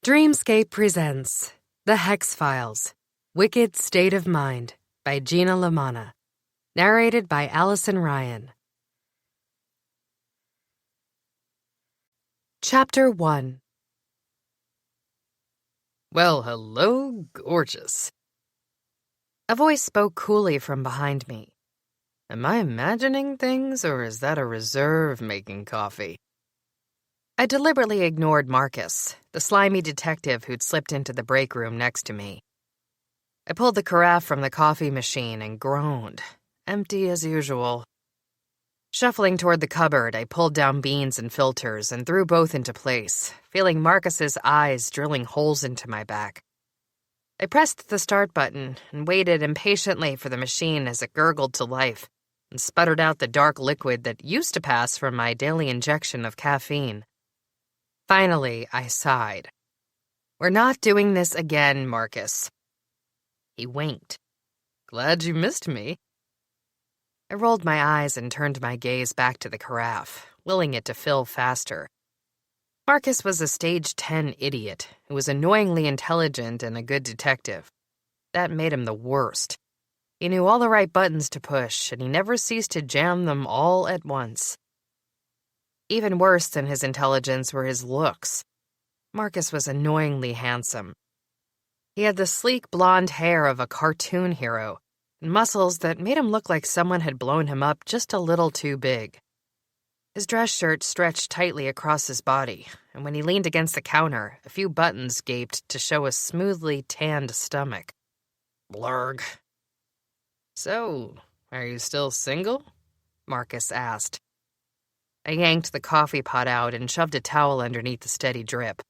Dreamscape presents The Hex Files, Wicked State of Mind by Gina LaManna. Narrated by Allison Ryan. Chapter 1. Well, hello, gorgeous. A voice spoke coolly from behind me. Am I imagining things, or is that a reserve making coffee? I deliberately ignored Marcus, the slimy detective who'd slipped into the break room next to me. I pulled the carafe from the coffee machine and groaned, empty as usual. Shuffling toward the cupboard, I pulled down beans and filters and threw both into place, feeling Marcus's eyes drilling holes into my back. I pressed the start button and waited impatiently for the machine as it gurgled to life and sputtered out the dark liquid that used to pass from my daily injection of caffeine. Finally, I sighed. We're not doing this again, Marcus. He winked. Glad you missed me. I rolled my eyes and turned my gaze back to the carafe, willing it to fill faster. Marcus was a stage 10 idiot who was annoyingly intelligent and a good detective. That made him the worst. He knew all the right buttons to push, and he never ceased to jam them all at once. Even worse than his intelligence were his looks. Marcus was annoyingly handsome. He had the sleek blonde hair of a cartoon hero, and muscles that made him look like someone had blown him up just a little too big. His dress shirt stretched tightly across his body, and when he leaned against the counter, a few buttons gaped to show a smoothly tanned stomach. Blurg. So, are you still single? Marcus asked. I yanked the coffee pot out and shoved a towel underneath the steady drip.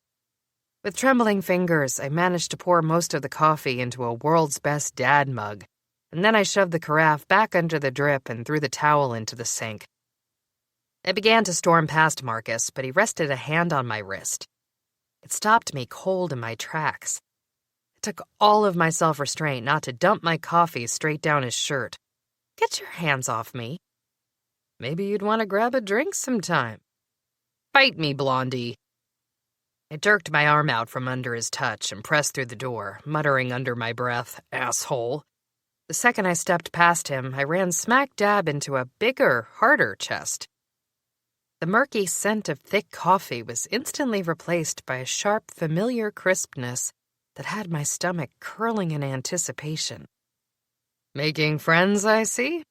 With trembling fingers, I managed to pour most of the coffee into a world's best dad mug, and then I shoved the carafe back under the drip and threw the towel into the sink. I began to storm past Marcus, but he rested a hand on my wrist. It stopped me cold in my tracks. It took all of my self-restraint not to dump my coffee straight down his shirt. Get your hands off me. Maybe you'd want to grab a drink sometime. Fight me, Blondie. I jerked my arm out from under his touch and pressed through the door, muttering under my breath, asshole. The second I stepped past him, I ran smack dab into a bigger, harder chest. The murky scent of thick coffee was instantly replaced by a sharp, familiar crispness that had my stomach curling in anticipation. Making friends, I see?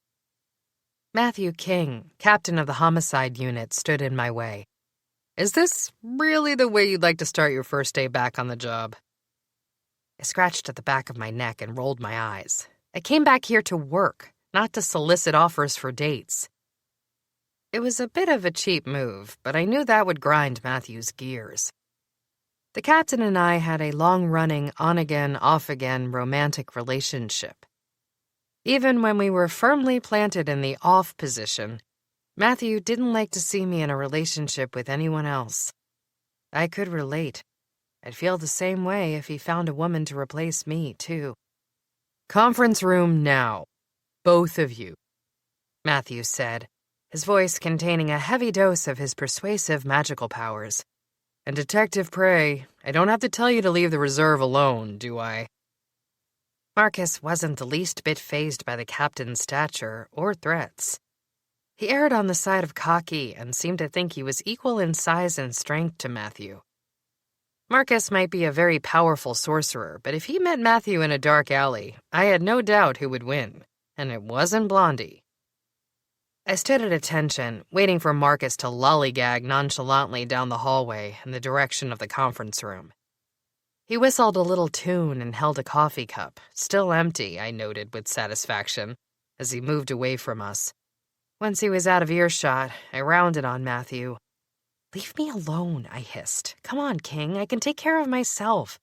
Matthew King, captain of the homicide unit, stood in my way. Is this really the way you'd like to start your first day back on the job? I scratched at the back of my neck and rolled my eyes. I came back here to work, not to solicit offers for dates. It was a bit of a cheap move, but I knew that would grind Matthew's gears. The captain and I had a long-running, on-again, off-again romantic relationship. Even when we were firmly planted in the off position, Matthew didn't like to see me in a relationship with anyone else. I could relate. I'd feel the same way if he found a woman to replace me, too. Conference room now. Both of you, Matthew said, his voice containing a heavy dose of his persuasive magical powers. And Detective Prey, I don't have to tell you to leave the reserve alone, do I? Marcus wasn't the least bit fazed by the captain's stature or threats. He erred on the side of cocky and seemed to think he was equal in size and strength to Matthew. Marcus might be a very powerful sorcerer, but if he met Matthew in a dark alley, I had no doubt who would win, and it wasn't Blondie. I stood at attention, waiting for Marcus to lollygag nonchalantly down the hallway in the direction of the conference room. He whistled a little tune and held a coffee cup, still empty, I noted with satisfaction, as he moved away from us. Once he was out of earshot, I rounded on Matthew. Leave me alone, I hissed. Come on, King, I can take care of myself.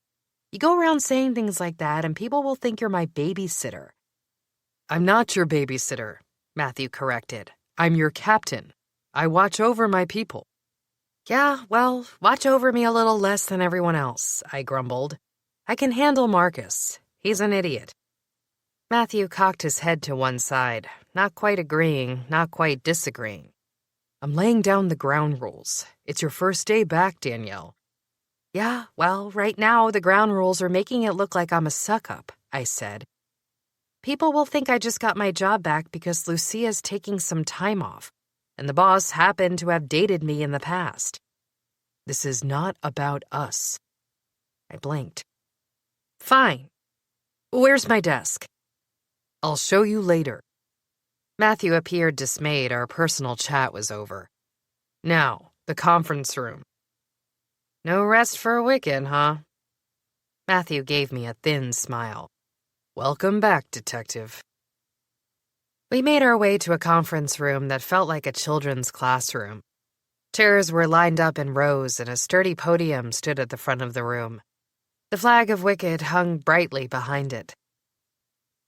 You go around saying things like that and people will think you're my babysitter. I'm not your babysitter, Matthew corrected. I'm your captain. I watch over my people. Yeah, well, watch over me a little less than everyone else, I grumbled. I can handle Marcus. He's an idiot. Matthew cocked his head to one side, not quite agreeing, not quite disagreeing. I'm laying down the ground rules. It's your first day back, Danielle. Yeah, well, right now the ground rules are making it look like I'm a suck-up, I said. People will think I just got my job back because Lucia's taking some time off, and the boss happened to have dated me in the past. This is not about us. I blinked. Fine. Where's my desk? I'll show you later. Matthew appeared dismayed our personal chat was over. Now, the conference room. No rest for a wicked, huh? Matthew gave me a thin smile. Welcome back, Detective. We made our way to a conference room that felt like a children's classroom. Chairs were lined up in rows and a sturdy podium stood at the front of the room. The flag of Wicked hung brightly behind it.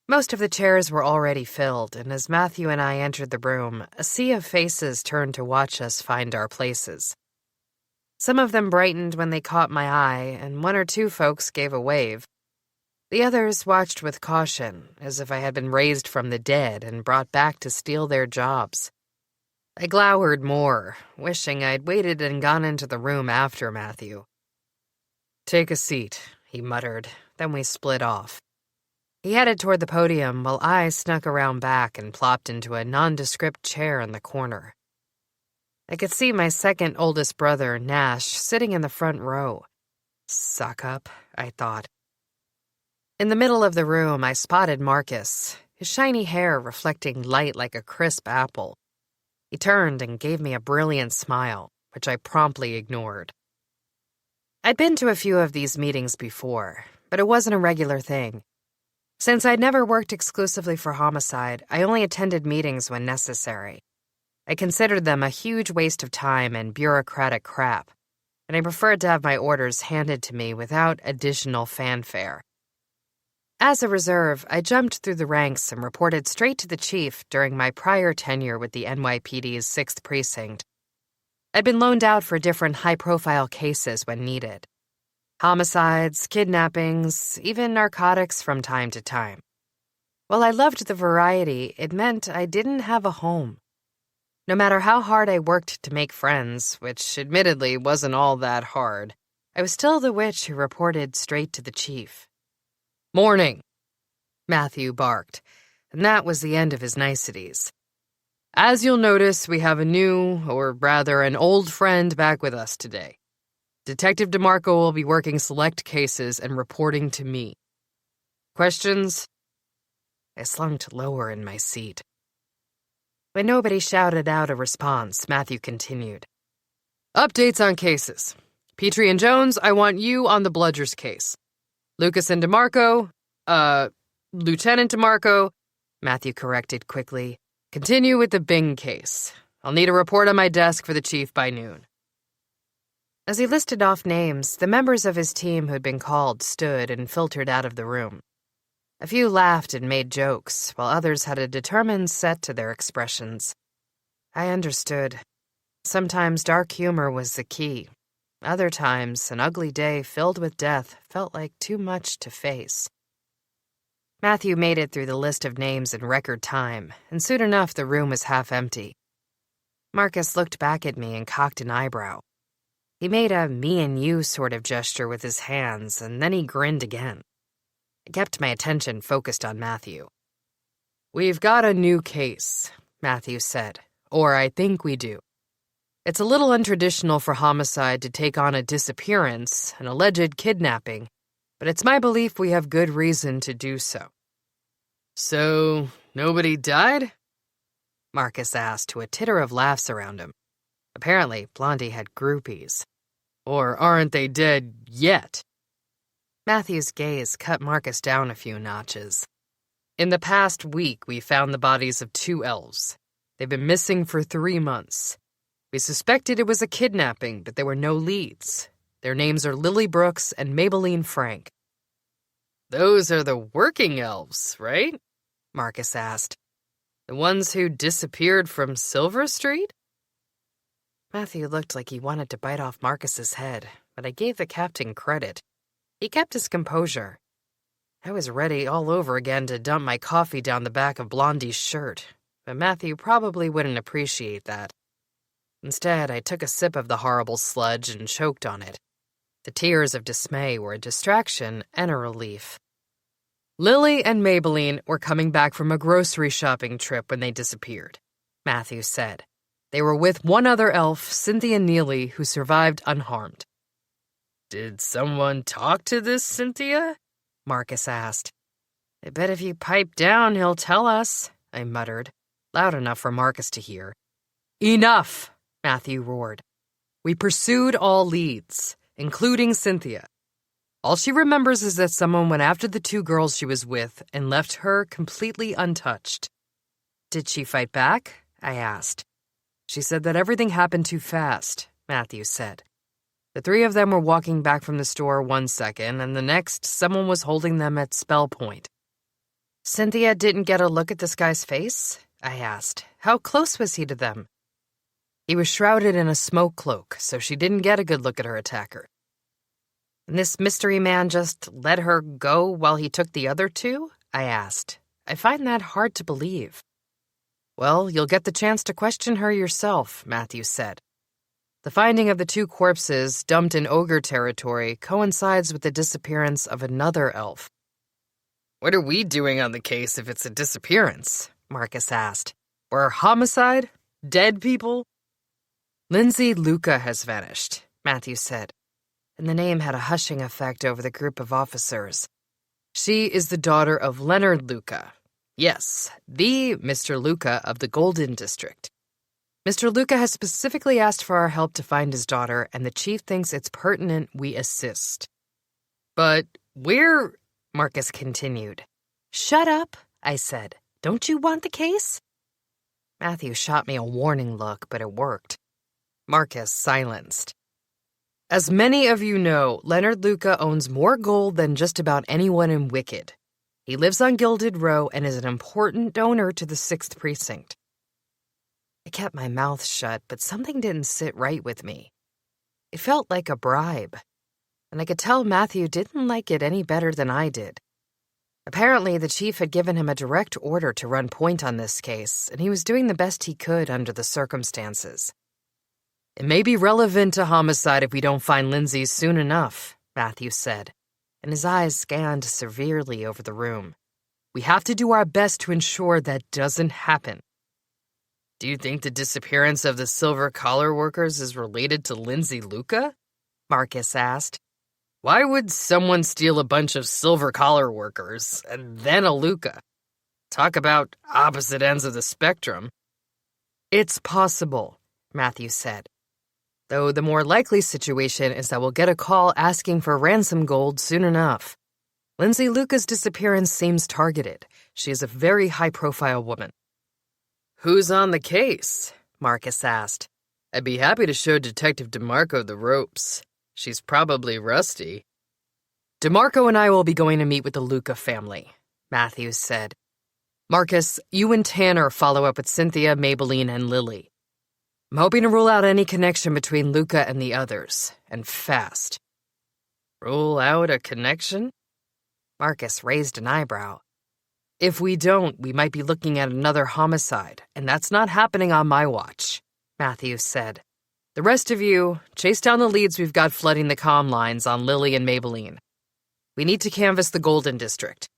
Most of the chairs were already filled, and as Matthew and I entered the room, a sea of faces turned to watch us find our places. Some of them brightened when they caught my eye, and one or two folks gave a wave. The others watched with caution, as if I had been raised from the dead and brought back to steal their jobs. I glowered more, wishing I'd waited and gone into the room after Matthew. Take a seat, he muttered, then we split off. He headed toward the podium while I snuck around back and plopped into a nondescript chair in the corner. I could see my second oldest brother, Nash, sitting in the front row. Suck up, I thought. In the middle of the room, I spotted Marcus, his shiny hair reflecting light like a crisp apple. He turned and gave me a brilliant smile, which I promptly ignored. I'd been to a few of these meetings before, but it wasn't a regular thing. Since I'd never worked exclusively for Homicide, I only attended meetings when necessary. I considered them a huge waste of time and bureaucratic crap, and I preferred to have my orders handed to me without additional fanfare. As a reserve, I jumped through the ranks and reported straight to the chief during my prior tenure with the NYPD's 6th Precinct. I'd been loaned out for different high-profile cases when needed. Homicides, kidnappings, even narcotics from time to time. While I loved the variety, it meant I didn't have a home. No matter how hard I worked to make friends, which admittedly wasn't all that hard, I was still the witch who reported straight to the chief. Morning, Matthew barked, and that was the end of his niceties. As you'll notice, we have a new, or rather an old friend back with us today. Detective DeMarco will be working select cases and reporting to me. Questions? I slumped lower in my seat. When nobody shouted out a response, Matthew continued. Updates on cases. Petrie and Jones, I want you on the Bludgers case. Lucas and DeMarco, Lieutenant DeMarco, Matthew corrected quickly. Continue with the Bing case. I'll need a report on my desk for the chief by noon. As he listed off names, the members of his team who'd been called stood and filtered out of the room. A few laughed and made jokes, while others had a determined set to their expressions. I understood. Sometimes dark humor was the key. Other times, an ugly day filled with death felt like too much to face. Matthew made it through the list of names in record time, and soon enough the room was half empty. Marcus looked back at me and cocked an eyebrow. He made a me and you sort of gesture with his hands, and then he grinned again. I kept my attention focused on Matthew. We've got a new case, Matthew said, or I think we do. It's a little untraditional for Homicide to take on a disappearance, an alleged kidnapping, but it's my belief we have good reason to do so. So, nobody died? Marcus asked to a titter of laughs around him. Apparently, Blondie had groupies. Or aren't they dead yet? Matthew's gaze cut Marcus down a few notches. In the past week, we found the bodies of 2 elves. They've been missing for 3 months. We suspected it was a kidnapping, but there were no leads. Their names are Lily Brooks and Maybelline Frank. Those are the working elves, right? Marcus asked. The ones who disappeared from Silver Street? Matthew looked like he wanted to bite off Marcus's head, but I gave the captain credit. He kept his composure. I was ready all over again to dump my coffee down the back of Blondie's shirt, but Matthew probably wouldn't appreciate that. Instead, I took a sip of the horrible sludge and choked on it. The tears of dismay were a distraction and a relief. Lily and Maybelline were coming back from a grocery shopping trip when they disappeared, Matthew said. They were with one other elf, Cynthia Neely, who survived unharmed. Did someone talk to this Cynthia? Marcus asked. I bet if you pipe down, he'll tell us, I muttered, loud enough for Marcus to hear. Enough, Matthew roared. We pursued all leads, including Cynthia. All she remembers is that someone went after the two girls she was with and left her completely untouched. Did she fight back? I asked. She said that everything happened too fast, Matthew said. The three of them were walking back from the store one second, and the next, someone was holding them at spell point. Cynthia didn't get a look at this guy's face? I asked. How close was he to them? He was shrouded in a smoke cloak, so she didn't get a good look at her attacker. And this mystery man just let her go while he took the other two? I asked. I find that hard to believe. Well, you'll get the chance to question her yourself, Matthew said. The finding of the two corpses dumped in ogre territory coincides with the disappearance of another elf. What are we doing on the case if it's a disappearance? Marcus asked. Or homicide? Dead people? Lindsay Luca has vanished, Matthew said, and the name had a hushing effect over the group of officers. She is the daughter of Leonard Luca. Yes, the Mr. Luca of the Golden District. Mr. Luca has specifically asked for our help to find his daughter, and the chief thinks it's pertinent we assist. But where... Marcus continued. Shut up, I said. Don't you want the case? Matthew shot me a warning look, but it worked. Marcus silenced. As many of you know, Leonard Luca owns more gold than just about anyone in Wicked. He lives on Gilded Row and is an important donor to the 6th Precinct. I kept my mouth shut, but something didn't sit right with me. It felt like a bribe, and I could tell Matthew didn't like it any better than I did. Apparently, the chief had given him a direct order to run point on this case, and he was doing the best he could under the circumstances. It may be relevant to homicide if we don't find Lindsay soon enough, Matthew said, and his eyes scanned severely over the room. We have to do our best to ensure that doesn't happen. Do you think the disappearance of the silver collar workers is related to Lindsay Luca? Marcus asked. Why would someone steal a bunch of silver collar workers and then a Luca? Talk about opposite ends of the spectrum. It's possible, Matthew said. Though the more likely situation is that we'll get a call asking for ransom gold soon enough. Lindsay Luca's disappearance seems targeted. She is a very high-profile woman. Who's on the case? Marcus asked. I'd be happy to show Detective DeMarco the ropes. She's probably rusty. DeMarco and I will be going to meet with the Luca family, Matthews said. Marcus, you and Tanner follow up with Cynthia, Maybelline, and Lily. I'm hoping to rule out any connection between Luca and the others, and fast. Rule out a connection? Marcus raised an eyebrow. If we don't, we might be looking at another homicide, and that's not happening on my watch, Matthews said. The rest of you, chase down the leads we've got flooding the comm lines on Lily and Maybelline. We need to canvass the Golden District.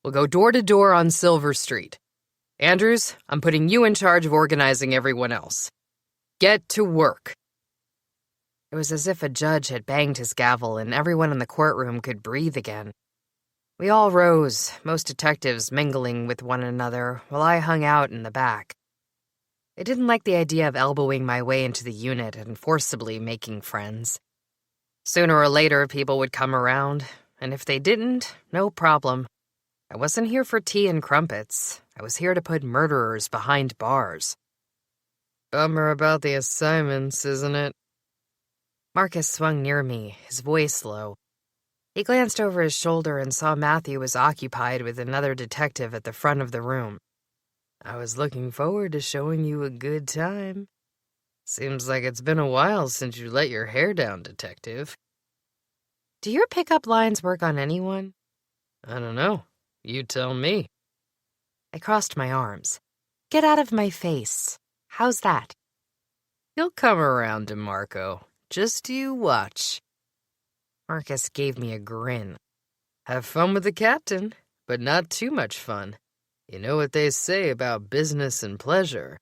We'll go door to door on Silver Street. Andrews, I'm putting you in charge of organizing everyone else. Get to work. It was as if a judge had banged his gavel and everyone in the courtroom could breathe again. We all rose, most detectives mingling with one another, while I hung out in the back. I didn't like the idea of elbowing my way into the unit and forcibly making friends. Sooner or later, people would come around, and if they didn't, no problem. I wasn't here for tea and crumpets. I was here to put murderers behind bars. Bummer about the assignments, isn't it? Marcus swung near me, his voice low. He glanced over his shoulder and saw Matthew was occupied with another detective at the front of the room. I was looking forward to showing you a good time. Seems like it's been a while since you let your hair down, detective. Do your pickup lines work on anyone? I don't know. You tell me. I crossed my arms. Get out of my face. How's that? He'll come around, DeMarco. Just you watch. Marcus gave me a grin. Have fun with the captain, but not too much fun. You know what they say about business and pleasure.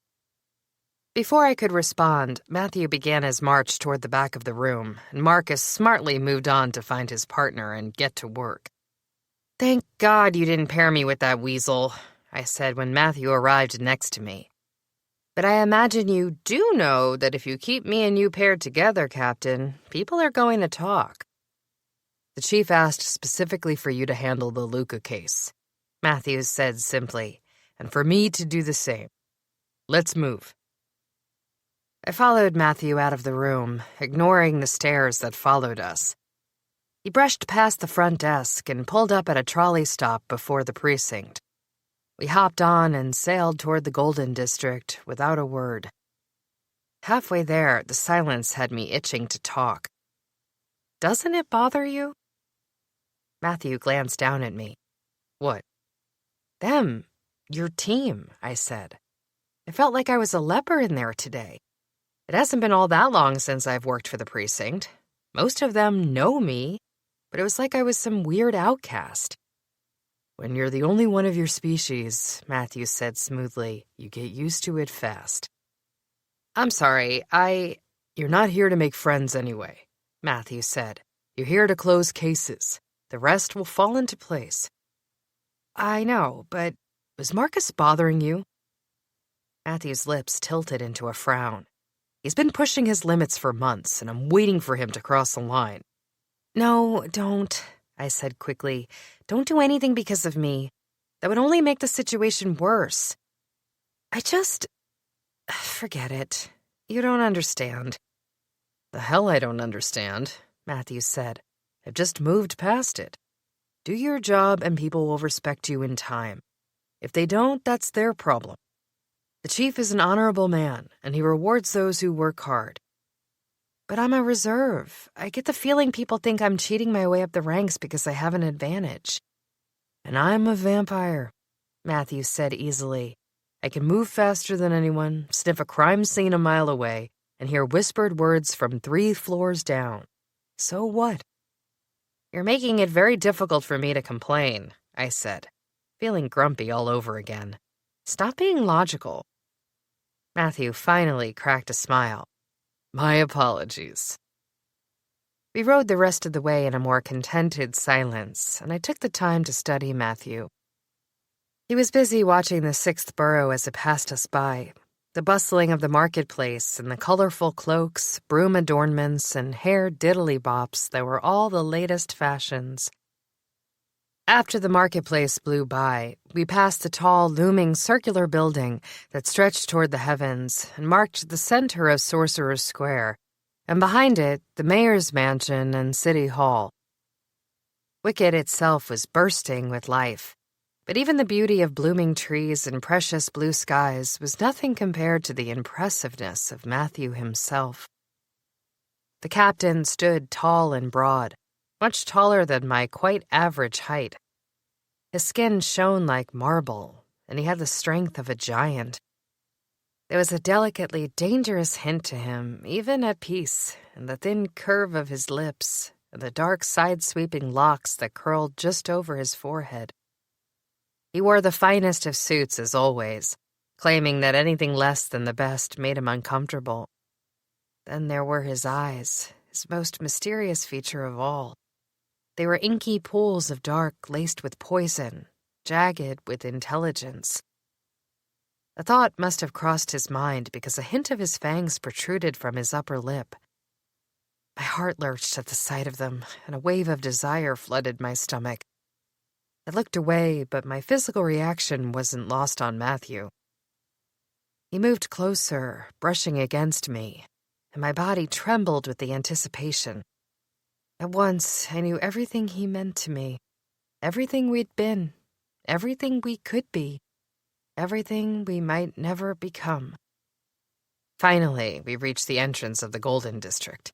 Before I could respond, Matthew began his march toward the back of the room, and Marcus smartly moved on to find his partner and get to work. Thank God you didn't pair me with that weasel, I said when Matthew arrived next to me. But I imagine you do know that if you keep me and you paired together, Captain, people are going to talk. The chief asked specifically for you to handle the Luca case, Matthews said simply, and for me to do the same. Let's move. I followed Matthew out of the room, ignoring the stares that followed us. He brushed past the front desk and pulled up at a trolley stop before the precinct. We hopped on and sailed toward the Golden District without a word. Halfway there, the silence had me itching to talk. Doesn't it bother you? Matthew glanced down at me. What? Them. Your team, I said. I felt like I was a leper in there today. It hasn't been all that long since I've worked for the precinct. Most of them know me, but it was like I was some weird outcast. When you're the only one of your species, Matthew said smoothly, you get used to it fast. I'm sorry, You're not here to make friends anyway, Matthew said. You're here to close cases. The rest will fall into place. I know, but was Marcus bothering you? Matthew's lips tilted into a frown. He's been pushing his limits for months, and I'm waiting for him to cross the line. No, don't, I said quickly. Don't do anything because of me. That would only make the situation worse. Forget it. You don't understand. The hell I don't understand, Matthew said. I've just moved past it. Do your job and people will respect you in time. If they don't, that's their problem. The chief is an honorable man, and he rewards those who work hard. But I'm a reserve. I get the feeling people think I'm cheating my way up the ranks because I have an advantage. And I'm a vampire, Matthew said easily. I can move faster than anyone, sniff a crime scene a mile away, and hear whispered words from 3 floors down. So what? You're making it very difficult for me to complain, I said, feeling grumpy all over again. Stop being logical. Matthew finally cracked a smile. My apologies. We rode the rest of the way in a more contented silence, and I took the time to study Matthew. He was busy watching the 6th borough as it passed us by, the bustling of the marketplace and the colorful cloaks, broom adornments, and hair diddly-bops that were all the latest fashions. After the marketplace blew by, we passed the tall, looming circular building that stretched toward the heavens and marked the center of Sorcerer's Square, and behind it, the mayor's mansion and city hall. Wicket itself was bursting with life, but even the beauty of blooming trees and precious blue skies was nothing compared to the impressiveness of Matthew himself. The captain stood tall and broad, much taller than my quite average height. His skin shone like marble, and he had the strength of a giant. There was a delicately dangerous hint to him, even at peace, in the thin curve of his lips and the dark side-sweeping locks that curled just over his forehead. He wore the finest of suits as always, claiming that anything less than the best made him uncomfortable. Then there were his eyes, his most mysterious feature of all. They were inky pools of dark laced with poison, jagged with intelligence. A thought must have crossed his mind because a hint of his fangs protruded from his upper lip. My heart lurched at the sight of them, and a wave of desire flooded my stomach. I looked away, but my physical reaction wasn't lost on Matthew. He moved closer, brushing against me, and my body trembled with the anticipation. At once, I knew everything he meant to me, everything we'd been, everything we could be, everything we might never become. Finally, we reached the entrance of the Golden District.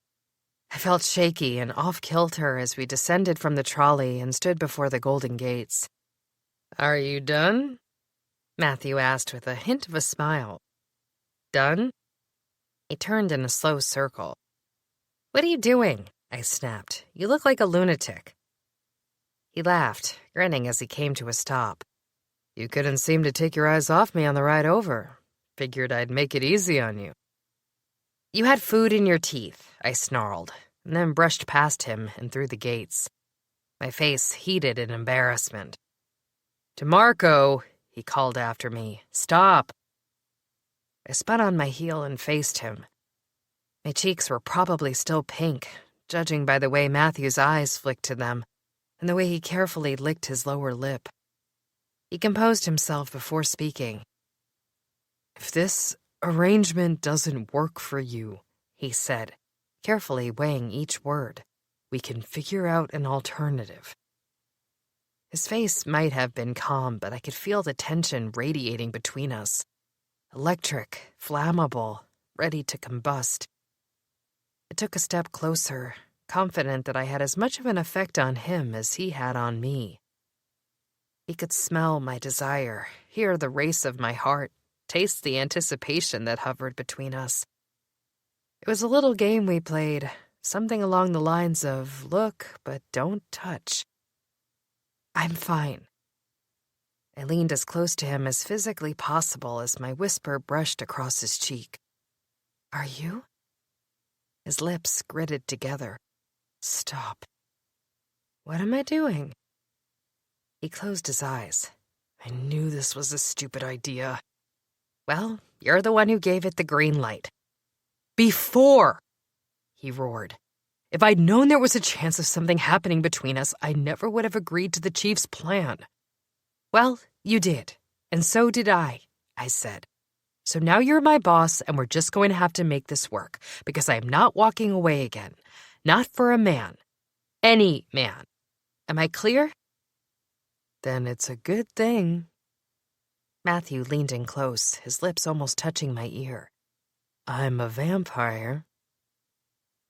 I felt shaky and off-kilter as we descended from the trolley and stood before the Golden Gates. Are you done? Matthew asked with a hint of a smile. Done? He turned in a slow circle. What are you doing? I snapped. "You look like a lunatic." He laughed, grinning as he came to a stop. "You couldn't seem to take your eyes off me on the ride over. Figured I'd make it easy on you." "You had food in your teeth," I snarled, and then brushed past him and through the gates. My face heated in embarrassment. "DeMarco," he called after me. "Stop." I spun on my heel and faced him. My cheeks were probably still pink, judging by the way Matthew's eyes flicked to them and the way he carefully licked his lower lip. He composed himself before speaking. "If this arrangement doesn't work for you," he said, carefully weighing each word, "we can figure out an alternative." His face might have been calm, but I could feel the tension radiating between us. Electric, flammable, ready to combust. I took a step closer, confident that I had as much of an effect on him as he had on me. He could smell my desire, hear the race of my heart, taste the anticipation that hovered between us. It was a little game we played, something along the lines of look, but don't touch. "I'm fine." I leaned as close to him as physically possible as my whisper brushed across his cheek. "Are you?" His lips gritted together. "Stop." "What am I doing?" He closed his eyes. "I knew this was a stupid idea." "Well, you're the one who gave it the green light." "Before!" he roared. "If I'd known there was a chance of something happening between us, I never would have agreed to the chief's plan." "Well, you did, and so did I said. "So now you're my boss, and we're just going to have to make this work, because I am not walking away again. Not for a man. Any man. Am I clear?" "Then it's a good thing." Matthew leaned in close, his lips almost touching my ear. "I'm a vampire."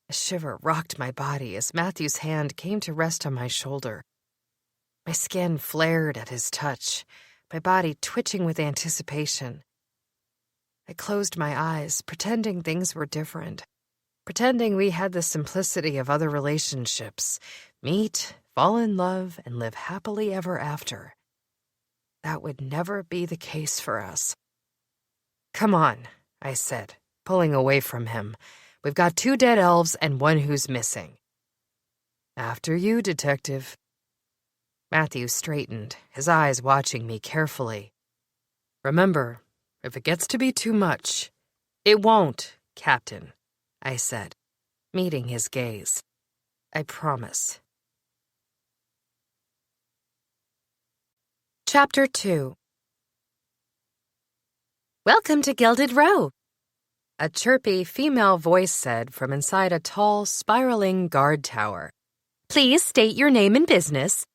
A shiver rocked my body as Matthew's hand came to rest on my shoulder. My skin flared at his touch, my body twitching with anticipation. I closed my eyes, pretending things were different, pretending we had the simplicity of other relationships, meet, fall in love, and live happily ever after. That would never be the case for us. "Come on," I said, pulling away from him. "We've got 2 dead elves and 1 who's missing." "After you, detective." Matthew straightened, his eyes watching me carefully. "Remember, if it gets to be too much—" "It won't, Captain," I said, meeting his gaze. "I promise." Chapter 2. "Welcome to Gilded Row," a chirpy female voice said from inside a tall, spiraling guard tower. "Please state your name and business."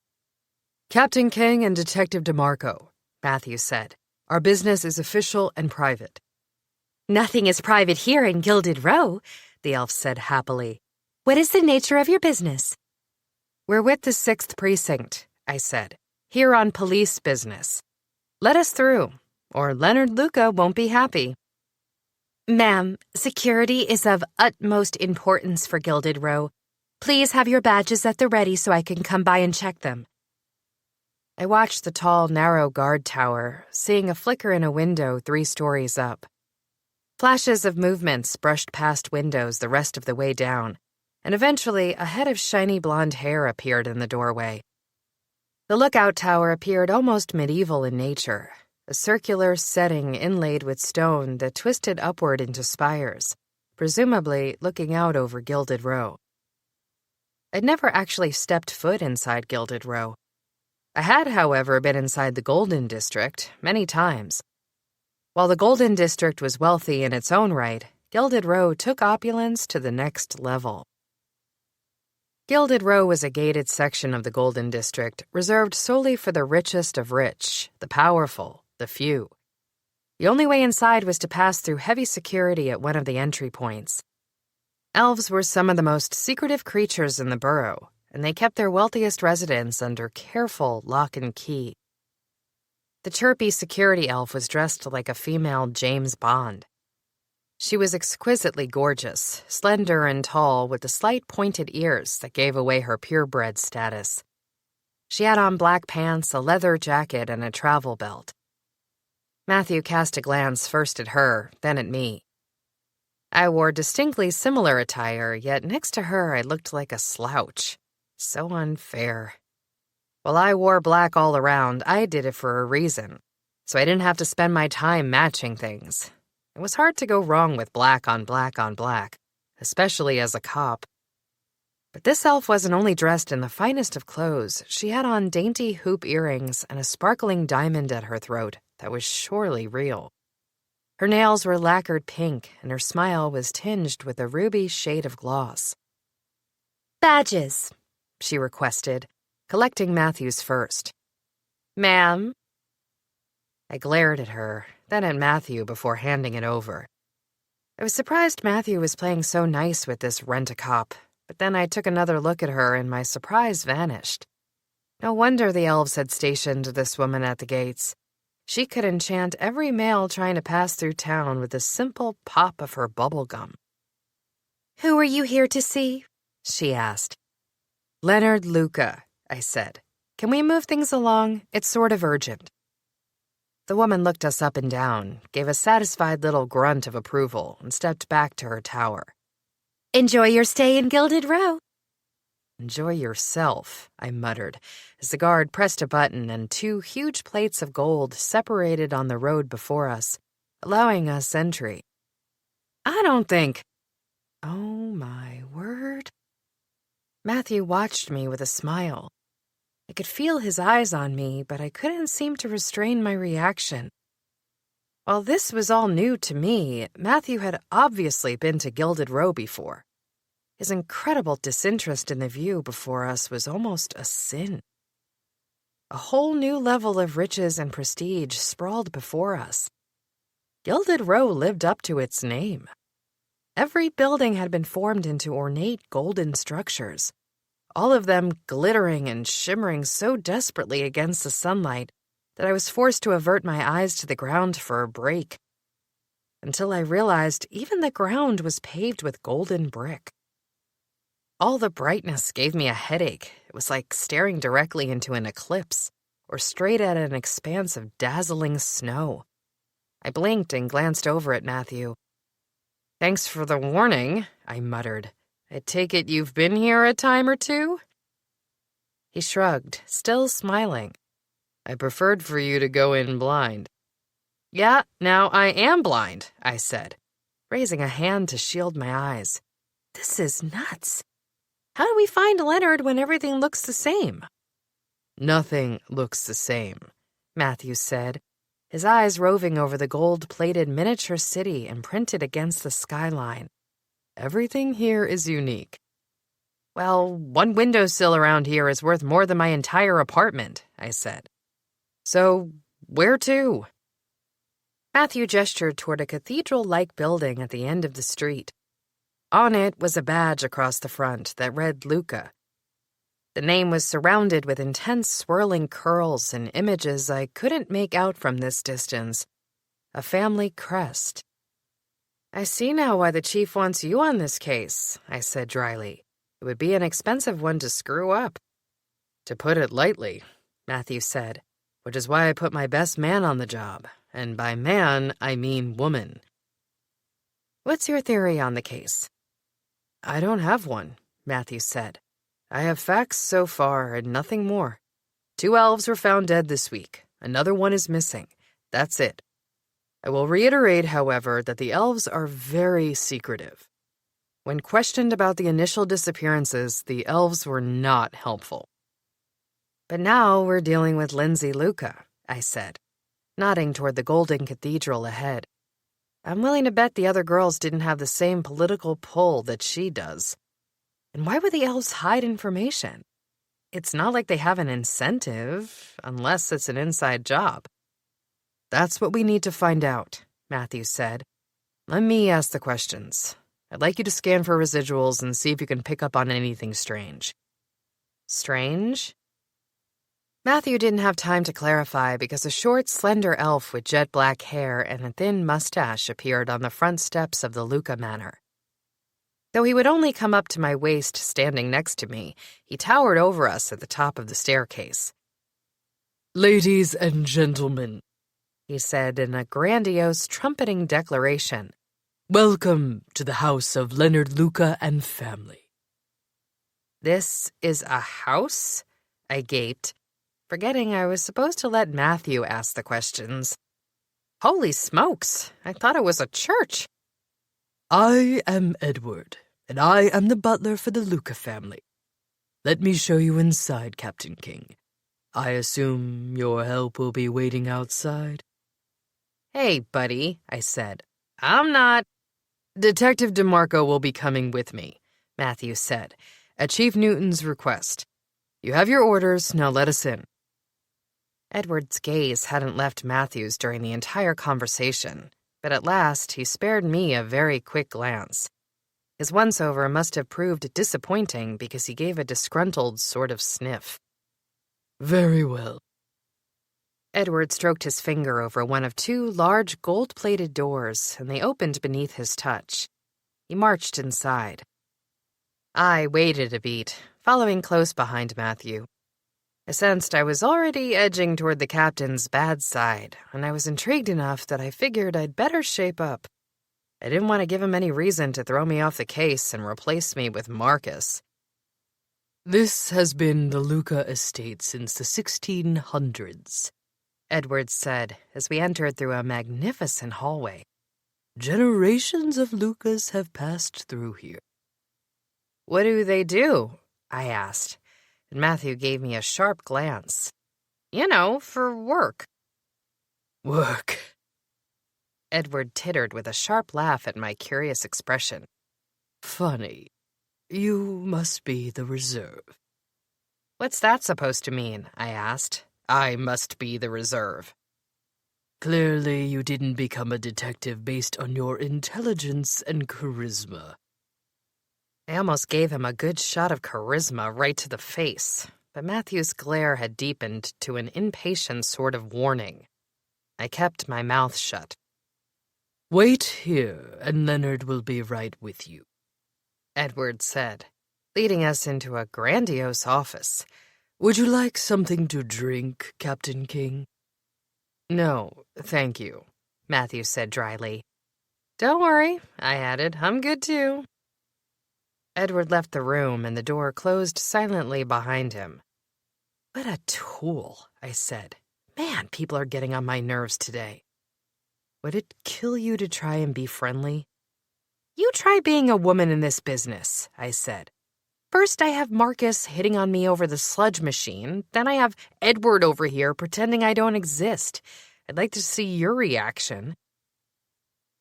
"Captain King and Detective DeMarco," Matthew said. "Our business is official and private." "Nothing is private here in Gilded Row," the elf said happily. "What is the nature of your business?" "We're with the 6th Precinct," I said. "Here on police business. Let us through, or Leonard Luca won't be happy." "Ma'am, security is of utmost importance for Gilded Row. Please have your badges at the ready so I can come by and check them." I watched the tall, narrow guard tower, seeing a flicker in a window 3 stories up. Flashes of movements brushed past windows the rest of the way down, and eventually a head of shiny blonde hair appeared in the doorway. The lookout tower appeared almost medieval in nature, a circular setting inlaid with stone that twisted upward into spires, presumably looking out over Gilded Row. I'd never actually stepped foot inside Gilded Row. I had, however, been inside the Golden District many times. While the Golden District was wealthy in its own right, Gilded Row took opulence to the next level. Gilded Row was a gated section of the Golden District reserved solely for the richest of rich, the powerful, the few. The only way inside was to pass through heavy security at one of the entry points. Elves were some of the most secretive creatures in the borough, and they kept their wealthiest residents under careful lock and key. The chirpy security elf was dressed like a female James Bond. She was exquisitely gorgeous, slender and tall, with the slight pointed ears that gave away her purebred status. She had on black pants, a leather jacket, and a travel belt. Matthew cast a glance first at her, then at me. I wore distinctly similar attire, yet next to her I looked like a slouch. So unfair. While I wore black all around, I did it for a reason, so I didn't have to spend my time matching things. It was hard to go wrong with black on black on black, especially as a cop. But this elf wasn't only dressed in the finest of clothes. She had on dainty hoop earrings and a sparkling diamond at her throat that was surely real. Her nails were lacquered pink, and her smile was tinged with a ruby shade of gloss. "Badges," she requested, collecting Matthew's first. "Ma'am?" I glared at her, then at Matthew before handing it over. I was surprised Matthew was playing so nice with this rent-a-cop, but then I took another look at her and my surprise vanished. No wonder the elves had stationed this woman at the gates. She could enchant every male trying to pass through town with a simple pop of her bubble gum. "Who are you here to see?" she asked. "Leonard Luca," I said. "Can we move things along? It's sort of urgent." The woman looked us up and down, gave a satisfied little grunt of approval, and stepped back to her tower. "Enjoy your stay in Gilded Row." "Enjoy yourself," I muttered, as the guard pressed a button and 2 huge plates of gold separated on the road before us, allowing us entry. "I don't think—" Oh, my word. Matthew watched me with a smile. I could feel his eyes on me, but I couldn't seem to restrain my reaction. While this was all new to me, Matthew had obviously been to Gilded Row before. His incredible disinterest in the view before us was almost a sin. A whole new level of riches and prestige sprawled before us. Gilded Row lived up to its name. Every building had been formed into ornate golden structures, all of them glittering and shimmering so desperately against the sunlight that I was forced to avert my eyes to the ground for a break, until I realized even the ground was paved with golden brick. All the brightness gave me a headache. It was like staring directly into an eclipse, or straight at an expanse of dazzling snow. I blinked and glanced over at Matthew. "Thanks for the warning," I muttered. "I take it you've been here a time or two?" He shrugged, still smiling. "I preferred for you to go in blind." "Yeah, now I am blind," I said, raising a hand to shield my eyes. "This is nuts. How do we find Leonard when everything looks the same?" "Nothing looks the same," Matthew said, his eyes roving over the gold-plated miniature city imprinted against the skyline. "Everything here is unique." "Well, one windowsill around here is worth more than my entire apartment," I said. "So, where to?" Matthew gestured toward a cathedral-like building at the end of the street. On it was a badge across the front that read Luca. The name was surrounded with intense swirling curls and images I couldn't make out from this distance. A family crest. "I see now why the chief wants you on this case," I said dryly. "It would be an expensive one to screw up." "To put it lightly," Matthew said, "which is why I put my best man on the job. And by man, I mean woman." "What's your theory on the case?" "I don't have one," Matthew said. "I have facts so far and nothing more. 2 elves were found dead this week. Another one is missing. That's it. I will reiterate, however, that the elves are very secretive. When questioned about the initial disappearances, the elves were not helpful." "But now we're dealing with Lindsay Luca," I said, nodding toward the golden cathedral ahead. "I'm willing to bet the other girls didn't have the same political pull that she does. And why would the elves hide information? It's not like they have an incentive, unless it's an inside job." "That's what we need to find out," Matthew said. "Let me ask the questions. I'd like you to scan for residuals and see if you can pick up on anything strange." "Strange?" Matthew didn't have time to clarify because a short, slender elf with jet black hair and a thin mustache appeared on the front steps of the Luca Manor. Though he would only come up to my waist standing next to me, he towered over us at the top of the staircase. "Ladies and gentlemen," he said in a grandiose, trumpeting declaration, "welcome to the house of Leonard Luca and family." "This is a house?" I gaped, forgetting I was supposed to let Matthew ask the questions. Holy smokes, I thought it was a church. "I am Edward, and I am the butler for the Luca family. Let me show you inside, Captain King. I assume your help will be waiting outside?" "Hey, buddy," I said. "I'm not—" "Detective DeMarco will be coming with me," Matthew said, at Chief Newton's request. "You have your orders, now let us in." Edward's gaze hadn't left Matthew's during the entire conversation, but at last he spared me a very quick glance. His once-over must have proved disappointing because he gave a disgruntled sort of sniff. "Very well." Edward stroked his finger over one of two large gold-plated doors, and they opened beneath his touch. He marched inside. I waited a beat, following close behind Matthew. I sensed I was already edging toward the captain's bad side, and I was intrigued enough that I figured I'd better shape up. I didn't want to give him any reason to throw me off the case and replace me with Marcus. "This has been the Luca estate since the 1600s, Edward said as we entered through a magnificent hallway. "Generations of Lucas have passed through here." "What do they do?" I asked, and Matthew gave me a sharp glance. "You know, for work." "Work." Edward tittered with a sharp laugh at my curious expression. "Funny. You must be the reserve." "What's that supposed to mean?" I asked. "I must be the reserve." "Clearly you didn't become a detective based on your intelligence and charisma." I almost gave him a good shot of charisma right to the face, but Matthew's glare had deepened to an impatient sort of warning. I kept my mouth shut. "Wait here, and Leonard will be right with you," Edward said, leading us into a grandiose office. "Would you like something to drink, Captain King?" "No, thank you," Matthew said dryly. "Don't worry," I added. "I'm good too." Edward left the room and the door closed silently behind him. "What a tool," I said. "Man, people are getting on my nerves today." "Would it kill you to try and be friendly?" "You try being a woman in this business," I said. "First I have Marcus hitting on me over the sludge machine, then I have Edward over here pretending I don't exist. I'd like to see your reaction."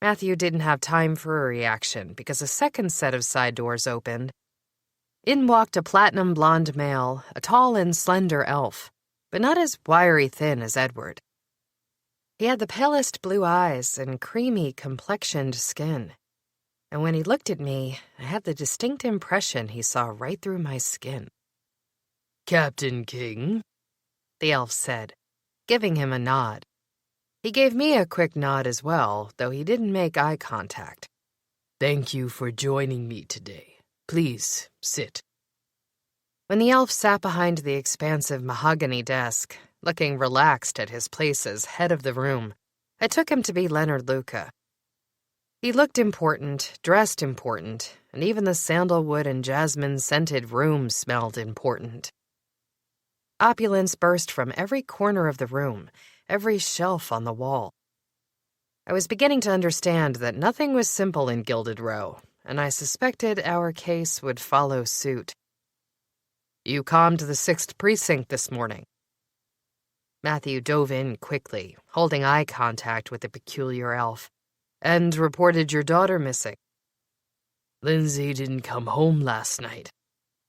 Matthew didn't have time for a reaction because a second set of side doors opened. In walked a platinum blonde male, a tall and slender elf, but not as wiry thin as Edward. He had the palest blue eyes and creamy complexioned skin. And when he looked at me, I had the distinct impression he saw right through my skin. "Captain King," the elf said, giving him a nod. He gave me a quick nod as well, though he didn't make eye contact. "Thank you for joining me today. Please, sit." When the elf sat behind the expansive mahogany desk, looking relaxed at his place as head of the room, I took him to be Leonard Luca. He looked important, dressed important, and even the sandalwood and jasmine-scented room smelled important. Opulence burst from every corner of the room, every shelf on the wall. I was beginning to understand that nothing was simple in Gilded Row, and I suspected our case would follow suit. "You calmed the 6th Precinct this morning." Matthew dove in quickly, holding eye contact with the peculiar elf. "And reported your daughter missing." "Lindsay didn't come home last night,"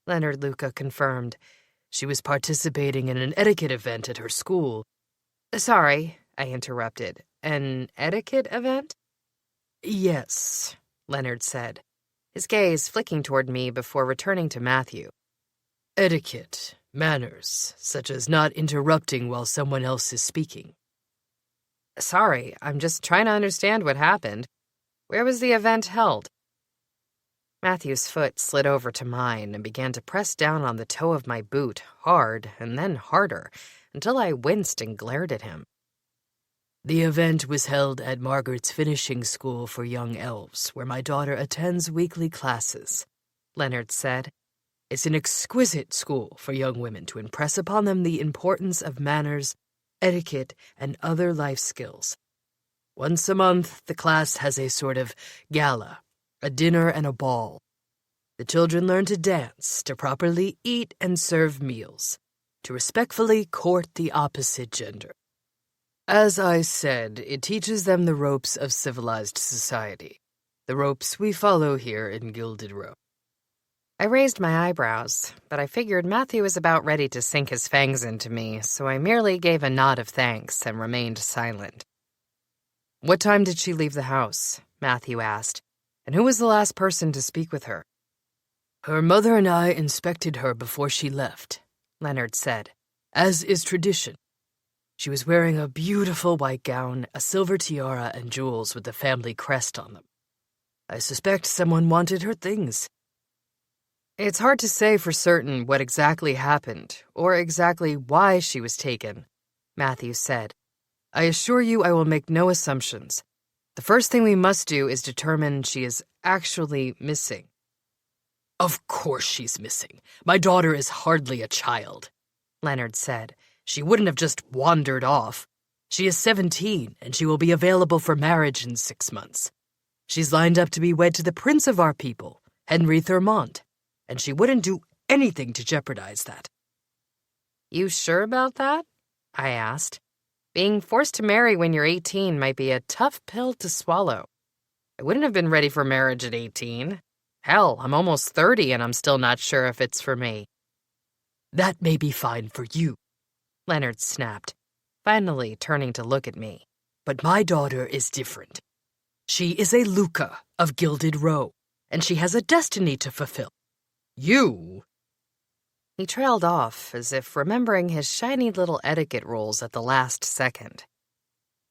Leonard Luca confirmed. "She was participating in an etiquette event at her school." "Sorry," I interrupted. "An etiquette event?" "Yes," Leonard said, his gaze flicking toward me before returning to Matthew. "Etiquette Manners, such as not interrupting while someone else is speaking. Sorry, I'm just trying to understand what happened. Where was the event held? Matthew's foot slid over to mine and began to press down on the toe of my boot, hard and then harder, until I winced and glared at him. The event was held at Margaret's finishing school for young elves, where my daughter attends weekly classes, Leonard said. It's an exquisite school for young women to impress upon them the importance of manners, etiquette, and other life skills. Once a month, the class has a sort of gala, a dinner and a ball. The children learn to dance, to properly eat and serve meals, to respectfully court the opposite gender. As I said, it teaches them the ropes of civilized society, the ropes we follow here in Gilded Row. I raised my eyebrows, but I figured Matthew was about ready to sink his fangs into me, so I merely gave a nod of thanks and remained silent. What time did she leave the house? Matthew asked. And who was the last person to speak with her? Her mother and I inspected her before she left, Leonard said, as is tradition. She was wearing a beautiful white gown, a silver tiara, and jewels with the family crest on them. I suspect someone wanted her things. It's hard to say for certain what exactly happened, or exactly why she was taken, Matthew said. I assure you I will make no assumptions. The first thing we must do is determine she is actually missing. Of course she's missing. My daughter is hardly a child, Leonard said. She wouldn't have just wandered off. She is 17, and she will be available for marriage in 6 months. She's lined up to be wed to the prince of our people, Henry Thurmont, and she wouldn't do anything to jeopardize that. You sure about that? I asked. Being forced to marry when you're 18 might be a tough pill to swallow. I wouldn't have been ready for marriage at 18. Hell, I'm almost 30 and I'm still not sure if it's for me. That may be fine for you, Leonard snapped, finally turning to look at me. But my daughter is different. She is a Luca of Gilded Row, and she has a destiny to fulfill. You... He trailed off, as if remembering his shiny little etiquette rules at the last second.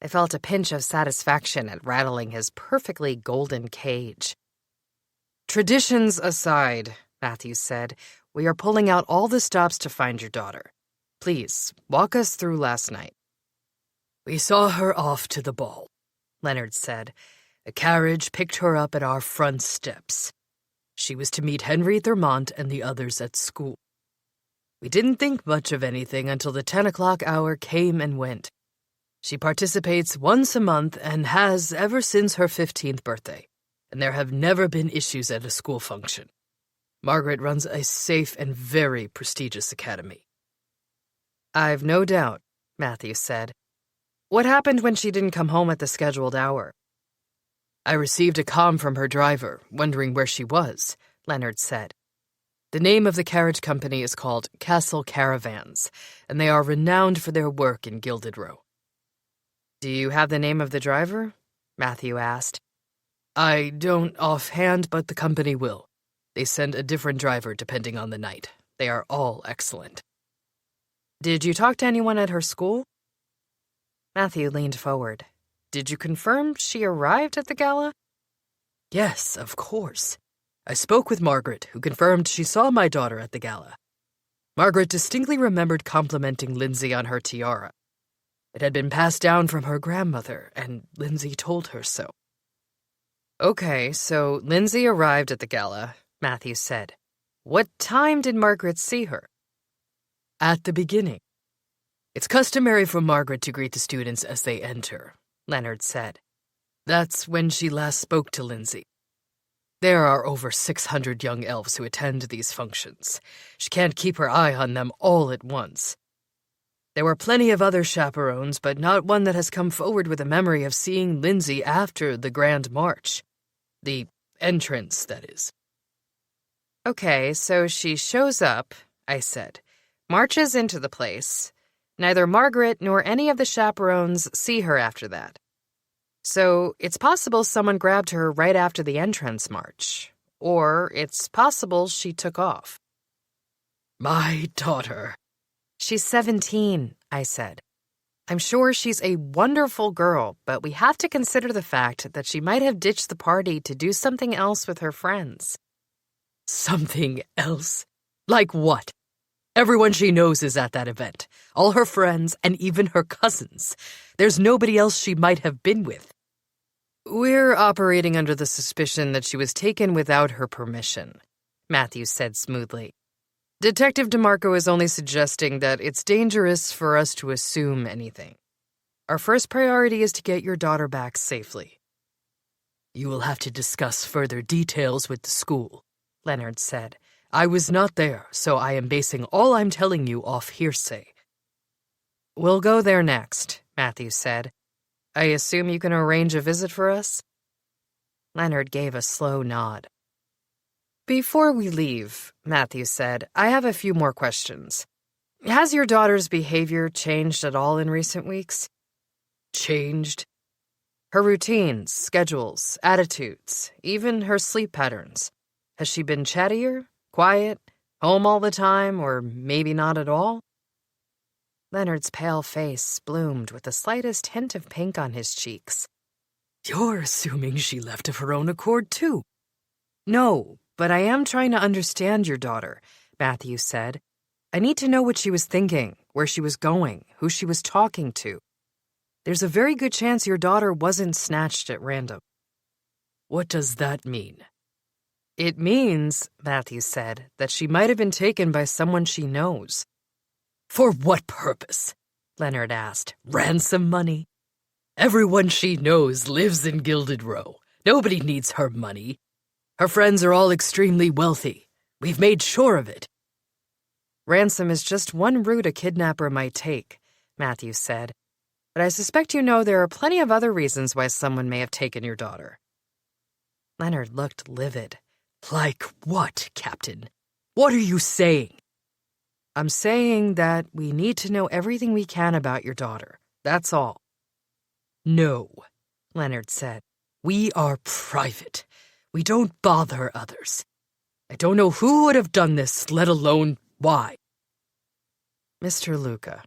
I felt a pinch of satisfaction at rattling his perfectly golden cage. Traditions aside, Matthew said, we are pulling out all the stops to find your daughter. Please, walk us through last night. We saw her off to the ball, Leonard said. A carriage picked her up at our front steps. She was to meet Henry Thurmont and the others at school. We didn't think much of anything until the 10 o'clock hour came and went. She participates once a month and has ever since her 15th birthday, and there have never been issues at a school function. Margaret runs a safe and very prestigious academy. I've no doubt, Matthew said. What happened when she didn't come home at the scheduled hour? I received a comm from her driver, wondering where she was, Leonard said. The name of the carriage company is called Castle Caravans, and they are renowned for their work in Gilded Row. Do you have the name of the driver? Matthew asked. I don't offhand, but the company will. They send a different driver depending on the night. They are all excellent. Did you talk to anyone at her school? Matthew leaned forward. Did you confirm she arrived at the gala? Yes, of course. I spoke with Margaret, who confirmed she saw my daughter at the gala. Margaret distinctly remembered complimenting Lindsay on her tiara. It had been passed down from her grandmother, and Lindsay told her so. Okay, so Lindsay arrived at the gala, Matthew said. What time did Margaret see her? At the beginning. It's customary for Margaret to greet the students as they enter, Leonard said. That's when she last spoke to Lindsay. There are over 600 young elves who attend these functions. She can't keep her eye on them all at once. There were plenty of other chaperones, but not one that has come forward with a memory of seeing Lindsay after the Grand March. The entrance, that is. Okay, so she shows up, I said, marches into the place. Neither Margaret nor any of the chaperones see her after that. So it's possible someone grabbed her right after the entrance march. Or it's possible she took off. My daughter. She's 17, I said. I'm sure she's a wonderful girl, but we have to consider the fact that she might have ditched the party to do something else with her friends. Something else? Like what? Everyone she knows is at that event. All her friends and even her cousins. There's nobody else she might have been with. We're operating under the suspicion that she was taken without her permission, Matthews said smoothly. Detective DeMarco is only suggesting that it's dangerous for us to assume anything. Our first priority is to get your daughter back safely. You will have to discuss further details with the school, Leonard said. I was not there, so I am basing all I'm telling you off hearsay. We'll go there next, Matthews said. I assume you can arrange a visit for us? Leonard gave a slow nod. Before we leave, Matthews said, I have a few more questions. Has your daughter's behavior changed at all in recent weeks? Changed? Her routines, schedules, attitudes, even her sleep patterns. Has she been chattier, quiet, home all the time, or maybe not at all? Leonard's pale face bloomed with the slightest hint of pink on his cheeks. You're assuming she left of her own accord, too. No, but I am trying to understand your daughter, Matthews said. I need to know what she was thinking, where she was going, who she was talking to. There's a very good chance your daughter wasn't snatched at random. What does that mean? It means, Matthews said, that she might have been taken by someone she knows. For what purpose? Leonard asked. Ransom money? Everyone she knows lives in Gilded Row. Nobody needs her money. Her friends are all extremely wealthy. We've made sure of it. Ransom is just one route a kidnapper might take, Matthews said. But I suspect you know there are plenty of other reasons why someone may have taken your daughter. Leonard looked livid. Like what, Captain? What are you saying? I'm saying that we need to know everything we can about your daughter. That's all. No, Leonard said. We are private. We don't bother others. I don't know who would have done this, let alone why. Mr. Luca.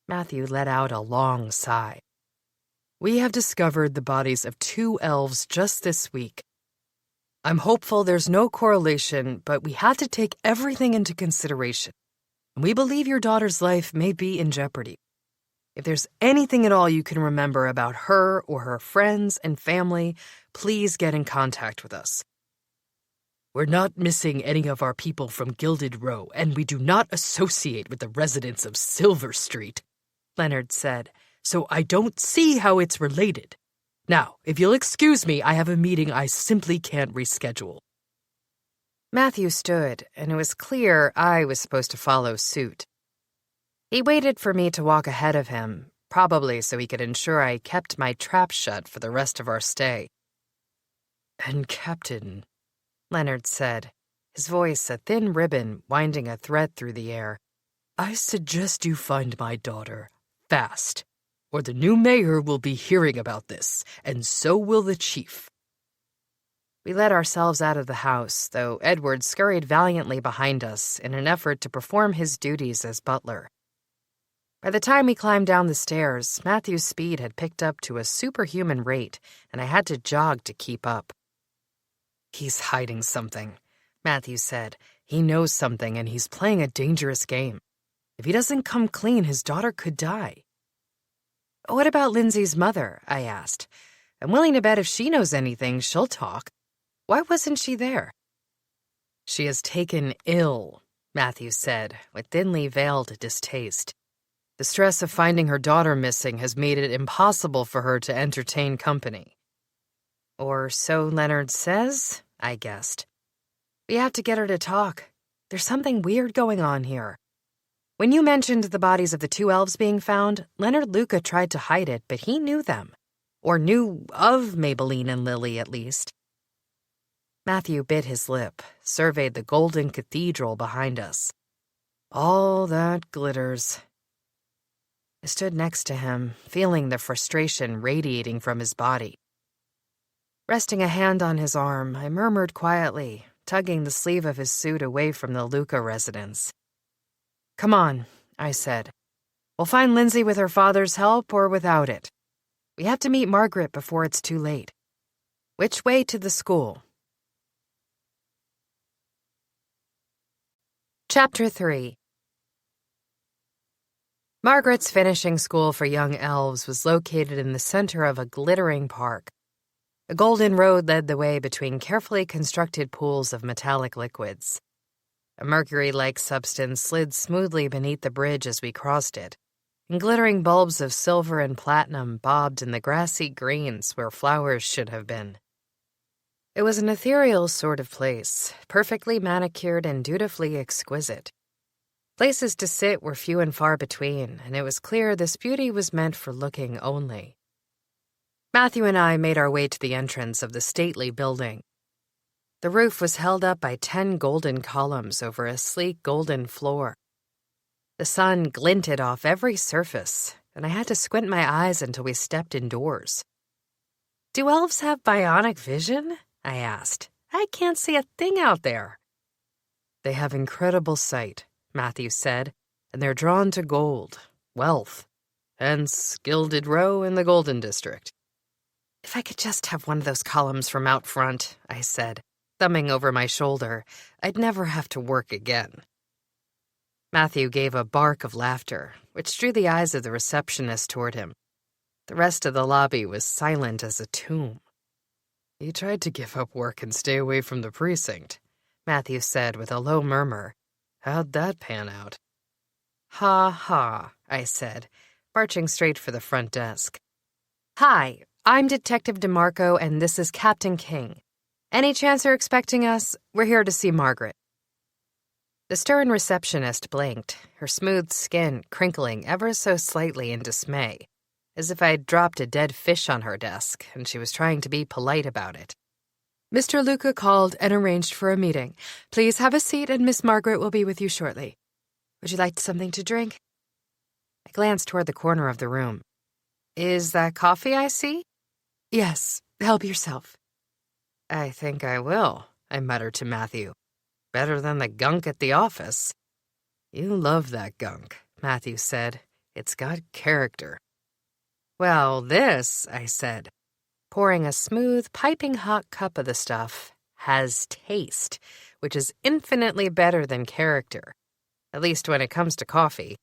Matthew let out a long sigh. We have discovered the bodies of 2 elves just this week. I'm hopeful there's no correlation, but we have to take everything into consideration. And we believe your daughter's life may be in jeopardy. If there's anything at all you can remember about her or her friends and family, please get in contact with us. We're not missing any of our people from Gilded Row, and we do not associate with the residents of Silver Street, Leonard said, so I don't see how it's related. Now, if you'll excuse me, I have a meeting I simply can't reschedule. Matthew stood, and it was clear I was supposed to follow suit. He waited for me to walk ahead of him, probably so he could ensure I kept my trap shut for the rest of our stay. And Captain, Leonard said, his voice a thin ribbon winding a thread through the air, I suggest you find my daughter fast, or the new mayor will be hearing about this, and so will the chief. We let ourselves out of the house, though Edward scurried valiantly behind us in an effort to perform his duties as butler. By the time we climbed down the stairs, Matthew's speed had picked up to a superhuman rate, and I had to jog to keep up. He's hiding something, Matthew said. He knows something, and he's playing a dangerous game. If he doesn't come clean, his daughter could die. What about Lindsay's mother? I asked. I'm willing to bet if she knows anything, she'll talk. Why wasn't she there? She is taken ill, Matthew said, with thinly veiled distaste. The stress of finding her daughter missing has made it impossible for her to entertain company. Or so Leonard says, I guessed. We have to get her to talk. There's something weird going on here. When you mentioned the bodies of the 2 elves being found, Leonard Luca tried to hide it, but he knew them. Or knew of Maybelline and Lily, at least. Matthew bit his lip, surveyed the golden cathedral behind us. All that glitters. I stood next to him, feeling the frustration radiating from his body. Resting a hand on his arm, I murmured quietly, tugging the sleeve of his suit away from the Luca residence. "Come on," I said. "We'll find Lindsay with her father's help or without it. We have to meet Margaret before it's too late. Which way to the school?" Chapter 3. Margaret's finishing school for young elves was located in the center of a glittering park. A golden road led the way between carefully constructed pools of metallic liquids. A mercury-like substance slid smoothly beneath the bridge as we crossed it, and glittering bulbs of silver and platinum bobbed in the grassy greens where flowers should have been. It was an ethereal sort of place, perfectly manicured and dutifully exquisite. Places to sit were few and far between, and it was clear this beauty was meant for looking only. Matthew and I made our way to the entrance of the stately building. The roof was held up by 10 golden columns over a sleek golden floor. The sun glinted off every surface, and I had to squint my eyes until we stepped indoors. "Do elves have bionic vision?" I asked. "I can't see a thing out there." "They have incredible sight," Matthew said, "and they're drawn to gold, wealth, hence Gilded Row in the Golden District." "If I could just have one of those columns from out front," I said, thumbing over my shoulder, "I'd never have to work again." Matthew gave a bark of laughter, which drew the eyes of the receptionist toward him. The rest of the lobby was silent as a tomb. "He tried to give up work and stay away from the precinct," Matthew said with a low murmur. "How'd that pan out?" "Ha ha," I said, marching straight for the front desk. "Hi, I'm Detective DeMarco, and this is Captain King. Any chance you're expecting us? We're here to see Margaret." The stern receptionist blinked, her smooth skin crinkling ever so slightly in dismay, as if I'd dropped a dead fish on her desk and she was trying to be polite about it. "Mr. Luca called and arranged for a meeting. Please have a seat and Miss Margaret will be with you shortly. Would you like something to drink?" I glanced toward the corner of the room. "Is that coffee I see?" "Yes, help yourself." "I think I will," I muttered to Matthew. "Better than the gunk at the office." "You love that gunk," Matthew said. "It's got character." "Well, this," I said, pouring a smooth, piping hot cup of the stuff, "has taste, which is infinitely better than character, at least when it comes to coffee."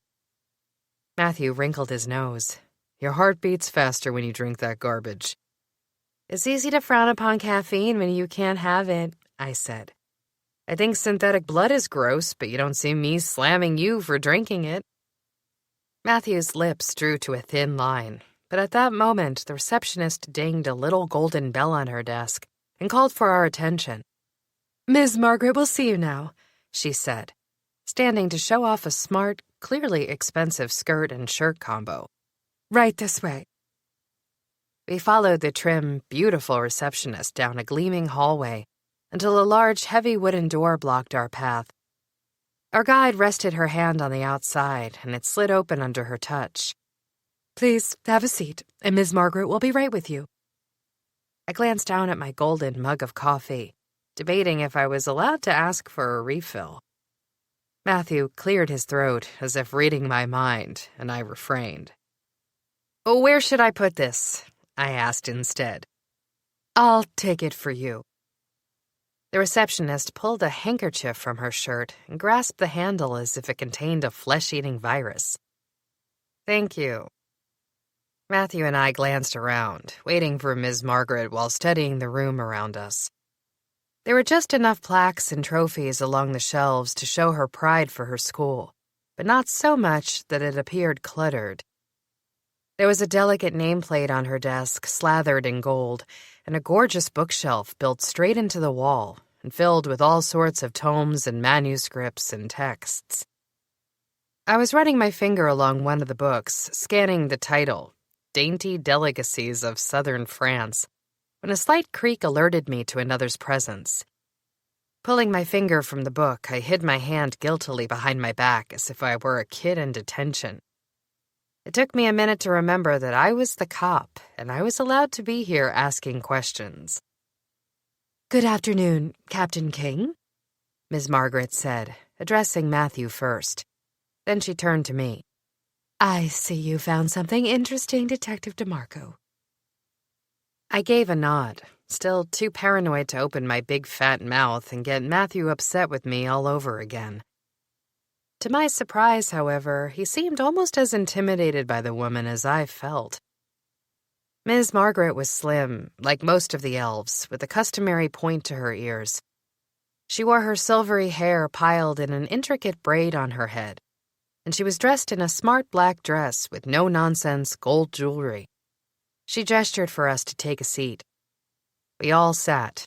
Matthew wrinkled his nose. "Your heart beats faster when you drink that garbage." "It's easy to frown upon caffeine when you can't have it," I said. "I think synthetic blood is gross, but you don't see me slamming you for drinking it." Matthew's lips drew to a thin line, but at that moment the receptionist dinged a little golden bell on her desk and called for our attention. "Ms. Margaret will see you now," she said, standing to show off a smart, clearly expensive skirt and shirt combo. "Right this way." We followed the trim, beautiful receptionist down a gleaming hallway until a large, heavy wooden door blocked our path. Our guide rested her hand on the outside, and it slid open under her touch. "Please have a seat, and Ms. Margaret will be right with you." I glanced down at my golden mug of coffee, debating if I was allowed to ask for a refill. Matthew cleared his throat as if reading my mind, and I refrained. "Oh, where should I put this?" I asked instead. "I'll take it for you." The receptionist pulled a handkerchief from her shirt and grasped the handle as if it contained a flesh-eating virus. "Thank you." Matthew and I glanced around, waiting for Ms. Margaret while studying the room around us. There were just enough plaques and trophies along the shelves to show her pride for her school, but not so much that it appeared cluttered. There was a delicate nameplate on her desk, slathered in gold, and a gorgeous bookshelf built straight into the wall and filled with all sorts of tomes and manuscripts and texts. I was running my finger along one of the books, scanning the title, Dainty Delicacies of Southern France, when a slight creak alerted me to another's presence. Pulling my finger from the book, I hid my hand guiltily behind my back as if I were a kid in detention. It took me a minute to remember that I was the cop, and I was allowed to be here asking questions. Good afternoon, Captain King, Miss Margaret said, addressing Matthew first. Then she turned to me. I see you found something interesting, Detective DeMarco. I gave a nod, still too paranoid to open my big fat mouth and get Matthew upset with me all over again. To my surprise, however, he seemed almost as intimidated by the woman as I felt. Ms. Margaret was slim, like most of the elves, with a customary point to her ears. She wore her silvery hair piled in an intricate braid on her head, and she was dressed in a smart black dress with no-nonsense gold jewelry. She gestured for us to take a seat. We all sat.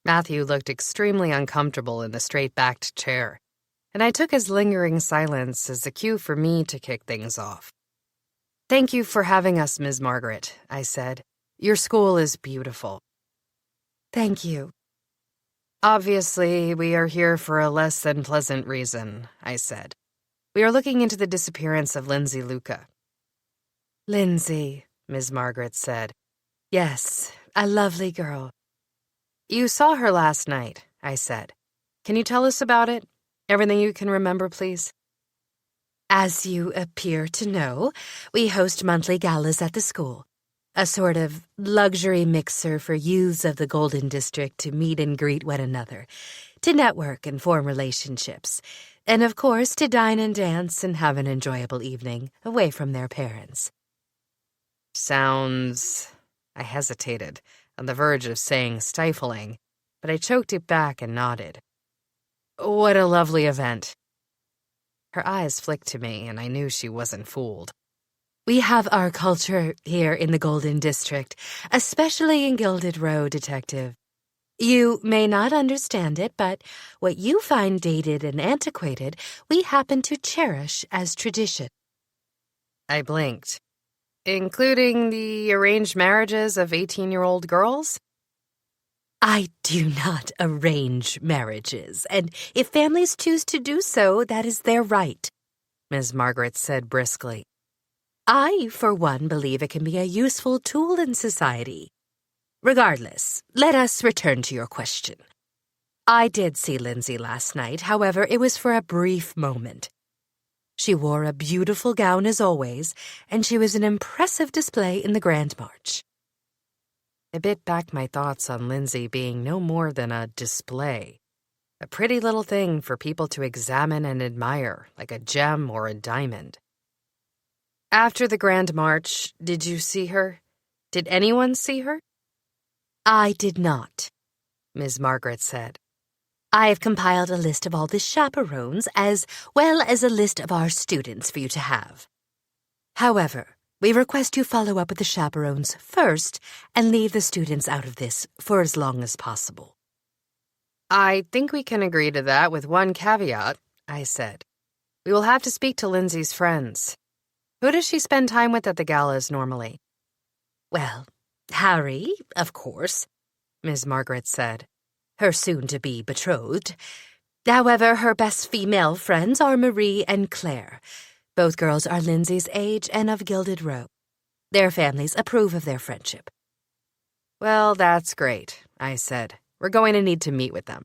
Matthew looked extremely uncomfortable in the straight-backed chair, and I took his lingering silence as a cue for me to kick things off. Thank you for having us, Ms. Margaret, I said. Your school is beautiful. Thank you. Obviously, we are here for a less than pleasant reason, I said. We are looking into the disappearance of Lindsay Luca. Lindsay, Ms. Margaret said. Yes, a lovely girl. You saw her last night, I said. Can you tell us about it? Everything you can remember, please. As you appear to know, we host monthly galas at the school, a sort of luxury mixer for youths of the Golden District to meet and greet one another, to network and form relationships, and of course to dine and dance and have an enjoyable evening away from their parents. Sounds... I hesitated, on the verge of saying stifling, but I choked it back and nodded. What a lovely event. Her eyes flicked to me, and I knew she wasn't fooled. We have our culture here in the Golden District, especially in Gilded Row, Detective. You may not understand it, but what you find dated and antiquated, we happen to cherish as tradition. I blinked. Including the arranged marriages of 18-year-old girls? I do not arrange marriages, and if families choose to do so, that is their right, Ms. Margaret said briskly. I, for one, believe it can be a useful tool in society. Regardless, let us return to your question. I did see Lindsay last night, however, it was for a brief moment. She wore a beautiful gown as always, and she was an impressive display in the Grand March. I bit back my thoughts on Lindsay being no more than a display, a pretty little thing for people to examine and admire, like a gem or a diamond. After the Grand March, did you see her? Did anyone see her? I did not, Ms. Margaret said. I have compiled a list of all the chaperones as well as a list of our students for you to have. However, we request you follow up with the chaperones first and leave the students out of this for as long as possible. I think we can agree to that with one caveat, I said. We will have to speak to Lindsay's friends. Who does she spend time with at the galas normally? Well, Harry, of course, Ms. Margaret said. Her soon-to-be betrothed. However, her best female friends are Marie and Claire. Both girls are Lindsay's age and of Gilded Row. Their families approve of their friendship. Well, that's great, I said. We're going to need to meet with them.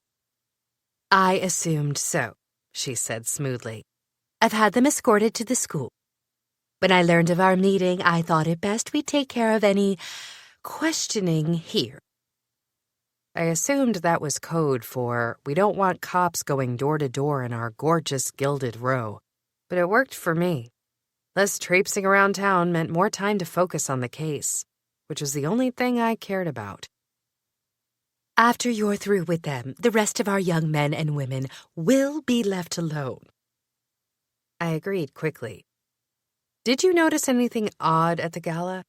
I assumed so, she said smoothly. I've had them escorted to the school. When I learned of our meeting, I thought it best we take care of any questioning here. I assumed that was code for, we don't want cops going door to door in our gorgeous Gilded Row. But it worked for me. Less traipsing around town meant more time to focus on the case, which was the only thing I cared about. After you're through with them, the rest of our young men and women will be left alone. I agreed quickly. Did you notice anything odd at the gala?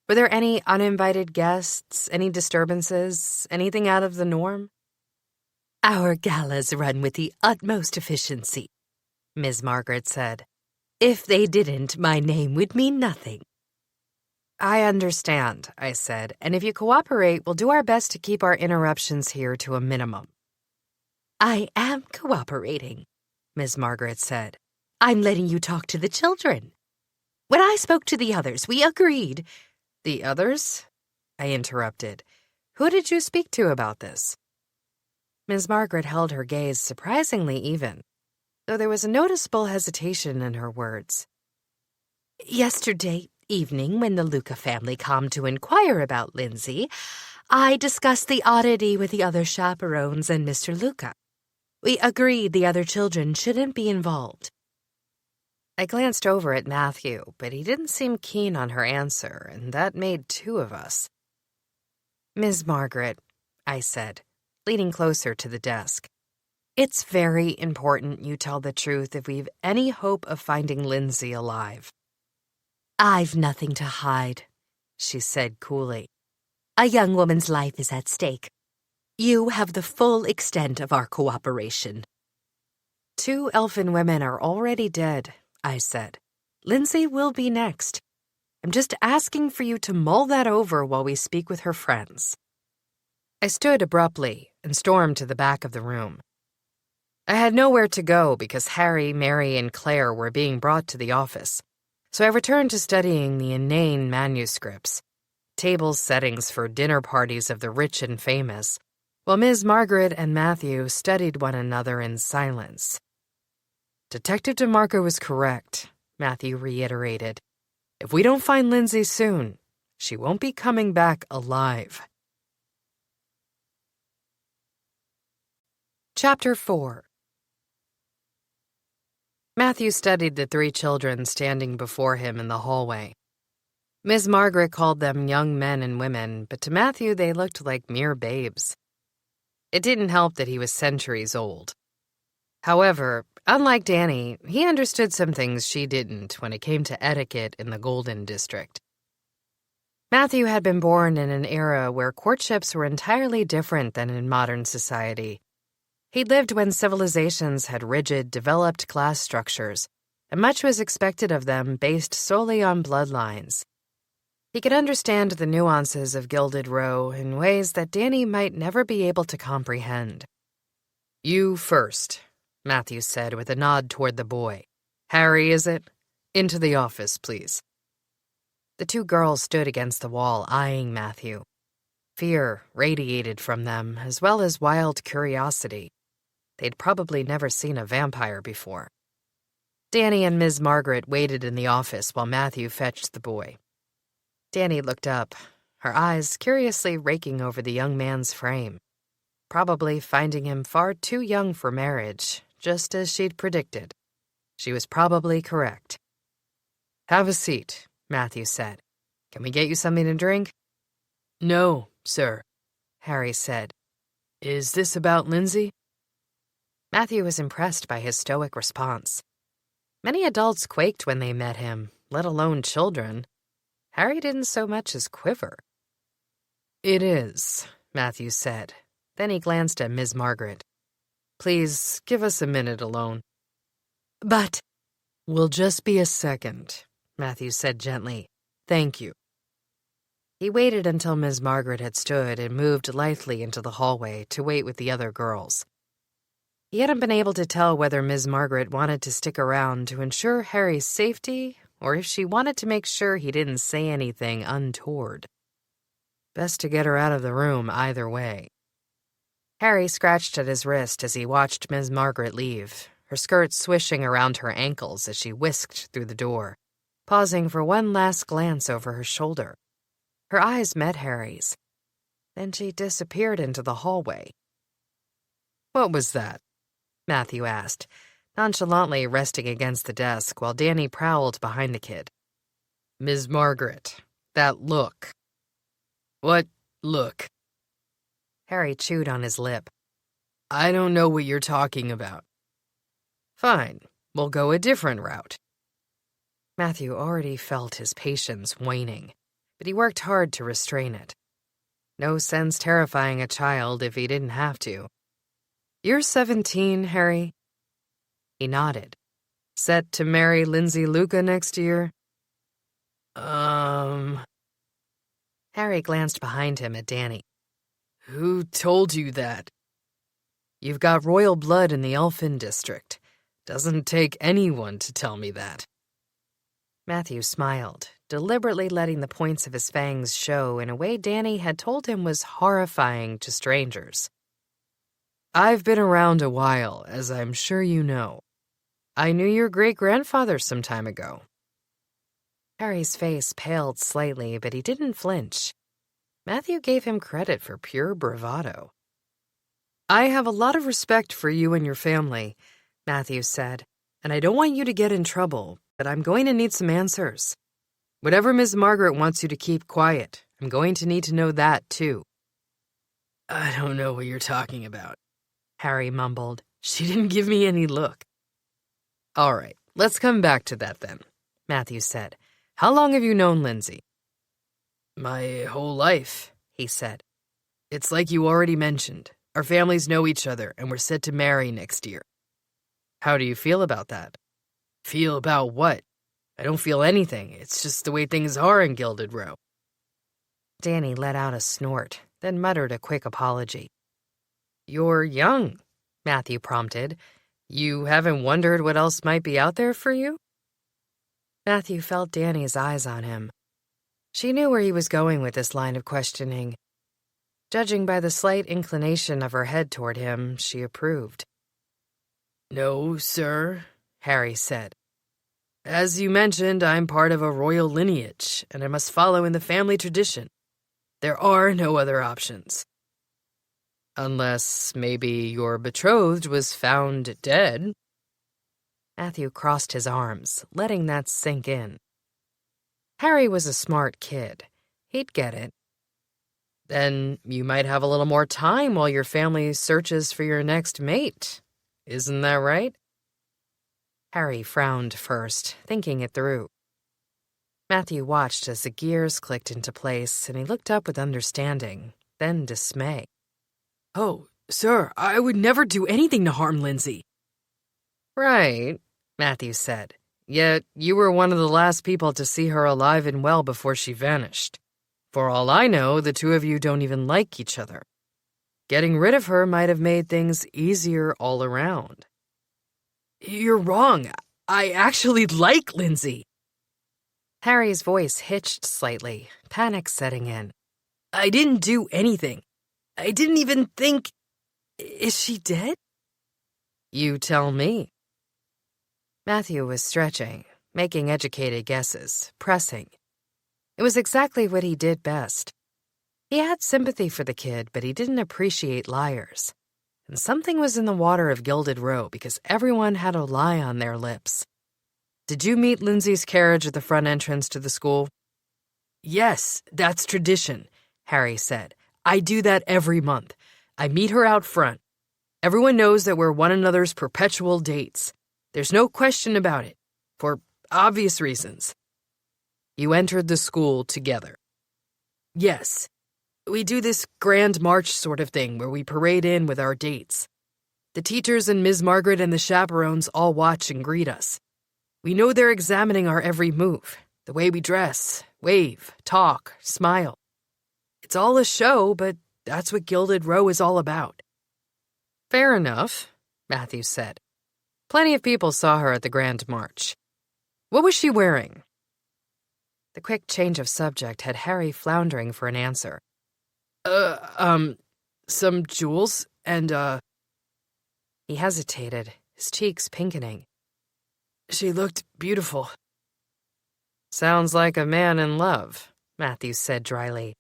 Were there any uninvited guests, any disturbances, anything out of the norm? Our galas run with the utmost efficiency, Ms. Margaret said. If they didn't, my name would mean nothing. I understand, I said, and if you cooperate, we'll do our best to keep our interruptions here to a minimum. I am cooperating, Ms. Margaret said. I'm letting you talk to the children. When I spoke to the others, we agreed. The others? I interrupted. Who did you speak to about this?" Ms. Margaret held her gaze surprisingly even, though there was a noticeable hesitation in her words. "Yesterday evening, when the Luca family came to inquire about Lindsay, I discussed the oddity with the other chaperones and Mr. Luca. We agreed the other children shouldn't be involved." I glanced over at Matthew, but he didn't seem keen on her answer, and that made two of us. "Ms. Margaret," I said, leaning closer to the desk, "it's very important you tell the truth if we've any hope of finding Lindsay alive." "I've nothing to hide," she said coolly. "A young woman's life is at stake. You have the full extent of our cooperation." "2 elfin women are already dead," I said. "Lindsay will be next. I'm just asking for you to mull that over while we speak with her friends." I stood abruptly and stormed to the back of the room. I had nowhere to go because Harry, Mary, and Claire were being brought to the office, so I returned to studying the inane manuscripts, table settings for dinner parties of the rich and famous, while Ms. Margaret and Matthew studied one another in silence. "Detective DeMarco was correct," Matthew reiterated. "If we don't find Lindsay soon, she won't be coming back alive." Chapter 4. Matthew studied the 3 children standing before him in the hallway. Ms. Margaret called them young men and women, but to Matthew they looked like mere babes. It didn't help that he was centuries old. However, unlike Danny, he understood some things she didn't when it came to etiquette in the Golden District. Matthew had been born in an era where courtships were entirely different than in modern society. He'd lived when civilizations had rigid, developed class structures, and much was expected of them based solely on bloodlines. He could understand the nuances of Gilded Row in ways that Danny might never be able to comprehend. "You first," Matthew said with a nod toward the boy. "Harry, is it? Into the office, please." The 2 girls stood against the wall, eyeing Matthew. Fear radiated from them, as well as wild curiosity. They'd probably never seen a vampire before. Danny and Ms. Margaret waited in the office while Matthew fetched the boy. Danny looked up, her eyes curiously raking over the young man's frame, probably finding him far too young for marriage, just as she'd predicted. She was probably correct. "Have a seat," Matthew said. "Can we get you something to drink?" "No, sir," Harry said. "Is this about Lindsay?" Matthew was impressed by his stoic response. Many adults quaked when they met him, let alone children. Harry didn't so much as quiver. "It is," Matthew said. Then he glanced at Ms. Margaret. "Please, give us a minute alone." "But—" "We'll just be a second," Matthew said gently. "Thank you." He waited until Ms. Margaret had stood and moved lightly into the hallway to wait with the other girls. He hadn't been able to tell whether Ms. Margaret wanted to stick around to ensure Harry's safety or if she wanted to make sure he didn't say anything untoward. Best to get her out of the room either way. Harry scratched at his wrist as he watched Ms. Margaret leave, her skirt swishing around her ankles as she whisked through the door, pausing for one last glance over her shoulder. Her eyes met Harry's. Then she disappeared into the hallway. "What was that?" Matthew asked, nonchalantly resting against the desk while Danny prowled behind the kid. "Ms. Margaret, that look." "What look?" Harry chewed on his lip. "I don't know what you're talking about." "Fine, we'll go a different route." Matthew already felt his patience waning, but he worked hard to restrain it. No sense terrifying a child if he didn't have to. "You're 17, Harry?" He nodded. "Set to marry Lindsay Luca next year?" Harry glanced behind him at Danny. "Who told you that?" "You've got royal blood in the Elfin District. Doesn't take anyone to tell me that." Matthew smiled, deliberately letting the points of his fangs show in a way Danny had told him was horrifying to strangers. I've been around a while, as I'm sure you know. I knew your great-grandfather some time ago. Harry's face paled slightly, but he didn't flinch. Matthew gave him credit for pure bravado. I have a lot of respect for you and your family, Matthew said, and I don't want you to get in trouble, but I'm going to need some answers. Whatever Miss Margaret wants you to keep quiet, I'm going to need to know that, too. I don't know what you're talking about, Harry mumbled. She didn't give me any look. All right, let's come back to that then, Matthew said. How long have you known Lindsay? My whole life, he said. It's like you already mentioned. Our families know each other, and we're set to marry next year. How do you feel about that? Feel about what? I don't feel anything. It's just the way things are in Gilded Row. Danny let out a snort, then muttered a quick apology. You're young, Matthew prompted. You haven't wondered what else might be out there for you? Matthew felt Danny's eyes on him. She knew where he was going with this line of questioning. Judging by the slight inclination of her head toward him, she approved. No, sir, Harry said. As you mentioned, I'm part of a royal lineage, and I must follow in the family tradition. There are no other options. Unless maybe your betrothed was found dead. Matthew crossed his arms, letting that sink in. Harry was a smart kid. He'd get it. Then you might have a little more time while your family searches for your next mate. Isn't that right? Harry frowned first, thinking it through. Matthew watched as the gears clicked into place, and he looked up with understanding, then dismay. Oh, sir, I would never do anything to harm Lindsay. Right, Matthew said. Yet you were one of the last people to see her alive and well before she vanished. For all I know, the two of you don't even like each other. Getting rid of her might have made things easier all around. You're wrong. I actually like Lindsay. Harry's voice hitched slightly, panic setting in. I didn't do anything. I didn't even think... Is she dead? You tell me. Matthew was stretching, making educated guesses, pressing. It was exactly what he did best. He had sympathy for the kid, but he didn't appreciate liars. And something was in the water of Gilded Row because everyone had a lie on their lips. Did you meet Lindsay's carriage at the front entrance to the school? Yes, that's tradition, Harry said. I do that every month. I meet her out front. Everyone knows that we're one another's perpetual dates. There's no question about it, for obvious reasons. You entered the school together. Yes. We do this grand march sort of thing where we parade in with our dates. The teachers and Ms. Margaret and the chaperones all watch and greet us. We know they're examining our every move, the way we dress, wave, talk, smile. It's all a show, but that's what Gilded Row is all about. Fair enough, Matthew said. Plenty of people saw her at the Grand March. What was she wearing? The quick change of subject had Harry floundering for an answer. Some jewels and, He hesitated, his cheeks pinkening. She looked beautiful. Sounds like a man in love, Matthew said dryly.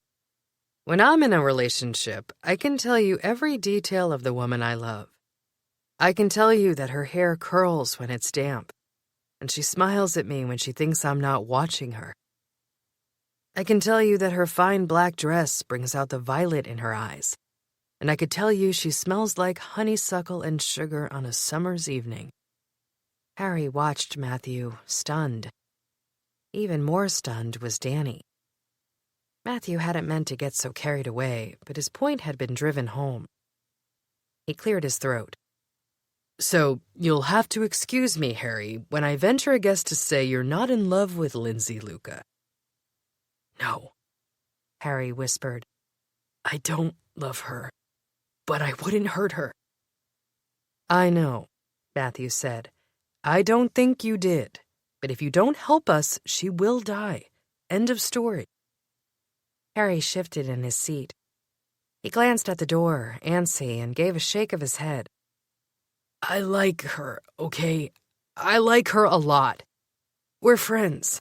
When I'm in a relationship, I can tell you every detail of the woman I love. I can tell you that her hair curls when it's damp, and she smiles at me when she thinks I'm not watching her. I can tell you that her fine black dress brings out the violet in her eyes, and I could tell you she smells like honeysuckle and sugar on a summer's evening. Harry watched Matthew, stunned. Even more stunned was Danny. Matthew hadn't meant to get so carried away, but his point had been driven home. He cleared his throat. So, you'll have to excuse me, Harry, when I venture a guess to say you're not in love with Lindsay Luca. No, Harry whispered. I don't love her, but I wouldn't hurt her. I know, Matthew said. I don't think you did. But if you don't help us, she will die. End of story. Harry shifted in his seat. He glanced at the door, antsy, and gave a shake of his head. I like her, okay? I like her a lot. We're friends.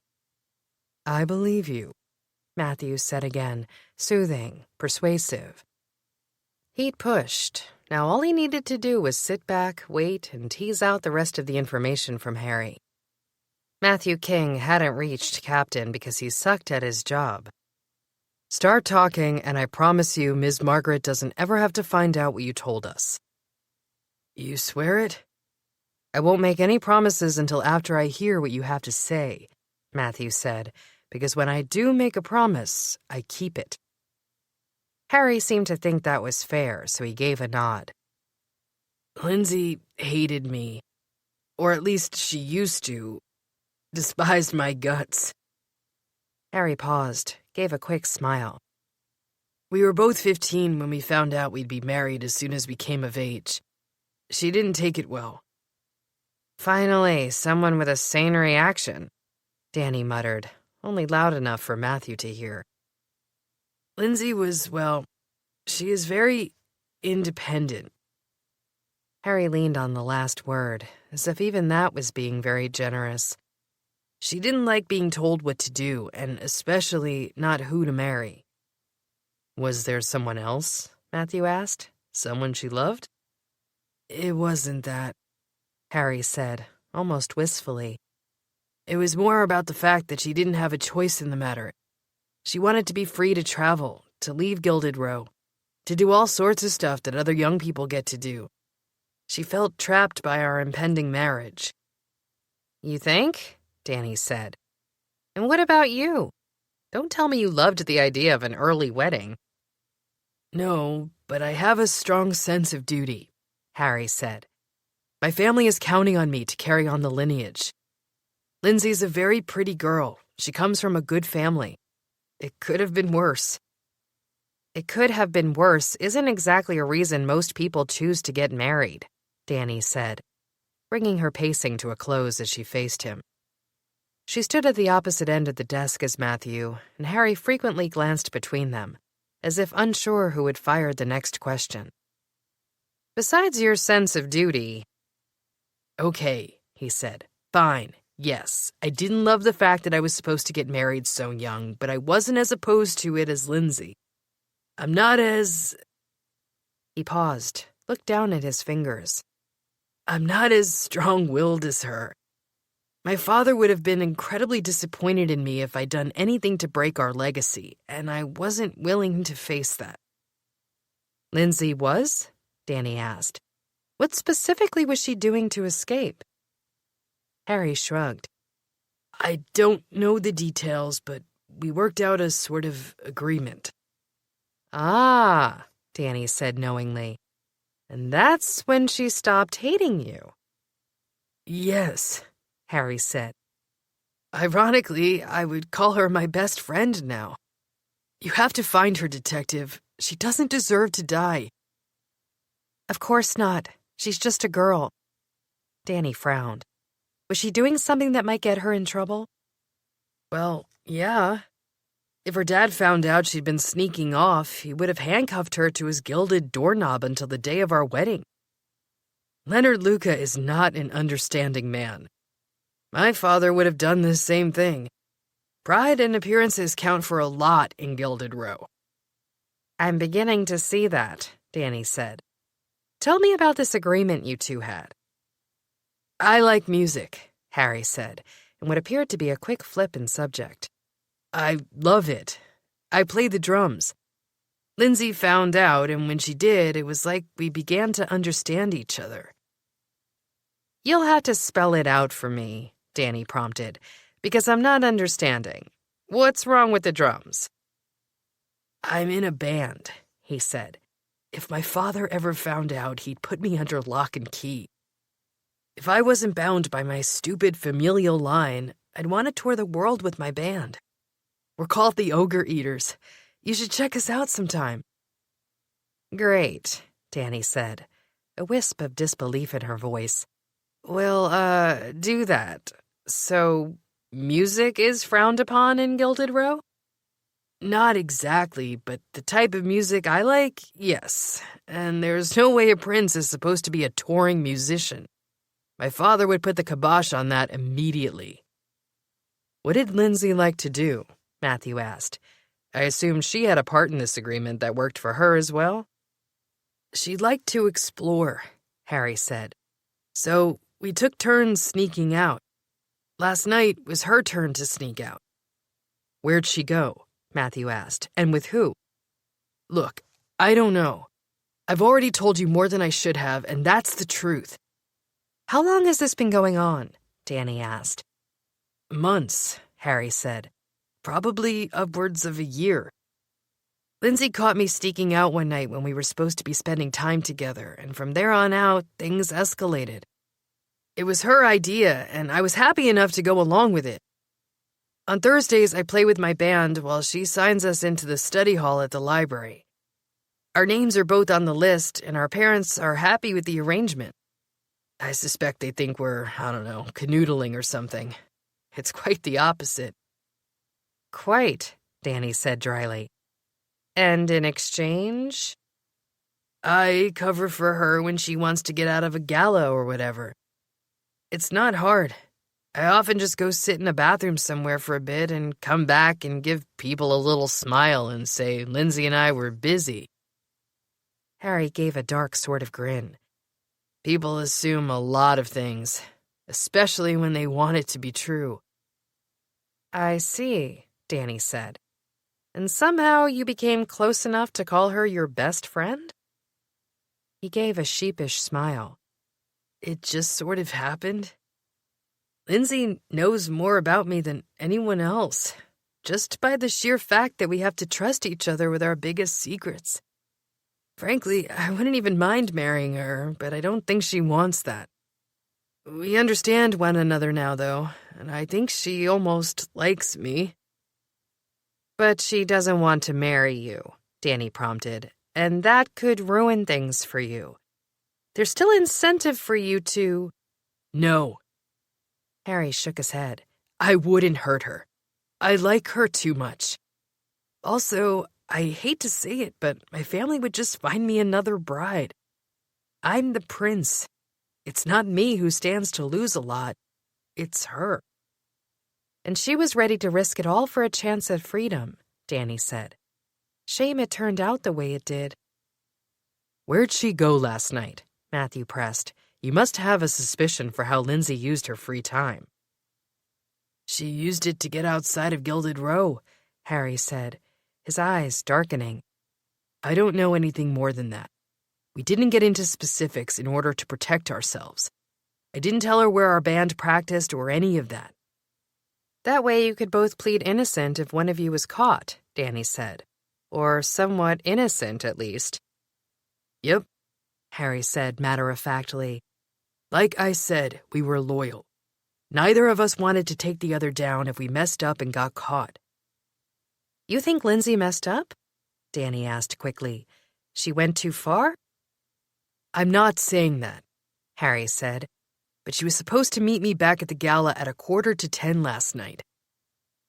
I believe you, Matthew said again, soothing, persuasive. He'd pushed. Now all he needed to do was sit back, wait, and tease out the rest of the information from Harry. Matthew King hadn't reached Captain because he sucked at his job. Start talking, and I promise you Ms. Margaret doesn't ever have to find out what you told us. You swear it? I won't make any promises until after I hear what you have to say, Matthew said, because when I do make a promise, I keep it. Harry seemed to think that was fair, so he gave a nod. Lindsay hated me. Or at least she used to. Despised my guts. Harry paused, gave a quick smile. We were both 15 when we found out we'd be married as soon as we came of age. She didn't take it well. Finally, someone with a sane reaction, Danny muttered, only loud enough for Matthew to hear. Lindsay was, well, she is very independent. Harry leaned on the last word, as if even that was being very generous. She didn't like being told what to do, and especially not who to marry. Was there someone else? Matthew asked. Someone she loved? It wasn't that, Harry said, almost wistfully. It was more about the fact that she didn't have a choice in the matter. She wanted to be free to travel, to leave Gilded Row, to do all sorts of stuff that other young people get to do. She felt trapped by our impending marriage. You think? Danny said. And what about you? Don't tell me you loved the idea of an early wedding. No, but I have a strong sense of duty, Harry said. My family is counting on me to carry on the lineage. Lindsay's a very pretty girl. She comes from a good family. It could have been worse. It could have been worse isn't exactly a reason most people choose to get married, Danny said, bringing her pacing to a close as she faced him. She stood at the opposite end of the desk as Matthew, and Harry frequently glanced between them, as if unsure who had fired the next question. Besides your sense of duty... Okay, he said. Fine. Yes, I didn't love the fact that I was supposed to get married so young, but I wasn't as opposed to it as Lindsay. I'm not as... He paused, looked down at his fingers. I'm not as strong-willed as her. My father would have been incredibly disappointed in me if I'd done anything to break our legacy, and I wasn't willing to face that. Lindsay was? Danny asked. What specifically was she doing to escape? Harry shrugged. I don't know the details, but we worked out a sort of agreement. Ah, Danny said knowingly. And that's when she stopped hating you. Yes, Harry said. Ironically, I would call her my best friend now. You have to find her, Detective. She doesn't deserve to die. Of course not. She's just a girl. Danny frowned. Was she doing something that might get her in trouble? Well, yeah. If her dad found out she'd been sneaking off, he would have handcuffed her to his gilded doorknob until the day of our wedding. Leonard Luca is not an understanding man. My father would have done the same thing. Pride and appearances count for a lot in Gilded Row. I'm beginning to see that, Danny said. Tell me about this agreement you two had. I like music, Harry said, in what appeared to be a quick flip in subject. I love it. I play the drums. Lindsay found out, and when she did, it was like we began to understand each other. You'll have to spell it out for me, Danny prompted, because I'm not understanding. What's wrong with the drums? I'm in a band, he said. If my father ever found out, he'd put me under lock and key. If I wasn't bound by my stupid familial line, I'd want to tour the world with my band. We're called the Ogre Eaters. You should check us out sometime. Great, Danny said, a wisp of disbelief in her voice. We'll, do that. So, music is frowned upon in Gilded Row? Not exactly, but the type of music I like, yes. And there's no way a prince is supposed to be a touring musician. My father would put the kibosh on that immediately. What did Lindsay like to do? Matthew asked. I assumed she had a part in this agreement that worked for her as well? She liked to explore, Harry said. So we took turns sneaking out. Last night was her turn to sneak out. Where'd she go? Matthew asked. And with who? Look, I don't know. I've already told you more than I should have, and that's the truth. How long has this been going on? Danny asked. Months, Harry said. Probably upwards of a year. Lindsay caught me sneaking out one night when we were supposed to be spending time together, and from there on out, things escalated. It was her idea, and I was happy enough to go along with it. On Thursdays, I play with my band while she signs us into the study hall at the library. Our names are both on the list, and our parents are happy with the arrangement. I suspect they think we're, canoodling or something. It's quite the opposite. Quite, Danny said dryly. And in exchange? I cover for her when she wants to get out of a gala or whatever. It's not hard. I often just go sit in a bathroom somewhere for a bit and come back and give people a little smile and say Lindsay and I were busy. Harry gave a dark sort of grin. People assume a lot of things, especially when they want it to be true. I see, Danny said. And somehow you became close enough to call her your best friend? He gave a sheepish smile. It just sort of happened. Lindsay knows more about me than anyone else, just by the sheer fact that we have to trust each other with our biggest secrets. Frankly, I wouldn't even mind marrying her, but I don't think she wants that. We understand one another now, though, and I think she almost likes me. But she doesn't want to marry you, Danny prompted, and that could ruin things for you. There's still incentive for you to... No. Harry shook his head. I wouldn't hurt her. I like her too much. Also, I hate to say it, but my family would just find me another bride. I'm the prince. It's not me who stands to lose a lot. It's her. And she was ready to risk it all for a chance at freedom, Danny said. Shame it turned out the way it did. Where'd she go last night? Matthew pressed. You must have a suspicion for how Lindsay used her free time. She used it to get outside of Gilded Row, Harry said, his eyes darkening. I don't know anything more than that. We didn't get into specifics in order to protect ourselves. I didn't tell her where our band practiced or any of that. That way you could both plead innocent if one of you was caught, Danny said. Or somewhat innocent, at least. Yep, Harry said matter-of-factly. Like I said, we were loyal. Neither of us wanted to take the other down if we messed up and got caught. You think Lindsay messed up? Danny asked quickly. She went too far? I'm not saying that, Harry said, but she was supposed to meet me back at the gala at 9:45 last night.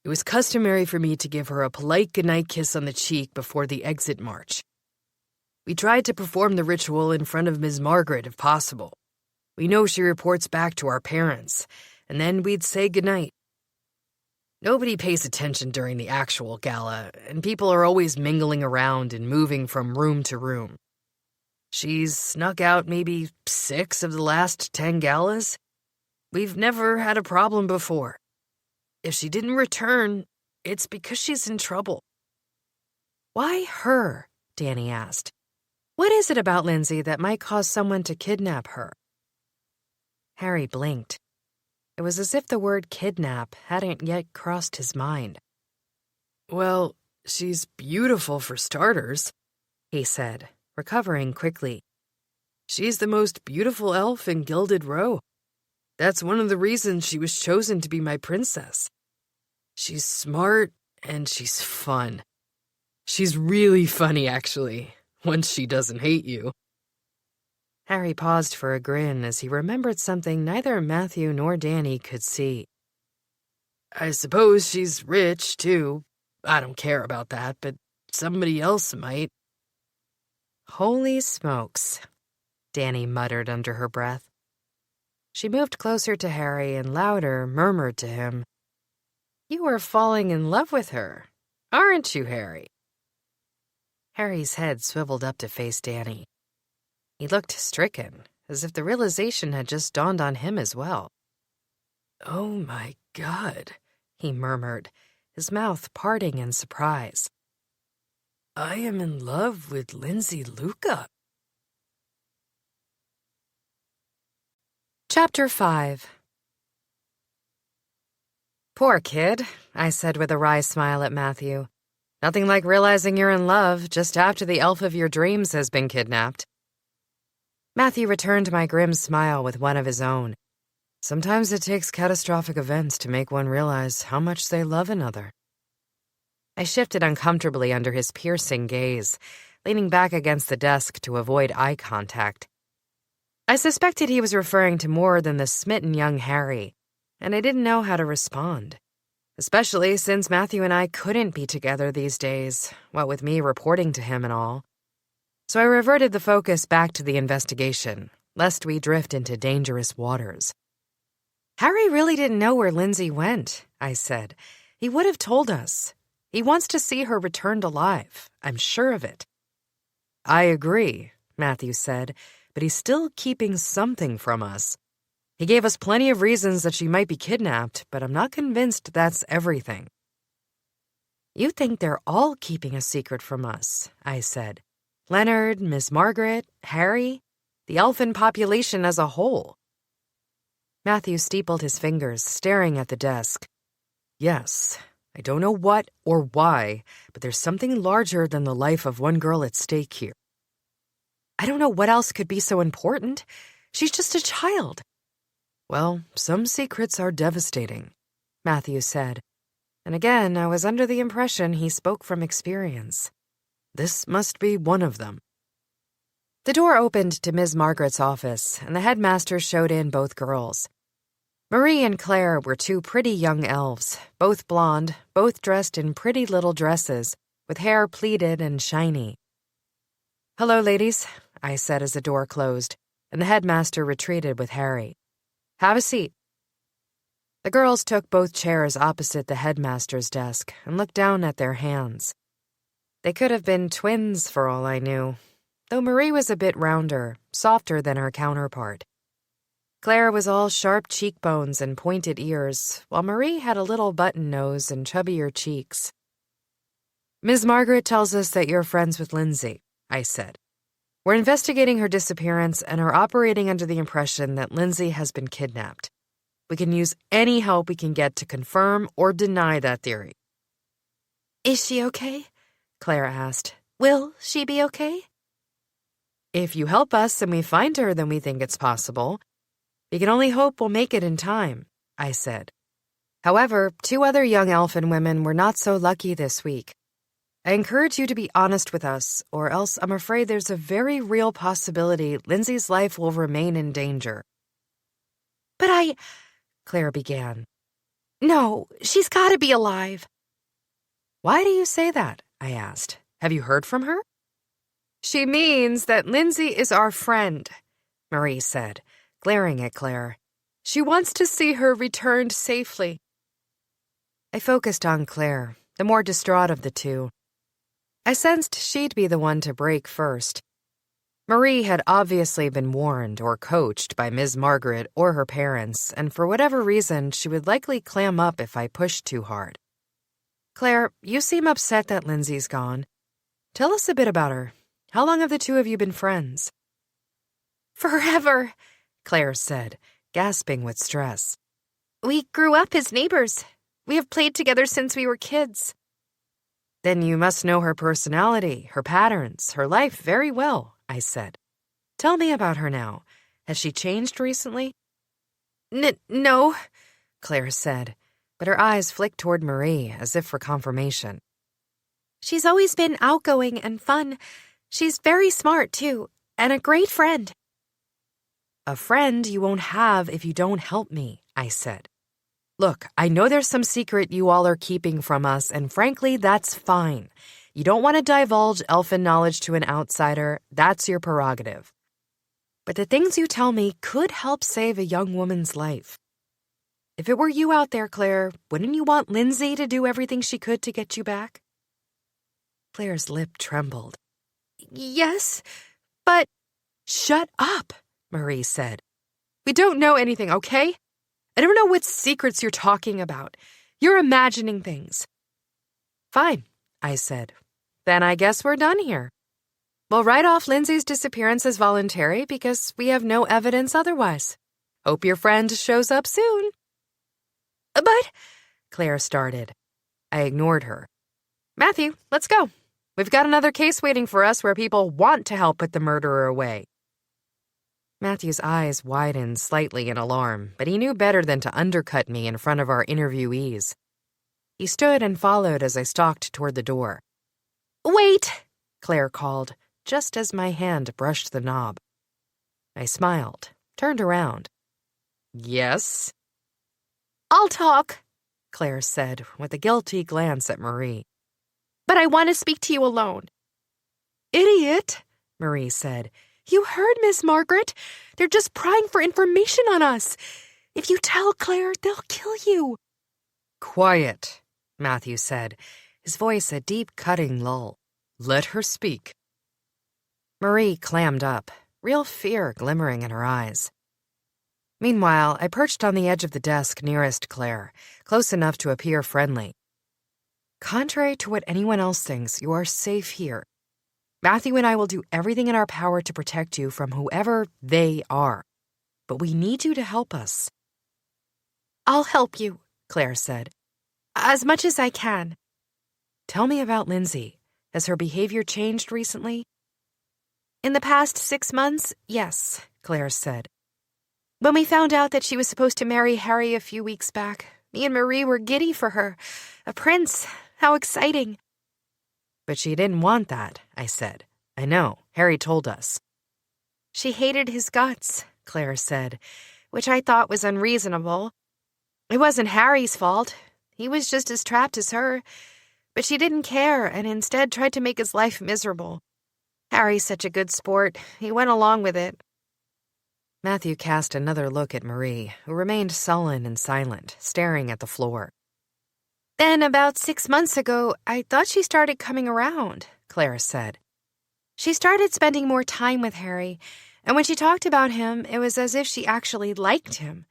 It was customary for me to give her a polite goodnight kiss on the cheek before the exit march. We tried to perform the ritual in front of Ms. Margaret if possible. We know she reports back to our parents, and then we'd say goodnight. Nobody pays attention during the actual gala, and people are always mingling around and moving from room to room. She's snuck out maybe 6 of the last 10 galas. We've never had a problem before. If she didn't return, it's because she's in trouble. Why her? Danny asked. What is it about Lindsay that might cause someone to kidnap her? Harry blinked. It was as if the word kidnap hadn't yet crossed his mind. Well, she's beautiful for starters, he said, recovering quickly. She's the most beautiful elf in Gilded Row. That's one of the reasons she was chosen to be my princess. She's smart and she's fun. She's really funny, actually, once she doesn't hate you. Harry paused for a grin as he remembered something neither Matthew nor Danny could see. I suppose she's rich, too. I don't care about that, but somebody else might. Holy smokes, Danny muttered under her breath. She moved closer to Harry and louder murmured to him, "You are falling in love with her, aren't you, Harry?" Harry's head swiveled up to face Danny. He looked stricken, as if the realization had just dawned on him as well. "Oh my God," he murmured, his mouth parting in surprise. "I am in love with Lindsay Luca." Chapter 5. "Poor kid," I said with a wry smile at Matthew. "Nothing like realizing you're in love just after the elf of your dreams has been kidnapped." Matthew returned my grim smile with one of his own. Sometimes it takes catastrophic events to make one realize how much they love another. I shifted uncomfortably under his piercing gaze, leaning back against the desk to avoid eye contact. I suspected he was referring to more than the smitten young Harry, and I didn't know how to respond, especially since Matthew and I couldn't be together these days, what with me reporting to him and all. So I reverted the focus back to the investigation, lest we drift into dangerous waters. "Harry really didn't know where Lindsay went," I said. "He would have told us. He wants to see her returned alive. I'm sure of it." "I agree," Matthew said, "but he's still keeping something from us. He gave us plenty of reasons that she might be kidnapped, but I'm not convinced that's everything." "You think they're all keeping a secret from us," I said. "Leonard, Miss Margaret, Harry, the elfin population as a whole." Matthew steepled his fingers, staring at the desk. "Yes, I don't know what or why, but there's something larger than the life of one girl at stake here." "I don't know what else could be so important. She's just a child." "Well, some secrets are devastating," Matthew said. And again, I was under the impression he spoke from experience. This must be one of them. The door opened to Ms. Margaret's office, and the headmaster showed in both girls. Marie and Claire were two pretty young elves, both blonde, both dressed in pretty little dresses, with hair pleated and shiny. "Hello, ladies," I said as the door closed, and the headmaster retreated with Harry. "Have a seat." The girls took both chairs opposite the headmaster's desk and looked down at their hands. They could have been twins for all I knew, though Marie was a bit rounder, softer than her counterpart. Claire was all sharp cheekbones and pointed ears, while Marie had a little button nose and chubbier cheeks. "Ms. Margaret tells us that you're friends with Lindsay," I said. "We're investigating her disappearance and are operating under the impression that Lindsay has been kidnapped. We can use any help we can get to confirm or deny that theory." "Is she okay?" Claire asked. "Will she be okay?" "If you help us and we find her, then we think it's possible. We can only hope we'll make it in time," I said. "However, 2 other young elfin women were not so lucky this week. I encourage you to be honest with us, or else I'm afraid there's a very real possibility Lindsay's life will remain in danger." "But Claire began. "No, she's got to be alive." "Why do you say that?" I asked. "Have you heard from her?" "She means that Lindsay is our friend," Marie said, glaring at Claire. "She wants to see her returned safely." I focused on Claire, the more distraught of the two. I sensed she'd be the one to break first. Marie had obviously been warned or coached by Ms. Margaret or her parents, and for whatever reason, she would likely clam up if I pushed too hard. "Claire, you seem upset that Lindsay's gone. Tell us a bit about her. How long have the two of you been friends?" "Forever," Claire said, gasping with stress. "We grew up as neighbors. We have played together since we were kids." "Then you must know her personality, her patterns, her life very well," I said. "Tell me about her now. Has she changed recently?" No," Claire said, but her eyes flicked toward Marie as if for confirmation. "She's always been outgoing and fun. She's very smart, too, and a great friend." "A friend you won't have if you don't help me," I said. Look, I know there's some secret you all are keeping from us, and frankly, that's fine. You don't want to divulge elfin knowledge to an outsider. That's your prerogative. But the things you tell me could help save a young woman's life. If it were you out there, Claire, wouldn't you want Lindsay to do everything she could to get you back? Claire's lip trembled. Yes, but... Shut up, Marie said. We don't know anything, okay? I don't know what secrets you're talking about. You're imagining things. Fine, I said. Then I guess we're done here. We'll write off Lindsay's disappearance as voluntary because we have no evidence otherwise. Hope your friend shows up soon. But, Claire started. I ignored her. Matthew, let's go. We've got another case waiting for us where people want to help put the murderer away. Matthew's eyes widened slightly in alarm, but he knew better than to undercut me in front of our interviewees. He stood and followed as I stalked toward the door. Wait, Claire called, just as my hand brushed the knob. I smiled, turned around. Yes? I'll talk, Claire said with a guilty glance at Marie. But I want to speak to you alone. Idiot, Marie said. You heard Miss Margaret. They're just prying for information on us. If you tell Claire, they'll kill you. Quiet, Matthew said, his voice a deep cutting lull. Let her speak. Marie clammed up, real fear glimmering in her eyes. Meanwhile, I perched on the edge of the desk nearest Claire, close enough to appear friendly. Contrary to what anyone else thinks, you are safe here. Matthew and I will do everything in our power to protect you from whoever they are. But we need you to help us. I'll help you, Claire said. As much as I can. Tell me about Lindsay. Has her behavior changed recently? In the past 6 months, yes, Claire said. When we found out that she was supposed to marry Harry a few weeks back, me and Marie were giddy for her. A prince. How exciting. But she didn't want that, I said. I know, Harry told us. She hated his guts, Claire said, which I thought was unreasonable. It wasn't Harry's fault. He was just as trapped as her. But she didn't care and instead tried to make his life miserable. Harry's such a good sport. He went along with it. Matthew cast another look at Marie, who remained sullen and silent, staring at the floor. Then, about 6 months ago, I thought she started coming around, Claire said. She started spending more time with Harry, and when she talked about him, it was as if she actually liked him.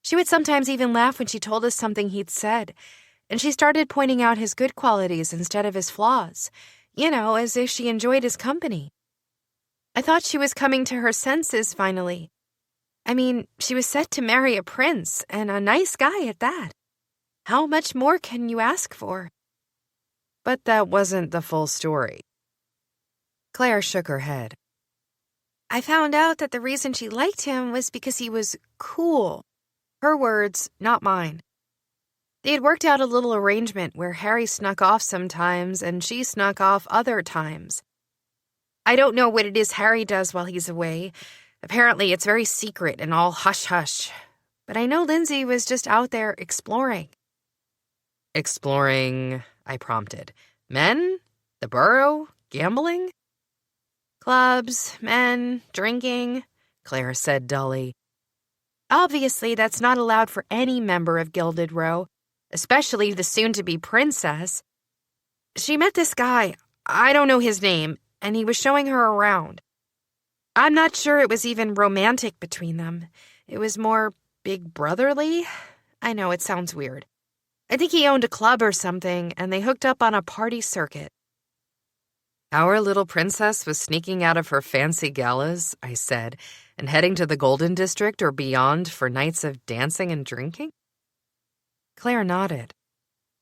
She would sometimes even laugh when she told us something he'd said, and she started pointing out his good qualities instead of his flaws, as if she enjoyed his company. I thought she was coming to her senses finally. I mean, she was set to marry a prince, and a nice guy at that. How much more can you ask for? But that wasn't the full story. Claire shook her head. I found out that the reason she liked him was because he was cool. Her words, not mine. They had worked out a little arrangement where Harry snuck off sometimes and she snuck off other times. I don't know what it is Harry does while he's away. Apparently it's very secret and all hush-hush. But I know Lindsay was just out there exploring. Exploring, I prompted. Men? The borough? Gambling? Clubs, men, drinking, Claire said dully. Obviously, that's not allowed for any member of Gilded Row, especially the soon-to-be princess. She met this guy, I don't know his name, and he was showing her around. I'm not sure it was even romantic between them. It was more big brotherly. I know, it sounds weird. I think he owned a club or something, and they hooked up on a party circuit. Our little princess was sneaking out of her fancy galas, I said, and heading to the Golden District or beyond for nights of dancing and drinking? Claire nodded.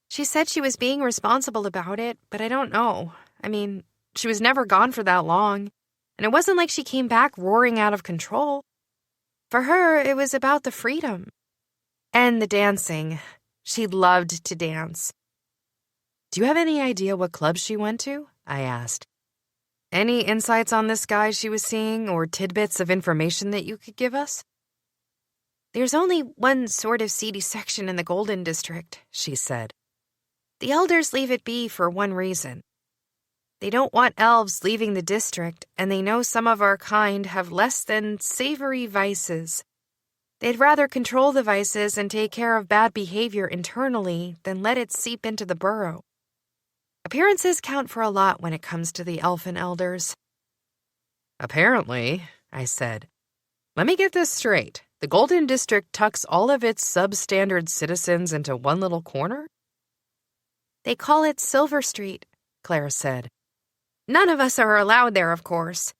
She said she was being responsible about it, but I don't know. I mean, she was never gone for that long, and it wasn't like she came back roaring out of control. For her, it was about the freedom. And the dancing. She loved to dance. Do you have any idea what club she went to? I asked. Any insights on this guy she was seeing or tidbits of information that you could give us? There's only one sort of seedy section in the Golden District, she said. The elders leave it be for one reason. They don't want elves leaving the district, and they know some of our kind have less than savory vices. They'd rather control the vices and take care of bad behavior internally than let it seep into the burrow. Appearances count for a lot when it comes to the elfin elders. Apparently, I said. Let me get this straight. The Golden District tucks all of its substandard citizens into one little corner? They call it Silver Street, Claire said. None of us are allowed there, of course.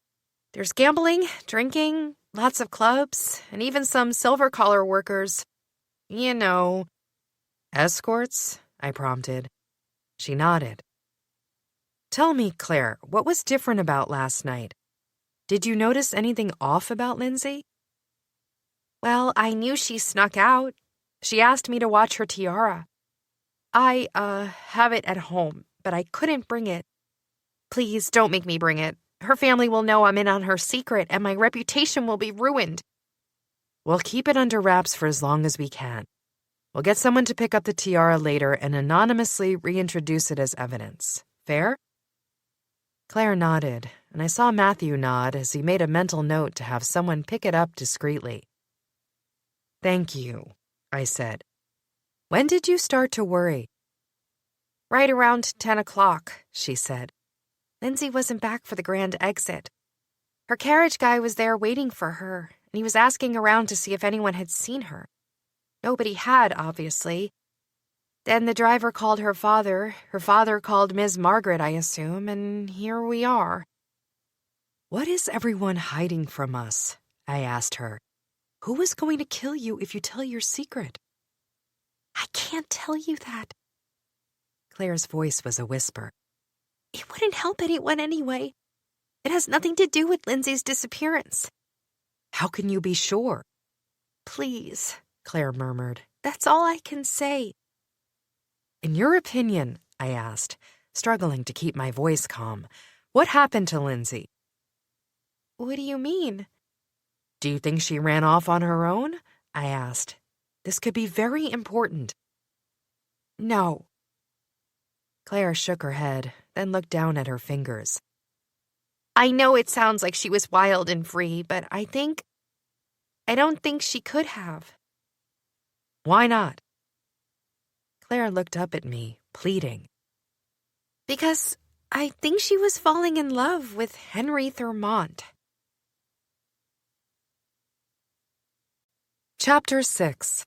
There's gambling, drinking, lots of clubs, and even some silver-collar workers. You know. Escorts? I prompted. She nodded. Tell me, Claire, what was different about last night? Did you notice anything off about Lindsay? Well, I knew she snuck out. She asked me to watch her tiara. I, have it at home, but I couldn't bring it. Please don't make me bring it. Her family will know I'm in on her secret, and my reputation will be ruined. We'll keep it under wraps for as long as we can. We'll get someone to pick up the tiara later and anonymously reintroduce it as evidence. Fair? Claire nodded, and I saw Matthew nod as he made a mental note to have someone pick it up discreetly. Thank you, I said. When did you start to worry? Right around 10 o'clock, she said. Lindsay wasn't back for the grand exit. Her carriage guy was there waiting for her, and he was asking around to see if anyone had seen her. Nobody had, obviously. Then the driver called her father called Ms. Margaret, I assume, and here we are. What is everyone hiding from us? I asked her. Who is going to kill you if you tell your secret? I can't tell you that. Claire's voice was a whisper. It wouldn't help anyone anyway. It has nothing to do with Lindsay's disappearance. How can you be sure? Please, Claire murmured. That's all I can say. In your opinion, I asked, struggling to keep my voice calm, what happened to Lindsay? What do you mean? Do you think she ran off on her own? I asked. This could be very important. No. Claire shook her head, then looked down at her fingers. I know it sounds like she was wild and free, but I don't think she could have. Why not? Claire looked up at me, pleading. Because I think she was falling in love with Henry Thurmont. Chapter 6.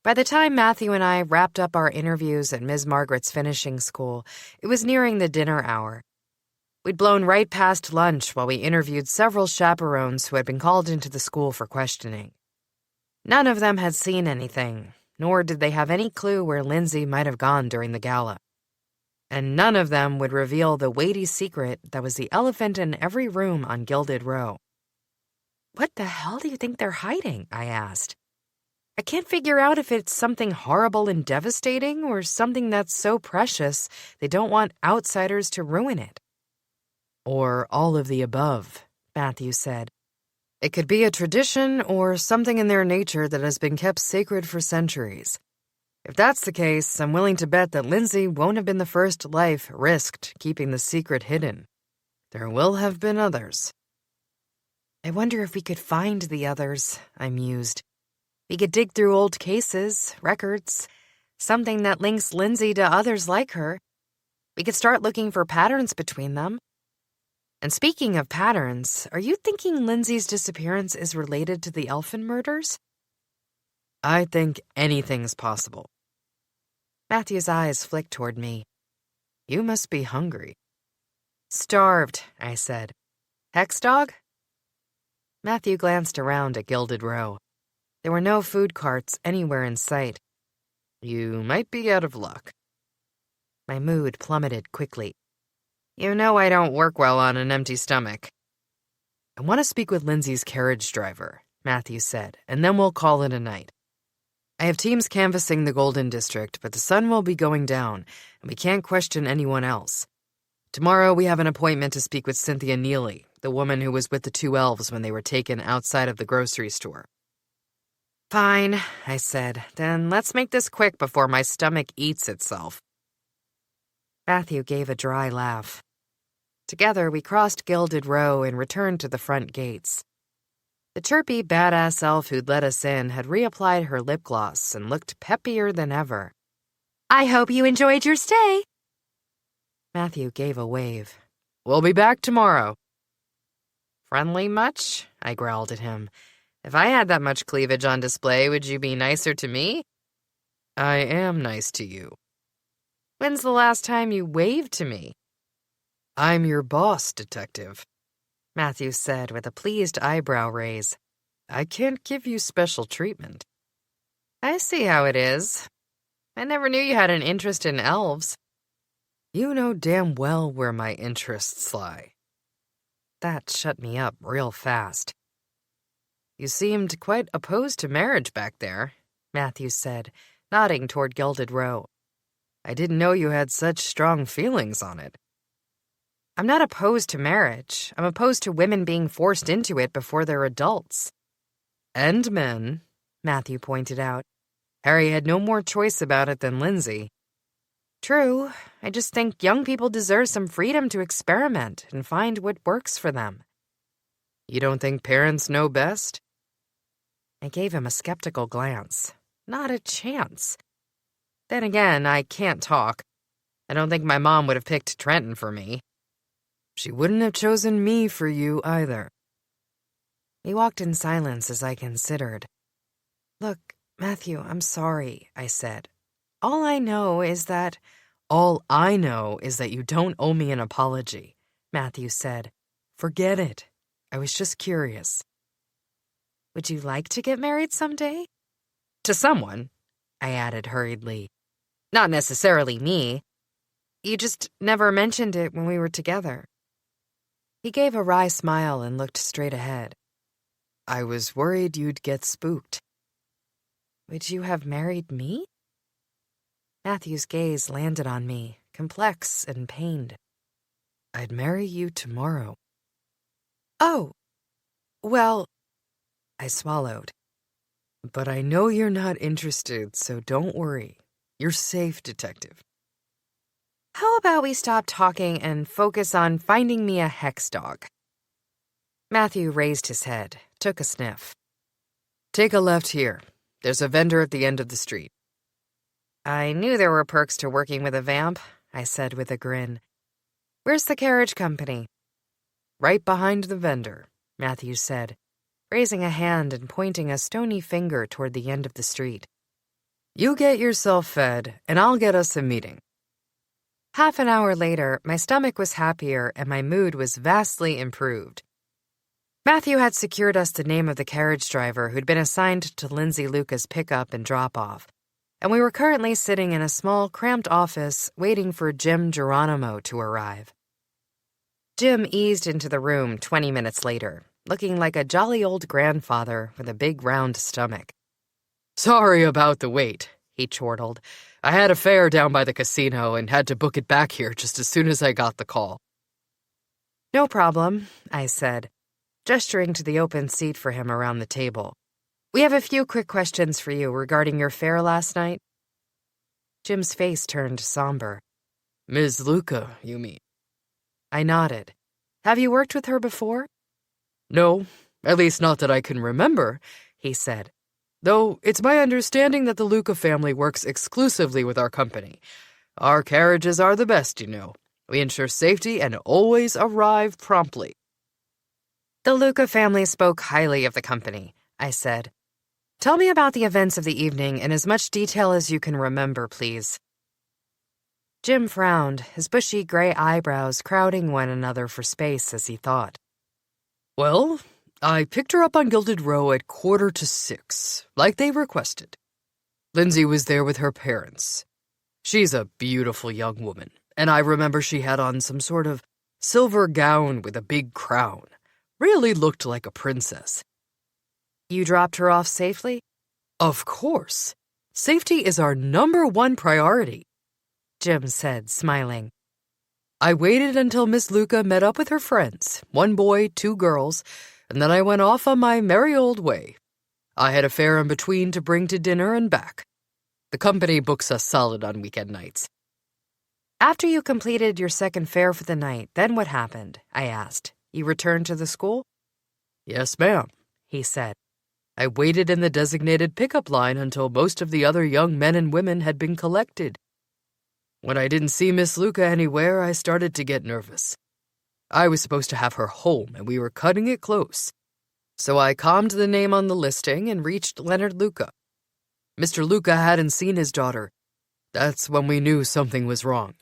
By the time Matthew and I wrapped up our interviews at Ms. Margaret's finishing school, it was nearing the dinner hour. We'd blown right past lunch while we interviewed several chaperones who had been called into the school for questioning. None of them had seen anything, nor did they have any clue where Lindsay might have gone during the gala. And none of them would reveal the weighty secret that was the elephant in every room on Gilded Row. What the hell do you think they're hiding? I asked. I can't figure out if it's something horrible and devastating or something that's so precious they don't want outsiders to ruin it. Or all of the above, Matthew said. It could be a tradition or something in their nature that has been kept sacred for centuries. If that's the case, I'm willing to bet that Lindsay won't have been the first life risked keeping the secret hidden. There will have been others. I wonder if we could find the others, I mused. We could dig through old cases, records, something that links Lindsay to others like her. We could start looking for patterns between them. And speaking of patterns, are you thinking Lindsay's disappearance is related to the Elfin murders? I think anything's possible. Matthew's eyes flicked toward me. You must be hungry. Starved, I said. Hex dog? Matthew glanced around at Gilded Row. There were no food carts anywhere in sight. You might be out of luck. My mood plummeted quickly. You know I don't work well on an empty stomach. I want to speak with Lindsay's carriage driver, Matthew said, and then we'll call it a night. I have teams canvassing the Golden District, but the sun will be going down, and we can't question anyone else. Tomorrow we have an appointment to speak with Cynthia Neely, the woman who was with the two elves when they were taken outside of the grocery store. Fine, I said. Then let's make this quick before my stomach eats itself. Matthew gave a dry laugh. Together we crossed Gilded Row and returned to the front gates. The chirpy, badass elf who'd let us in had reapplied her lip gloss and looked peppier than ever. I hope you enjoyed your stay. Matthew gave a wave. We'll be back tomorrow. Friendly much? I growled at him. If I had that much cleavage on display, would you be nicer to me? I am nice to you. When's the last time you waved to me? I'm your boss, detective, Matthew said with a pleased eyebrow raise. I can't give you special treatment. I see how it is. I never knew you had an interest in elves. You know damn well where my interests lie. That shut me up real fast. You seemed quite opposed to marriage back there, Matthew said, nodding toward Gilded Row. I didn't know you had such strong feelings on it. I'm not opposed to marriage. I'm opposed to women being forced into it before they're adults. And men, Matthew pointed out. Harry had no more choice about it than Lindsay. True, I just think young people deserve some freedom to experiment and find what works for them. You don't think parents know best? I gave him a skeptical glance. Not a chance. Then again, I can't talk. I don't think my mom would have picked Trenton for me. She wouldn't have chosen me for you either. We walked in silence as I considered. Look, Matthew, I'm sorry, I said. All I know is that you don't owe me an apology, Matthew said. Forget it. I was just curious. Would you like to get married someday? To someone, I added hurriedly. Not necessarily me. You just never mentioned it when we were together. He gave a wry smile and looked straight ahead. I was worried you'd get spooked. Would you have married me? Matthew's gaze landed on me, complex and pained. I'd marry you tomorrow. Oh, well, I swallowed. But I know you're not interested, so don't worry. You're safe, detective. How about we stop talking and focus on finding me a hex dog? Matthew raised his head, took a sniff. Take a left here. There's a vendor at the end of the street. I knew there were perks to working with a vamp, I said with a grin. Where's the carriage company? Right behind the vendor, Matthew said, raising a hand and pointing a stony finger toward the end of the street. You get yourself fed, and I'll get us a meeting. Half an hour later, my stomach was happier and my mood was vastly improved. Matthew had secured us the name of the carriage driver who'd been assigned to Lindsay Luca's pickup and drop-off, and we were currently sitting in a small, cramped office waiting for Jim Geronimo to arrive. Jim eased into the room 20 minutes later, looking like a jolly old grandfather with a big round stomach. Sorry about the wait, he chortled. I had a fare down by the casino and had to book it back here just as soon as I got the call. No problem, I said, gesturing to the open seat for him around the table. We have a few quick questions for you regarding your fare last night. Jim's face turned somber. Ms. Luca, you mean? I nodded. Have you worked with her before? No, at least not that I can remember, he said. Though it's my understanding that the Luca family works exclusively with our company. Our carriages are the best, you know. We ensure safety and always arrive promptly. The Luca family spoke highly of the company, I said. Tell me about the events of the evening in as much detail as you can remember, please. Jim frowned, his bushy gray eyebrows crowding one another for space as he thought. Well, I picked her up on Gilded Row at 5:45, like they requested. Lindsay was there with her parents. She's a beautiful young woman, and I remember she had on some sort of silver gown with a big crown. Really looked like a princess. You dropped her off safely? Of course. Safety is our #1 priority, Jim said, smiling. I waited until Miss Luca met up with her friends, 1 boy, 2 girls, and then I went off on my merry old way. I had a fare in between to bring to dinner and back. The company books us solid on weekend nights. After you completed your second fare for the night, then what happened? I asked. You returned to the school? Yes, ma'am, he said. I waited in the designated pickup line until most of the other young men and women had been collected. When I didn't see Miss Luca anywhere, I started to get nervous. I was supposed to have her home, and we were cutting it close. So I calmed the name on the listing and reached Leonard Luca. Mr. Luca hadn't seen his daughter. That's when we knew something was wrong.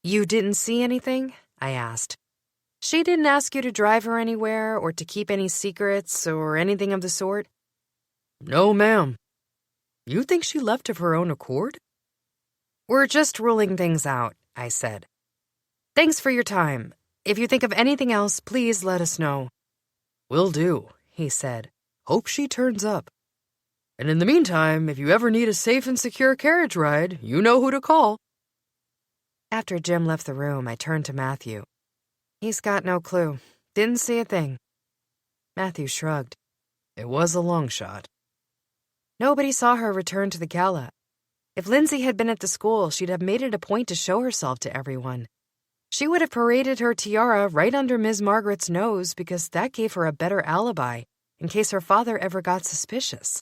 You didn't see anything? I asked. She didn't ask you to drive her anywhere or to keep any secrets or anything of the sort? No, ma'am. You think she left of her own accord? We're just ruling things out, I said. Thanks for your time. If you think of anything else, please let us know. Will do, he said. Hope she turns up. And in the meantime, if you ever need a safe and secure carriage ride, you know who to call. After Jim left the room, I turned to Matthew. He's got no clue. Didn't see a thing. Matthew shrugged. It was a long shot. Nobody saw her return to the gala. If Lindsay had been at the school, she'd have made it a point to show herself to everyone. She would have paraded her tiara right under Ms. Margaret's nose because that gave her a better alibi in case her father ever got suspicious.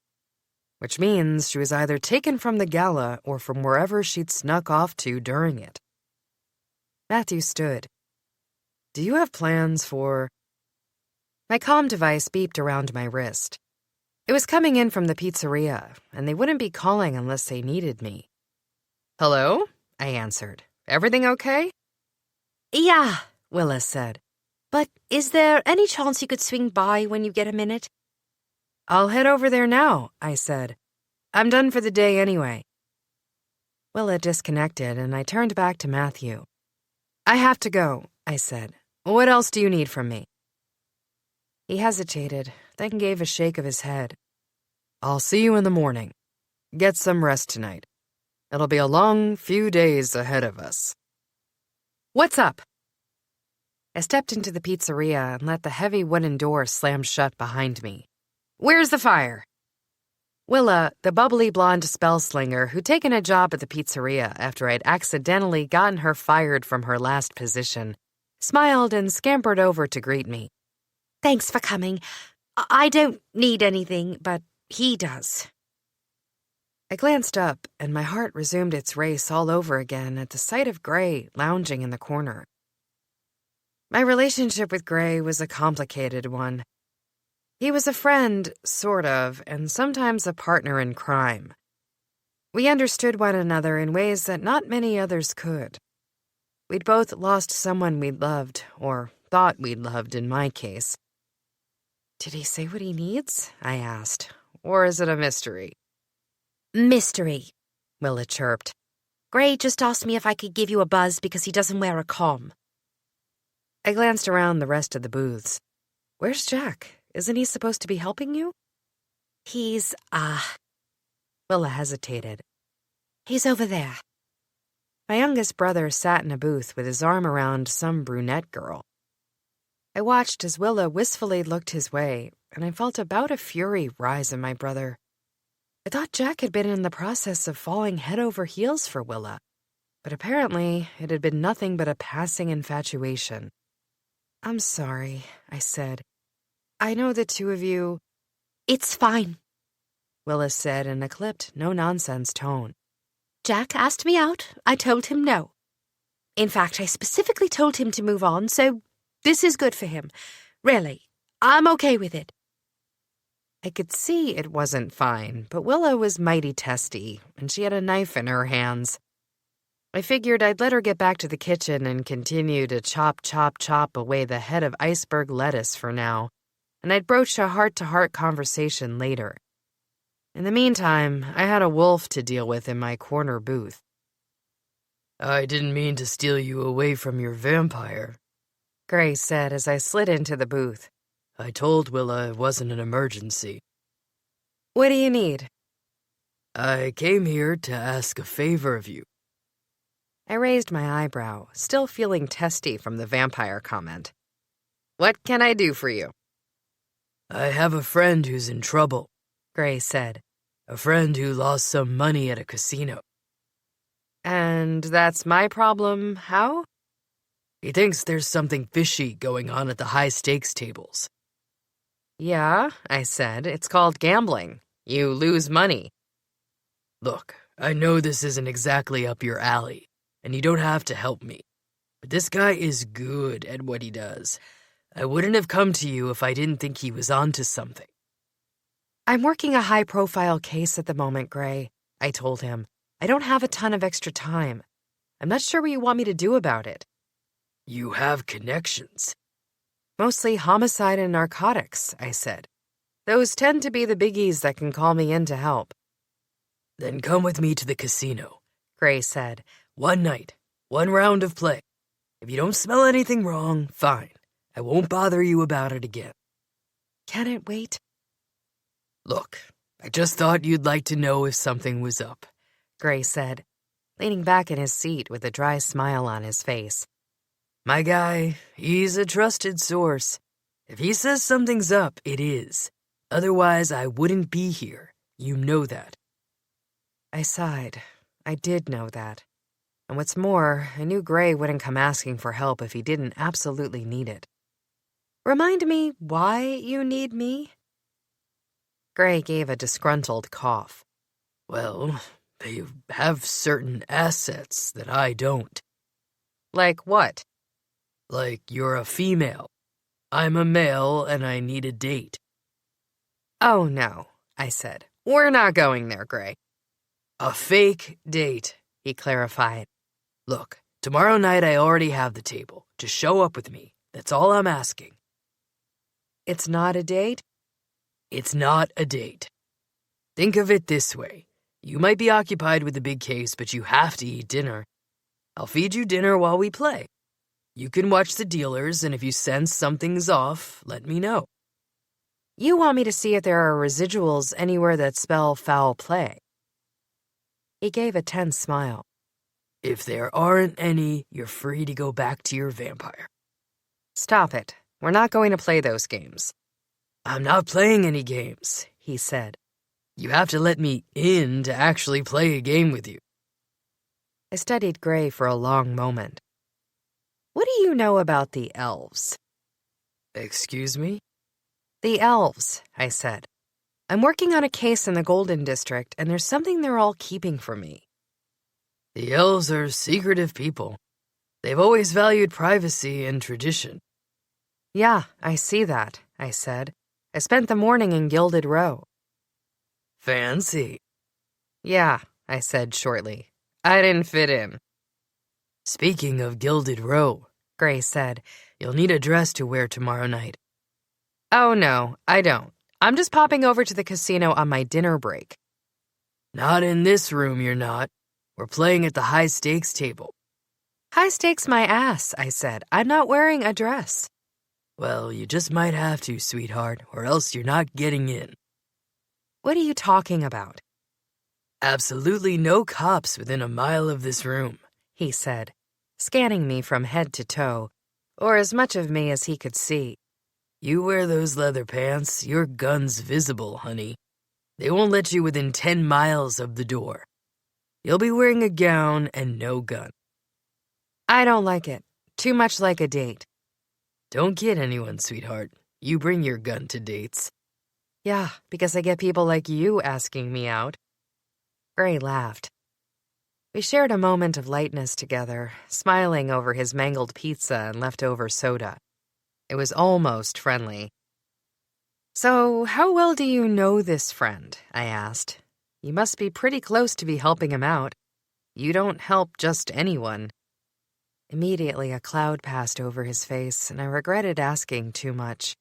Which means she was either taken from the gala or from wherever she'd snuck off to during it. Matthew stood. Do you have plans for... My comm device beeped around my wrist. It was coming in from the pizzeria, and they wouldn't be calling unless they needed me. Hello? I answered. Everything okay? Yeah, Willis said. but is there any chance you could swing by when you get a minute? I'll head over there now, I said. I'm done for the day anyway. Willa disconnected, and I turned back to Matthew. I have to go, I said. What else do you need from me? He hesitated, then gave a shake of his head. I'll see you in the morning. Get some rest tonight. It'll be a long few days ahead of us. What's up? I stepped into the pizzeria and let the heavy wooden door slam shut behind me. Where's the fire? Willa, the bubbly blonde spell slinger who'd taken a job at the pizzeria after I'd accidentally gotten her fired from her last position, smiled and scampered over to greet me. Thanks for coming. I don't need anything, but he does. I glanced up, and my heart resumed its race all over again at the sight of Gray lounging in the corner. My relationship with Gray was a complicated one. He was a friend, sort of, and sometimes a partner in crime. We understood one another in ways that not many others could. We'd both lost someone we'd loved, or thought we'd loved in my case. Did he say what he needs? I asked. Or is it a mystery? Mystery, Willa chirped. Gray just asked me if I could give you a buzz because he doesn't wear a comm. I glanced around the rest of the booths. Where's Jack? Isn't he supposed to be helping you? He's, Willa hesitated. He's over there. My youngest brother sat in a booth with his arm around some brunette girl. I watched as Willa wistfully looked his way, and I felt about a fury rise in my brother. I thought Jack had been in the process of falling head over heels for Willa, but apparently it had been nothing but a passing infatuation. I'm sorry, I said. I know the two of you... It's fine, Willa said in a clipped, no-nonsense tone. Jack asked me out. I told him no. In fact, I specifically told him to move on, so this is good for him. Really, I'm okay with it. I could see it wasn't fine, but Willa was mighty testy, and she had a knife in her hands. I figured I'd let her get back to the kitchen and continue to chop away the head of iceberg lettuce for now, and I'd broach a heart-to-heart conversation later. In the meantime, I had a wolf to deal with in my corner booth. I didn't mean to steal you away from your vampire, Gray said as I slid into the booth. I told Willa it wasn't an emergency. What do you need? I came here to ask a favor of you. I raised my eyebrow, still feeling testy from the vampire comment. "What can I do for you?" I have a friend who's in trouble, Gray said. A friend who lost some money at a casino. "And that's my problem, how?" He thinks there's something fishy going on at the high-stakes tables. "Yeah," I said, "it's called gambling. You lose money." Look, I know this isn't exactly up your alley, and you don't have to help me. But this guy is good at what he does. I wouldn't have come to you if I didn't think he was onto something. "I'm working a high-profile case at the moment, Gray," I told him. "I don't have a ton of extra time. I'm not sure what you want me to do about it." You have connections. "Mostly homicide and narcotics," I said. "Those tend to be the biggies that can call me in to help." Then come with me to the casino, Gray said. One night, one round of play. If you don't smell anything wrong, fine. I won't bother you about it again. "Can it wait?" Look, I just thought you'd like to know if something was up, Gray said, leaning back in his seat with a dry smile on his face. My guy, he's a trusted source. If he says something's up, it is. Otherwise, I wouldn't be here. You know that. I sighed. I did know that. And what's more, I knew Gray wouldn't come asking for help if he didn't absolutely need it. "Remind me why you need me?" Gray gave a disgruntled cough. Well, they have certain assets that I don't. "Like what?" Like you're a female. I'm a male and I need a date. "Oh, no," I said. "We're not going there, Gray." A fake date, he clarified. Look, tomorrow night I already have the table. Just show up with me. That's all I'm asking. "It's not a date?" It's not a date. Think of it this way. You might be occupied with the big case, but you have to eat dinner. I'll feed you dinner while we play. You can watch the dealers, and if you sense something's off, let me know. "You want me to see if there are residuals anywhere that spell foul play?" He gave a tense smile. If there aren't any, you're free to go back to your vampire. "Stop it. We're not going to play those games." I'm not playing any games, he said. You have to let me in to actually play a game with you. I studied Gray for a long moment. "What do you know about the elves?" Excuse me? "The elves," I said. "I'm working on a case in the Golden District, and there's something they're all keeping from me." The elves are secretive people. They've always valued privacy and tradition. "Yeah, I see that," I said. "I spent the morning in Gilded Row." Fancy. "Yeah," I said shortly. "I didn't fit in." Speaking of Gilded Row, Gray said, you'll need a dress to wear tomorrow night. "Oh, no, I don't. I'm just popping over to the casino on my dinner break." Not in this room, you're not. We're playing at the high-stakes table. "High stakes my ass," I said. "I'm not wearing a dress." Well, you just might have to, sweetheart, or else you're not getting in. "What are you talking about?" Absolutely no cops within a mile of this room, he said, scanning me from head to toe, or as much of me as he could see. You wear those leather pants, your gun's visible, honey. They won't let you within 10 miles of the door. You'll be wearing a gown and no gun. "I don't like it. Too much like a date." Don't kid anyone, sweetheart. You bring your gun to dates. "Yeah, because I get people like you asking me out." Gray laughed. We shared a moment of lightness together, smiling over his mangled pizza and leftover soda. It was almost friendly. "So, how well do you know this friend?" I asked. "You must be pretty close to be helping him out. You don't help just anyone." Immediately, a cloud passed over his face, and I regretted asking too much.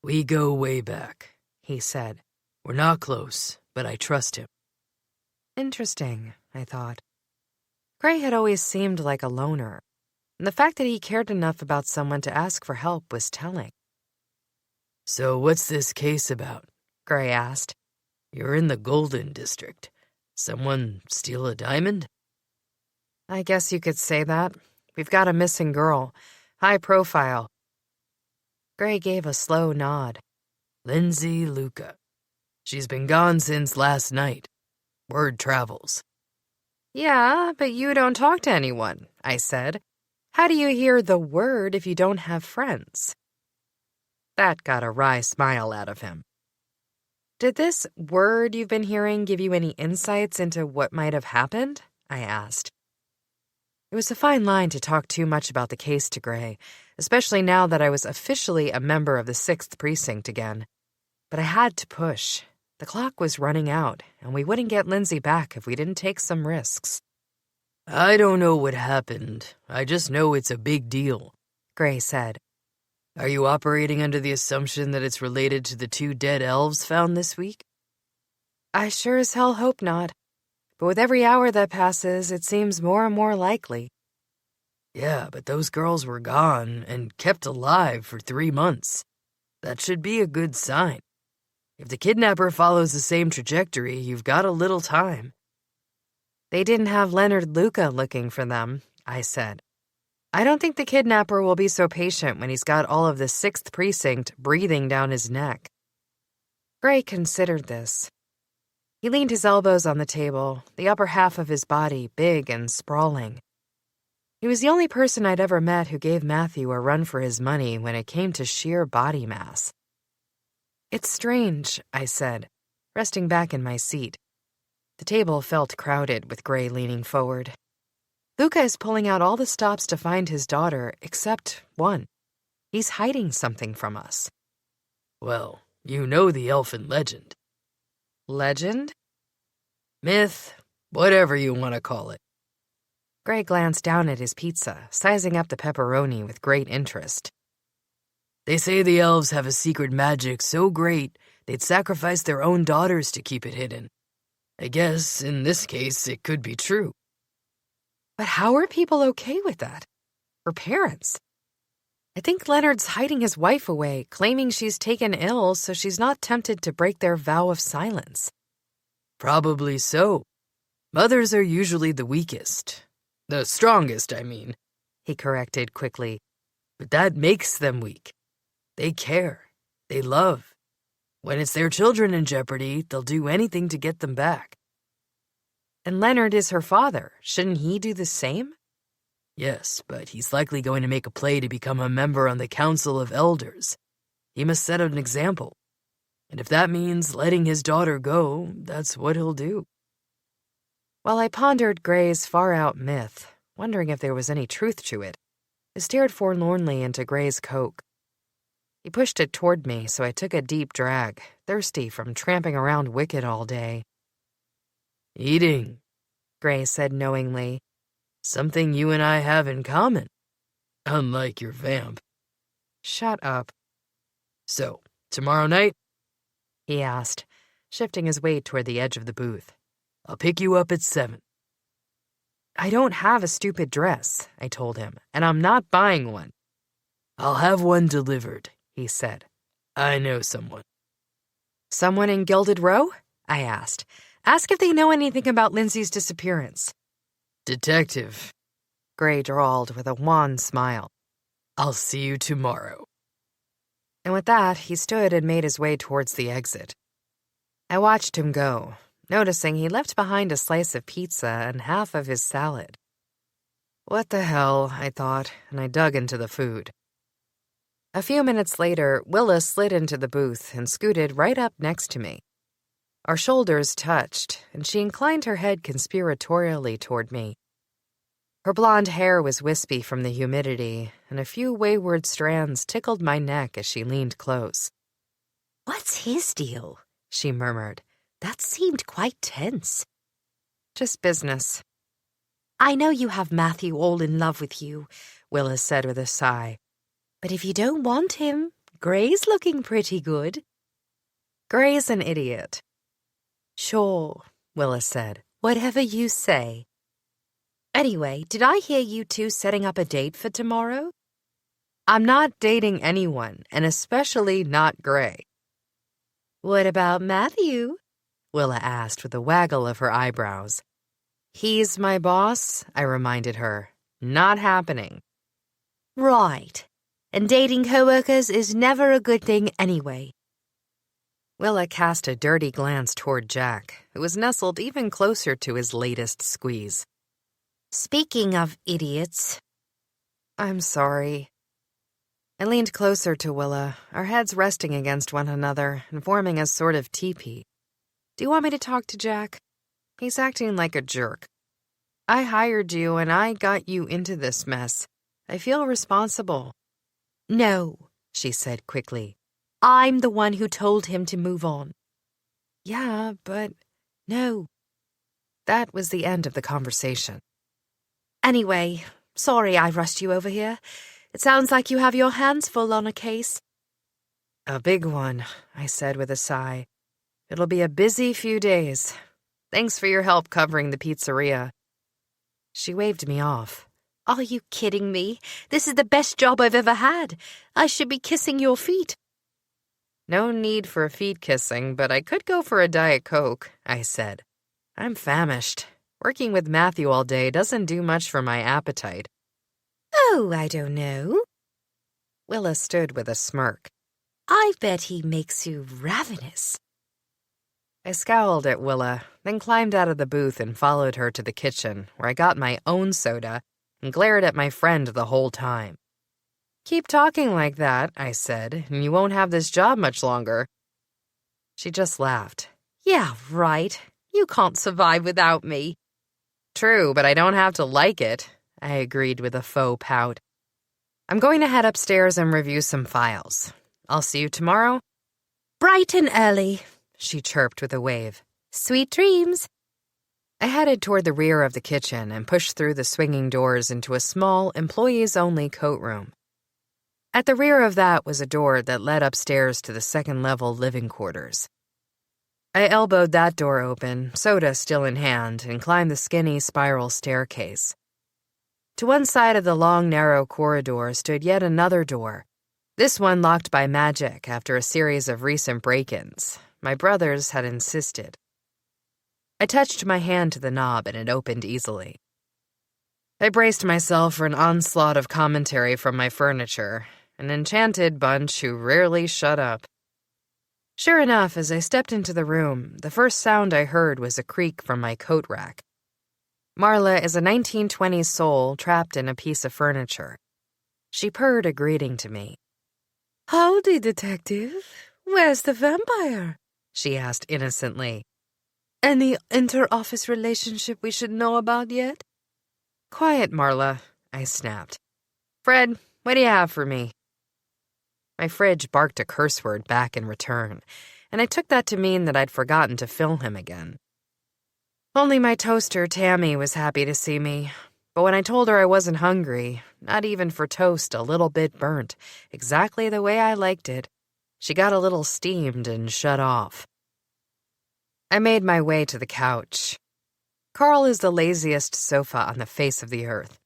We go way back, he said. We're not close, but I trust him. Interesting, I thought. Gray had always seemed like a loner, and the fact that he cared enough about someone to ask for help was telling. So what's this case about? Gray asked. You're in the Golden District. Someone steal a diamond? I guess you could say that. We've got a missing girl. High profile. Gray gave a slow nod. Lindsay Luca. She's been gone since last night. Word travels. Yeah, but you don't talk to anyone, I said. How do you hear the word if you don't have friends? That got a wry smile out of him. Did this word you've been hearing give you any insights into what might have happened? I asked. It was a fine line to talk too much about the case to Gray, especially now that I was officially a member of the 6th Precinct again. But I had to push. The clock was running out, and we wouldn't get Lindsay back if we didn't take some risks. I don't know what happened. I just know it's a big deal, Gray said. Are you operating under the assumption that it's related to the 2 dead elves found this week? I sure as hell hope not. But with every hour that passes, it seems more and more likely. Yeah, but those girls were gone and kept alive for 3 months. That should be a good sign. If the kidnapper follows the same trajectory, you've got a little time. They didn't have Leonard Luca looking for them, I said. I don't think the kidnapper will be so patient when he's got all of the 6th Precinct breathing down his neck. Gray considered this. He leaned his elbows on the table, the upper half of his body big and sprawling. He was the only person I'd ever met who gave Matthew a run for his money when it came to sheer body mass. It's strange, I said, resting back in my seat. The table felt crowded with Gray leaning forward. Luca is pulling out all the stops to find his daughter, except one. He's hiding something from us. Well, you know the elfin legend. Legend? Myth, whatever you want to call it. Gray glanced down at his pizza, sizing up the pepperoni with great interest. They say the elves have a secret magic so great they'd sacrifice their own daughters to keep it hidden. I guess, in this case, it could be true. But how are people okay with that? Her parents? I think Leonard's hiding his wife away, claiming she's taken ill so she's not tempted to break their vow of silence. Probably so. Mothers are usually the weakest. The strongest, I mean, he corrected quickly. But that makes them weak. They care. They love. When it's their children in jeopardy, they'll do anything to get them back. And Leonard is her father. Shouldn't he do the same? Yes, but he's likely going to make a play to become a member on the Council of Elders. He must set an example. And if that means letting his daughter go, that's what he'll do. While I pondered Gray's far-out myth, wondering if there was any truth to it, I stared forlornly into Gray's Coke. He pushed it toward me, so I took a deep drag, thirsty from tramping around Wicked all day. Eating, Gray said knowingly. Something you and I have in common. Unlike your vamp. Shut up. So, tomorrow night? He asked, shifting his weight toward the edge of the booth. I'll pick you up at 7. I don't have a stupid dress, I told him, and I'm not buying one. I'll have one delivered, he said. I know someone. Someone in Gilded Row? I asked. Ask if they know anything about Lindsay's disappearance. Detective, Gray drawled with a wan smile. I'll see you tomorrow. And with that, he stood and made his way towards the exit. I watched him go, noticing he left behind a slice of pizza and half of his salad. What the hell, I thought, and I dug into the food. A few minutes later, Willa slid into the booth and scooted right up next to me. Our shoulders touched, and she inclined her head conspiratorially toward me. Her blonde hair was wispy from the humidity, and a few wayward strands tickled my neck as she leaned close. "What's his deal?" she murmured. "That seemed quite tense." Just business. "I know you have Matthew all in love with you," Willa said with a sigh. "But if you don't want him, Gray's looking pretty good." Gray's an idiot. "Sure," Willa said. "Whatever you say. Anyway, did I hear you two setting up a date for tomorrow?" I'm not dating anyone, and especially not Gray. "What about Matthew?" Willa asked with a waggle of her eyebrows. He's my boss, I reminded her. Not happening. Right. And dating coworkers is never a good thing anyway. Willa cast a dirty glance toward Jack, who was nestled even closer to his latest squeeze. Speaking of idiots... I'm sorry. I leaned closer to Willa, our heads resting against one another and forming a sort of teepee. Do you want me to talk to Jack? He's acting like a jerk. I hired you and I got you into this mess. I feel responsible. No, she said quickly. I'm the one who told him to move on. Yeah, but no. That was the end of the conversation. Anyway, sorry I rushed you over here. It sounds like you have your hands full on a case. A big one, I said with a sigh. It'll be a busy few days. Thanks for your help covering the pizzeria. She waved me off. Are you kidding me? This is the best job I've ever had. I should be kissing your feet. No need for feet kissing, but I could go for a Diet Coke, I said. I'm famished. Working with Matthew all day doesn't do much for my appetite. Oh, I don't know. Willa stood with a smirk. I bet he makes you ravenous. I scowled at Willa, then climbed out of the booth and followed her to the kitchen, where I got my own soda and glared at my friend the whole time. Keep talking like that, I said, and you won't have this job much longer. She just laughed. Yeah, right. You can't survive without me. True, but I don't have to like it, I agreed with a faux pout. I'm going to head upstairs and review some files. I'll see you tomorrow. Bright and early, she chirped with a wave. Sweet dreams. I headed toward the rear of the kitchen and pushed through the swinging doors into a small, employees-only coat room. At the rear of that was a door that led upstairs to the second-level living quarters. I elbowed that door open, soda still in hand, and climbed the skinny spiral staircase. To one side of the long, narrow corridor stood yet another door, this one locked by magic after a series of recent break-ins. My brothers had insisted. I touched my hand to the knob and it opened easily. I braced myself for an onslaught of commentary from my furniture, an enchanted bunch who rarely shut up. Sure enough, as I stepped into the room, the first sound I heard was a creak from my coat rack. Marla is a 1920s soul trapped in a piece of furniture. She purred a greeting to me. "Howdy, detective. Where's the vampire?" she asked innocently. "Any inter-office relationship we should know about yet?" Quiet, Marla, I snapped. Fred, what do you have for me? My fridge barked a curse word back in return, and I took that to mean that I'd forgotten to fill him again. Only my toaster, Tammy, was happy to see me, but when I told her I wasn't hungry, not even for toast a little bit burnt, exactly the way I liked it, she got a little steamed and shut off. I made my way to the couch. Carl is the laziest sofa on the face of the earth.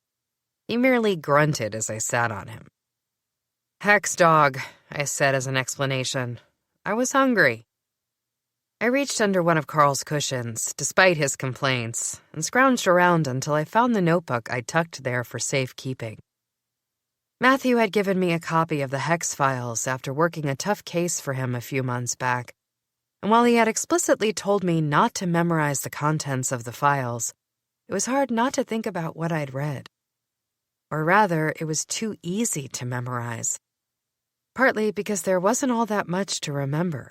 He merely grunted as I sat on him. Hex dog, I said as an explanation. I was hungry. I reached under one of Carl's cushions, despite his complaints, and scrounged around until I found the notebook I'd tucked there for safekeeping. Matthew had given me a copy of the Hex Files after working a tough case for him a few months back, and while he had explicitly told me not to memorize the contents of the files, it was hard not to think about what I'd read. Or rather, it was too easy to memorize. Partly because there wasn't all that much to remember.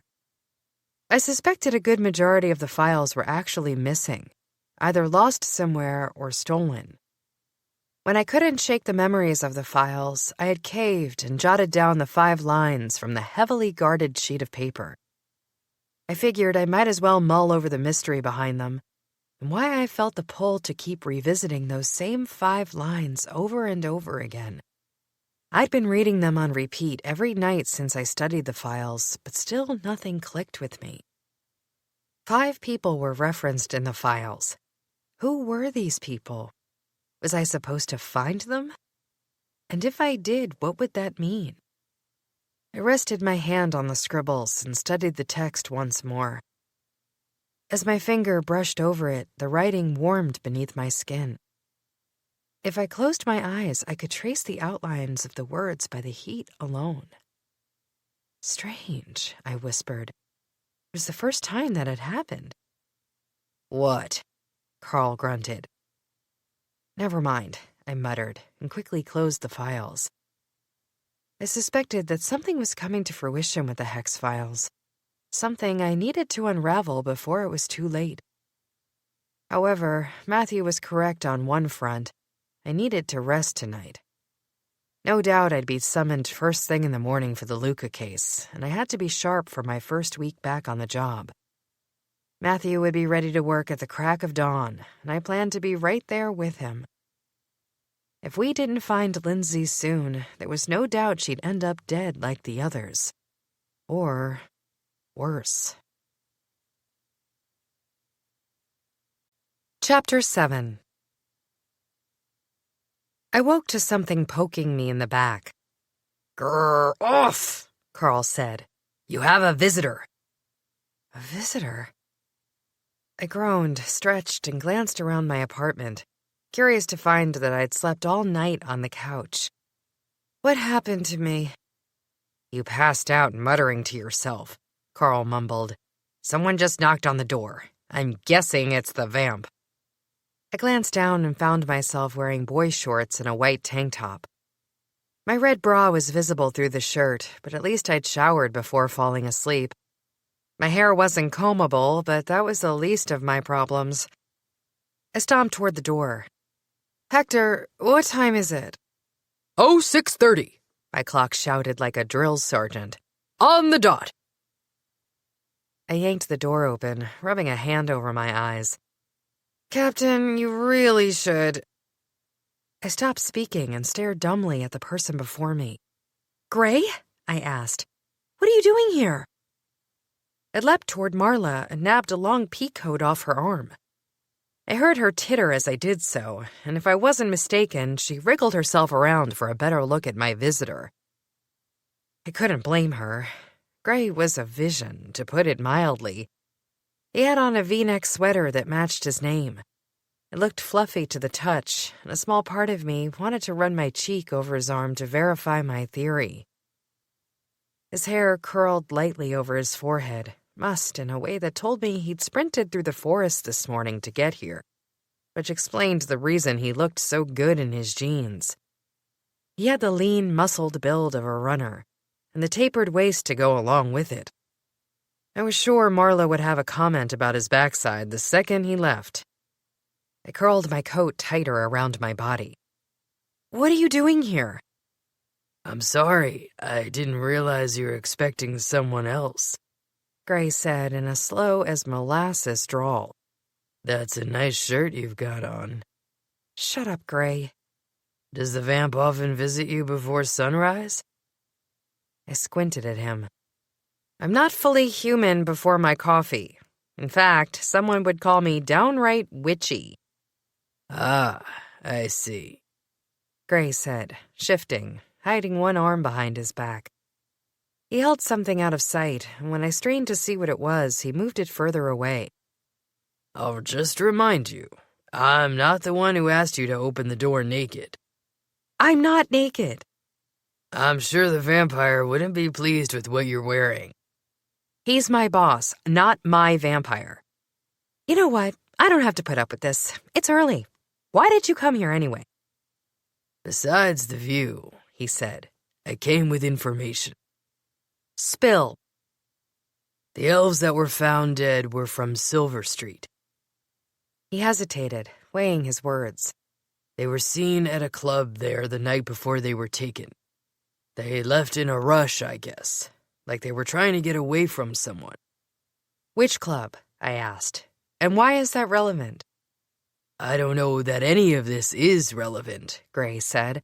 I suspected a good majority of the files were actually missing, either lost somewhere or stolen. When I couldn't shake the memories of the files, I had caved and jotted down the 5 lines from the heavily guarded sheet of paper. I figured I might as well mull over the mystery behind them, and why I felt the pull to keep revisiting those same 5 lines over and over again. I'd been reading them on repeat every night since I studied the files, but still nothing clicked with me. 5 people were referenced in the files. Who were these people? Was I supposed to find them? And if I did, what would that mean? I rested my hand on the scribbles and studied the text once more. As my finger brushed over it, the writing warmed beneath my skin. If I closed my eyes, I could trace the outlines of the words by the heat alone. Strange, I whispered. It was the first time that had happened. What? Carl grunted. Never mind, I muttered, and quickly closed the files. I suspected that something was coming to fruition with the Hex Files. Something I needed to unravel before it was too late. However, Matthew was correct on one front. I needed to rest tonight. No doubt I'd be summoned first thing in the morning for the Luca case, and I had to be sharp for my first week back on the job. Matthew would be ready to work at the crack of dawn, and I planned to be right there with him. If we didn't find Lindsay soon, there was no doubt she'd end up dead like the others. Or worse. Chapter 7. I woke to something poking me in the back. "Grr, off," Carl said. "You have a visitor." A visitor? I groaned, stretched, and glanced around my apartment, curious to find that I'd slept all night on the couch. What happened to me? You passed out muttering to yourself, Carl mumbled. Someone just knocked on the door. I'm guessing it's the vamp. I glanced down and found myself wearing boy shorts and a white tank top. My red bra was visible through the shirt, but at least I'd showered before falling asleep. My hair wasn't combable, but that was the least of my problems. I stomped toward the door. Hector, what time is it? "Oh, 6:30, my clock shouted like a drill sergeant. on the dot." I yanked the door open, rubbing a hand over my eyes. Captain, you really should. I stopped speaking and stared dumbly at the person before me. Gray? I asked. What are you doing here? I leapt toward Marla and nabbed a long peacoat off her arm. I heard her titter as I did so, and if I wasn't mistaken, she wriggled herself around for a better look at my visitor. I couldn't blame her. Gray was a vision, to put it mildly. He had on a V-neck sweater that matched his name. It looked fluffy to the touch, and a small part of me wanted to run my cheek over his arm to verify my theory. His hair curled lightly over his forehead, mussed in a way that told me he'd sprinted through the forest this morning to get here, which explained the reason he looked so good in his jeans. He had the lean, muscled build of a runner, and the tapered waist to go along with it. I was sure Marla would have a comment about his backside the second he left. I curled my coat tighter around my body. What are you doing here? "I'm sorry, I didn't realize you were expecting someone else," Gray said in a slow as molasses drawl. "That's a nice shirt you've got on." Shut up, Gray. "Does the vamp often visit you before sunrise?" I squinted at him. I'm not fully human before my coffee. In fact, someone would call me downright witchy. "Ah, I see," Gray said, shifting, hiding one arm behind his back. He held something out of sight, and when I strained to see what it was, he moved it further away. "I'll just remind you, I'm not the one who asked you to open the door naked." I'm not naked. "I'm sure the vampire wouldn't be pleased with what you're wearing." He's my boss, not my vampire. You know what? I don't have to put up with this. It's early. Why did you come here anyway? "Besides the view," he said, "I came with information." Spill. "The elves that were found dead were from Silver Street. He hesitated, weighing his words. They were seen at a club there the night before they were taken. They left in a rush, I guess, like they were trying to get away from someone." Which club? I asked. And why is that relevant? "I don't know that any of this is relevant," Gray said.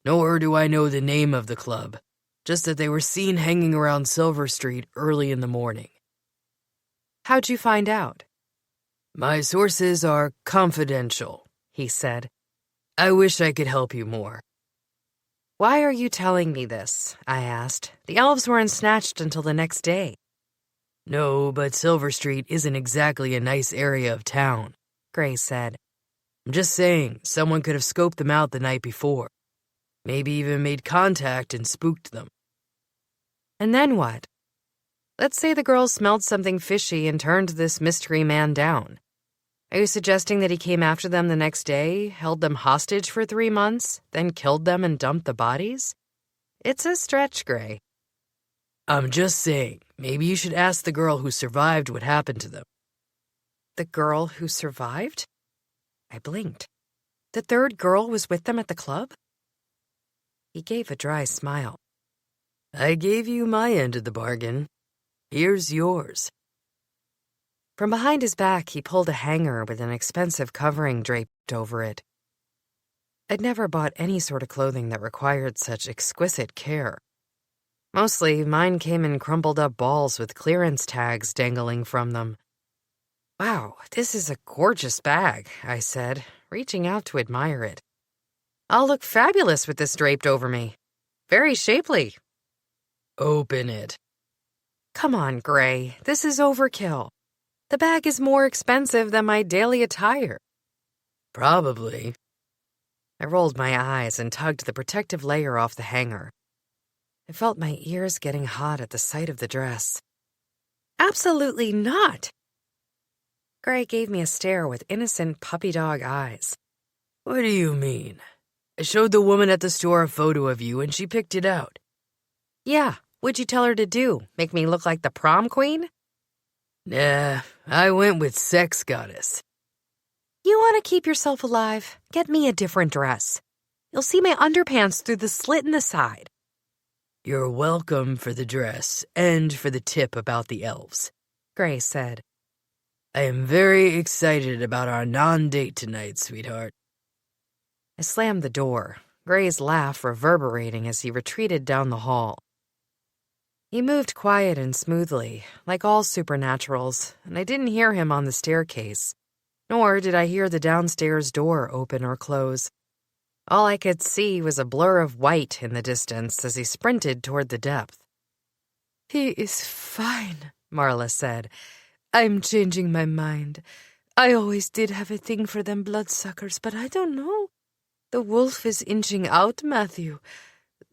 "Nor do I know the name of the club, just that they were seen hanging around Silver Street early in the morning." How'd you find out? "My sources are confidential," he said. "I wish I could help you more." Why are you telling me this? I asked. The elves weren't snatched until the next day. No, but Silver Street isn't exactly a nice area of town, Gray said. I'm just saying, someone could have scoped them out the night before. Maybe even made contact and spooked them. And then what? Let's say the girls smelled something fishy and turned this mystery man down. Are you suggesting that he came after them the next day, held them hostage for 3 months, then killed them and dumped the bodies? It's a stretch, Gray. I'm just saying, maybe you should ask the girl who survived what happened to them. The girl who survived? I blinked. The third girl was with them at the club? He gave a dry smile. I gave you my end of the bargain. Here's yours. From behind his back, he pulled a hanger with an expensive covering draped over it. I'd never bought any sort of clothing that required such exquisite care. Mostly, mine came in crumpled up balls with clearance tags dangling from them. Wow, this is a gorgeous bag, I said, reaching out to admire it. I'll look fabulous with this draped over me. Very shapely. Open it. Come on, Gray, this is overkill. The bag is more expensive than my daily attire. Probably. I rolled my eyes and tugged the protective layer off the hanger. I felt my ears getting hot at the sight of the dress. Absolutely not. Gray gave me a stare with innocent puppy dog eyes. What do you mean? I showed the woman at the store a photo of you and she picked it out. Yeah, what'd you tell her to do? Make me look like the prom queen? Nah, I went with sex goddess. You want to keep yourself alive? Get me a different dress. You'll see my underpants through the slit in the side. You're welcome for the dress and for the tip about the elves, Gray said. I am very excited about our non-date tonight, sweetheart. I slammed the door, Gray's laugh reverberating as he retreated down the hall. He moved quiet and smoothly, like all supernaturals, and I didn't hear him on the staircase, nor did I hear the downstairs door open or close. All I could see was a blur of white in the distance as he sprinted toward the depth. He is fine, Marla said. I'm changing my mind. I always did have a thing for them bloodsuckers, but I don't know. The wolf is inching out, Matthew.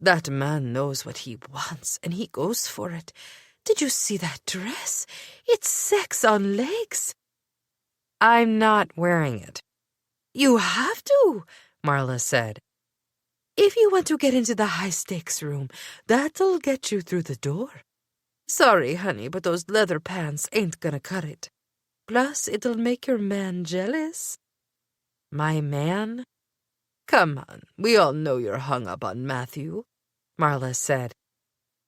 That man knows what he wants, and he goes for it. Did you see that dress? It's sex on legs. I'm not wearing it. You have to, Marla said. If you want to get into the high-stakes room, that'll get you through the door. Sorry, honey, but those leather pants ain't gonna cut it. Plus, it'll make your man jealous. My man? Come on, we all know you're hung up on Matthew, Marla said.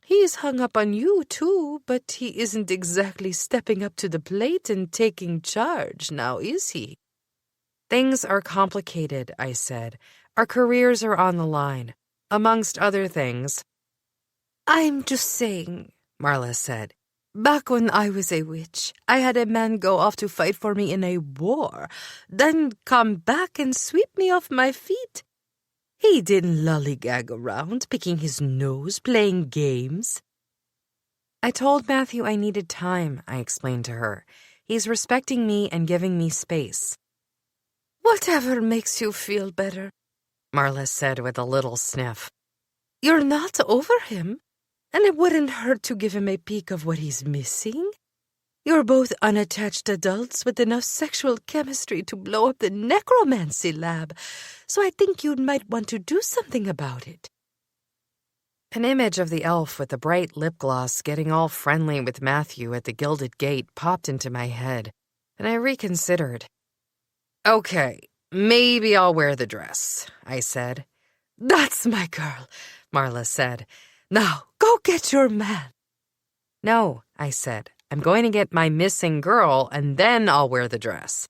He's hung up on you, too, but he isn't exactly stepping up to the plate and taking charge, now is he? Things are complicated, I said. Our careers are on the line, amongst other things. I'm just saying, Marla said. Back when I was a witch, I had a man go off to fight for me in a war, then come back and sweep me off my feet. He didn't lollygag around, picking his nose, playing games. I told Matthew I needed time, I explained to her. He's respecting me and giving me space. Whatever makes you feel better, Marla said with a little sniff. You're not over him, and it wouldn't hurt to give him a peek of what he's missing. You're both unattached adults with enough sexual chemistry to blow up the necromancy lab, so I think you might want to do something about it. An image of the elf with the bright lip gloss getting all friendly with Matthew at the Gilded Gate popped into my head, and I reconsidered. Okay, maybe I'll wear the dress, I said. That's my girl, Marla said. Now, go get your man. No, I said. I'm going to get my missing girl, and then I'll wear the dress.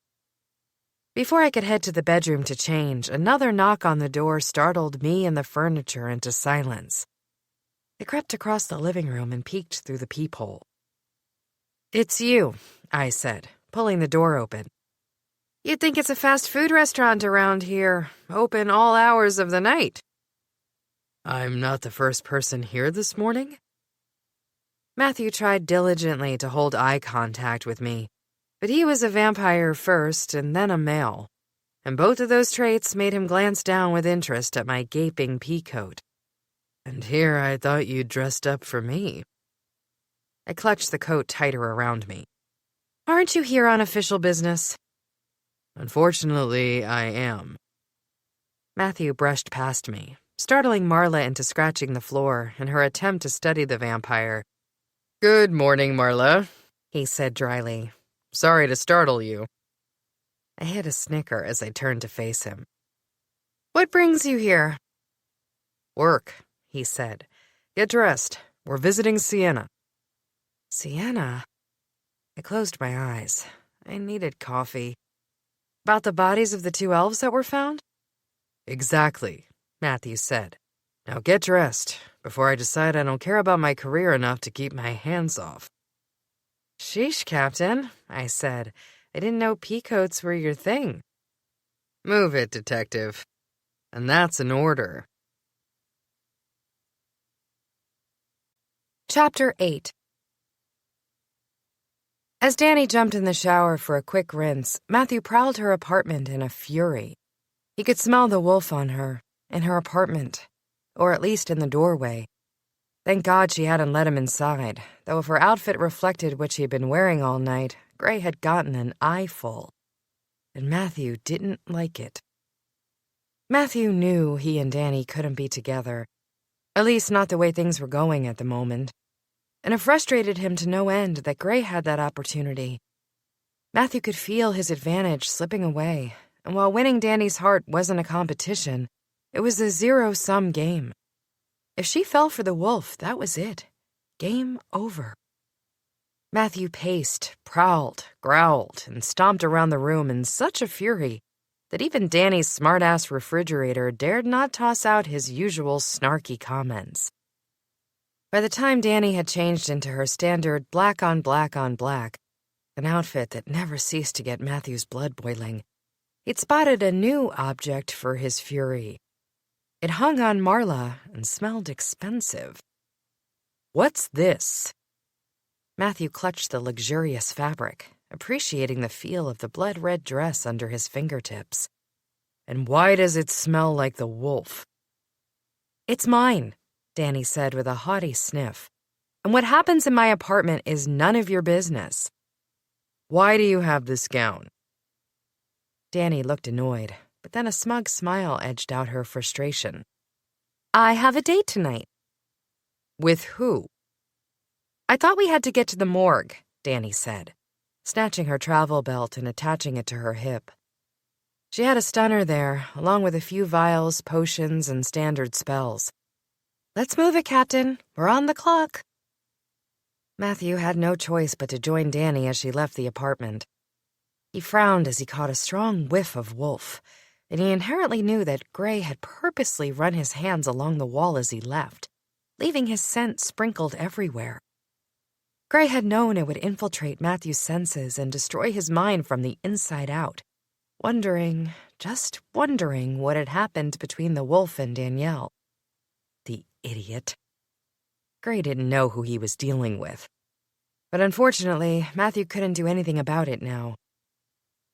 Before I could head to the bedroom to change, another knock on the door startled me and the furniture into silence. I crept across the living room and peeked through the peephole. It's you, I said, pulling the door open. You'd think it's a fast food restaurant around here, open all hours of the night. I'm not the first person here this morning? Matthew tried diligently to hold eye contact with me, but he was a vampire first and then a male, and both of those traits made him glance down with interest at my gaping peacoat. And here I thought you'd dressed up for me. I clutched the coat tighter around me. Aren't you here on official business? Unfortunately, I am. Matthew brushed past me, startling Marla into scratching the floor in her attempt to study the vampire. Good morning, Marla, he said dryly. Sorry to startle you. I hid a snicker as I turned to face him. What brings you here? Work, he said. Get dressed. We're visiting Sienna. Sienna? I closed my eyes. I needed coffee. About the bodies of the two elves that were found? Exactly, Matthew said. Now get dressed, before I decide I don't care about my career enough to keep my hands off. Sheesh, Captain, I said. I didn't know peacoats were your thing. Move it, Detective. And that's an order. Chapter 8. As Danny jumped in the shower for a quick rinse, Matthew prowled her apartment in a fury. He could smell the wolf on her, in her apartment, or at least in the doorway. Thank God she hadn't let him inside, though if her outfit reflected what she had been wearing all night, Gray had gotten an eyeful. And Matthew didn't like it. Matthew knew he and Danny couldn't be together, at least not the way things were going at the moment. And it frustrated him to no end that Gray had that opportunity. Matthew could feel his advantage slipping away, and while winning Danny's heart wasn't a competition, it was a zero-sum game. If she fell for the wolf, that was it. Game over. Matthew paced, prowled, growled, and stomped around the room in such a fury that even Danny's smart-ass refrigerator dared not toss out his usual snarky comments. By the time Danny had changed into her standard black on black on black, an outfit that never ceased to get Matthew's blood boiling, he'd spotted a new object for his fury. It hung on Marla and smelled expensive. What's this? Matthew clutched the luxurious fabric, appreciating the feel of the blood-red dress under his fingertips. And why does it smell like the wolf? It's mine, Danny said with a haughty sniff. And what happens in my apartment is none of your business. Why do you have this gown? Danny looked annoyed, but then a smug smile edged out her frustration. I have a date tonight. With who? I thought we had to get to the morgue, Danny said, snatching her travel belt and attaching it to her hip. She had a stunner there, along with a few vials, potions, and standard spells. Let's move it, Captain. We're on the clock. Matthew had no choice but to join Danny as she left the apartment. He frowned as he caught a strong whiff of wolf, and he inherently knew that Gray had purposely run his hands along the wall as he left, leaving his scent sprinkled everywhere. Gray had known it would infiltrate Matthew's senses and destroy his mind from the inside out, just wondering what had happened between the wolf and Danielle. The idiot. Gray didn't know who he was dealing with. But unfortunately, Matthew couldn't do anything about it now.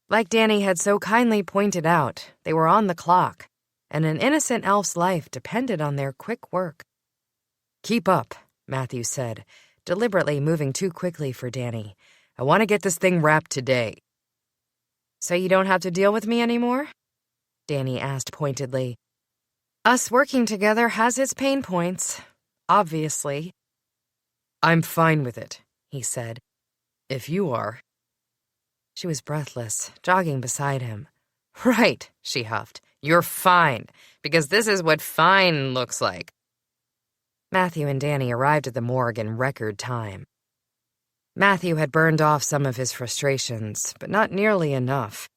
Like Danny had so kindly pointed out, they were on the clock, and an innocent elf's life depended on their quick work. Keep up, Matthew said, deliberately moving too quickly for Danny. I want to get this thing wrapped today. So you don't have to deal with me anymore? Danny asked pointedly. Us working together has its pain points, obviously. I'm fine with it, he said. If you are. She was breathless, jogging beside him. Right, she huffed. You're fine, because this is what fine looks like. Matthew and Danny arrived at the morgue in record time. Matthew had burned off some of his frustrations, but not nearly enough.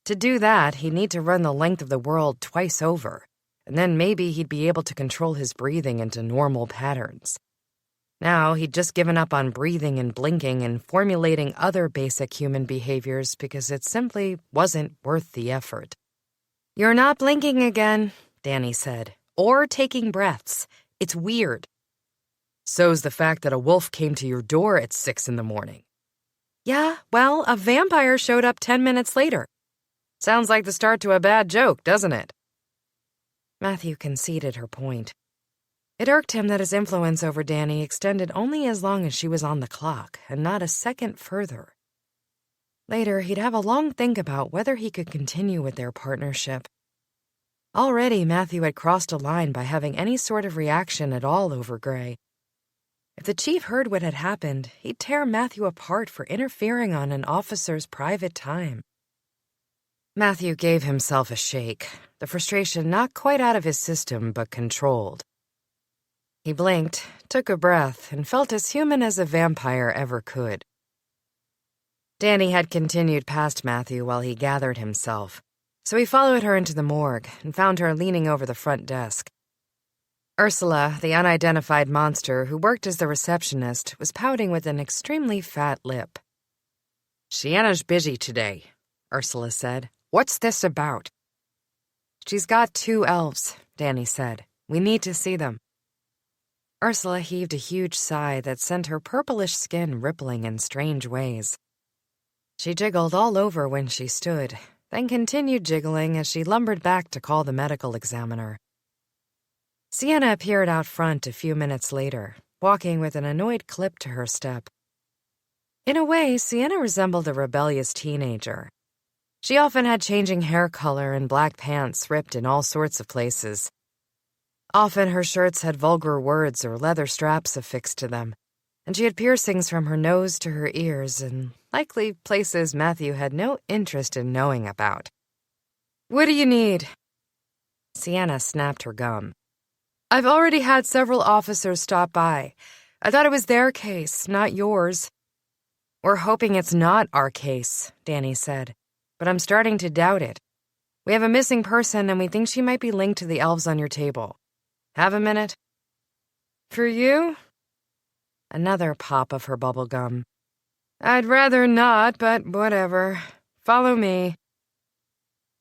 To do that, he'd need to run the length of the world twice over, and then maybe he'd be able to control his breathing into normal patterns. Now, he'd just given up on breathing and blinking and formulating other basic human behaviors because it simply wasn't worth the effort. You're not blinking again, Danny said, or taking breaths. It's weird. So's the fact that a wolf came to your door at 6 in the morning. Yeah, well, a vampire showed up 10 minutes later. Sounds like the start to a bad joke, doesn't it? Matthew conceded her point. It irked him that his influence over Danny extended only as long as she was on the clock, and not a second further. Later, he'd have a long think about whether he could continue with their partnership. Already, Matthew had crossed a line by having any sort of reaction at all over Gray. If the chief heard what had happened, he'd tear Matthew apart for interfering on an officer's private time. Matthew gave himself a shake, the frustration not quite out of his system but controlled. He blinked, took a breath, and felt as human as a vampire ever could. Danny had continued past Matthew while he gathered himself, so he followed her into the morgue and found her leaning over the front desk. Ursula, the unidentified monster who worked as the receptionist, was pouting with an extremely fat lip. "Sienna's busy today," Ursula said. "What's this about?" "She's got 2 elves," Danny said. "We need to see them." Ursula heaved a huge sigh that sent her purplish skin rippling in strange ways. She jiggled all over when she stood, then continued jiggling as she lumbered back to call the medical examiner. Sienna appeared out front a few minutes later, walking with an annoyed clip to her step. In a way, Sienna resembled a rebellious teenager. She often had changing hair color and black pants ripped in all sorts of places. Often her shirts had vulgar words or leather straps affixed to them, and she had piercings from her nose to her ears in likely places Matthew had no interest in knowing about. "What do you need?" Sienna snapped her gum. "I've already had several officers stop by. I thought it was their case, not yours." "We're hoping it's not our case," Danny said, "but I'm starting to doubt it. We have a missing person, and we think she might be linked to the elves on your table. Have a minute?" "For you?" Another pop of her bubble gum. "I'd rather not, but whatever. Follow me."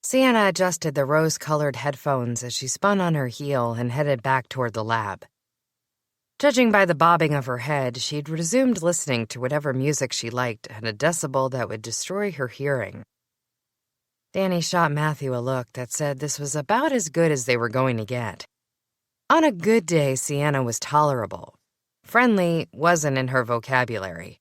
Sienna adjusted the rose-colored headphones as she spun on her heel and headed back toward the lab. Judging by the bobbing of her head, she'd resumed listening to whatever music she liked at a decibel that would destroy her hearing. Danny shot Matthew a look that said this was about as good as they were going to get. On a good day, Sienna was tolerable. Friendly wasn't in her vocabulary.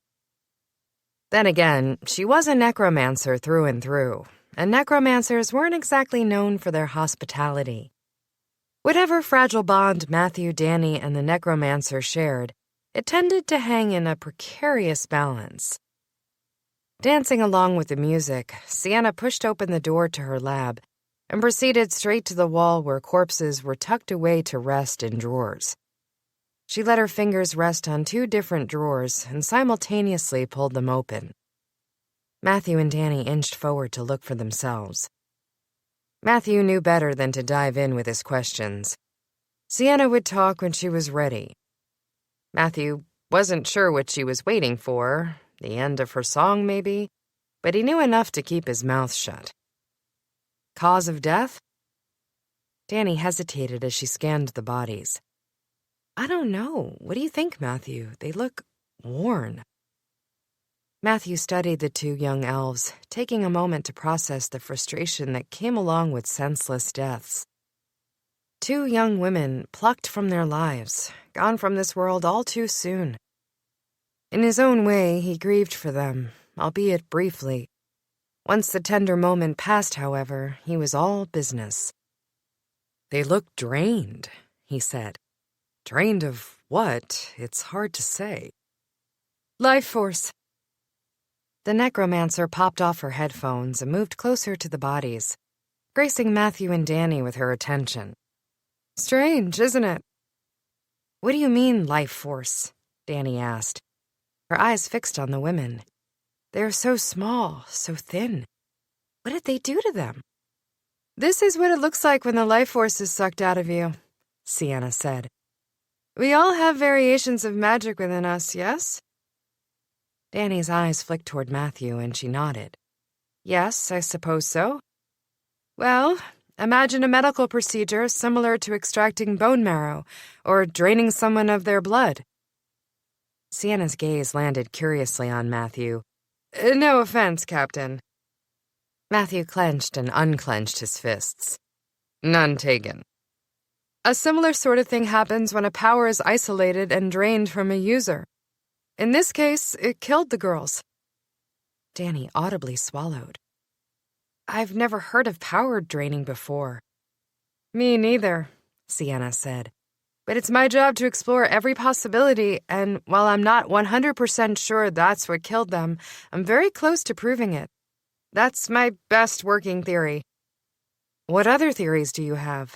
Then again, she was a necromancer through and through, and necromancers weren't exactly known for their hospitality. Whatever fragile bond Matthew, Danny, and the necromancer shared, it tended to hang in a precarious balance. Dancing along with the music, Sienna pushed open the door to her lab and proceeded straight to the wall where corpses were tucked away to rest in drawers. She let her fingers rest on 2 different drawers and simultaneously pulled them open. Matthew and Danny inched forward to look for themselves. Matthew knew better than to dive in with his questions. Sienna would talk when she was ready. Matthew wasn't sure what she was waiting for, the end of her song maybe, but he knew enough to keep his mouth shut. Cause of death? Danny hesitated as she scanned the bodies. "I don't know. What do you think, Matthew? They look worn." Matthew studied the 2 young elves, taking a moment to process the frustration that came along with senseless deaths. 2 young women plucked from their lives, gone from this world all too soon. In his own way, he grieved for them, albeit briefly. Once the tender moment passed, however, he was all business. "They look drained," he said. "Drained of what? It's hard to say." "Life force." The necromancer popped off her headphones and moved closer to the bodies, gracing Matthew and Danny with her attention. "Strange, isn't it?" "What do you mean, life force?" Danny asked, her eyes fixed on the women. "They're so small, so thin. What did they do to them?" "This is what it looks like when the life force is sucked out of you," Sienna said. "We all have variations of magic within us, yes?" Danny's eyes flicked toward Matthew, and she nodded. "Yes, I suppose so." "Well, imagine a medical procedure similar to extracting bone marrow or draining someone of their blood. Sienna's gaze landed curiously on Matthew. No offense, Captain. Matthew clenched and unclenched his fists. None taken. A similar sort of thing happens when a power is isolated and drained from a user. In this case, it killed the girls. Danny audibly swallowed. I've never heard of power draining before. Me neither, Sienna said. But it's my job to explore every possibility, and while I'm not 100% sure that's what killed them, I'm very close to proving it. That's my best working theory. What other theories do you have?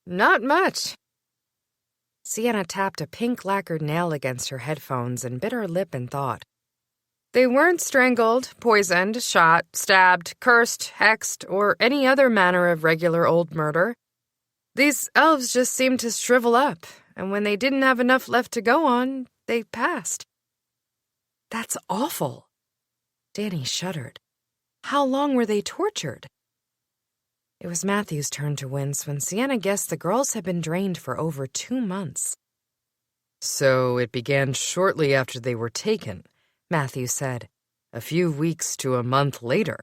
Not much. Sienna tapped a pink lacquered nail against her headphones and bit her lip in thought. They weren't strangled, poisoned, shot, stabbed, cursed, hexed, or any other manner of regular old murder. These elves just seemed to shrivel up, and when they didn't have enough left to go on, they passed. That's awful. Danny shuddered. How long were they tortured? It was Matthew's turn to wince when Sienna guessed the girls had been drained for over 2 months. So it began shortly after they were taken, Matthew said, a few weeks to a month later.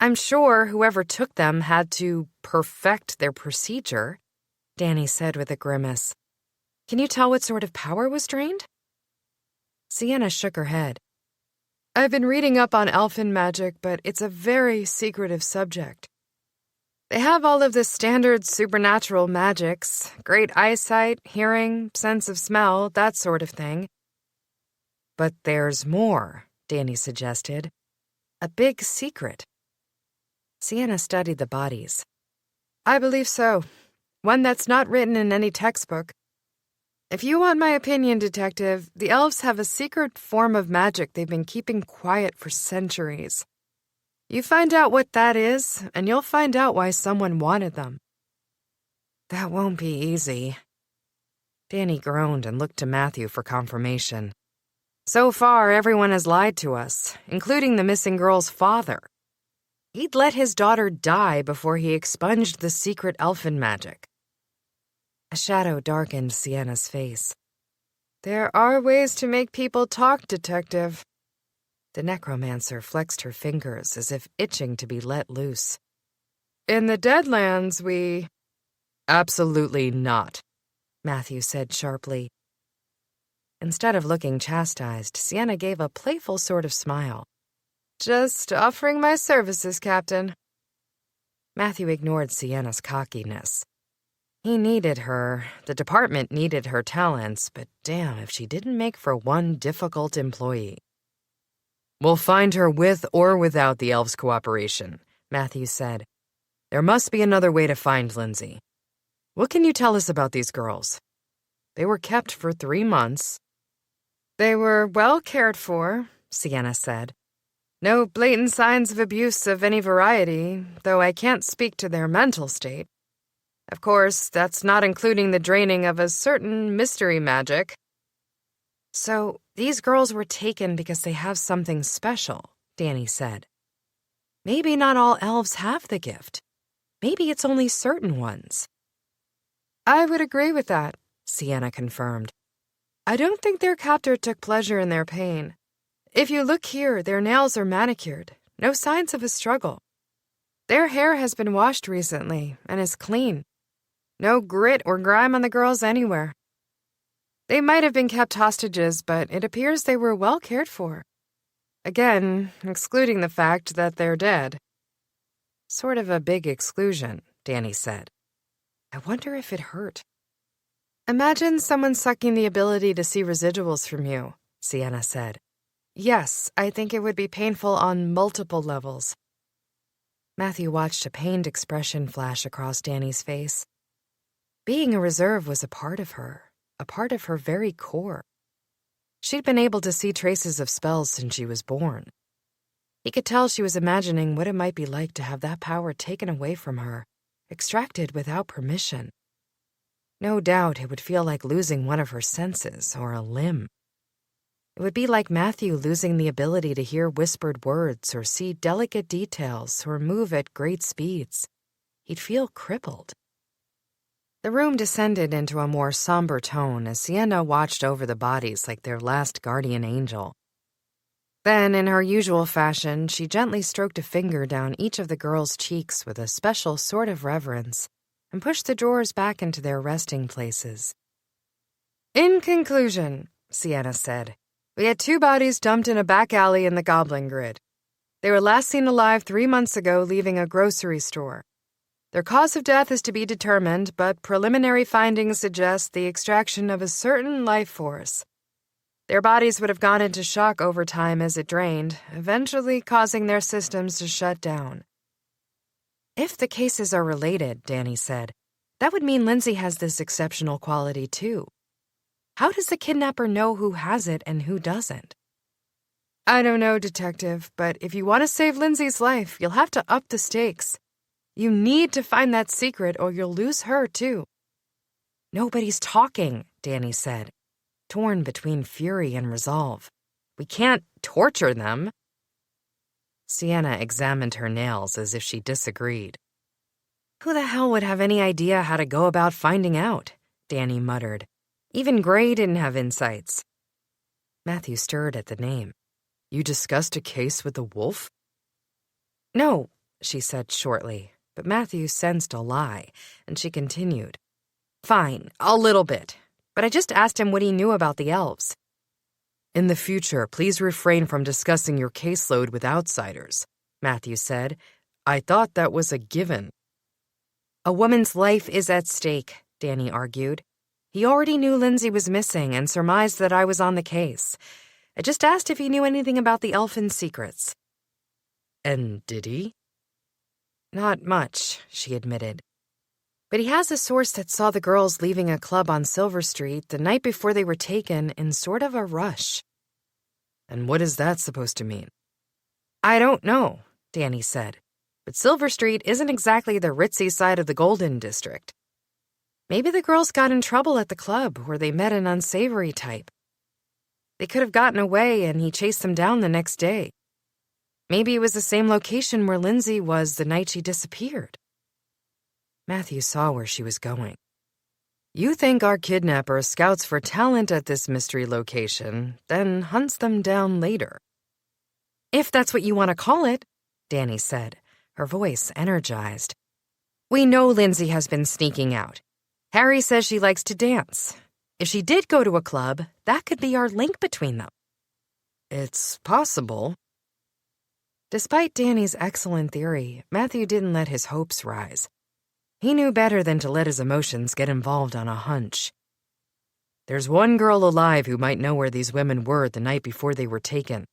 I'm sure whoever took them had to perfect their procedure, Danny said with a grimace. Can you tell what sort of power was drained? Sienna shook her head. I've been reading up on elfin magic, but it's a very secretive subject. They have all of the standard supernatural magics, great eyesight, hearing, sense of smell, that sort of thing. But there's more, Danny suggested. A big secret. Sienna studied the bodies. I believe so. One that's not written in any textbook. If you want my opinion, Detective, the elves have a secret form of magic they've been keeping quiet for centuries. You find out what that is, and you'll find out why someone wanted them. That won't be easy. Danny groaned and looked to Matthew for confirmation. So far, everyone has lied to us, including the missing girl's father. He'd let his daughter die before he expunged the secret elfin magic. A shadow darkened Sienna's face. There are ways to make people talk, Detective. The necromancer flexed her fingers as if itching to be let loose. In the Deadlands, we... Absolutely not, Matthew said sharply. Instead of looking chastised, Sienna gave a playful sort of smile. Just offering my services, Captain. Matthew ignored Sienna's cockiness. He needed her, the department needed her talents, but damn if she didn't make for one difficult employee. We'll find her with or without the elves' cooperation, Matthew said. There must be another way to find Lindsay. What can you tell us about these girls? They were kept for 3 months. They were well cared for, Sienna said. No blatant signs of abuse of any variety, though I can't speak to their mental state. Of course, that's not including the draining of a certain mystery magic. So, these girls were taken because they have something special, Danny said. Maybe not all elves have the gift. Maybe it's only certain ones. I would agree with that, Sienna confirmed. I don't think their captor took pleasure in their pain. If you look here, their nails are manicured. No signs of a struggle. Their hair has been washed recently and is clean. No grit or grime on the girls anywhere. They might have been kept hostages, but it appears they were well cared for. Again, excluding the fact that they're dead. Sort of a big exclusion, Danny said. I wonder if it hurt. Imagine someone sucking the ability to see residuals from you, Sienna said. Yes, I think it would be painful on multiple levels. Matthew watched a pained expression flash across Danny's face. Being a reserve was a part of her very core. She'd been able to see traces of spells since she was born. He could tell she was imagining what it might be like to have that power taken away from her, extracted without permission. No doubt it would feel like losing one of her senses or a limb. It would be like Matthew losing the ability to hear whispered words or see delicate details or move at great speeds. He'd feel crippled. The room descended into a more somber tone as Sienna watched over the bodies like their last guardian angel. Then, in her usual fashion, she gently stroked a finger down each of the girls' cheeks with a special sort of reverence and pushed the drawers back into their resting places. "In conclusion," Sienna said, "we had 2 bodies dumped in a back alley in the Goblin Grid. They were last seen alive 3 months ago leaving a grocery store. Their cause of death is to be determined, but preliminary findings suggest the extraction of a certain life force. Their bodies would have gone into shock over time as it drained, eventually causing their systems to shut down." "If the cases are related," Danny said, "that would mean Lindsay has this exceptional quality too. How does the kidnapper know who has it and who doesn't?" "I don't know, Detective, but if you want to save Lindsay's life, you'll have to up the stakes. You need to find that secret or you'll lose her too." "Nobody's talking," Danny said, torn between fury and resolve. "We can't torture them." Sienna examined her nails as if she disagreed. "Who the hell would have any idea how to go about finding out?" Danny muttered. "Even Gray didn't have insights." Matthew stirred at the name. "You discussed a case with the wolf?" "No," she said shortly, but Matthew sensed a lie, and she continued. "Fine, a little bit. But I just asked him what he knew about the elves." "In the future, please refrain from discussing your caseload with outsiders," Matthew said. "I thought that was a given." "A woman's life is at stake," Danny argued. "He already knew Lindsay was missing and surmised that I was on the case. I just asked if he knew anything about the elfin secrets." "And did he?" "Not much," she admitted. "But he has a source that saw the girls leaving a club on Silver Street the night before they were taken in sort of a rush." "And what is that supposed to mean?" "I don't know," Danny said. "But Silver Street isn't exactly the ritzy side of the Golden District. Maybe the girls got in trouble at the club where they met an unsavory type. They could have gotten away and he chased them down the next day. Maybe it was the same location where Lindsay was the night she disappeared." Matthew saw where she was going. "You think our kidnapper scouts for talent at this mystery location, then hunts them down later?" "If that's what you want to call it," Danny said, her voice energized. "We know Lindsay has been sneaking out. Harry says she likes to dance. If she did go to a club, that could be our link between them." "It's possible." Despite Danny's excellent theory, Matthew didn't let his hopes rise. He knew better than to let his emotions get involved on a hunch. "There's one girl alive who might know where these women were the night before they were taken."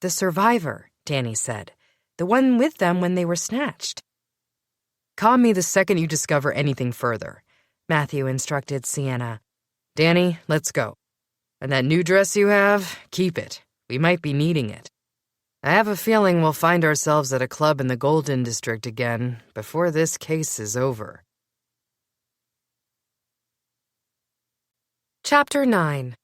"The survivor," Danny said. "The one with them when they were snatched." "Call me the second you discover anything further," Matthew instructed Sienna. "Danny, let's go. And that new dress you have, keep it. We might be needing it. I have a feeling we'll find ourselves at a club in the Golden District again before this case is over." Chapter 9.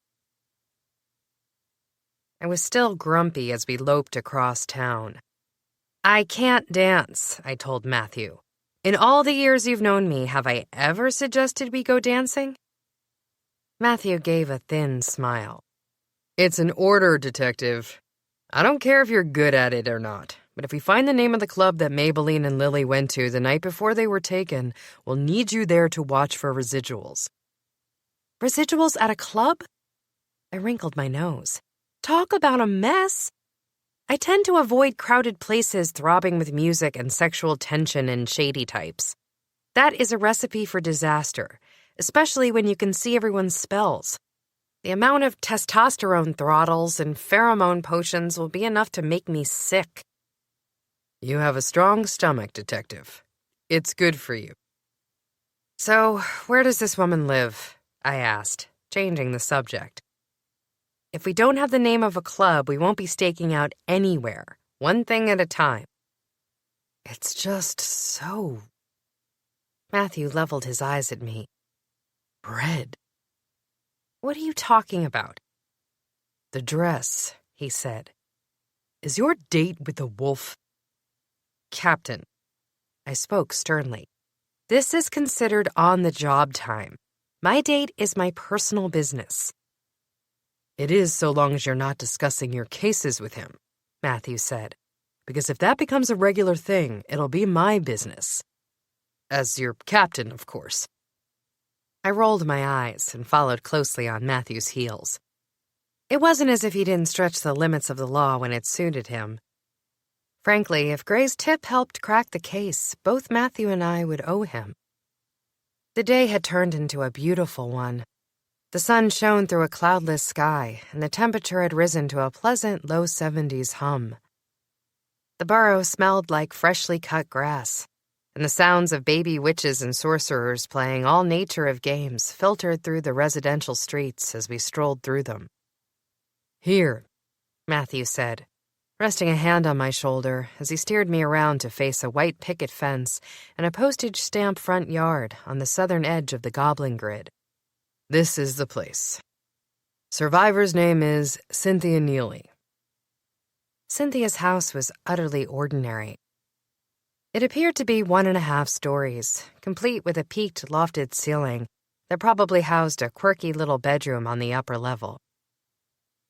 I was still grumpy as we loped across town. "I can't dance," I told Matthew. "In all the years you've known me, have I ever suggested we go dancing?" Matthew gave a thin smile. "It's an order, Detective. I don't care if you're good at it or not, but if we find the name of the club that Maybelline and Lily went to the night before they were taken, we'll need you there to watch for residuals." "Residuals at a club?" I wrinkled my nose. Talk about a mess. I tend to avoid crowded places throbbing with music and sexual tension and shady types. That is a recipe for disaster, especially when you can see everyone's spells. The amount of testosterone throttles and pheromone potions will be enough to make me sick. "You have a strong stomach, Detective. It's good for you." "So, where does this woman live?" I asked, changing the subject. "If we don't have the name of a club, we won't be staking out anywhere, one thing at a time." "It's just so..." Matthew leveled his eyes at me. "Red." "What are you talking about?" "The dress," he said. "Is your date with the wolf?" "Captain." I spoke sternly. This is considered on-the-job time. My date is my personal business. It is so long as you're not discussing your cases with him, Matthew said. Because if that becomes a regular thing, it'll be my business. As your captain, of course. I rolled my eyes and followed closely on Matthew's heels. It wasn't as if he didn't stretch the limits of the law when it suited him. Frankly, if Gray's tip helped crack the case, both Matthew and I would owe him. The day had turned into a beautiful one. The sun shone through a cloudless sky, and the temperature had risen to a pleasant low 70s hum. The borough smelled like freshly cut grass, and the sounds of baby witches and sorcerers playing all nature of games filtered through the residential streets as we strolled through them. Here, Matthew said, resting a hand on my shoulder as he steered me around to face a white picket fence and a postage stamp front yard on the southern edge of the Goblin Grid. This is the place. Survivor's name is Cynthia Neely. Cynthia's house was utterly ordinary. It appeared to be 1.5 stories, complete with a peaked lofted ceiling that probably housed a quirky little bedroom on the upper level.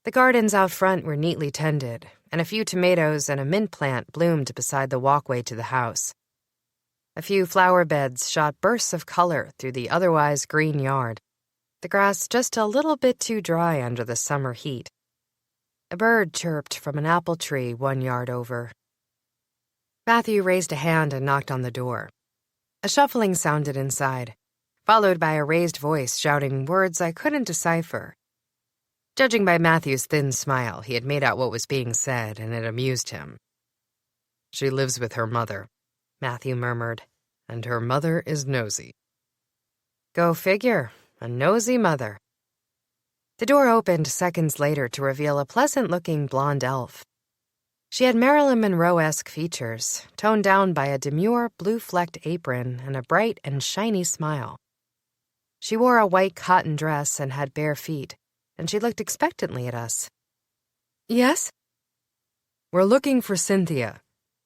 The gardens out front were neatly tended, and a few tomatoes and a mint plant bloomed beside the walkway to the house. A few flower beds shot bursts of color through the otherwise green yard, the grass just a little bit too dry under the summer heat. A bird chirped from an apple tree 1 yard over. Matthew raised a hand and knocked on the door. A shuffling sounded inside, followed by a raised voice shouting words I couldn't decipher. Judging by Matthew's thin smile, he had made out what was being said, and it amused him. She lives with her mother, Matthew murmured, and her mother is nosy. Go figure, a nosy mother. The door opened seconds later to reveal a pleasant-looking blonde elf. She had Marilyn Monroe-esque features, toned down by a demure blue-flecked apron and a bright and shiny smile. She wore a white cotton dress and had bare feet, and she looked expectantly at us. Yes? We're looking for Cynthia,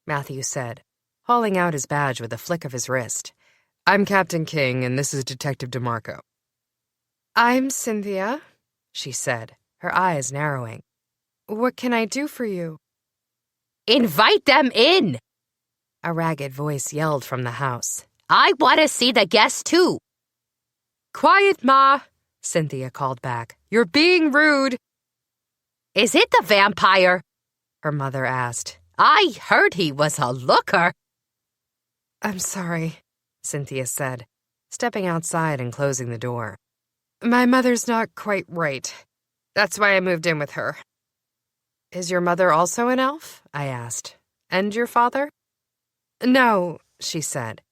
Matthew said, hauling out his badge with a flick of his wrist. I'm Captain King, and this is Detective DeMarco. I'm Cynthia, she said, her eyes narrowing. What can I do for you? Invite them in, a ragged voice yelled from the house. I want to see the guests, too. Quiet, Ma, Cynthia called back. You're being rude. Is it the vampire? Her mother asked. I heard he was a looker. I'm sorry, Cynthia said, stepping outside and closing the door. My mother's not quite right. That's why I moved in with her. Is your mother also an elf? I asked. And your father? No, she said.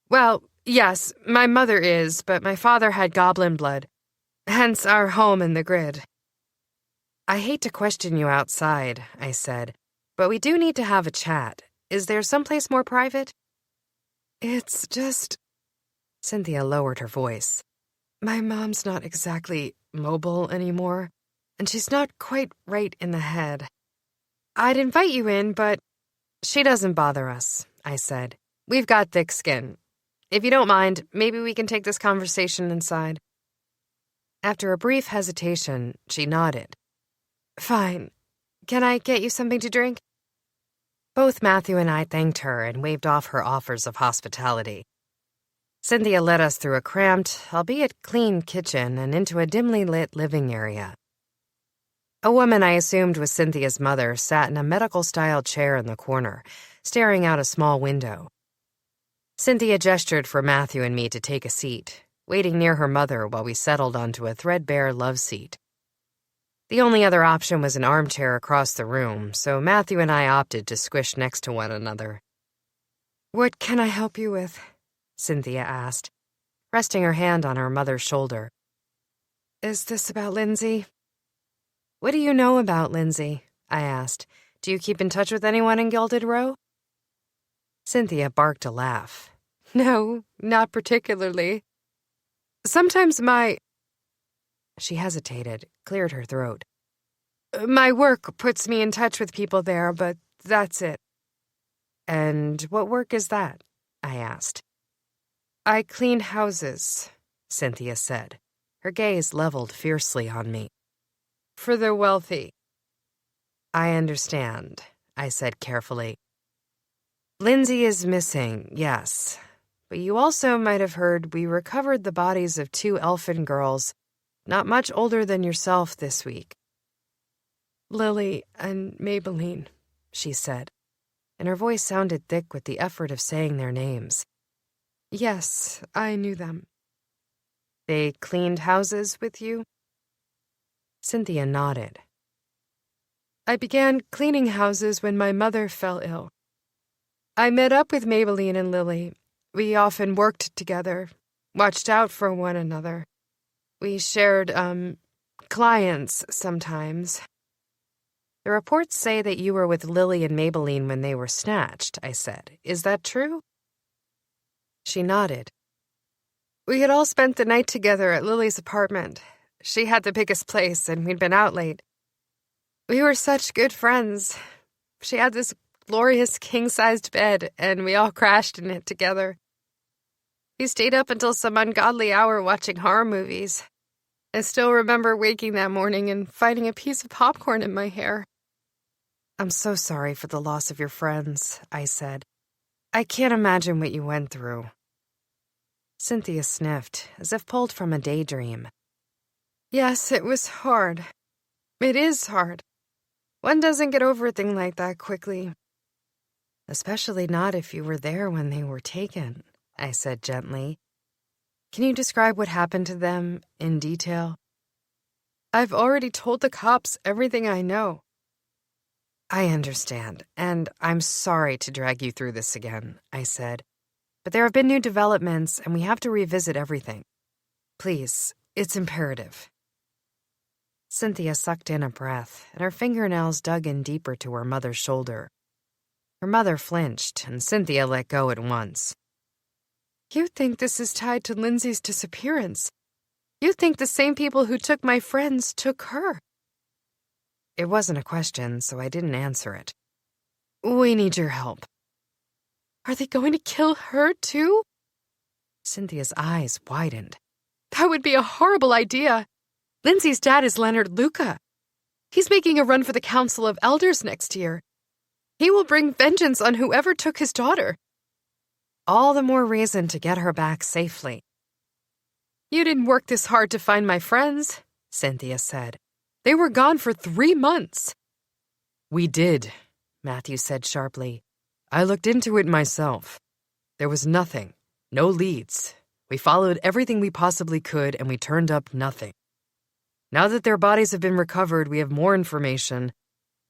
Well, yes, my mother is, but my father had goblin blood. Hence our home in the grid. I hate to question you outside, I said, but we do need to have a chat. Is there someplace more private? It's just... Cynthia lowered her voice. My mom's not exactly mobile anymore, and she's not quite right in the head. I'd invite you in, but she doesn't bother us, I said. We've got thick skin. If you don't mind, maybe we can take this conversation inside. After a brief hesitation, she nodded. Fine. Can I get you something to drink? Both Matthew and I thanked her and waved off her offers of hospitality. Cynthia led us through a cramped, albeit clean kitchen and into a dimly lit living area. A woman I assumed was Cynthia's mother sat in a medical-style chair in the corner, staring out a small window. Cynthia gestured for Matthew and me to take a seat, waiting near her mother while we settled onto a threadbare love seat. The only other option was an armchair across the room, so Matthew and I opted to squish next to one another. What can I help you with? Cynthia asked, resting her hand on her mother's shoulder. Is this about Lindsay? What do you know about Lindsay? I asked. Do you keep in touch with anyone in Gilded Row? Cynthia barked a laugh. No, not particularly. Sometimes She hesitated, cleared her throat. My work puts me in touch with people there, but that's it. And what work is that? I asked. I clean houses, Cynthia said, her gaze leveled fiercely on me. For the wealthy. I understand, I said carefully. Lindsay is missing, yes. But you also might have heard we recovered the bodies of 2 elfin girls, not much older than yourself this week. Lily and Maybelline, she said, and her voice sounded thick with the effort of saying their names. Yes, I knew them. They cleaned houses with you? Cynthia nodded. I began cleaning houses when my mother fell ill. I met up with Maybelline and Lily. We often worked together, watched out for one another. We shared, clients sometimes. The reports say that you were with Lily and Maybelline when they were snatched, I said. Is that true? She nodded. We had all spent the night together at Lily's apartment. She had the biggest place, and we'd been out late. We were such good friends. She had this glorious king-sized bed, and we all crashed in it together. We stayed up until some ungodly hour watching horror movies. I still remember waking that morning and finding a piece of popcorn in my hair. I'm so sorry for the loss of your friends, I said. I can't imagine what you went through. Cynthia sniffed, as if pulled from a daydream. Yes, it was hard. It is hard. One doesn't get over a thing like that quickly. Especially not if you were there when they were taken, I said gently. Can you describe what happened to them in detail? I've already told the cops everything I know. I understand, and I'm sorry to drag you through this again, I said. But there have been new developments, and we have to revisit everything. Please, it's imperative. Cynthia sucked in a breath, and her fingernails dug in deeper to her mother's shoulder. Her mother flinched, and Cynthia let go at once. You think this is tied to Lindsay's disappearance. You think the same people who took my friends took her. It wasn't a question, so I didn't answer it. We need your help. Are they going to kill her, too? Cynthia's eyes widened. That would be a horrible idea. Lindsay's dad is Leonard Luca. He's making a run for the Council of Elders next year. He will bring vengeance on whoever took his daughter. All the more reason to get her back safely. You didn't work this hard to find my friends, Cynthia said. They were gone for 3 months. We did, Matthew said sharply. I looked into it myself. There was nothing, no leads. We followed everything we possibly could, and we turned up nothing. Now that their bodies have been recovered, we have more information,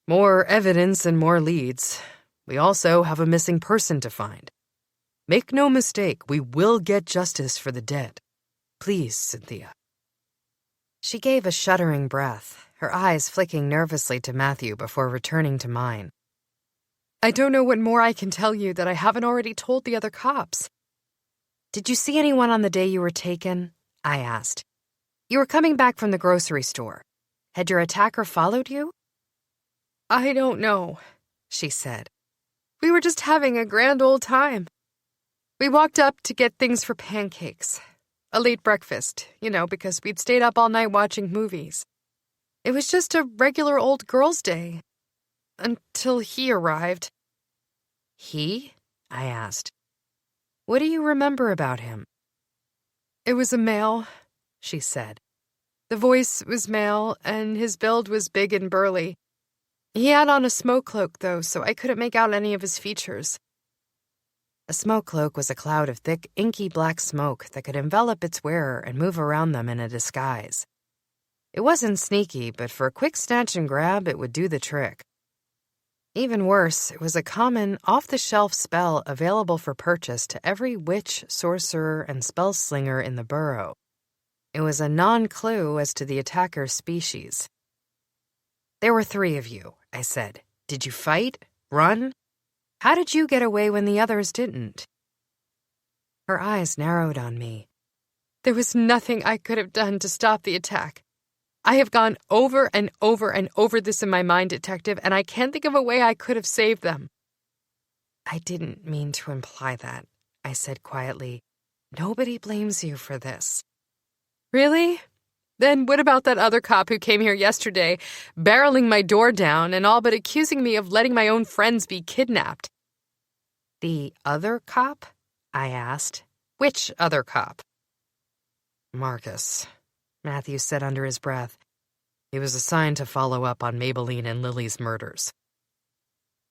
more evidence, and more leads. We also have a missing person to find. Make no mistake, we will get justice for the dead. Please, Cynthia. She gave a shuddering breath, her eyes flicking nervously to Matthew before returning to mine. I don't know what more I can tell you that I haven't already told the other cops. Did you see anyone on the day you were taken? I asked. You were coming back from the grocery store. Had your attacker followed you? I don't know, she said. We were just having a grand old time. We walked up to get things for pancakes. A late breakfast, because we'd stayed up all night watching movies. It was just a regular old girls' day. Until he arrived. He? I asked. What do you remember about him? It was a male, she said. The voice was male, and his build was big and burly. He had on a smoke cloak, though, so I couldn't make out any of his features. A smoke cloak was a cloud of thick, inky black smoke that could envelop its wearer and move around them in a disguise. It wasn't sneaky, but for a quick snatch and grab, it would do the trick. Even worse, it was a common, off-the-shelf spell available for purchase to every witch, sorcerer, and spell slinger in the borough. It was a non-clue as to the attacker's species. There were 3 of you, I said. Did you fight? Run? How did you get away when the others didn't? Her eyes narrowed on me. There was nothing I could have done to stop the attack. I have gone over and over and over this in my mind, Detective, and I can't think of a way I could have saved them. I didn't mean to imply that, I said quietly. Nobody blames you for this. Really? Then what about that other cop who came here yesterday, barreling my door down and all but accusing me of letting my own friends be kidnapped? The other cop? I asked. Which other cop? Marcus, Matthew said under his breath. He was assigned to follow up on Maybelline and Lily's murders.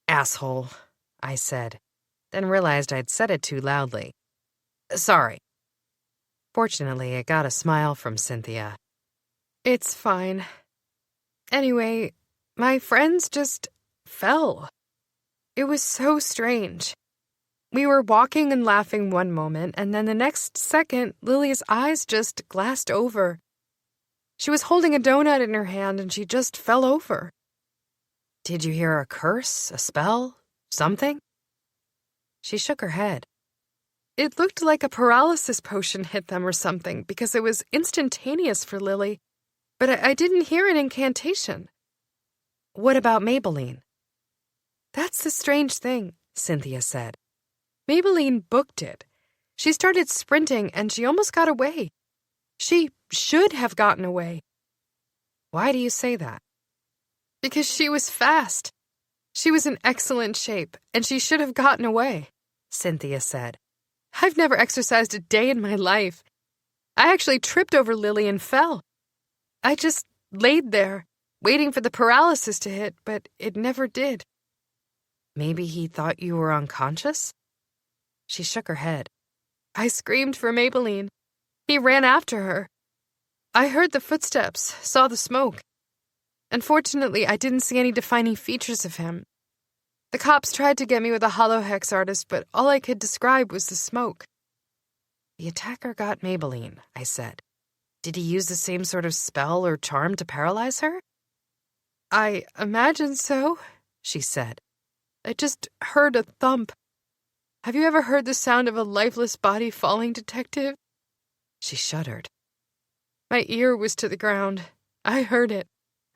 Asshole, I said, then realized I'd said it too loudly. Sorry. Fortunately, I got a smile from Cynthia. It's fine. Anyway, my friends just fell. It was so strange. We were walking and laughing one moment, and then the next second, Lily's eyes just glassed over. She was holding a donut in her hand, and she just fell over. Did you hear a curse, a spell, something? She shook her head. It looked like a paralysis potion hit them or something, because it was instantaneous for Lily. But I didn't hear an incantation. What about Maybelline? That's the strange thing, Cynthia said. Maybelline booked it. She started sprinting and she almost got away. She should have gotten away. Why do you say that? Because she was fast. She was in excellent shape and she should have gotten away, Cynthia said. I've never exercised a day in my life. I actually tripped over Lily and fell. I just laid there, waiting for the paralysis to hit, but it never did. Maybe he thought you were unconscious? She shook her head. I screamed for Maybelline. He ran after her. I heard the footsteps, saw the smoke. Unfortunately, I didn't see any defining features of him. The cops tried to get me with a hollow hex artist, but all I could describe was the smoke. The attacker got Maybelline, I said. Did he use the same sort of spell or charm to paralyze her? I imagine so, she said. I just heard a thump. Have you ever heard the sound of a lifeless body falling, Detective? She shuddered. My ear was to the ground. I heard it,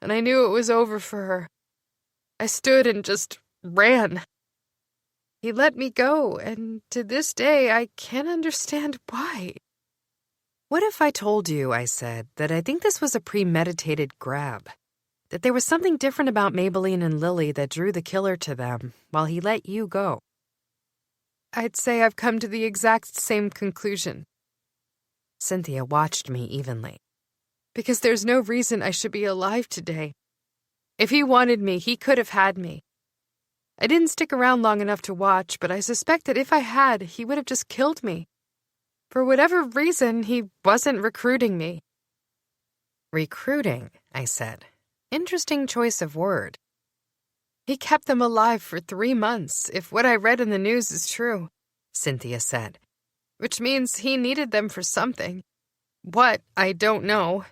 and I knew it was over for her. I stood and just ran. He let me go, and to this day I can't understand why. What if I told you, I said, that I think this was a premeditated grab? That there was something different about Maybelline and Lily that drew the killer to them, while he let you go? I'd say I've come to the exact same conclusion. Cynthia watched me evenly. Because there's no reason I should be alive today. If he wanted me, he could have had me. I didn't stick around long enough to watch, but I suspect that if I had, he would have just killed me. For whatever reason, he wasn't recruiting me. Recruiting, I said. Interesting choice of word. He kept them alive for 3 months, if what I read in the news is true, Cynthia said. Which means he needed them for something. What, I don't know.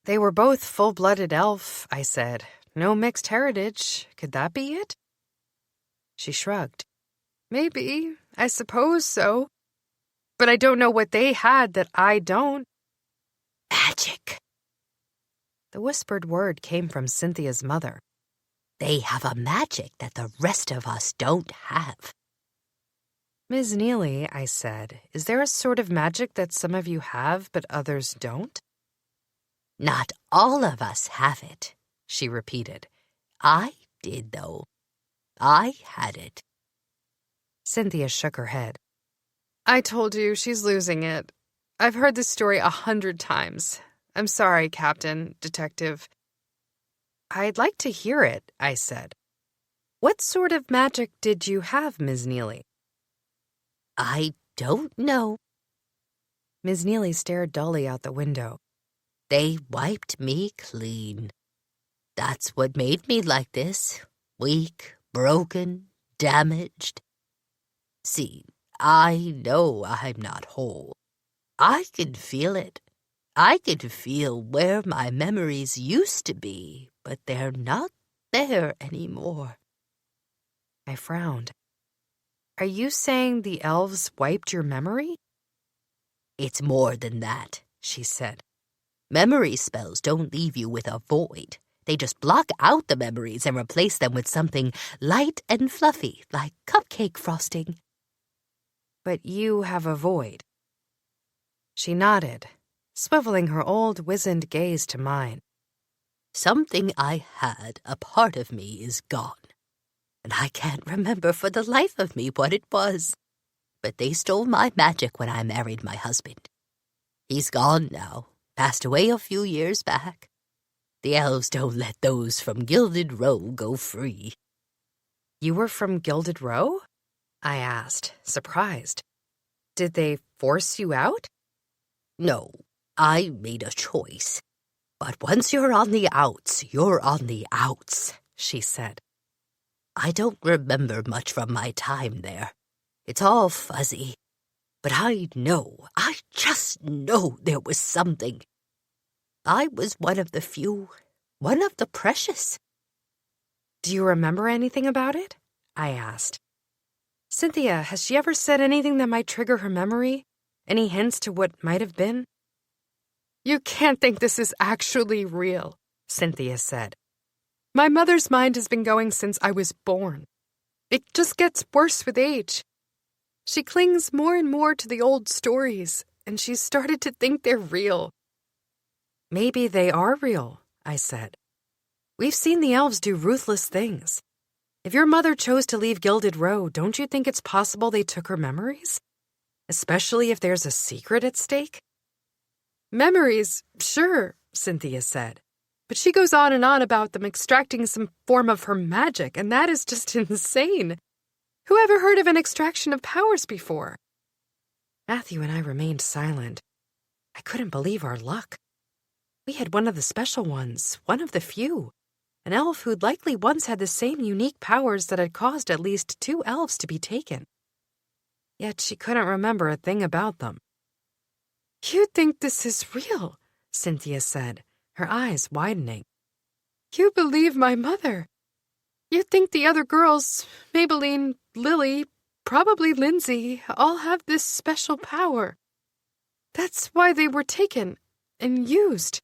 They were both full-blooded elf, I said. No mixed heritage. Could that be it? She shrugged. Maybe. I suppose so. But I don't know what they had that I don't. Magic. The whispered word came from Cynthia's mother. They have a magic that the rest of us don't have. Ms. Neely, I said, is there a sort of magic that some of you have but others don't? Not all of us have it, she repeated. I did, though. I had it. Cynthia shook her head. I told you, she's losing it. I've heard this story 100 times. I'm sorry, Captain, Detective. I'd like to hear it, I said. What sort of magic did you have, Ms. Neely? I don't know. Ms. Neely stared dully out the window. They wiped me clean. That's what made me like this. Weak, broken, damaged. See, I know I'm not whole. I can feel it. I can feel where my memories used to be, but they're not there anymore. I frowned. Are you saying the elves wiped your memory? It's more than that, she said. Memory spells don't leave you with a void. They just block out the memories and replace them with something light and fluffy, like cupcake frosting. But you have a void. She nodded, swiveling her old, wizened gaze to mine. Something I had, a part of me, is gone. And I can't remember for the life of me what it was. But they stole my magic when I married my husband. He's gone now, passed away a few years back. The elves don't let those from Gilded Row go free. You were from Gilded Row? I asked, surprised. Did they force you out? No, I made a choice. But once you're on the outs, you're on the outs, she said. I don't remember much from my time there. It's all fuzzy. But I just know there was something. I was one of the few, one of the precious. Do you remember anything about it? I asked. Cynthia, has she ever said anything that might trigger her memory? Any hints to what might have been? You can't think this is actually real, Cynthia said. My mother's mind has been going since I was born. It just gets worse with age. She clings more and more to the old stories, and she's started to think they're real. Maybe they are real, I said. We've seen the elves do ruthless things. If your mother chose to leave Gilded Row, don't you think it's possible they took her memories? Especially if there's a secret at stake? Memories, sure, Cynthia said. But she goes on and on about them extracting some form of her magic, and that is just insane. Who ever heard of an extraction of powers before? Matthew and I remained silent. I couldn't believe our luck. We had one of the special ones, one of the few. An elf who'd likely once had the same unique powers that had caused at least 2 elves to be taken. Yet she couldn't remember a thing about them. You think this is real, Cynthia said, her eyes widening. You believe my mother. You think the other girls, Maybelline, Lily, probably Lindsay, all have this special power. That's why they were taken and used.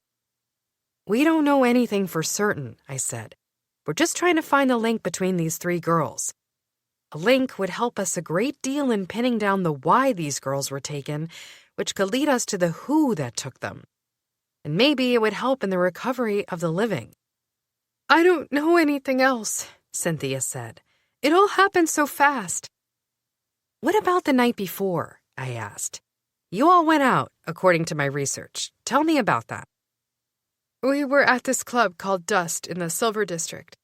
We don't know anything for certain, I said. We're just trying to find a link between these 3 girls. A link would help us a great deal in pinning down the why these girls were taken, which could lead us to the who that took them. And maybe it would help in the recovery of the living. I don't know anything else, Cynthia said. It all happened so fast. What about the night before? I asked. You all went out, according to my research. Tell me about that. We were at this club called Dust in the Silver District.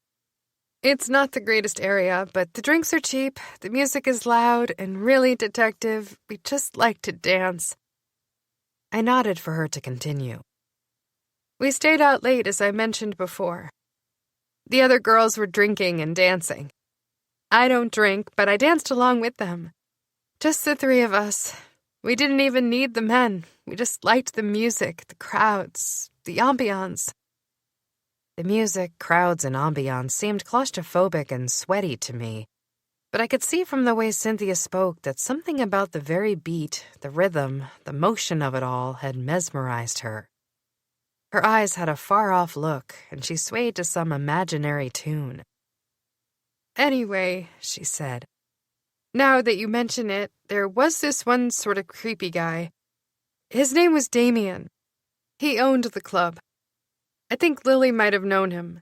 It's not the greatest area, but the drinks are cheap, the music is loud, and really, detective, we just like to dance. I nodded for her to continue. We stayed out late, as I mentioned before. The other girls were drinking and dancing. I don't drink, but I danced along with them. Just the 3 of us. We didn't even need the men. We just liked the music, the crowds, the ambiance. The music, crowds, and ambiance seemed claustrophobic and sweaty to me, but I could see from the way Cynthia spoke that something about the very beat, the rhythm, the motion of it all had mesmerized her. Her eyes had a far-off look, and she swayed to some imaginary tune. Anyway, she said, now that you mention it, there was this one sort of creepy guy. His name was Damien. He owned the club. I think Lily might have known him.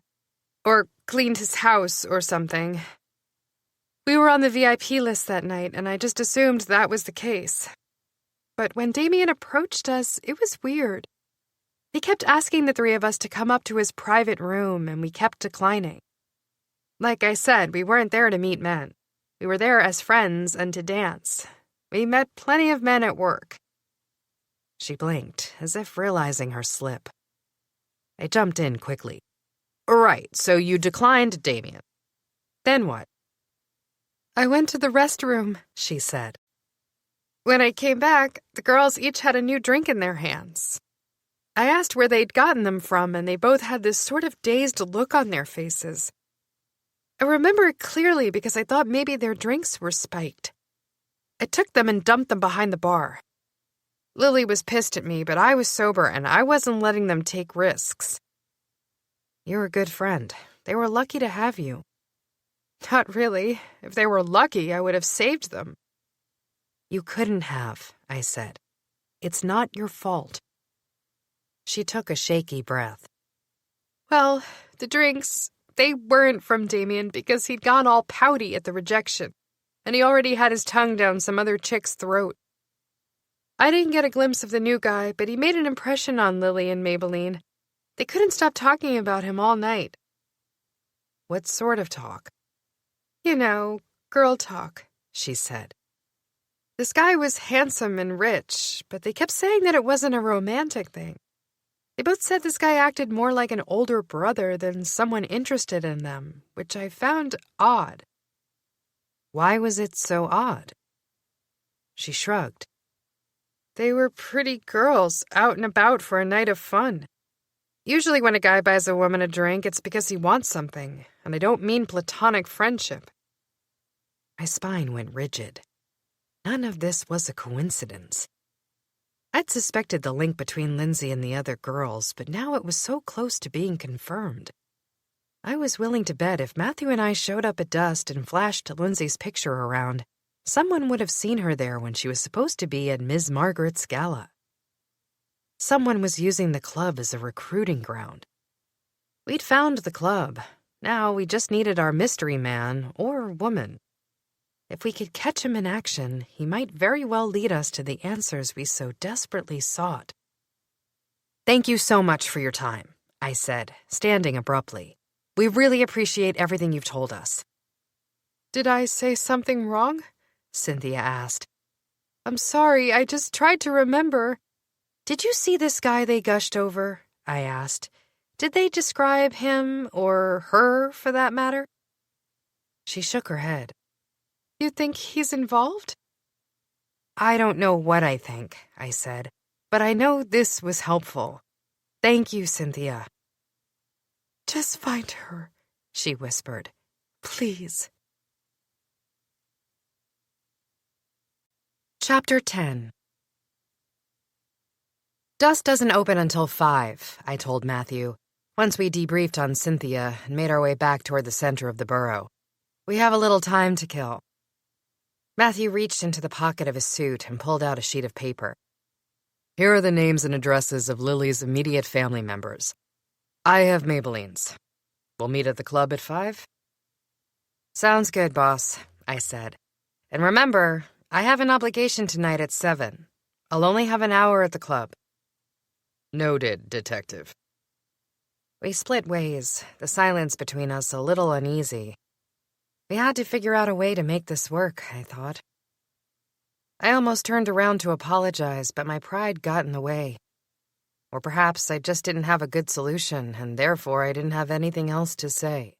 Or cleaned his house or something. We were on the VIP list that night, and I just assumed that was the case. But when Damien approached us, it was weird. He kept asking the 3 of us to come up to his private room, and we kept declining. Like I said, we weren't there to meet men. We were there as friends and to dance. We met plenty of men at work. She blinked, as if realizing her slip. I jumped in quickly. Right, so you declined Damien. Then what? I went to the restroom, she said. When I came back, the girls each had a new drink in their hands. I asked where they'd gotten them from, and they both had this sort of dazed look on their faces. I remember it clearly because I thought maybe their drinks were spiked. I took them and dumped them behind the bar. Lily was pissed at me, but I was sober and I wasn't letting them take risks. You're a good friend. They were lucky to have you. Not really. If they were lucky, I would have saved them. You couldn't have, I said. It's not your fault. She took a shaky breath. Well, the drinks, they weren't from Damien because he'd gone all pouty at the rejection, and he already had his tongue down some other chick's throat. I didn't get a glimpse of the new guy, but he made an impression on Lily and Maybelline. They couldn't stop talking about him all night. What sort of talk? You know, girl talk, she said. This guy was handsome and rich, but they kept saying that it wasn't a romantic thing. They both said this guy acted more like an older brother than someone interested in them, which I found odd. Why was it so odd? She shrugged. They were pretty girls, out and about for a night of fun. Usually when a guy buys a woman a drink, it's because he wants something, and I don't mean platonic friendship. My spine went rigid. None of this was a coincidence. I'd suspected the link between Lindsay and the other girls, but now it was so close to being confirmed. I was willing to bet if Matthew and I showed up at dusk and flashed Lindsay's picture around, someone would have seen her there when she was supposed to be at Ms. Margaret's gala. Someone was using the club as a recruiting ground. We'd found the club. Now we just needed our mystery man or woman. If we could catch him in action, he might very well lead us to the answers we so desperately sought. Thank you so much for your time, I said, standing abruptly. We really appreciate everything you've told us. Did I say something wrong? Cynthia asked. I'm sorry, I just tried to remember. Did you see this guy they gushed over? I asked. Did they describe him, or her, for that matter? She shook her head. You think he's involved? I don't know what I think, I said, but I know this was helpful. Thank you, Cynthia. Just find her, she whispered. Please. Chapter 10. Dust doesn't open until 5, I told Matthew, once we debriefed on Cynthia and made our way back toward the center of the borough. We have a little time to kill. Matthew reached into the pocket of his suit and pulled out a sheet of paper. Here are the names and addresses of Lily's immediate family members. I have Maybelline's. We'll meet at the club at 5? Sounds good, boss, I said. And remember, I have an obligation tonight at 7. I'll only have an hour at the club. Noted, detective. We split ways, the silence between us a little uneasy. We had to figure out a way to make this work, I thought. I almost turned around to apologize, but my pride got in the way. Or perhaps I just didn't have a good solution, and therefore I didn't have anything else to say.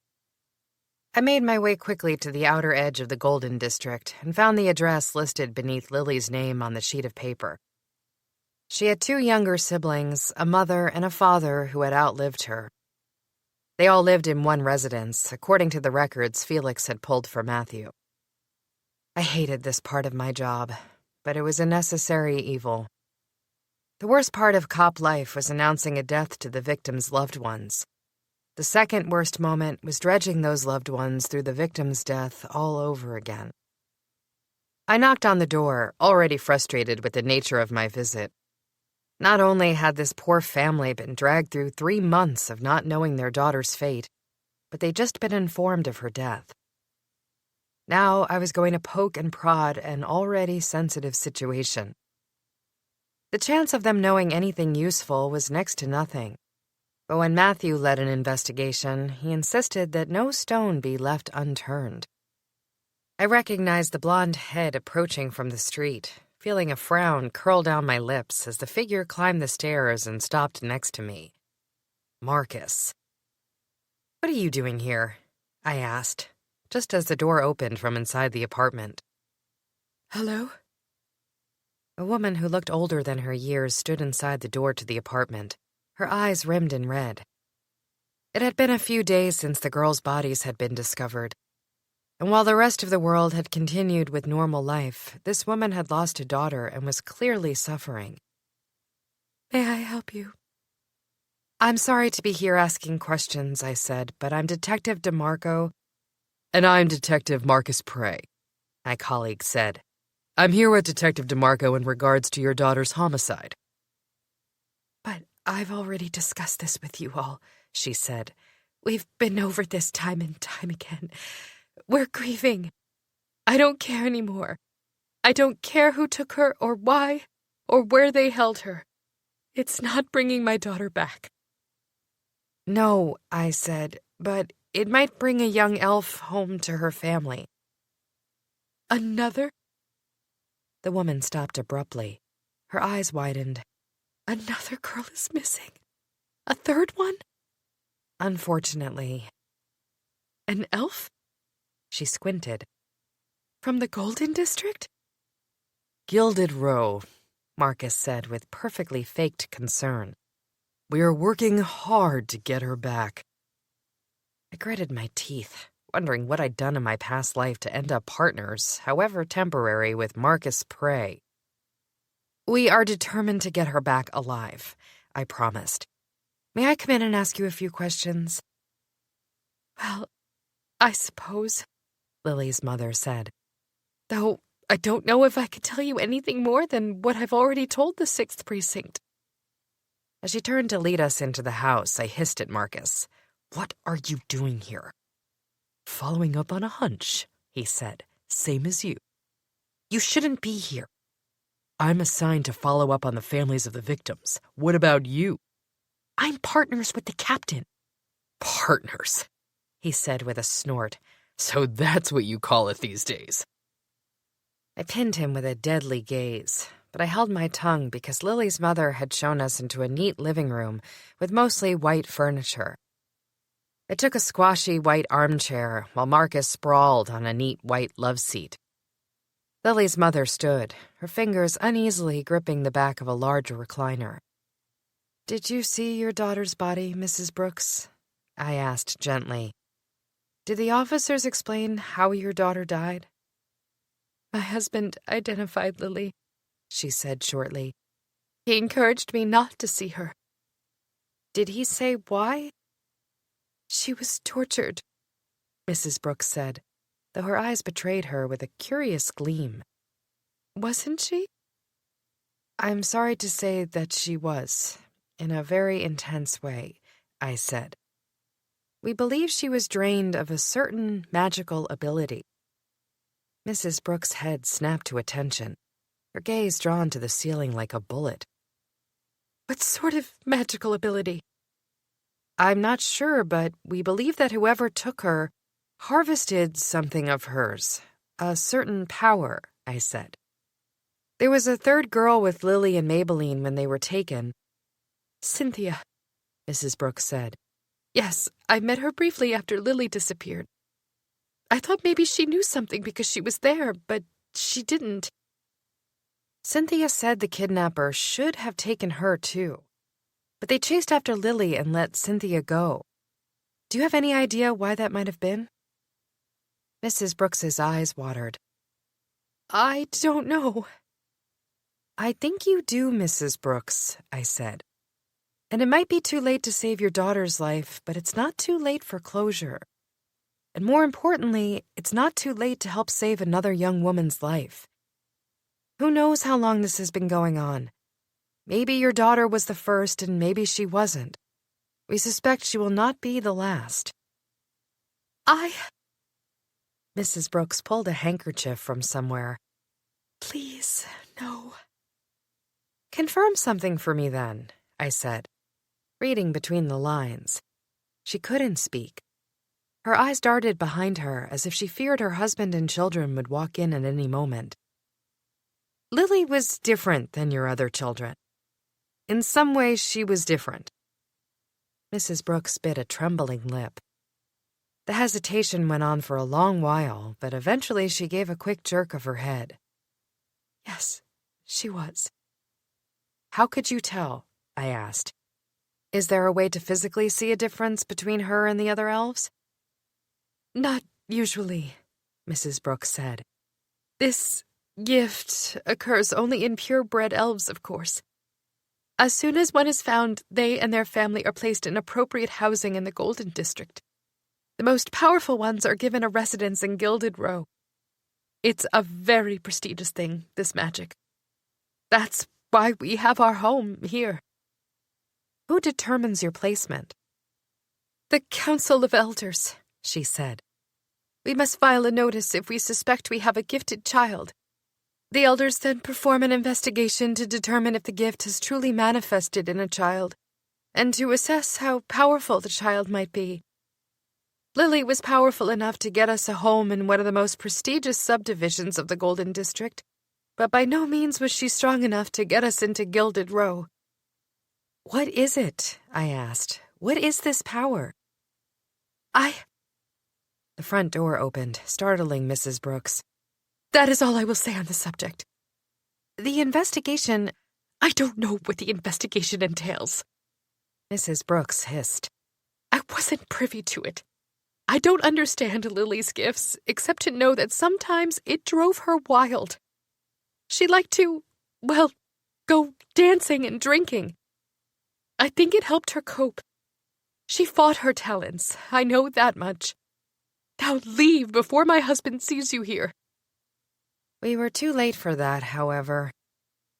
I made my way quickly to the outer edge of the Golden District and found the address listed beneath Lily's name on the sheet of paper. She had 2 younger siblings, a mother and a father who had outlived her. They all lived in one residence, according to the records Felix had pulled for Matthew. I hated this part of my job, but it was a necessary evil. The worst part of cop life was announcing a death to the victim's loved ones. The second worst moment was dredging those loved ones through the victim's death all over again. I knocked on the door, already frustrated with the nature of my visit. Not only had this poor family been dragged through 3 months of not knowing their daughter's fate, but they'd just been informed of her death. Now I was going to poke and prod an already sensitive situation. The chance of them knowing anything useful was next to nothing. But when Matthew led an investigation, he insisted that no stone be left unturned. I recognized the blonde head approaching from the street, feeling a frown curl down my lips as the figure climbed the stairs and stopped next to me. Marcus. What are you doing here? I asked, just as the door opened from inside the apartment. Hello? A woman who looked older than her years stood inside the door to the apartment, her eyes rimmed in red. It had been a few days since the girls' bodies had been discovered. And while the rest of the world had continued with normal life, this woman had lost a daughter and was clearly suffering. May I help you? I'm sorry to be here asking questions, I said, but I'm Detective DeMarco. And I'm Detective Marcus Prey, my colleague said. I'm here with Detective DeMarco in regards to your daughter's homicide. But I've already discussed this with you all, she said. We've been over this time and time again. We're grieving. I don't care anymore. I don't care who took her or why or where they held her. It's not bringing my daughter back. No, I said, but it might bring a young elf home to her family. Another? The woman stopped abruptly. Her eyes widened. Another girl is missing. A third one? Unfortunately. An elf? She squinted. From the Golden District? Gilded Row, Marcus said with perfectly faked concern. We are working hard to get her back. I gritted my teeth, wondering what I'd done in my past life to end up partners, however temporary, with Marcus Prey. We are determined to get her back alive, I promised. May I come in and ask you a few questions? Well, I suppose, Lily's mother said. Though I don't know if I could tell you anything more than what I've already told the 6th Precinct. As she turned to lead us into the house, I hissed at Marcus. What are you doing here? Following up on a hunch, he said. Same as you. You shouldn't be here. I'm assigned to follow up on the families of the victims. What about you? I'm partners with the captain. Partners, he said with a snort. So that's what you call it these days. I pinned him with a deadly gaze, but I held my tongue because Lily's mother had shown us into a neat living room with mostly white furniture. I took a squashy white armchair while Marcus sprawled on a neat white love seat. Lily's mother stood, her fingers uneasily gripping the back of a large recliner. Did you see your daughter's body, Mrs. Brooks? I asked gently. Did the officers explain how your daughter died? My husband identified Lily, she said shortly. He encouraged me not to see her. Did he say why? She was tortured, Mrs. Brooks said, though her eyes betrayed her with a curious gleam. Wasn't she? I'm sorry to say that she was, in a very intense way, I said. We believe she was drained of a certain magical ability. Mrs. Brooks' head snapped to attention, her gaze drawn to the ceiling like a bullet. What sort of magical ability? I'm not sure, but we believe that whoever took her harvested something of hers, a certain power, I said. There was a third girl with Lily and Maybelline when they were taken. Cynthia, Mrs. Brooks said. Yes, I met her briefly after Lily disappeared. I thought maybe she knew something because she was there, but she didn't. Cynthia said the kidnapper should have taken her, too. But they chased after Lily and let Cynthia go. Do you have any idea why that might have been? Mrs. Brooks's eyes watered. I don't know. I think you do, Mrs. Brooks, I said. And it might be too late to save your daughter's life, but it's not too late for closure. And more importantly, it's not too late to help save another young woman's life. Who knows how long this has been going on? Maybe your daughter was the first and maybe she wasn't. We suspect she will not be the last. Mrs. Brooks pulled a handkerchief from somewhere. Please, no. Confirm something for me then, I said, reading between the lines. She couldn't speak. Her eyes darted behind her as if she feared her husband and children would walk in at any moment. Lily was different than your other children. In some ways, she was different. Mrs. Brooks bit a trembling lip. The hesitation went on for a long while, but eventually she gave a quick jerk of her head. Yes, she was. How could you tell? I asked. Is there a way to physically see a difference between her and the other elves? Not usually, Mrs. Brooks said. This gift occurs only in purebred elves, of course. As soon as one is found, they and their family are placed in appropriate housing in the Golden District. The most powerful ones are given a residence in Gilded Row. It's a very prestigious thing, this magic. That's why we have our home here. Who determines your placement? The Council of Elders, she said. We must file a notice if we suspect we have a gifted child. The elders then perform an investigation to determine if the gift has truly manifested in a child, and to assess how powerful the child might be. Lily was powerful enough to get us a home in one of the most prestigious subdivisions of the Golden District, but by no means was she strong enough to get us into Gilded Row. What is it? I asked. What is this power? The front door opened, startling Mrs. Brooks. That is all I will say on the subject. The investigation... I don't know what the investigation entails. Mrs. Brooks hissed. I wasn't privy to it. I don't understand Lily's gifts, except to know that sometimes it drove her wild. She liked to, go dancing and drinking. I think it helped her cope. She fought her talents, I know that much. Now leave before my husband sees you here. We were too late for that, however.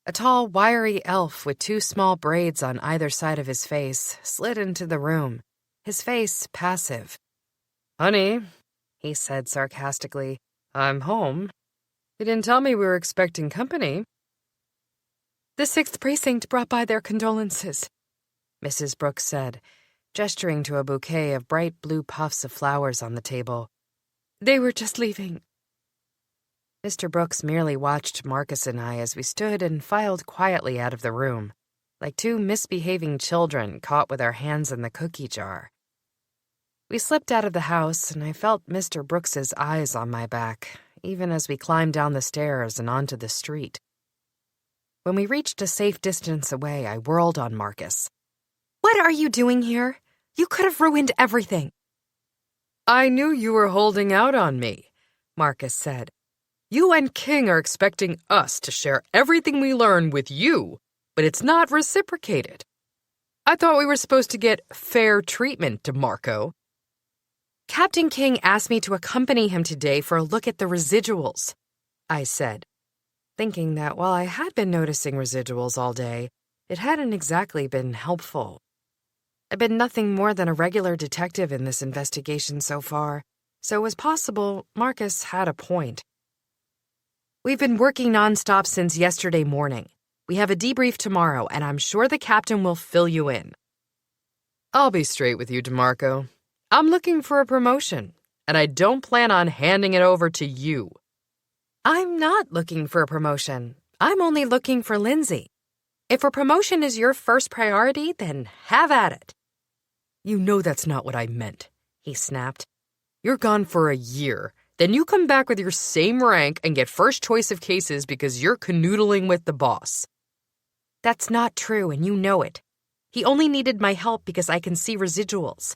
A tall, wiry elf with 2 small braids on either side of his face slid into the room, his face passive. Honey, he said sarcastically, I'm home. You didn't tell me we were expecting company. The 6th Precinct brought by their condolences, Mrs. Brooks said, gesturing to a bouquet of bright blue puffs of flowers on the table. They were just leaving. Mr. Brooks merely watched Marcus and I as we stood and filed quietly out of the room, like 2 misbehaving children caught with our hands in the cookie jar. We slipped out of the house, and I felt Mr. Brooks's eyes on my back, even as we climbed down the stairs and onto the street. When we reached a safe distance away, I whirled on Marcus. What are you doing here? You could have ruined everything. I knew you were holding out on me, Marcus said. You and King are expecting us to share everything we learn with you, but it's not reciprocated. I thought we were supposed to get fair treatment, DeMarco. Captain King asked me to accompany him today for a look at the residuals, I said, thinking that while I had been noticing residuals all day, it hadn't exactly been helpful. I'd been nothing more than a regular detective in this investigation so far, so it was possible Marcus had a point. We've been working nonstop since yesterday morning. We have a debrief tomorrow, and I'm sure the captain will fill you in. I'll be straight with you, DeMarco. I'm looking for a promotion, and I don't plan on handing it over to you. I'm not looking for a promotion. I'm only looking for Lindsay. If a promotion is your first priority, then have at it. You know that's not what I meant, he snapped. You're gone for a year. Then you come back with your same rank and get first choice of cases because you're canoodling with the boss. That's not true, and you know it. He only needed my help because I can see residuals.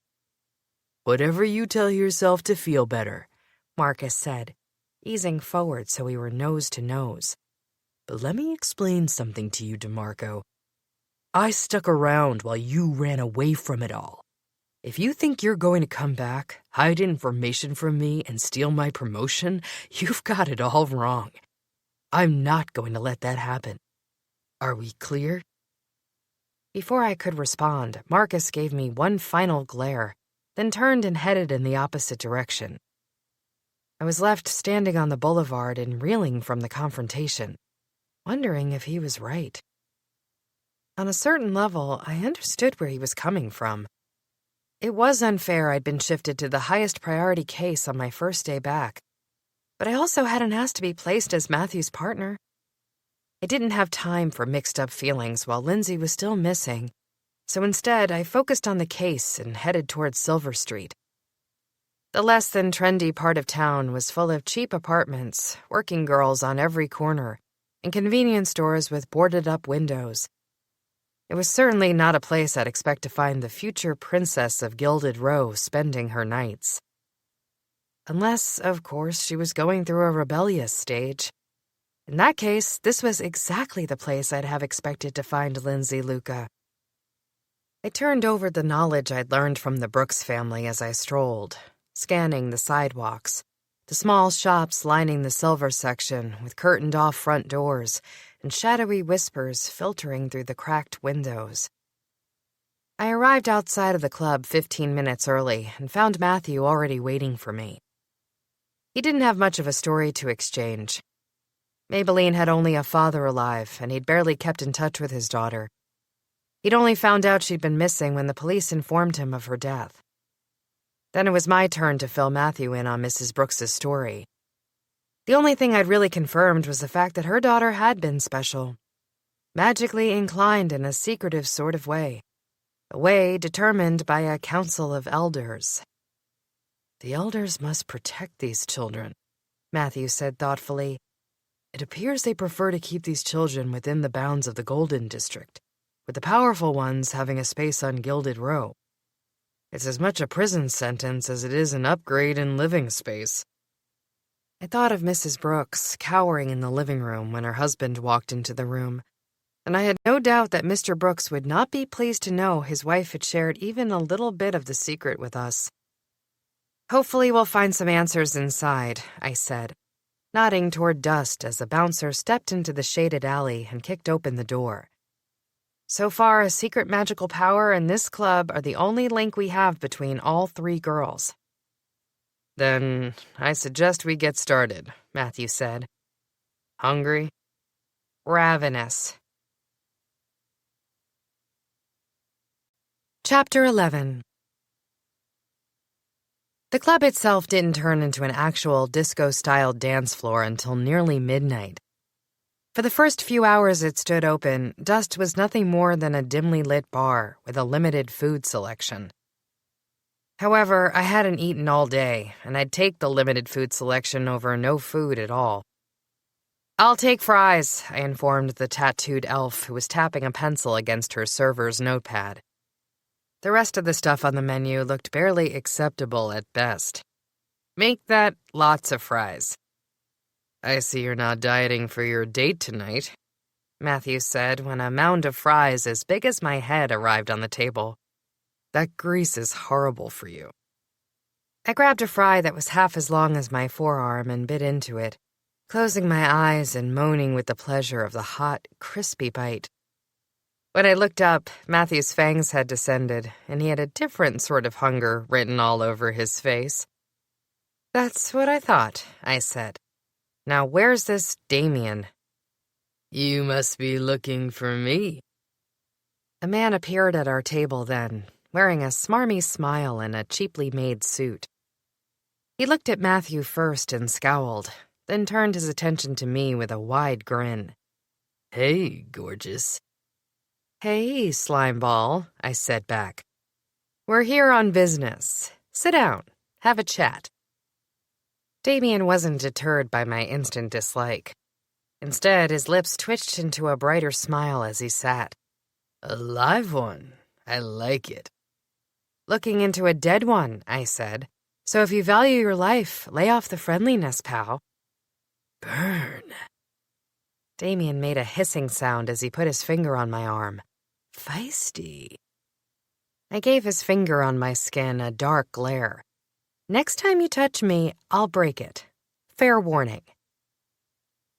Whatever you tell yourself to feel better, Marcus said, easing forward so we were nose to nose. But let me explain something to you, DeMarco. I stuck around while you ran away from it all. If you think you're going to come back, hide information from me, and steal my promotion, you've got it all wrong. I'm not going to let that happen. Are we clear? Before I could respond, Marcus gave me one final glare, then turned and headed in the opposite direction. I was left standing on the boulevard and reeling from the confrontation, wondering if he was right. On a certain level, I understood where he was coming from. It was unfair I'd been shifted to the highest priority case on my first day back, but I also hadn't asked to be placed as Matthew's partner. I didn't have time for mixed-up feelings while Lindsay was still missing, so instead I focused on the case and headed towards Silver Street. The less-than-trendy part of town was full of cheap apartments, working girls on every corner, and convenience stores with boarded-up windows. It was certainly not a place I'd expect to find the future princess of Gilded Row spending her nights. Unless, of course, she was going through a rebellious stage. In that case, this was exactly the place I'd have expected to find Lindsay Luca. I turned over the knowledge I'd learned from the Brooks family as I strolled, scanning the sidewalks, the small shops lining the silver section with curtained-off front doors and shadowy whispers filtering through the cracked windows. I arrived outside of the club 15 minutes early and found Matthew already waiting for me. He didn't have much of a story to exchange. Maybelline had only a father alive, and he'd barely kept in touch with his daughter. He'd only found out she'd been missing when the police informed him of her death. Then it was my turn to fill Matthew in on Mrs. Brooks's story. The only thing I'd really confirmed was the fact that her daughter had been special, magically inclined in a secretive sort of way, a way determined by a council of elders. The elders must protect these children, Matthew said thoughtfully. It appears they prefer to keep these children within the bounds of the Golden District, with the powerful ones having a space on Gilded Row. It's as much a prison sentence as it is an upgrade in living space. I thought of Mrs. Brooks cowering in the living room when her husband walked into the room, and I had no doubt that Mr. Brooks would not be pleased to know his wife had shared even a little bit of the secret with us. "Hopefully we'll find some answers inside," I said, nodding toward Dust as the bouncer stepped into the shaded alley and kicked open the door. "So far, a secret magical power and this club are the only link we have between all three girls." "Then I suggest we get started," Matthew said. "Hungry?" "Ravenous." Chapter 11. The club itself didn't turn into an actual disco-style dance floor until nearly midnight. For the first few hours it stood open, Dust was nothing more than a dimly lit bar with a limited food selection. However, I hadn't eaten all day, and I'd take the limited food selection over no food at all. "I'll take fries," I informed the tattooed elf who was tapping a pencil against her server's notepad. The rest of the stuff on the menu looked barely acceptable at best. "Make that lots of fries." "I see you're not dieting for your date tonight," Matthew said when a mound of fries as big as my head arrived on the table. "That grease is horrible for you." I grabbed a fry that was half as long as my forearm and bit into it, closing my eyes and moaning with the pleasure of the hot, crispy bite. When I looked up, Matthew's fangs had descended, and he had a different sort of hunger written all over his face. "That's what I thought," I said. "Now where's this Damien?" "You must be looking for me." A man appeared at our table then, wearing a smarmy smile and a cheaply made suit. He looked at Matthew first and scowled, then turned his attention to me with a wide grin. "Hey, gorgeous." "Hey, slimeball," I said back. "We're here on business. Sit down. Have a chat." Damien wasn't deterred by my instant dislike. Instead, his lips twitched into a brighter smile as he sat. "A live one. I like it." "Looking into a dead one," I said. "So if you value your life, lay off the friendliness, pal." "Burn." Damien made a hissing sound as he put his finger on my arm. "Feisty." I gave his finger on my skin a dark glare. "Next time you touch me, I'll break it. Fair warning."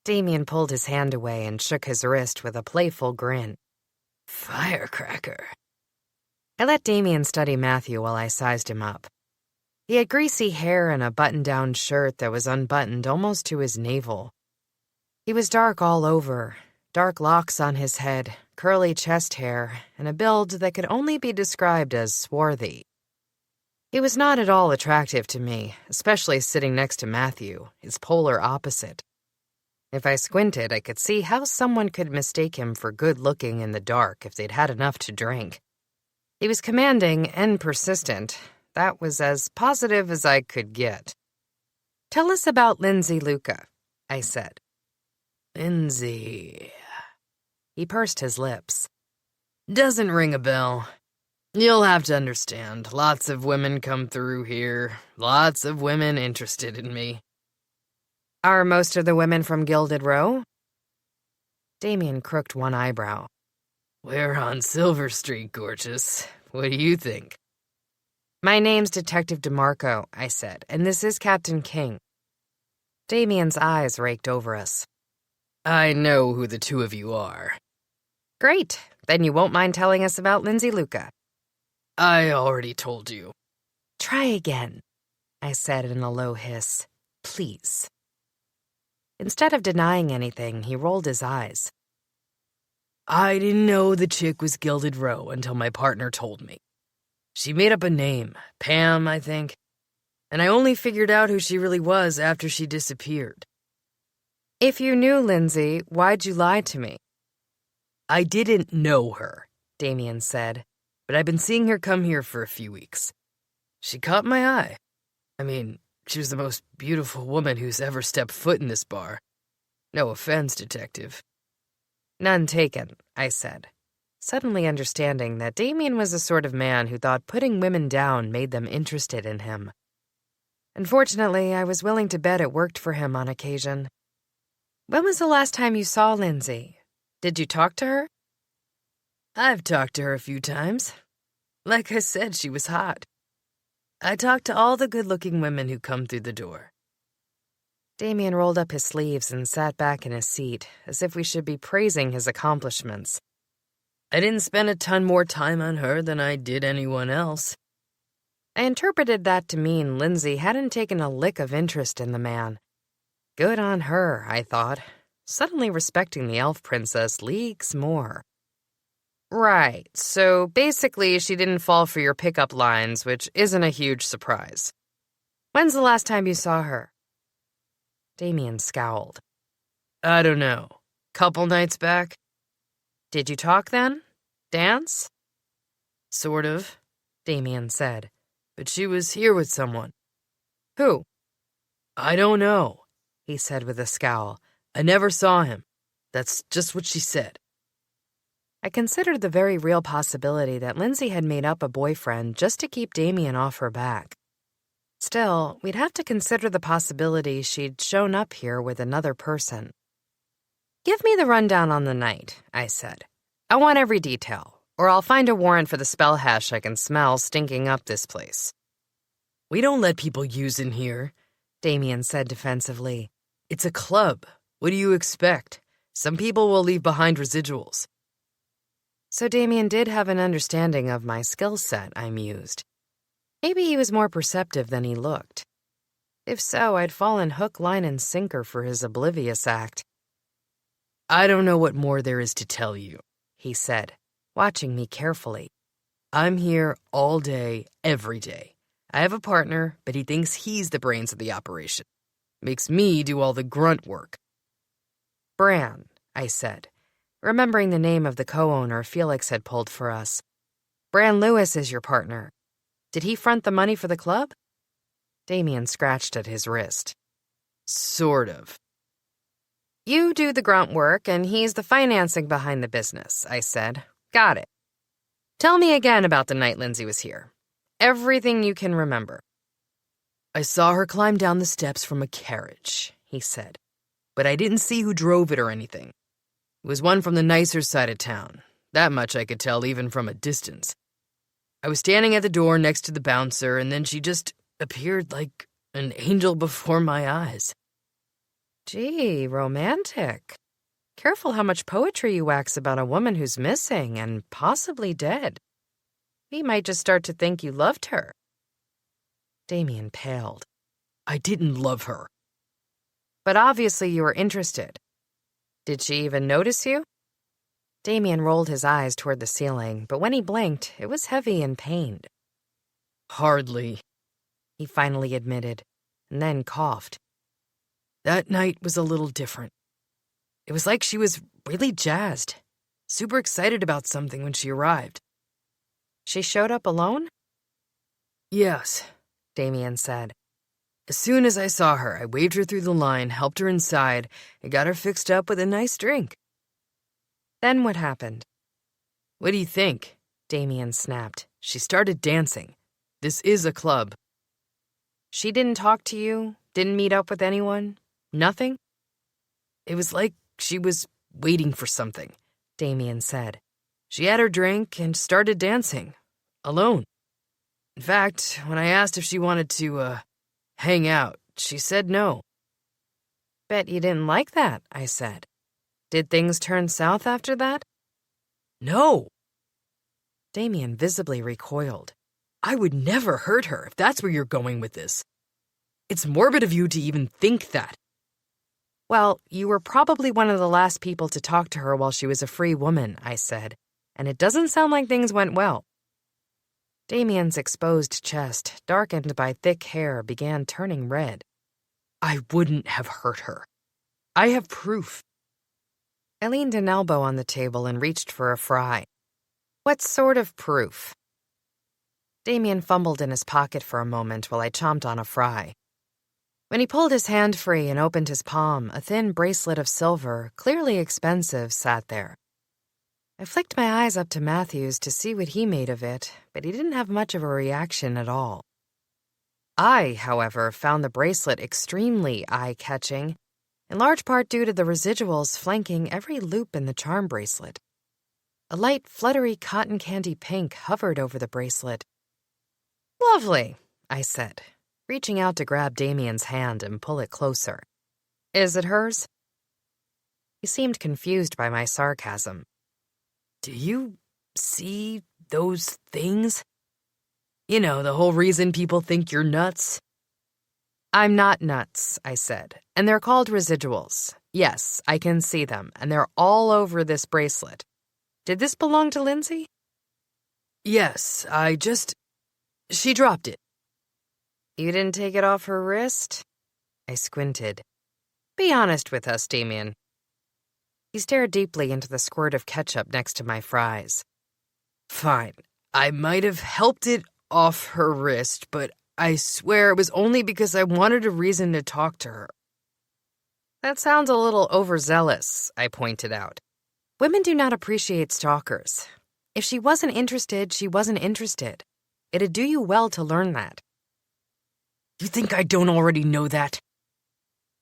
Damien pulled his hand away and shook his wrist with a playful grin. "Firecracker." I let Damien study Matthew while I sized him up. He had greasy hair and a button-down shirt that was unbuttoned almost to his navel. He was dark all over, dark locks on his head, curly chest hair, and a build that could only be described as swarthy. He was not at all attractive to me, especially sitting next to Matthew, his polar opposite. If I squinted, I could see how someone could mistake him for good-looking in the dark if they'd had enough to drink. He was commanding and persistent. That was as positive as I could get. "Tell us about Lindsay Luca," I said. "Lindsay." He pursed his lips. "Doesn't ring a bell. You'll have to understand. Lots of women come through here. Lots of women interested in me." "Are most of the women from Gilded Row?" Damien crooked one eyebrow. "We're on Silver Street, gorgeous. What do you think?" "My name's Detective DeMarco," I said, "and this is Captain King. Damien's eyes raked over us. I know who the two of you are. Great. Then you won't mind telling us about Lindsay Luca. I already told you. Try again, I said in a low hiss. Please. Instead of denying anything, he rolled his eyes. I didn't know the chick was Gilded Row until my partner told me. She made up a name, Pam, I think, and I only figured out who she really was after she disappeared. If you knew Lindsay, why'd you lie to me? I didn't know her, Damien said. but I've been seeing her come here for a few weeks. She caught my eye. I mean, she was the most beautiful woman who's ever stepped foot in this bar. No offense, detective. None taken, I said, suddenly understanding that Damien was the sort of man who thought putting women down made them interested in him. Unfortunately, I was willing to bet it worked for him on occasion. When was the last time you saw Lindsay? Did you talk to her? I've talked to her a few times. Like I said, she was hot. I talked to all the good-looking women who come through the door. Damien rolled up his sleeves and sat back in his seat, as if we should be praising his accomplishments. I didn't spend a ton more time on her than I did anyone else. I interpreted that to mean Lindsay hadn't taken a lick of interest in the man. Good on her, I thought, suddenly respecting the elf princess leagues more. Right, so basically she didn't fall for your pickup lines, which isn't a huge surprise. When's the last time you saw her? Damien scowled. I don't know. Couple nights back? Did you talk then? Dance? Sort of, Damien said. but she was here with someone. Who? I don't know, He said with a scowl. I never saw him. That's just what she said. I considered the very real possibility that Lindsay had made up a boyfriend just to keep Damien off her back. Still, we'd have to consider the possibility she'd shown up here with another person. Give me the rundown on the night, I said. I want every detail, or I'll find a warrant for the spell hash I can smell stinking up this place. We don't let people use in here, Damien said defensively. It's a club. What do you expect? Some people will leave behind residuals. So Damien did have an understanding of my skill set, I mused. Maybe he was more perceptive than he looked. If so, I'd fallen hook, line, and sinker for his oblivious act. I don't know what more there is to tell you, He said, watching me carefully. I'm here all day, every day. I have a partner, but he thinks he's the brains of the operation. Makes me do all the grunt work. Bran, I said, remembering the name of the co-owner Felix had pulled for us. Bran Lewis is your partner. Did he front the money for the club? Damien scratched at his wrist. Sort of. You do the grunt work, and he's the financing behind the business, I said. Got it. Tell me again about the night Lindsay was here. Everything you can remember. I saw her climb down the steps from a carriage, he said, but I didn't see who drove it or anything. It was one from the nicer side of town. That much I could tell even from a distance. I was standing at the door next to the bouncer, and then she just appeared like an angel before my eyes. Gee, romantic. Careful how much poetry you wax about a woman who's missing and possibly dead. We might just start to think you loved her. Damien paled. I didn't love her. But obviously you were interested. Did she even notice you? Damien rolled his eyes toward the ceiling, but when he blinked, it was heavy and pained. Hardly, He finally admitted, and then coughed. That night was a little different. It was like she was really jazzed, super excited about something when she arrived. She showed up alone? Yes, Damien said. As soon as I saw her, I waved her through the line, helped her inside, and got her fixed up with a nice drink. Then what happened? What do you think? Damien snapped. She started dancing. This is a club. She didn't talk to you? Didn't meet up with anyone? Nothing? It was like she was waiting for something, Damien said. She had her drink and started dancing. Alone. In fact, when I asked if she wanted to, hang out, she said no. Bet you didn't like that, I said. Did things turn south after that? No, Damien visibly recoiled. I would never hurt her if that's where you're going with this. It's morbid of you to even think that. Well, you were probably one of the last people to talk to her while she was a free woman, I said, and it doesn't sound like things went well. Damien's exposed chest, darkened by thick hair, began turning red. I wouldn't have hurt her. I have proof. I leaned an elbow on the table and reached for a fry. What sort of proof? Damien fumbled in his pocket for a moment while I chomped on a fry. When he pulled his hand free and opened his palm, a thin bracelet of silver, clearly expensive, sat there. I flicked my eyes up to Matthews to see what he made of it, but he didn't have much of a reaction at all. I, however, found the bracelet extremely eye-catching, in large part due to the residuals flanking every loop in the charm bracelet. A light, fluttery cotton candy pink hovered over the bracelet. Lovely, I said, reaching out to grab Damien's hand and pull it closer. Is it hers? He seemed confused by my sarcasm. Do you see those things? You know, the whole reason people think you're nuts. I'm not nuts, I said, and they're called residuals. Yes, I can see them, and they're all over this bracelet. Did this belong to Lindsay? Yes, she dropped it. You didn't take it off her wrist? I squinted. Be honest with us, Damien. He stared deeply into the squirt of ketchup next to my fries. Fine, I might have helped it off her wrist, but I swear it was only because I wanted a reason to talk to her. That sounds a little overzealous, I pointed out. Women do not appreciate stalkers. If she wasn't interested, she wasn't interested. It'd do you well to learn that. You think I don't already know that?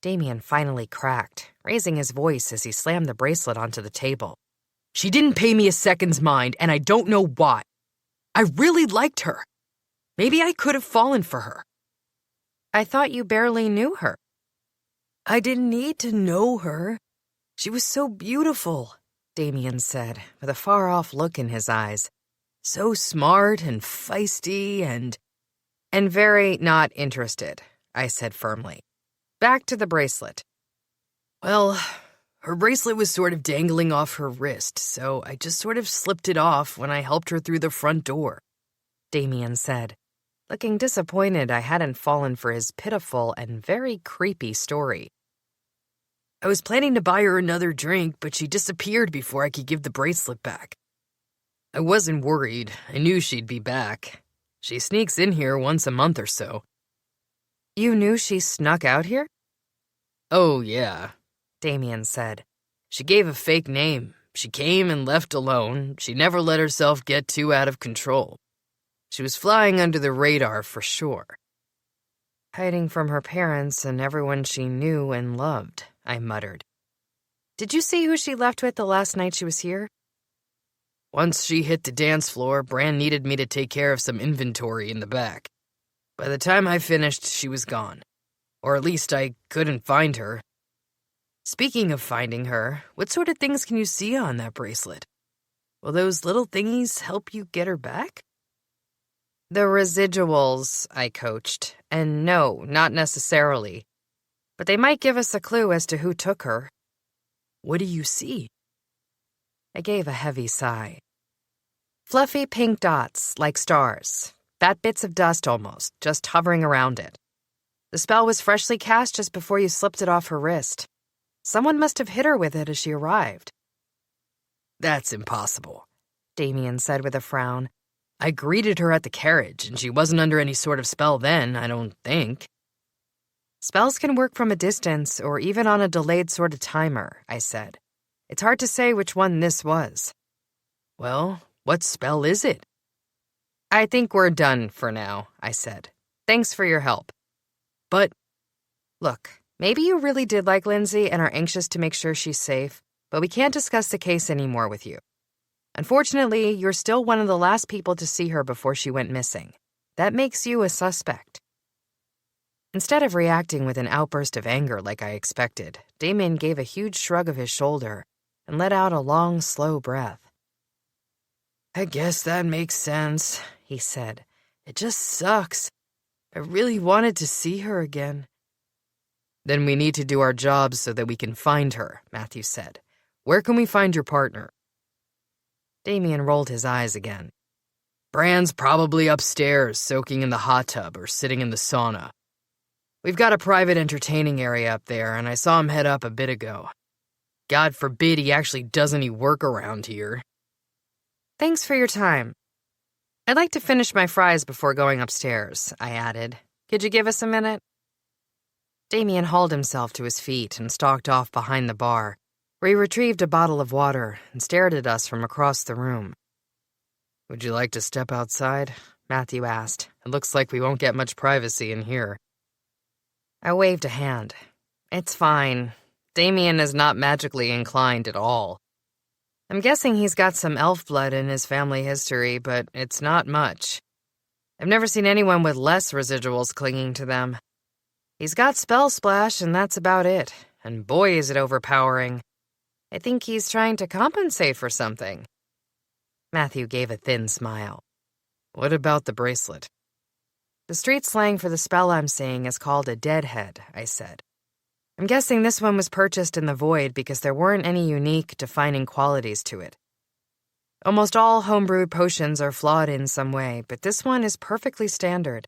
Damien finally cracked, raising his voice as he slammed the bracelet onto the table. She didn't pay me a second's mind, and I don't know why. I really liked her. Maybe I could have fallen for her. I thought you barely knew her. I didn't need to know her. She was so beautiful, Damien said, with a far-off look in his eyes. So smart and feisty and very not interested, I said firmly. Back to the bracelet. Well, her bracelet was sort of dangling off her wrist, so I just sort of slipped it off when I helped her through the front door, Damien said, looking disappointed I hadn't fallen for his pitiful and very creepy story. I was planning to buy her another drink, but she disappeared before I could give the bracelet back. I wasn't worried. I knew she'd be back. She sneaks in here once a month or so. You knew she snuck out here? Oh, yeah, Damien said. She gave a fake name. She came and left alone. She never let herself get too out of control. She was flying under the radar for sure. Hiding from her parents and everyone she knew and loved, I muttered. Did you see who she left with the last night she was here? Once she hit the dance floor, Bran needed me to take care of some inventory in the back. By the time I finished, she was gone. Or at least I couldn't find her. Speaking of finding her, what sort of things can you see on that bracelet? Will those little thingies help you get her back? The residuals, I coached. And no, not necessarily. But they might give us a clue as to who took her. What do you see? I gave a heavy sigh. Fluffy pink dots, like stars. Fat bits of dust almost, just hovering around it. The spell was freshly cast just before you slipped it off her wrist. Someone must have hit her with it as she arrived. That's impossible, Damien said with a frown. I greeted her at the carriage, and she wasn't under any sort of spell then, I don't think. Spells can work from a distance or even on a delayed sort of timer, I said. It's hard to say which one this was. Well, what spell is it? I think we're done for now, I said. Thanks for your help. But, look, maybe you really did like Lindsay and are anxious to make sure she's safe, but we can't discuss the case anymore with you. Unfortunately, you're still one of the last people to see her before she went missing. That makes you a suspect. Instead of reacting with an outburst of anger like I expected, Damien gave a huge shrug of his shoulder and let out a long, slow breath. I guess that makes sense, he said. It just sucks. I really wanted to see her again. Then we need to do our jobs so that we can find her, Matthew said. Where can we find your partner? Damien rolled his eyes again. Bran's probably upstairs, soaking in the hot tub or sitting in the sauna. We've got a private entertaining area up there, and I saw him head up a bit ago. God forbid he actually does any work around here. Thanks for your time. I'd like to finish my fries before going upstairs, I added. Could you give us a minute? Damien hauled himself to his feet and stalked off behind the bar, where he retrieved a bottle of water and stared at us from across the room. Would you like to step outside? Matthew asked. It looks like we won't get much privacy in here. I waved a hand. It's fine. Damien is not magically inclined at all. I'm guessing he's got some elf blood in his family history, but it's not much. I've never seen anyone with less residuals clinging to them. He's got spell splash, and that's about it. And boy, is it overpowering. I think he's trying to compensate for something. Matthew gave a thin smile. What about the bracelet? The street slang for the spell I'm seeing is called a deadhead, I said. I'm guessing this one was purchased in the void because there weren't any unique, defining qualities to it. Almost all homebrewed potions are flawed in some way, but this one is perfectly standard.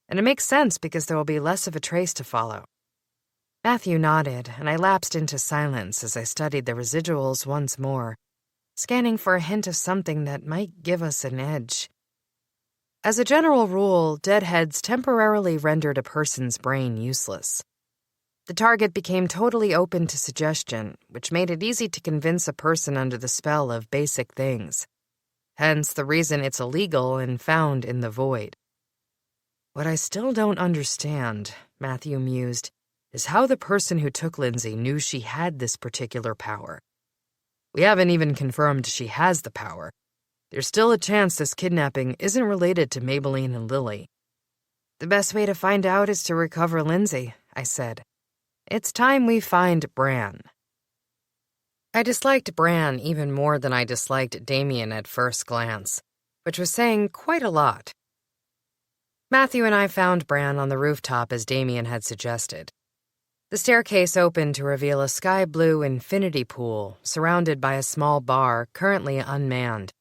And it makes sense because there will be less of a trace to follow. Matthew nodded, and I lapsed into silence as I studied the residuals once more, scanning for a hint of something that might give us an edge. As a general rule, deadheads temporarily rendered a person's brain useless. The target became totally open to suggestion, which made it easy to convince a person under the spell of basic things. Hence the reason it's illegal and found in the void. What I still don't understand, Matthew mused, is how the person who took Lindsay knew she had this particular power. We haven't even confirmed she has the power. There's still a chance this kidnapping isn't related to Maybelline and Lily. The best way to find out is to recover Lindsay, I said. It's time we find Bran. I disliked Bran even more than I disliked Damien at first glance, which was saying quite a lot. Matthew and I found Bran on the rooftop as Damien had suggested. The staircase opened to reveal a sky-blue infinity pool surrounded by a small bar currently unmanned.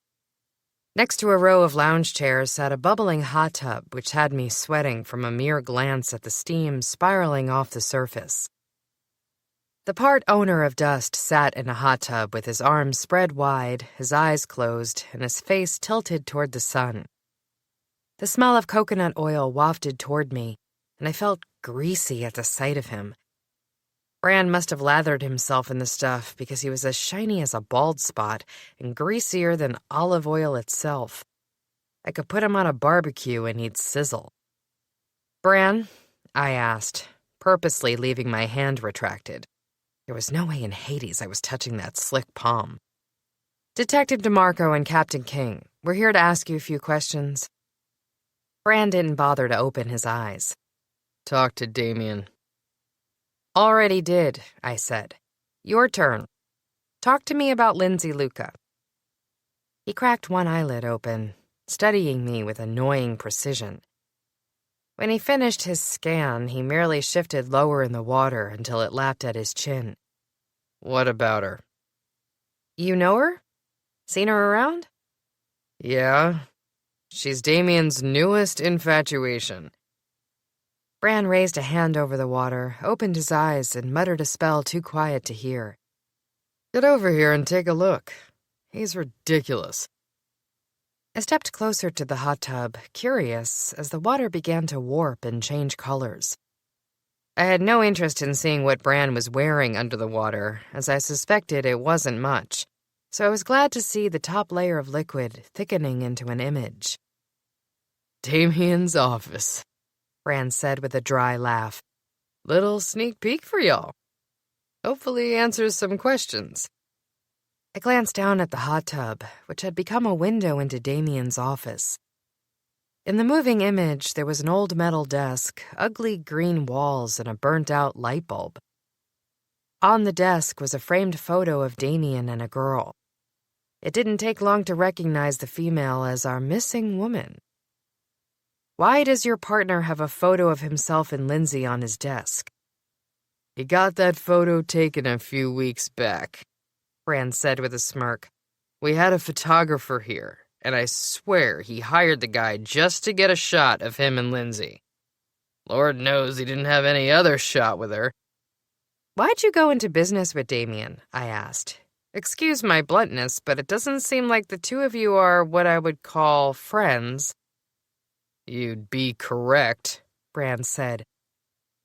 Next to a row of lounge chairs sat a bubbling hot tub, which had me sweating from a mere glance at the steam spiraling off the surface. The part owner of Dust sat in a hot tub with his arms spread wide, his eyes closed, and his face tilted toward the sun. The smell of coconut oil wafted toward me, and I felt greasy at the sight of him. Bran must have lathered himself in the stuff because he was as shiny as a bald spot and greasier than olive oil itself. I could put him on a barbecue and he'd sizzle. Bran? I asked, purposely leaving my hand retracted. There was no way in Hades I was touching that slick palm. Detective DeMarco and Captain King, we're here to ask you a few questions. Bran didn't bother to open his eyes. Talk to Damien. Already did, I said. Your turn. Talk to me about Lindsay Luca. He cracked one eyelid open, studying me with annoying precision. When he finished his scan, he merely shifted lower in the water until it lapped at his chin. What about her? You know her? Seen her around? Yeah. She's Damien's newest infatuation. Bran raised a hand over the water, opened his eyes, and muttered a spell too quiet to hear. Get over here and take a look. He's ridiculous. I stepped closer to the hot tub, curious, as the water began to warp and change colors. I had no interest in seeing what Bran was wearing under the water, as I suspected it wasn't much, so I was glad to see the top layer of liquid thickening into an image. Damien's office, Bran said with a dry laugh. Little sneak peek for y'all. Hopefully answers some questions. I glanced down at the hot tub, which had become a window into Damien's office. In the moving image, there was an old metal desk, ugly green walls, and a burnt-out light bulb. On the desk was a framed photo of Damien and a girl. It didn't take long to recognize the female as our missing woman. Why does your partner have a photo of himself and Lindsay on his desk? He got that photo taken a few weeks back, Bran said with a smirk. We had a photographer here, and I swear he hired the guy just to get a shot of him and Lindsay. Lord knows he didn't have any other shot with her. Why'd you go into business with Damien? I asked. Excuse my bluntness, but it doesn't seem like the two of you are what I would call friends. You'd be correct, Bran said.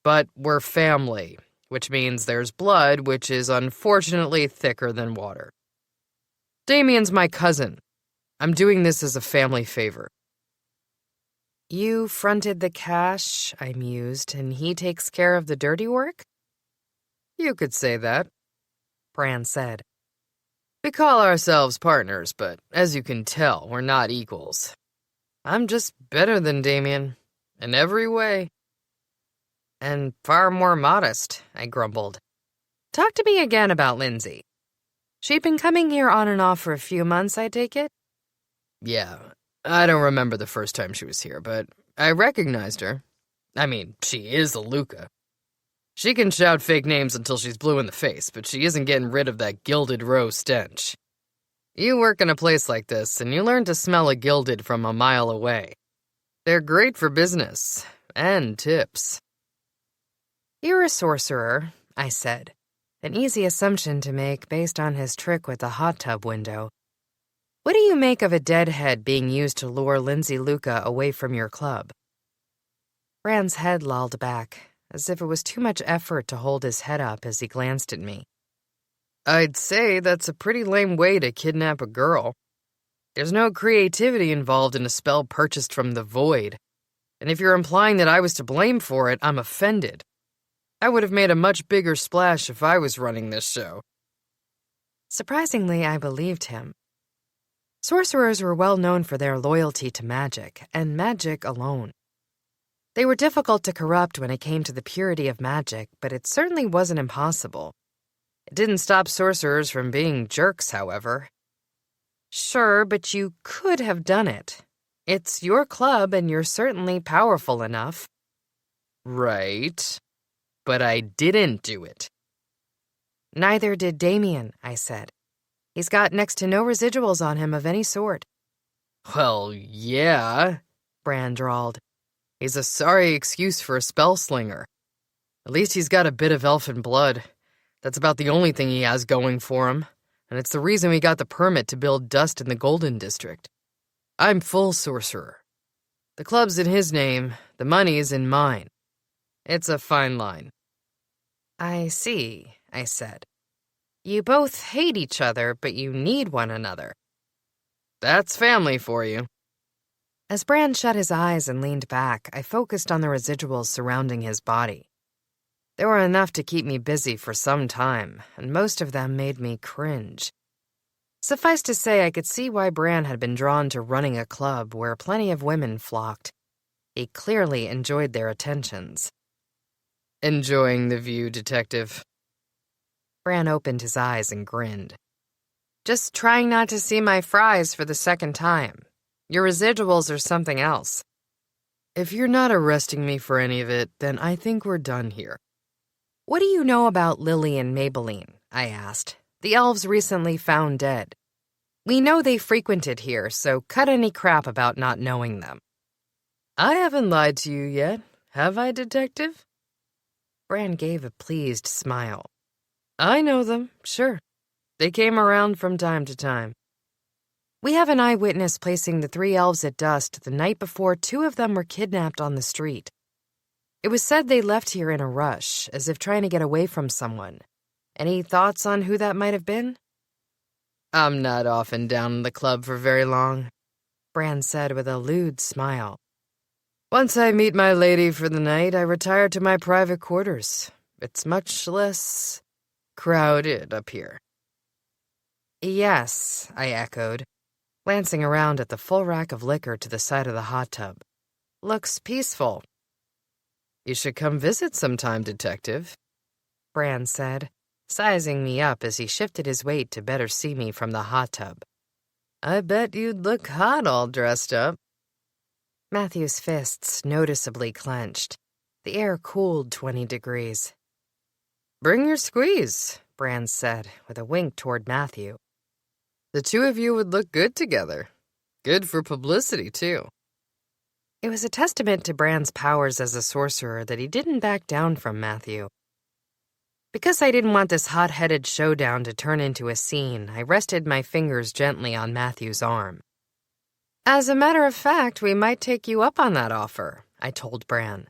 But we're family, which means there's blood, which is unfortunately thicker than water. Damien's my cousin. I'm doing this as a family favor. You fronted the cash, I mused, and he takes care of the dirty work? You could say that, Bran said. We call ourselves partners, but as you can tell, we're not equals. I'm just better than Damien, in every way. And far more modest, I grumbled. Talk to me again about Lindsay. She'd been coming here on and off for a few months, I take it? Yeah, I don't remember the first time she was here, but I recognized her. I mean, she is a Luca. She can shout fake names until she's blue in the face, but she isn't getting rid of that Gilded Row stench. You work in a place like this, and you learn to smell a gilded from a mile away. They're great for business, and tips. You're a sorcerer, I said, an easy assumption to make based on his trick with the hot tub window. What do you make of a deadhead being used to lure Lindsay Luca away from your club? Bran's head lolled back, as if it was too much effort to hold his head up as he glanced at me. I'd say that's a pretty lame way to kidnap a girl. There's no creativity involved in a spell purchased from the void. And if you're implying that I was to blame for it, I'm offended. I would have made a much bigger splash if I was running this show. Surprisingly, I believed him. Sorcerers were well known for their loyalty to magic, and magic alone. They were difficult to corrupt when it came to the purity of magic, but it certainly wasn't impossible. It didn't stop sorcerers from being jerks, however. Sure, but you could have done it. It's your club, and you're certainly powerful enough. Right. But I didn't do it. Neither did Damien, I said. He's got next to no residuals on him of any sort. Well, yeah, Bran drawled. He's a sorry excuse for a spell slinger. At least he's got a bit of elfin blood. That's about the only thing he has going for him, and it's the reason we got the permit to build dust in the Golden District. I'm full sorcerer. The club's in his name, the money's in mine. It's a fine line. I see, I said. You both hate each other, but you need one another. That's family for you. As Bran shut his eyes and leaned back, I focused on the residuals surrounding his body. There were enough to keep me busy for some time, and most of them made me cringe. Suffice to say, I could see why Bran had been drawn to running a club where plenty of women flocked. He clearly enjoyed their attentions. Enjoying the view, Detective. Bran opened his eyes and grinned. Just trying not to see my fries for the second time. Your residuals are something else. If you're not arresting me for any of it, then I think we're done here. What do you know about Lily and Maybelline? I asked. The elves recently found dead. We know they frequented here, so cut any crap about not knowing them. I haven't lied to you yet, have I, Detective? Bran gave a pleased smile. I know them, sure. They came around from time to time. We have an eyewitness placing the 3 elves at dusk the night before 2 of them were kidnapped on the street. It was said they left here in a rush, as if trying to get away from someone. Any thoughts on who that might have been? I'm not often down in the club for very long, Bran said with a lewd smile. Once I meet my lady for the night, I retire to my private quarters. It's much less crowded up here. Yes, I echoed, glancing around at the full rack of liquor to the side of the hot tub. Looks peaceful. You should come visit sometime, Detective, Bran said, sizing me up as he shifted his weight to better see me from the hot tub. I bet you'd look hot all dressed up. Matthew's fists noticeably clenched. The air cooled 20 degrees. Bring your squeeze, Bran said, with a wink toward Matthew. The two of you would look good together. Good for publicity, too. It was a testament to Bran's powers as a sorcerer that he didn't back down from Matthew. Because I didn't want this hot-headed showdown to turn into a scene, I rested my fingers gently on Matthew's arm. As a matter of fact, we might take you up on that offer, I told Bran.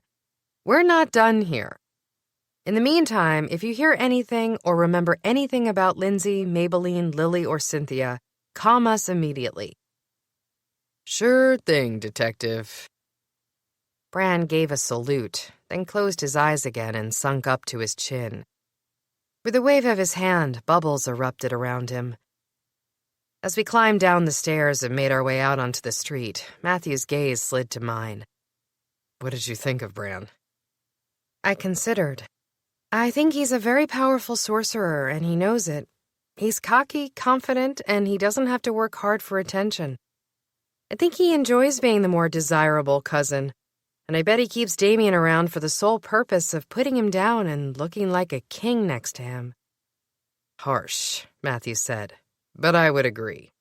We're not done here. In the meantime, if you hear anything or remember anything about Lindsay, Maybelline, Lily, or Cynthia, calm us immediately. Sure thing, Detective. Bran gave a salute, then closed his eyes again and sunk up to his chin. With a wave of his hand, bubbles erupted around him. As we climbed down the stairs and made our way out onto the street, Matthew's gaze slid to mine. What did you think of Bran? I considered. I think he's a very powerful sorcerer, and he knows it. He's cocky, confident, and he doesn't have to work hard for attention. I think he enjoys being the more desirable cousin, and I bet he keeps Damien around for the sole purpose of putting him down and looking like a king next to him. Harsh, Matthew said, but I would agree.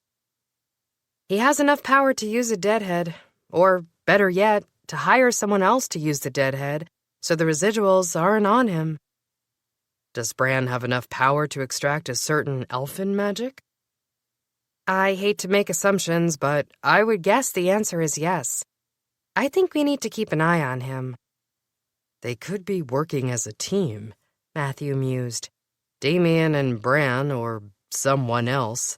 He has enough power to use a deadhead, or, better yet, to hire someone else to use the deadhead, so the residuals aren't on him. Does Bran have enough power to extract a certain elfin magic? I hate to make assumptions, but I would guess the answer is yes. I think we need to keep an eye on him. They could be working as a team, Matthew mused. Damien and Bran, or someone else.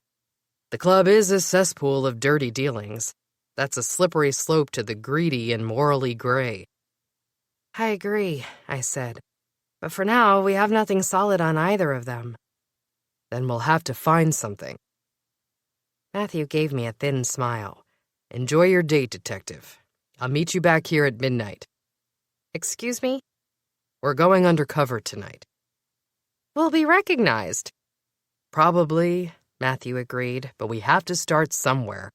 The club is a cesspool of dirty dealings. That's a slippery slope to the greedy and morally gray. I agree, I said. But for now, we have nothing solid on either of them. Then we'll have to find something. Matthew gave me a thin smile. Enjoy your date, Detective. I'll meet you back here at midnight. Excuse me? We're going undercover tonight. We'll be recognized. Probably, Matthew agreed, but we have to start somewhere.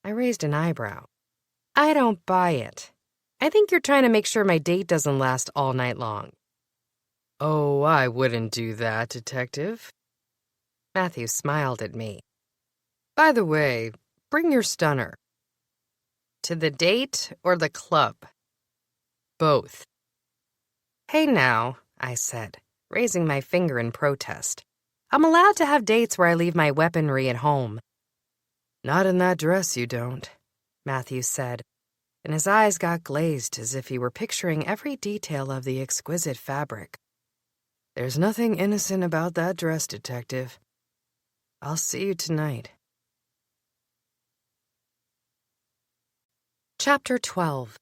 I raised an eyebrow. I don't buy it. I think you're trying to make sure my date doesn't last all night long. Oh, I wouldn't do that, Detective. Matthew smiled at me. By the way, bring your stunner. To the date or the club? Both. Hey now, I said, raising my finger in protest. I'm allowed to have dates where I leave my weaponry at home. Not in that dress, you don't, Matthew said, and his eyes got glazed as if he were picturing every detail of the exquisite fabric. There's nothing innocent about that dress, Detective. I'll see you tonight. Chapter 12.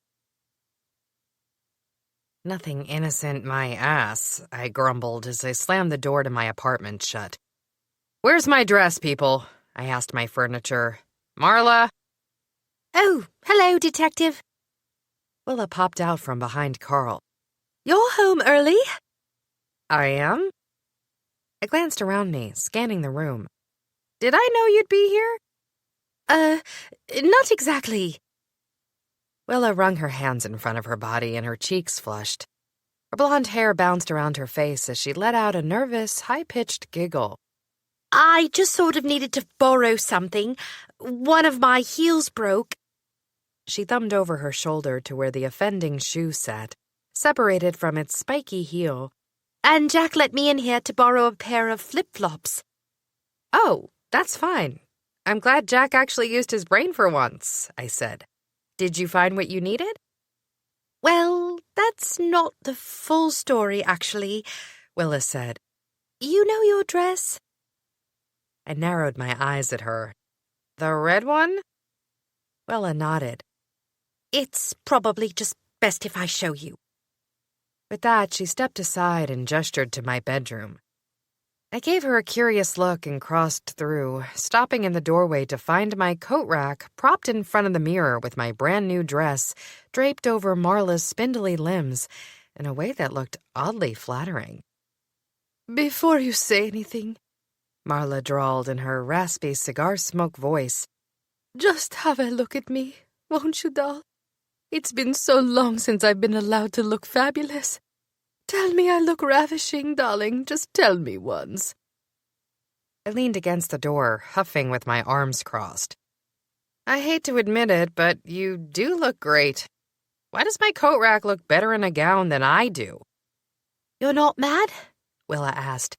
Nothing innocent, my ass, I grumbled as I slammed the door to my apartment shut. Where's my dress, people? I asked my furniture. Marla? Oh, hello, Detective. Willa popped out from behind Carl. You're home early? I am? I glanced around me, scanning the room. Did I know you'd be here? Not exactly. Willa wrung her hands in front of her body and her cheeks flushed. Her blonde hair bounced around her face as she let out a nervous, high-pitched giggle. I just sort of needed to borrow something. One of my heels broke. She thumbed over her shoulder to where the offending shoe sat, separated from its spiky heel. And Jack let me in here to borrow a pair of flip-flops. Oh, that's fine. I'm glad Jack actually used his brain for once, I said. Did you find what you needed? Well, that's not the full story, actually, Willa said. You know your dress? I narrowed my eyes at her. The red one? Willa nodded. It's probably just best if I show you. With that, she stepped aside and gestured to my bedroom. I gave her a curious look and crossed through, stopping in the doorway to find my coat rack propped in front of the mirror with my brand-new dress draped over Marla's spindly limbs in a way that looked oddly flattering. "Before you say anything," Marla drawled in her raspy cigar smoke voice, "just have a look at me, won't you, doll? It's been so long since I've been allowed to look fabulous. Tell me I look ravishing, darling. Just tell me once." I leaned against the door, huffing with my arms crossed. "I hate to admit it, but you do look great. Why does my coat rack look better in a gown than I do?" "You're not mad?" Willa asked.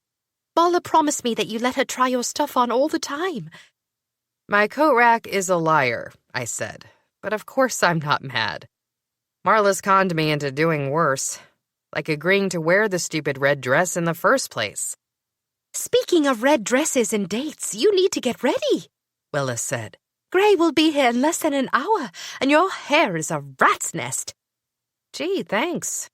"Marla promised me that you let her try your stuff on all the time." "My coat rack is a liar," I said, but of course I'm not mad. Marla's conned me into doing worse, like agreeing to wear the stupid red dress in the first place. "Speaking of red dresses and dates, you need to get ready," Willa said. "Gray will be here in less than an hour, and your hair is a rat's nest." "Gee, thanks."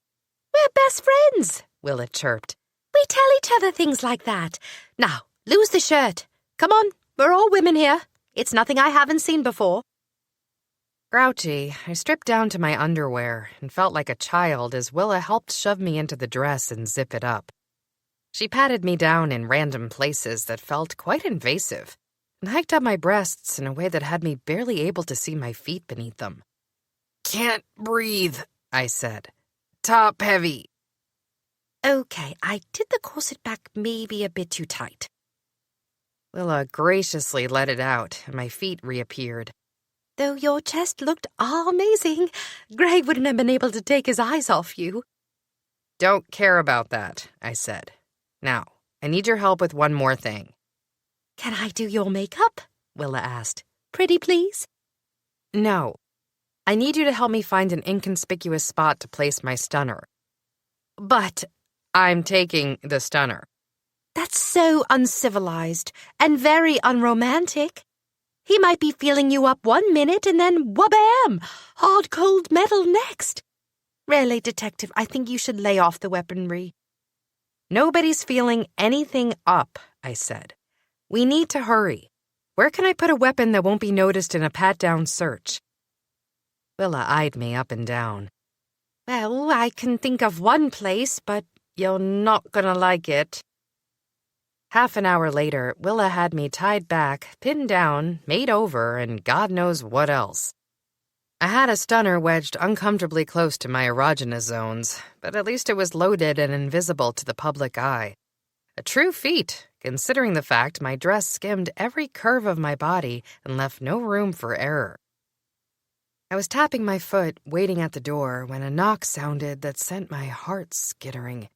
"We're best friends," Willa chirped. "We tell each other things like that. Now, lose the shirt. Come on, we're all women here. It's nothing I haven't seen before." Grouchy, I stripped down to my underwear and felt like a child as Willa helped shove me into the dress and zip it up. She patted me down in random places that felt quite invasive and hiked up my breasts in a way that had me barely able to see my feet beneath them. "Can't breathe," I said. "Top heavy." "Okay, I did the corset back maybe a bit too tight." Willa graciously let it out, and my feet reappeared. "Though your chest looked amazing, Gray wouldn't have been able to take his eyes off you." "Don't care about that," I said. "Now, I need your help with one more thing." "Can I do your makeup?" Willa asked. "Pretty please?" "No. I need you to help me find an inconspicuous spot to place my stunner." "But I'm taking the stunner." "That's so uncivilized and very unromantic. He might be feeling you up 1 minute and then wabam! Hard cold metal next. Really, Detective, I think you should lay off the weaponry." "Nobody's feeling anything up," I said. "We need to hurry. Where can I put a weapon that won't be noticed in a pat-down search?" Willa eyed me up and down. "Well, I can think of one place, but you're not gonna like it." Half an hour later, Willa had me tied back, pinned down, made over, and God knows what else. I had a stunner wedged uncomfortably close to my erogenous zones, but at least it was loaded and invisible to the public eye. A true feat, considering the fact my dress skimmed every curve of my body and left no room for error. I was tapping my foot, waiting at the door, when a knock sounded that sent my heart skittering.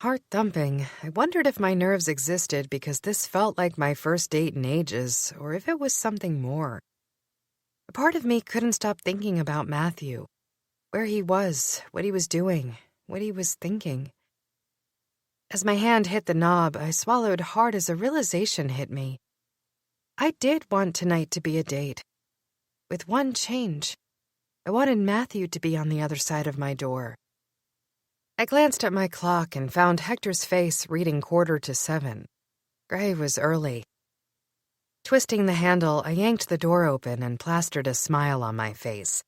Heart thumping, I wondered if my nerves existed because this felt like my first date in ages, or if it was something more. A part of me couldn't stop thinking about Matthew, where he was, what he was doing, what he was thinking. As my hand hit the knob, I swallowed hard as a realization hit me. I did want tonight to be a date. With one change. I wanted Matthew to be on the other side of my door. I glanced at my clock and found Hector's face reading 7:15. Gray was early. Twisting the handle, I yanked the door open and plastered a smile on my face.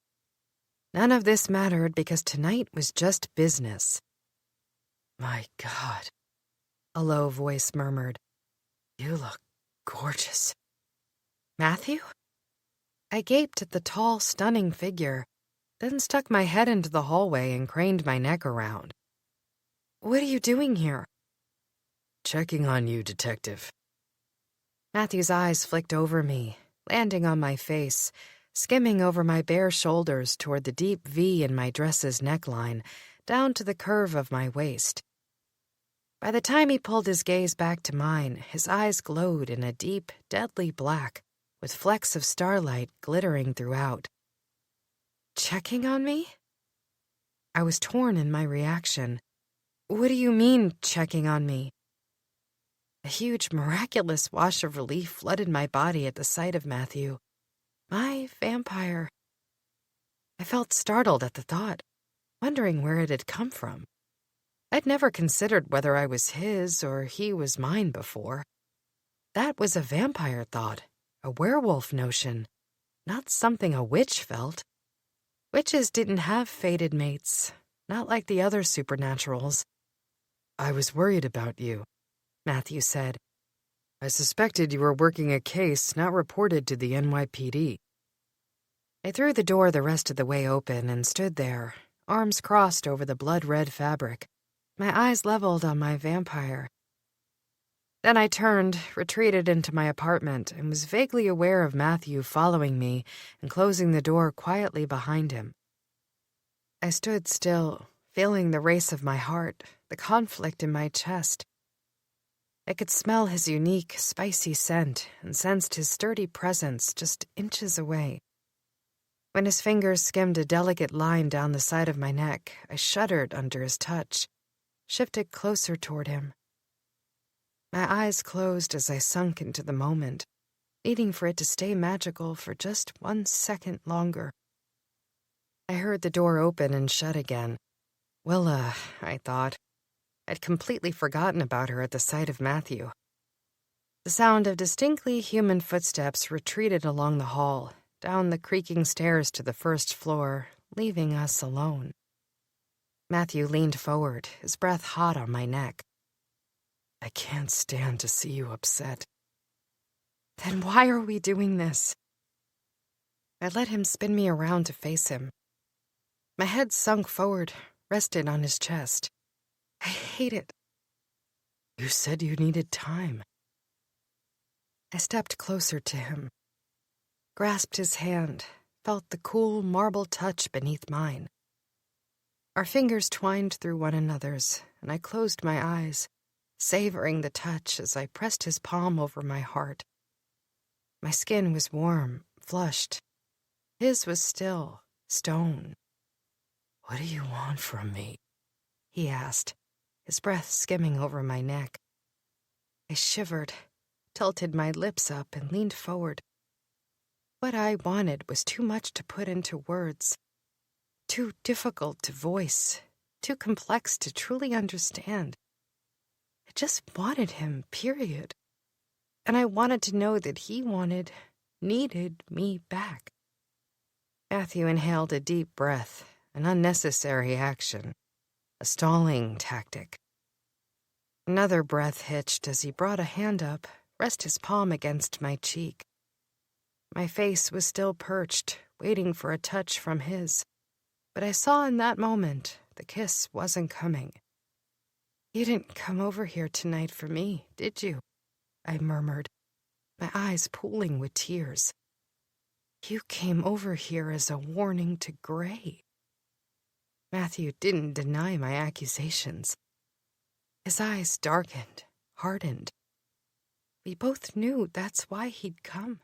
None of this mattered because tonight was just business. "My God," a low voice murmured. "You look gorgeous." "Matthew?" I gaped at the tall, stunning figure, then stuck my head into the hallway and craned my neck around. "What are you doing here?" "Checking on you, Detective." Matthew's eyes flicked over me, landing on my face, skimming over my bare shoulders toward the deep V in my dress's neckline, down to the curve of my waist. By the time he pulled his gaze back to mine, his eyes glowed in a deep, deadly black, with flecks of starlight glittering throughout. "Checking on me?" I was torn in my reaction. "What do you mean, checking on me?" A huge, miraculous wash of relief flooded my body at the sight of Matthew. My vampire. I felt startled at the thought, wondering where it had come from. I'd never considered whether I was his or he was mine before. That was a vampire thought, a werewolf notion, not something a witch felt. Witches didn't have fated mates, not like the other supernaturals. I was worried about you, Matthew said. I suspected you were working a case not reported to the NYPD. I threw the door the rest of the way open and stood there, arms crossed over the blood-red fabric, my eyes leveled on my vampire. Then I turned, retreated into my apartment, and was vaguely aware of Matthew following me and closing the door quietly behind him. I stood still, feeling the race of my heart, the conflict in my chest. I could smell his unique, spicy scent and sensed his sturdy presence just inches away. When his fingers skimmed a delicate line down the side of my neck, I shuddered under his touch, shifted closer toward him. My eyes closed as I sunk into the moment, needing for it to stay magical for just 1 second longer. I heard the door open and shut again. Willa, I thought. I'd completely forgotten about her at the sight of Matthew. The sound of distinctly human footsteps retreated along the hall, down the creaking stairs to the first floor, leaving us alone. Matthew leaned forward, his breath hot on my neck. I can't stand to see you upset. Then why are we doing this? I let him spin me around to face him. My head sunk forward, rested on his chest. I hate it. You said you needed time. I stepped closer to him, grasped his hand, felt the cool marble touch beneath mine. Our fingers twined through one another's, and I closed my eyes, savoring the touch as I pressed his palm over my heart. My skin was warm, flushed. His was still, stone. What do you want from me? He asked, his breath skimming over my neck. I shivered, tilted my lips up, and leaned forward. What I wanted was too much to put into words, too difficult to voice, too complex to truly understand. I just wanted him, period. And I wanted to know that he needed me back. Matthew inhaled a deep breath, an unnecessary action, a stalling tactic. Another breath hitched as he brought a hand up, rested his palm against my cheek. My face was still perched, waiting for a touch from his, but I saw in that moment the kiss wasn't coming. You didn't come over here tonight for me, did you? I murmured, my eyes pooling with tears. You came over here as a warning to Gray. Matthew didn't deny my accusations. His eyes darkened, hardened. We both knew that's why he'd come.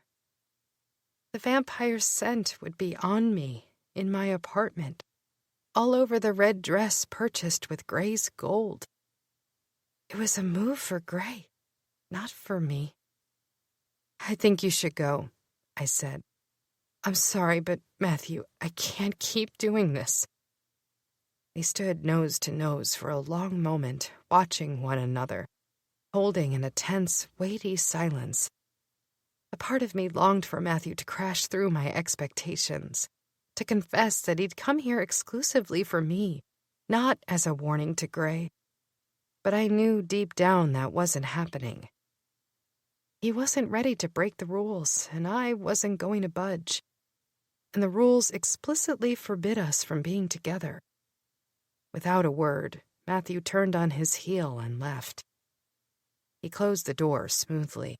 The vampire's scent would be on me, in my apartment, all over the red dress purchased with Gray's gold. It was a move for Gray, not for me. I think you should go, I said. I'm sorry, but Matthew, I can't keep doing this. We stood nose to nose for a long moment, watching one another, holding in a tense, weighty silence. A part of me longed for Matthew to crash through my expectations, to confess that he'd come here exclusively for me, not as a warning to Gray. But I knew deep down that wasn't happening. He wasn't ready to break the rules, and I wasn't going to budge. And the rules explicitly forbid us from being together. Without a word, Matthew turned on his heel and left. He closed the door smoothly.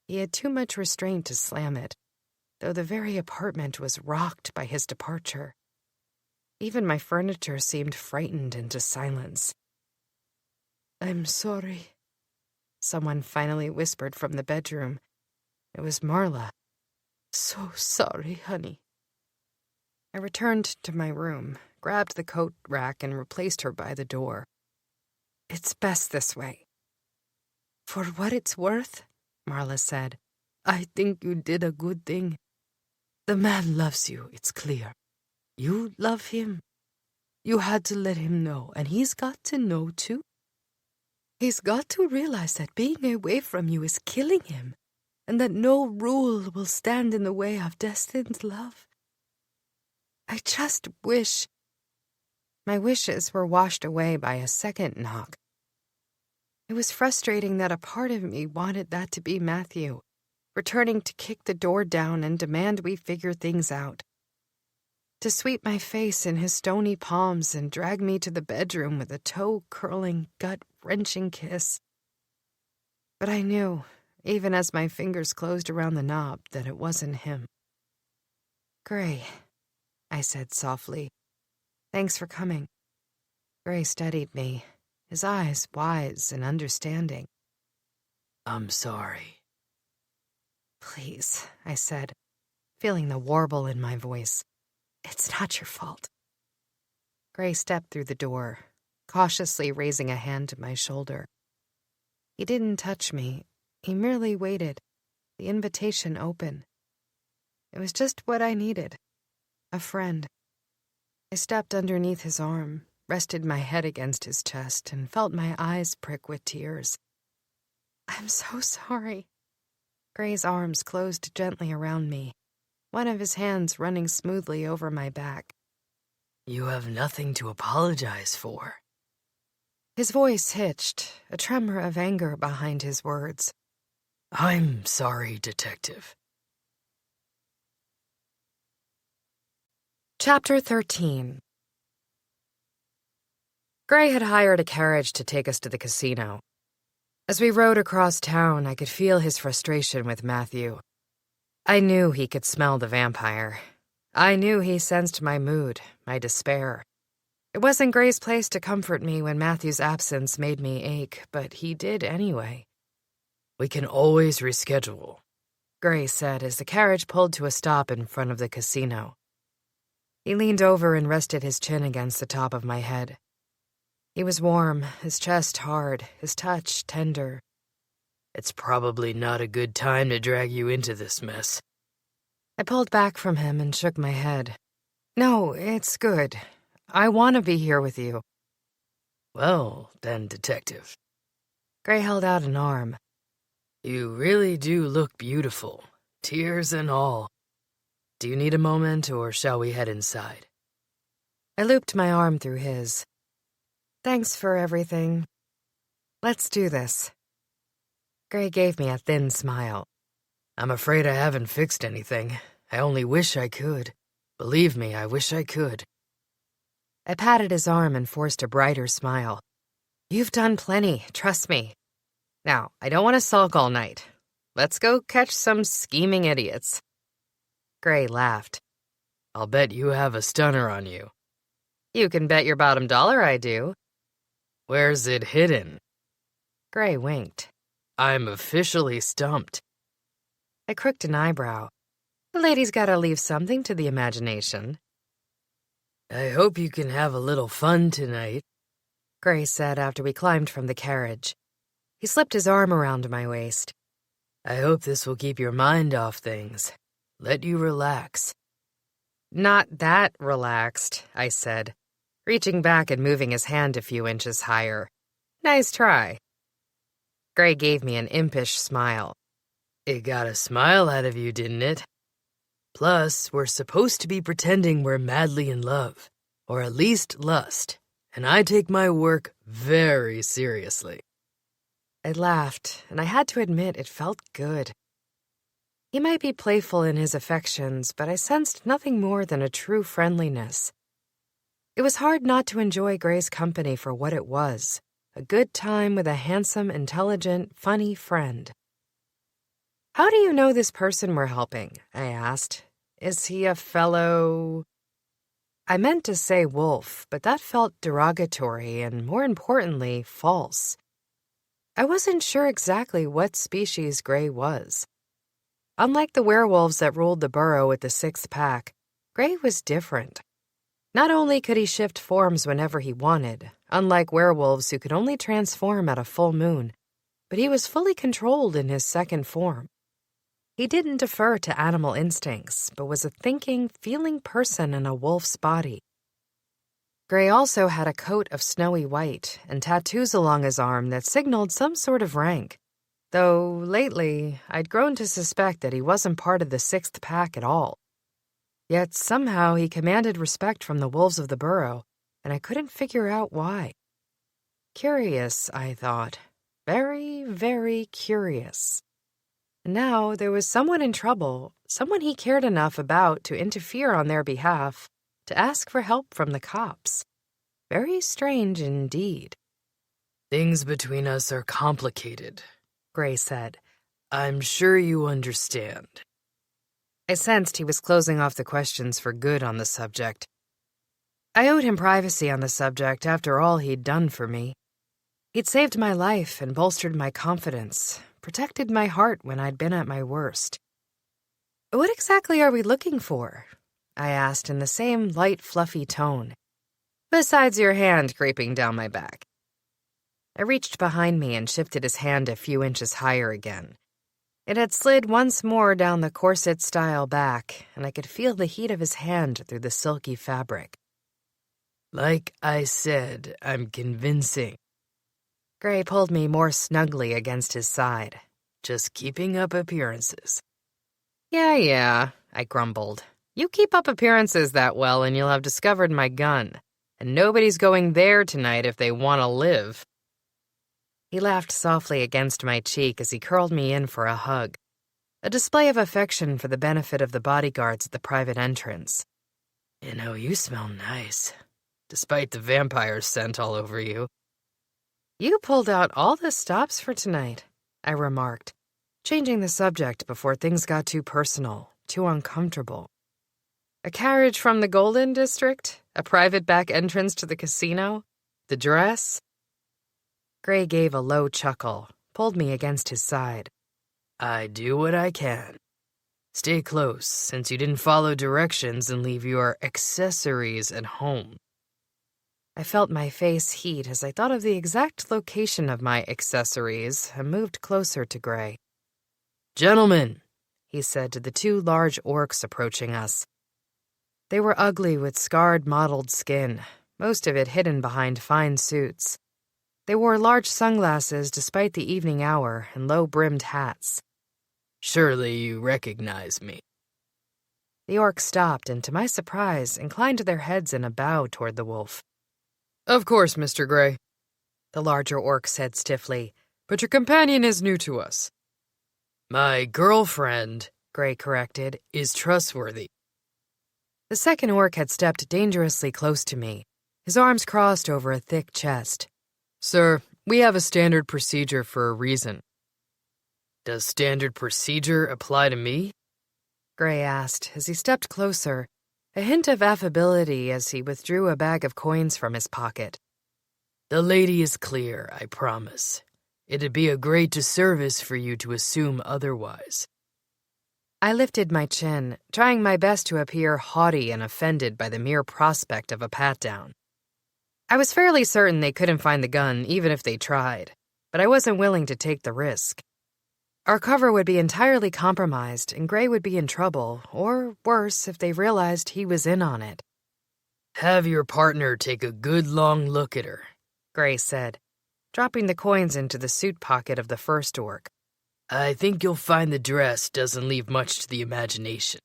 He had too much restraint to slam it, though the very apartment was rocked by his departure. Even my furniture seemed frightened into silence. I'm sorry, someone finally whispered from the bedroom. It was Marla. So sorry, honey. I returned to my room, grabbed the coat rack, and replaced her by the door. It's best this way. For what it's worth, Marla said, I think you did a good thing. The man loves you, it's clear. You love him. You had to let him know, and he's got to know too. He's got to realize that being away from you is killing him, and that no rule will stand in the way of destined love. I just wish... My wishes were washed away by a second knock. It was frustrating that a part of me wanted that to be Matthew, returning to kick the door down and demand we figure things out. To sweep my face in his stony palms and drag me to the bedroom with a toe-curling, gut-wrenching kiss. But I knew, even as my fingers closed around the knob, that it wasn't him. "Gray," I said softly. "Thanks for coming." Gray studied me, his eyes wise and understanding. I'm sorry. "Please," I said, feeling the warble in my voice. "It's not your fault." Gray stepped through the door, cautiously raising a hand to my shoulder. He didn't touch me. He merely waited, the invitation open. It was just what I needed. A friend. I stepped underneath his arm, rested my head against his chest, and felt my eyes prick with tears. "I'm so sorry." Gray's arms closed gently around me, one of his hands running smoothly over my back. You have nothing to apologize for. His voice hitched, a tremor of anger behind his words. I'm sorry, Detective. Chapter 13. Gray had hired a carriage to take us to the casino. As we rode across town, I could feel his frustration with Matthew. I knew he could smell the vampire. I knew he sensed my mood, my despair. It wasn't Gray's place to comfort me when Matthew's absence made me ache, but he did anyway. We can always reschedule, Gray said as the carriage pulled to a stop in front of the casino. He leaned over and rested his chin against the top of my head. He was warm, his chest hard, his touch tender. It's probably not a good time to drag you into this mess. I pulled back from him and shook my head. No, it's good. I want to be here with you. Well, then, Detective. Gray held out an arm. You really do look beautiful, tears and all. Do you need a moment, or shall we head inside? I looped my arm through his. Thanks for everything. Let's do this. Gray gave me a thin smile. I'm afraid I haven't fixed anything. I only wish I could. Believe me, I wish I could. I patted his arm and forced a brighter smile. You've done plenty, trust me. Now, I don't want to sulk all night. Let's go catch some scheming idiots. Gray laughed. I'll bet you have a stunner on you. You can bet your bottom dollar I do. Where's it hidden? Gray winked. I'm officially stumped. I crooked an eyebrow. The lady's gotta leave something to the imagination. I hope you can have a little fun tonight, Gray said after we climbed from the carriage. He slipped his arm around my waist. I hope this will keep your mind off things. Let you relax. Not that relaxed, I said, reaching back and moving his hand a few inches higher. Nice try. Gray gave me an impish smile. It got a smile out of you, didn't it? Plus, we're supposed to be pretending we're madly in love, or at least lust, and I take my work very seriously. I laughed, and I had to admit it felt good. He might be playful in his affections, but I sensed nothing more than a true friendliness. It was hard not to enjoy Gray's company for what it was, a good time with a handsome, intelligent, funny friend. How do you know this person we're helping? I asked. Is he a fellow... I meant to say wolf, but that felt derogatory and, more importantly, false. I wasn't sure exactly what species Gray was. Unlike the werewolves that ruled the burrow with the sixth pack, Gray was different. Not only could he shift forms whenever he wanted, unlike werewolves who could only transform at a full moon, but he was fully controlled in his second form. He didn't defer to animal instincts, but was a thinking, feeling person in a wolf's body. Gray also had a coat of snowy white and tattoos along his arm that signaled some sort of rank, though lately I'd grown to suspect that he wasn't part of the Sixth Pack at all. Yet somehow he commanded respect from the wolves of the burrow, and I couldn't figure out why. Curious, I thought. Very, very curious. And now there was someone in trouble, someone he cared enough about to interfere on their behalf, to ask for help from the cops. Very strange indeed. Things between us are complicated, Gray said. I'm sure you understand. I sensed he was closing off the questions for good on the subject. I owed him privacy on the subject after all he'd done for me. He'd saved my life and bolstered my confidence, protected my heart when I'd been at my worst. What exactly are we looking for? I asked in the same light, fluffy tone. Besides your hand creeping down my back. I reached behind me and shifted his hand a few inches higher again. It had slid once more down the corset-style back, and I could feel the heat of his hand through the silky fabric. Like I said, I'm convincing. Gray pulled me more snugly against his side. Just keeping up appearances. Yeah, I grumbled. You keep up appearances that well and you'll have discovered my gun. And nobody's going there tonight if they want to live. He laughed softly against my cheek as he curled me in for a hug, a display of affection for the benefit of the bodyguards at the private entrance. You know, you smell nice, despite the vampire scent all over you. You pulled out all the stops for tonight, I remarked, changing the subject before things got too personal, too uncomfortable. A carriage from the Golden District? A private back entrance to the casino? The dress? Gray gave a low chuckle, pulled me against his side. I do what I can. Stay close, since you didn't follow directions and leave your accessories at home. I felt my face heat as I thought of the exact location of my accessories and moved closer to Gray. Gentlemen, he said to the two large orcs approaching us. They were ugly with scarred, mottled skin, most of it hidden behind fine suits. They wore large sunglasses despite the evening hour and low-brimmed hats. Surely you recognize me. The orcs stopped and, to my surprise, inclined their heads in a bow toward the wolf. Of course, Mr. Gray, the larger orc said stiffly, but your companion is new to us. My girlfriend, Gray corrected, is trustworthy. The second orc had stepped dangerously close to me, his arms crossed over a thick chest. Sir, we have a standard procedure for a reason. Does standard procedure apply to me? Gray asked as he stepped closer, a hint of affability as he withdrew a bag of coins from his pocket. The lady is clear, I promise. It'd be a great disservice for you to assume otherwise. I lifted my chin, trying my best to appear haughty and offended by the mere prospect of a pat-down. I was fairly certain they couldn't find the gun even if they tried, but I wasn't willing to take the risk. Our cover would be entirely compromised and Gray would be in trouble, or worse if they realized he was in on it. Have your partner take a good long look at her, Gray said, dropping the coins into the suit pocket of the first orc. I think you'll find the dress doesn't leave much to the imagination.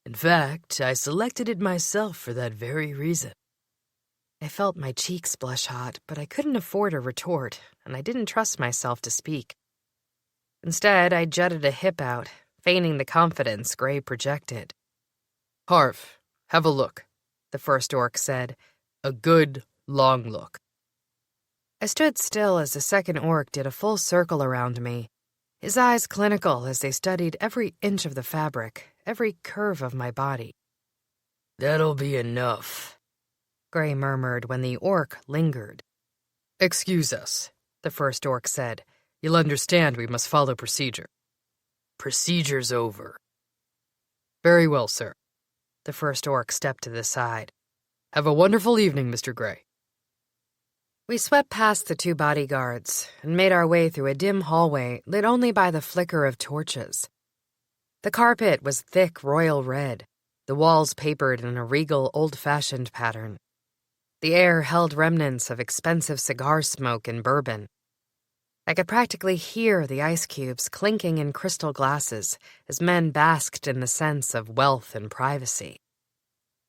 In fact, I selected it myself for that very reason. I felt my cheeks blush hot, but I couldn't afford a retort, and I didn't trust myself to speak. Instead, I jutted a hip out, feigning the confidence Gray projected. Harv, have a look, the first orc said. A good, long look. I stood still as the second orc did a full circle around me, his eyes clinical as they studied every inch of the fabric, every curve of my body. That'll be enough, Gray murmured when the orc lingered. Excuse us, the first orc said. You'll understand we must follow procedure. Procedure's over. Very well, sir. The first orc stepped to the side. Have a wonderful evening, Mr. Gray. We swept past the two bodyguards and made our way through a dim hallway lit only by the flicker of torches. The carpet was thick royal red, the walls papered in a regal, old-fashioned pattern. The air held remnants of expensive cigar smoke and bourbon. I could practically hear the ice cubes clinking in crystal glasses as men basked in the sense of wealth and privacy.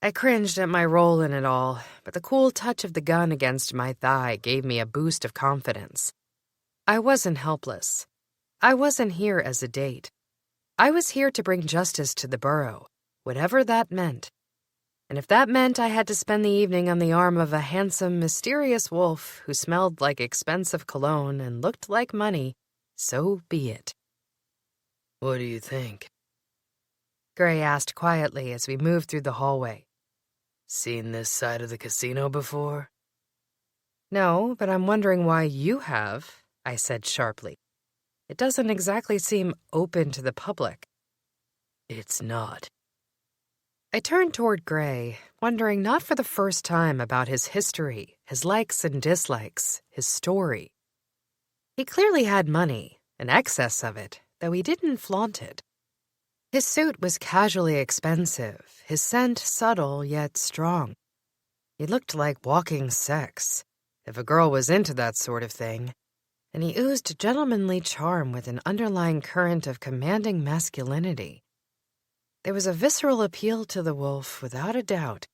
I cringed at my role in it all, but the cool touch of the gun against my thigh gave me a boost of confidence. I wasn't helpless. I wasn't here as a date. I was here to bring justice to the borough, whatever that meant. And if that meant I had to spend the evening on the arm of a handsome, mysterious wolf who smelled like expensive cologne and looked like money, so be it. What do you think? Gray asked quietly as we moved through the hallway. Seen this side of the casino before? No, but I'm wondering why you have, I said sharply. It doesn't exactly seem open to the public. It's not. I turned toward Gray, wondering not for the first time about his history, his likes and dislikes, his story. He clearly had money, an excess of it, though he didn't flaunt it. His suit was casually expensive, his scent subtle yet strong. He looked like walking sex, if a girl was into that sort of thing, and he oozed gentlemanly charm with an underlying current of commanding masculinity. There was a visceral appeal to the wolf, without a doubt.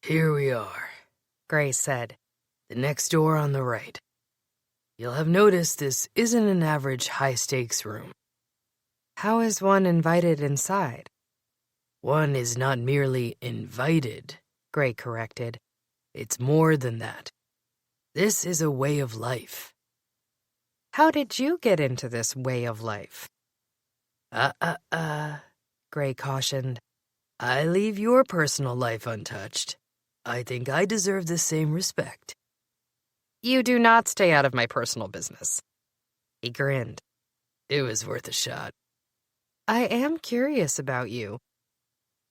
Here we are, Gray said. The next door on the right. You'll have noticed this isn't an average high-stakes room. How is one invited inside? One is not merely invited, Gray corrected. It's more than that. This is a way of life. How did you get into this way of life? Gray cautioned. I leave your personal life untouched. I think I deserve the same respect. You do not stay out of my personal business. He grinned. It was worth a shot. I am curious about you.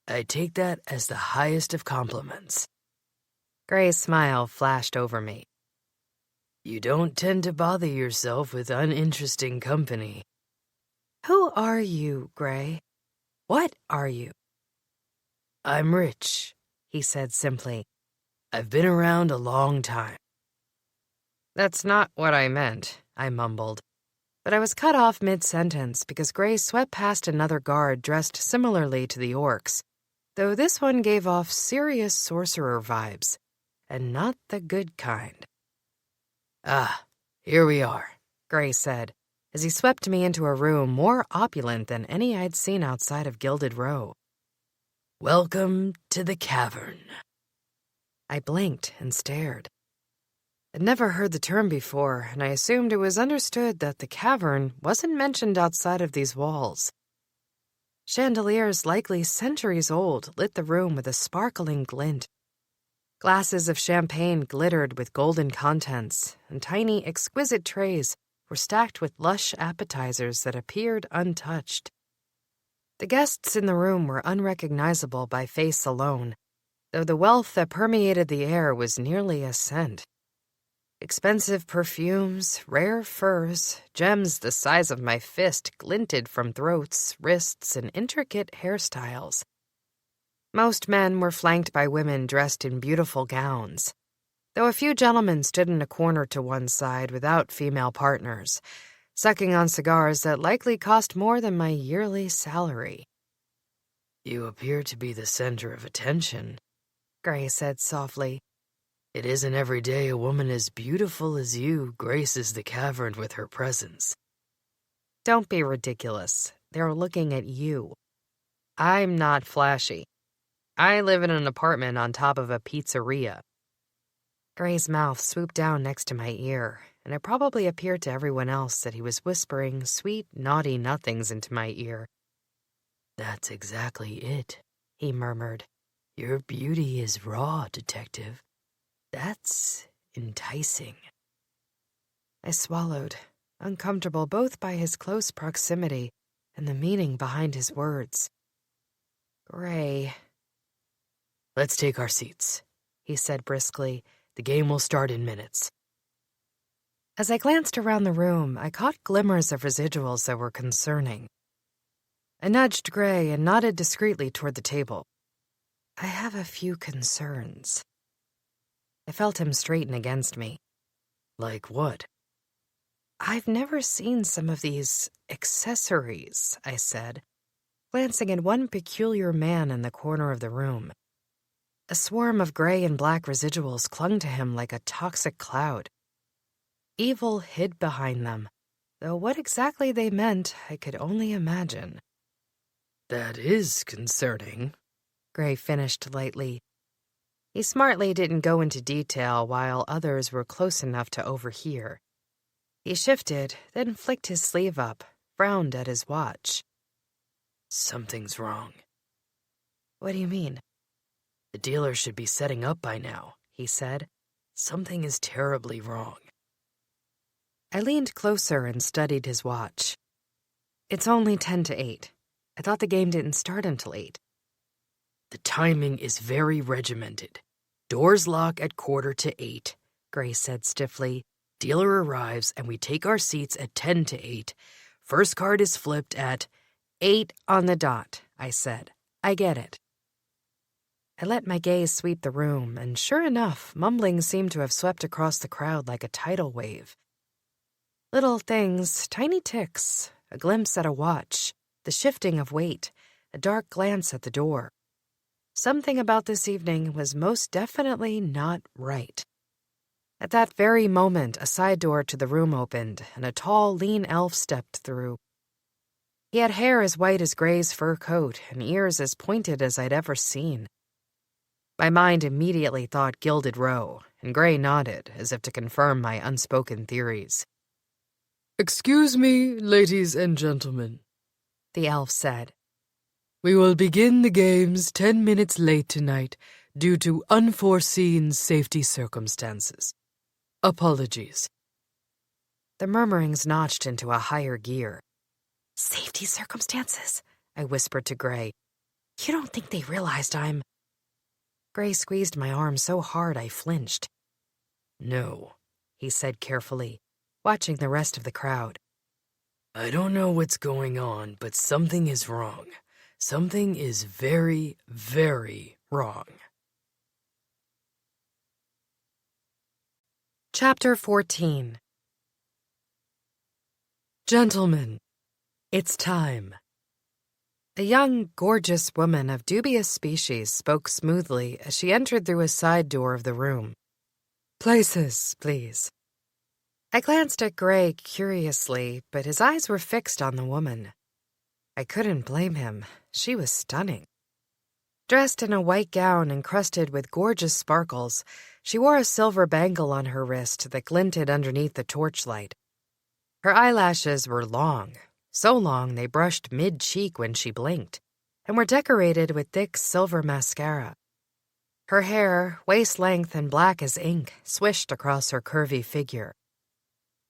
I take that as the highest of compliments. Gray's smile flashed over me. You don't tend to bother yourself with uninteresting company. Who are you, Gray? What are you? I'm rich, he said simply. I've been around a long time. That's not what I meant, I mumbled. But I was cut off mid-sentence because Gray swept past another guard dressed similarly to the orcs, though this one gave off serious sorcerer vibes, and not the good kind. Ah, here we are, Gray said, as he swept me into a room more opulent than any I'd seen outside of Gilded Row. Welcome to the cavern. I blinked and stared. I'd never heard the term before, and I assumed it was understood that the cavern wasn't mentioned outside of these walls. Chandeliers likely centuries old lit the room with a sparkling glint. Glasses of champagne glittered with golden contents, and tiny, exquisite trays were stacked with lush appetizers that appeared untouched. The guests in the room were unrecognizable by face alone, though the wealth that permeated the air was nearly a scent. Expensive perfumes, rare furs, gems the size of my fist glinted from throats, wrists, and intricate hairstyles. Most men were flanked by women dressed in beautiful gowns, though a few gentlemen stood in a corner to one side without female partners, sucking on cigars that likely cost more than my yearly salary. You appear to be the center of attention, Gray said softly. It isn't every day a woman as beautiful as you graces the cavern with her presence. Don't be ridiculous. They're looking at you. I'm not flashy. I live in an apartment on top of a pizzeria. Gray's mouth swooped down next to my ear, and it probably appeared to everyone else that he was whispering sweet, naughty nothings into my ear. That's exactly it, he murmured. Your beauty is raw, detective. That's enticing. I swallowed, uncomfortable both by his close proximity and the meaning behind his words. Gray. Let's take our seats, he said briskly. The game will start in minutes. As I glanced around the room, I caught glimmers of residuals that were concerning. I nudged Gray and nodded discreetly toward the table. I have a few concerns. I felt him straighten against me. Like what? I've never seen some of these accessories, I said, glancing at one peculiar man in the corner of the room. A swarm of gray and black residuals clung to him like a toxic cloud. Evil hid behind them, though what exactly they meant I could only imagine. That is concerning, Gray finished lightly. He smartly didn't go into detail while others were close enough to overhear. He shifted, then flicked his sleeve up, frowned at his watch. Something's wrong. What do you mean? The dealer should be setting up by now, he said. Something is terribly wrong. I leaned closer and studied his watch. It's only 10 to 8. I thought the game didn't start until 8. The timing is very regimented. Doors lock at 7:45, Gray said stiffly. Dealer arrives and we take our seats at 10 to 8. First card is flipped at 8 on the dot, I said. I get it. I let my gaze sweep the room, and sure enough, mumbling seemed to have swept across the crowd like a tidal wave. Little things, tiny ticks, a glimpse at a watch, the shifting of weight, a dark glance at the door. Something about this evening was most definitely not right. At that very moment, a side door to the room opened, and a tall, lean elf stepped through. He had hair as white as Gray's fur coat and ears as pointed as I'd ever seen. My mind immediately thought Gilded Row, and Gray nodded, as if to confirm my unspoken theories. "Excuse me, ladies and gentlemen," the elf said. "We will begin the games 10 minutes late tonight due to unforeseen safety circumstances. Apologies." The murmurings notched into a higher gear. "Safety circumstances?" I whispered to Gray. "You don't think they realized I'm—" Gray squeezed my arm so hard I flinched. "No," he said carefully, watching the rest of the crowd. "I don't know what's going on, but something is wrong. Something is very, very wrong." Chapter 14. "Gentlemen, it's time." A young, gorgeous woman of dubious species spoke smoothly as she entered through a side door of the room. "Places, please." I glanced at Gray curiously, but his eyes were fixed on the woman. I couldn't blame him. She was stunning. Dressed in a white gown encrusted with gorgeous sparkles, she wore a silver bangle on her wrist that glinted underneath the torchlight. Her eyelashes were long, so long they brushed mid-cheek when she blinked, and were decorated with thick silver mascara. Her hair, waist-length and black as ink, swished across her curvy figure.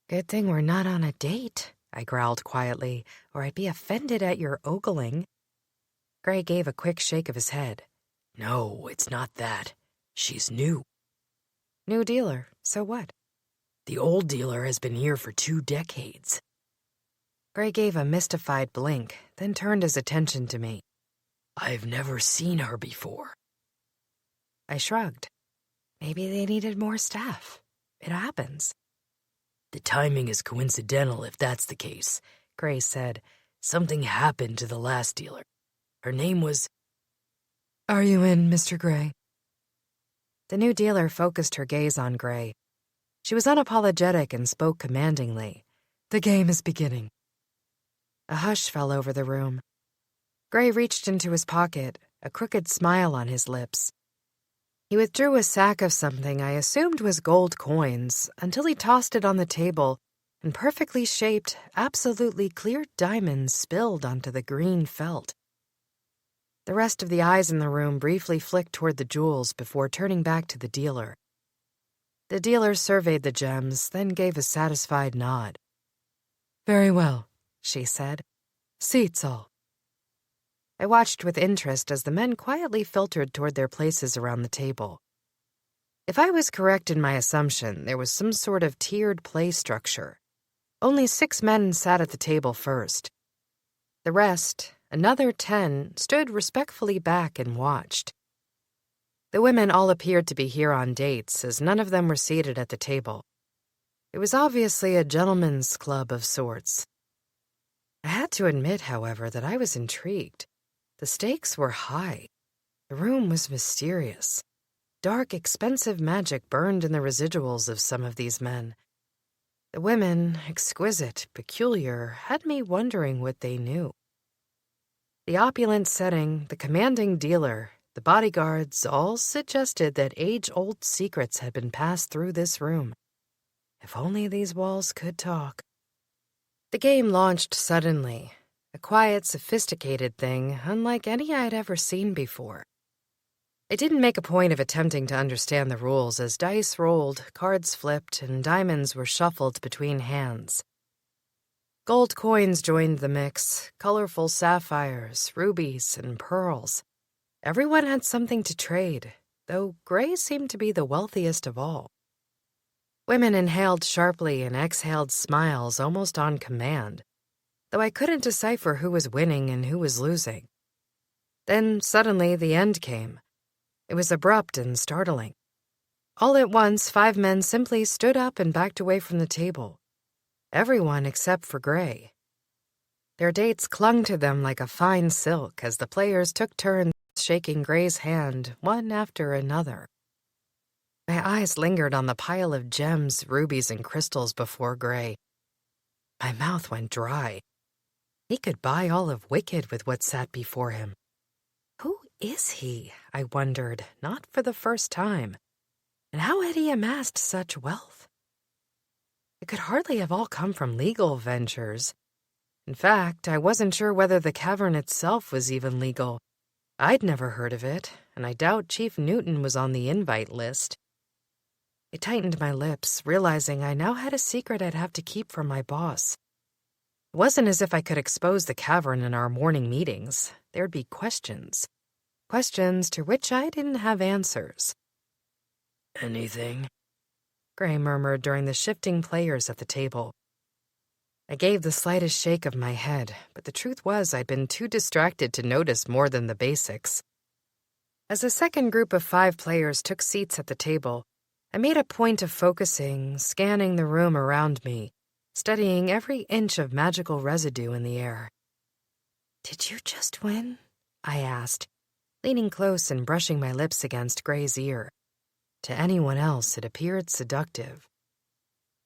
"Good thing we're not on a date," I growled quietly, "or I'd be offended at your ogling." Gray gave a quick shake of his head. "No, it's not that. She's new." "New dealer, so what?" "The old dealer has been here for 2 decades. Gray gave a mystified blink, then turned his attention to me. "I've never seen her before." I shrugged. Maybe they needed more staff. It happens. "The timing is coincidental if that's the case," Gray said. "Something happened to the last dealer. Her name was—" "Are you in, Mr. Gray?" The new dealer focused her gaze on Gray. She was unapologetic and spoke commandingly. "The game is beginning." A hush fell over the room. Gray reached into his pocket, a crooked smile on his lips. He withdrew a sack of something I assumed was gold coins until he tossed it on the table, and perfectly shaped, absolutely clear diamonds spilled onto the green felt. The rest of the eyes in the room briefly flicked toward the jewels before turning back to the dealer. The dealer surveyed the gems, then gave a satisfied nod. "Very well," she said. "Seats all." I watched with interest as the men quietly filtered toward their places around the table. If I was correct in my assumption, there was some sort of tiered play structure. Only 6 men sat at the table first. The rest, another 10, stood respectfully back and watched. The women all appeared to be here on dates, as none of them were seated at the table. It was obviously a gentlemen's club of sorts. I had to admit, however, that I was intrigued. The stakes were high. The room was mysterious. Dark, expensive magic burned in the residuals of some of these men. The women, exquisite, peculiar, had me wondering what they knew. The opulent setting, the commanding dealer, the bodyguards all suggested that age-old secrets had been passed through this room. If only these walls could talk. The game launched suddenly, a quiet, sophisticated thing unlike any I'd ever seen before. I didn't make a point of attempting to understand the rules as dice rolled, cards flipped, and diamonds were shuffled between hands. Gold coins joined the mix, colorful sapphires, rubies, and pearls. Everyone had something to trade, though Gray seemed to be the wealthiest of all. Women inhaled sharply and exhaled smiles almost on command, though I couldn't decipher who was winning and who was losing. Then suddenly the end came. It was abrupt and startling. All at once, 5 men simply stood up and backed away from the table. Everyone except for Gray. Their dates clung to them like a fine silk as the players took turns shaking Gray's hand, one after another. My eyes lingered on the pile of gems, rubies, and crystals before Gray. My mouth went dry. He could buy all of Wicked with what sat before him. Who is he, I wondered, not for the first time? And how had he amassed such wealth? It could hardly have all come from legal ventures. In fact, I wasn't sure whether the cavern itself was even legal. I'd never heard of it, and I doubt Chief Newton was on the invite list. I tightened my lips, realizing I now had a secret I'd have to keep from my boss. It wasn't as if I could expose the cavern in our morning meetings. There'd be questions. Questions to which I didn't have answers. Anything? Gray murmured during the shifting players at the table. I gave the slightest shake of my head, but the truth was I'd been too distracted to notice more than the basics. As a second group of 5 players took seats at the table, I made a point of focusing, scanning the room around me, studying every inch of magical residue in the air. "Did you just win?" I asked, leaning close and brushing my lips against Gray's ear. To anyone else, it appeared seductive.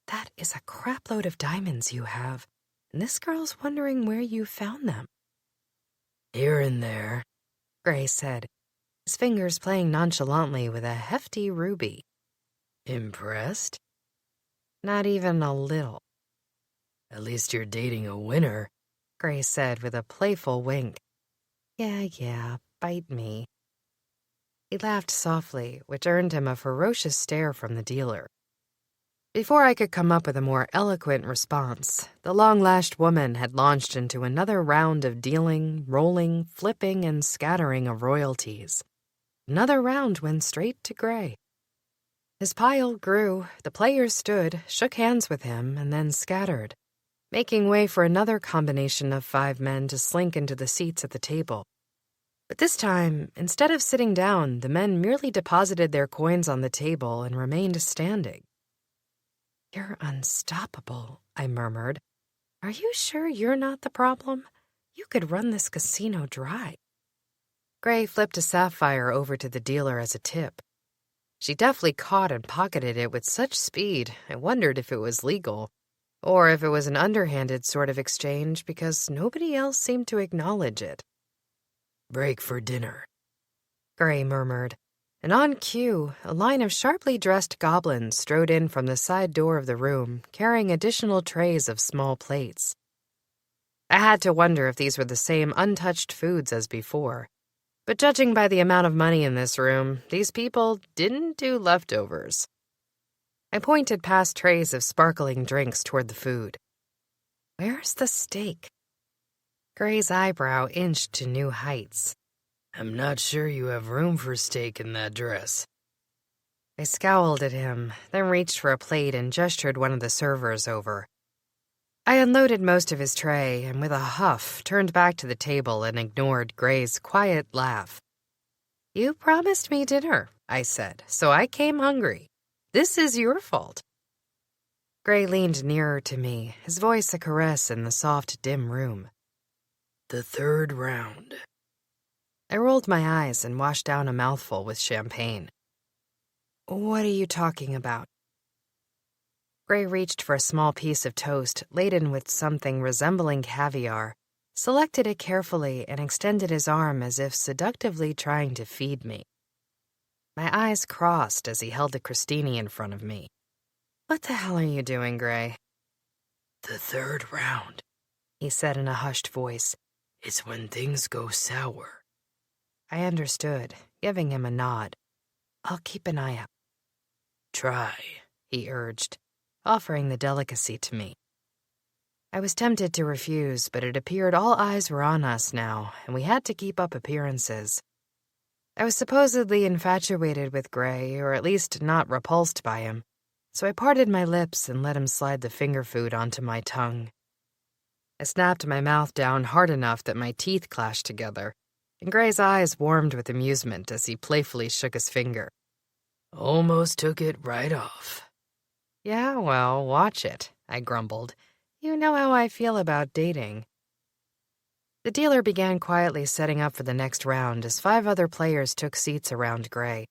"That is a crapload of diamonds you have, and this girl's wondering where you found them." Here and there, Gray said, his fingers playing nonchalantly with a hefty ruby. Impressed? Not even a little. At least you're dating a winner, Gray said with a playful wink. Yeah, bite me. He laughed softly, which earned him a ferocious stare from the dealer. Before I could come up with a more eloquent response, the long-lashed woman had launched into another round of dealing, rolling, flipping, and scattering of royalties. Another round went straight to Gray. His pile grew, the players stood, shook hands with him, and then scattered, making way for another combination of 5 men to slink into the seats at the table. But this time, instead of sitting down, the men merely deposited their coins on the table and remained standing. "You're unstoppable," I murmured. "Are you sure you're not the problem? You could run this casino dry." Gray flipped a sapphire over to the dealer as a tip. She deftly caught and pocketed it with such speed, I wondered if it was legal, or if it was an underhanded sort of exchange because nobody else seemed to acknowledge it. "Break for dinner," Gray murmured, and on cue, a line of sharply dressed goblins strode in from the side door of the room, carrying additional trays of small plates. I had to wonder if these were the same untouched foods as before, but judging by the amount of money in this room, these people didn't do leftovers. I pointed past trays of sparkling drinks toward the food. "Where's the steak?" Gray's eyebrow inched to new heights. "I'm not sure you have room for steak in that dress." I scowled at him, then reached for a plate and gestured one of the servers over. I unloaded most of his tray and with a huff turned back to the table and ignored Gray's quiet laugh. You promised me dinner, I said, so I came hungry. This is your fault. Gray leaned nearer to me, his voice a caress in the soft, dim room. The third round. I rolled my eyes and washed down a mouthful with champagne. What are you talking about? Gray reached for a small piece of toast laden with something resembling caviar, selected it carefully, and extended his arm as if seductively trying to feed me. My eyes crossed as he held a crostini in front of me. What the hell are you doing, Gray? The third round, he said in a hushed voice. Is when things go sour. I understood, giving him a nod. I'll keep an eye out. Try, he urged, offering the delicacy to me. I was tempted to refuse, but it appeared all eyes were on us now, and we had to keep up appearances. I was supposedly infatuated with Gray, or at least not repulsed by him, so I parted my lips and let him slide the finger food onto my tongue. I snapped my mouth down hard enough that my teeth clashed together, and Gray's eyes warmed with amusement as he playfully shook his finger. Almost took it right off. Yeah, well, watch it, I grumbled. You know how I feel about dating. The dealer began quietly setting up for the next round as 5 other players took seats around Gray.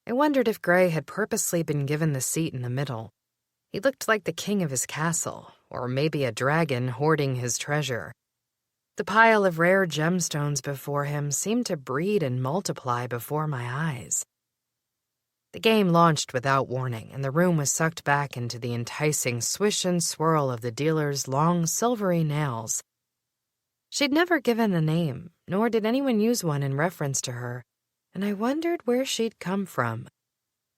I wondered if Gray had purposely been given the seat in the middle. He looked like the king of his castle, or maybe a dragon hoarding his treasure. The pile of rare gemstones before him seemed to breed and multiply before my eyes. The game launched without warning, and the room was sucked back into the enticing swish and swirl of the dealer's long, silvery nails. She'd never given a name, nor did anyone use one in reference to her, and I wondered where she'd come from,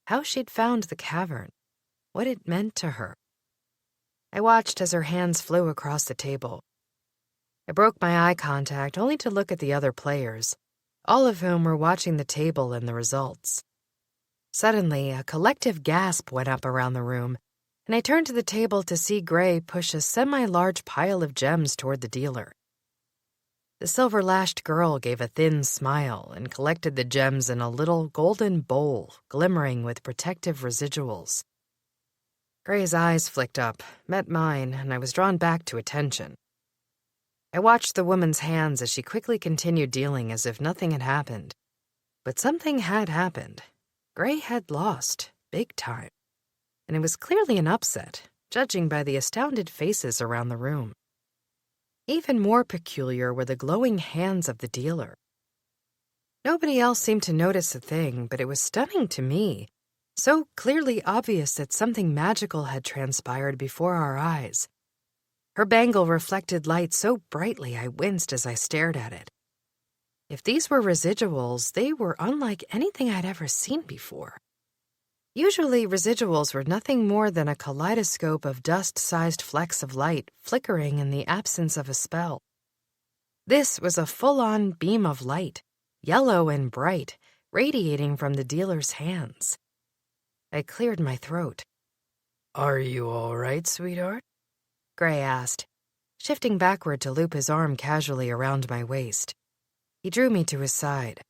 how she'd found the cavern, what it meant to her. I watched as her hands flew across the table. I broke my eye contact only to look at the other players, all of whom were watching the table and the results. Suddenly, a collective gasp went up around the room, and I turned to the table to see Gray push a semi-large pile of gems toward the dealer. The silver-lashed girl gave a thin smile and collected the gems in a little golden bowl, glimmering with protective residuals. Gray's eyes flicked up, met mine, and I was drawn back to attention. I watched the woman's hands as she quickly continued dealing as if nothing had happened. But something had happened. Gray had lost, big time. And it was clearly an upset, judging by the astounded faces around the room. Even more peculiar were the glowing hands of the dealer. Nobody else seemed to notice a thing, but it was stunning to me, so clearly obvious that something magical had transpired before our eyes. Her bangle reflected light so brightly I winced as I stared at it. If these were residuals, they were unlike anything I'd ever seen before. Usually, residuals were nothing more than a kaleidoscope of dust-sized flecks of light flickering in the absence of a spell. This was a full-on beam of light, yellow and bright, radiating from the dealer's hands. I cleared my throat. Are you all right, sweetheart? Gray asked, shifting backward to loop his arm casually around my waist. He drew me to his side.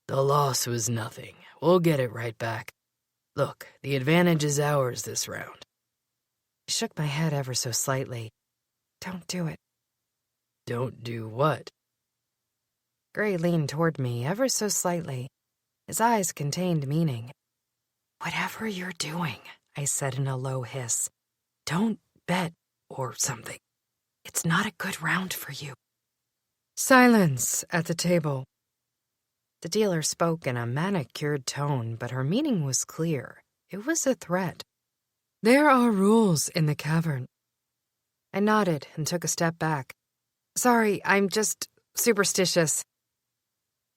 The loss was nothing. We'll get it right back. Look, the advantage is ours this round. I shook my head ever so slightly. Don't do it. Don't do what? Gray leaned toward me ever so slightly. His eyes contained meaning. Whatever you're doing, I said in a low hiss, don't bet or something. It's not a good round for you. Silence at the table. The dealer spoke in a manicured tone, but her meaning was clear. It was a threat. There are rules in the cavern. I nodded and took a step back. Sorry, I'm just superstitious.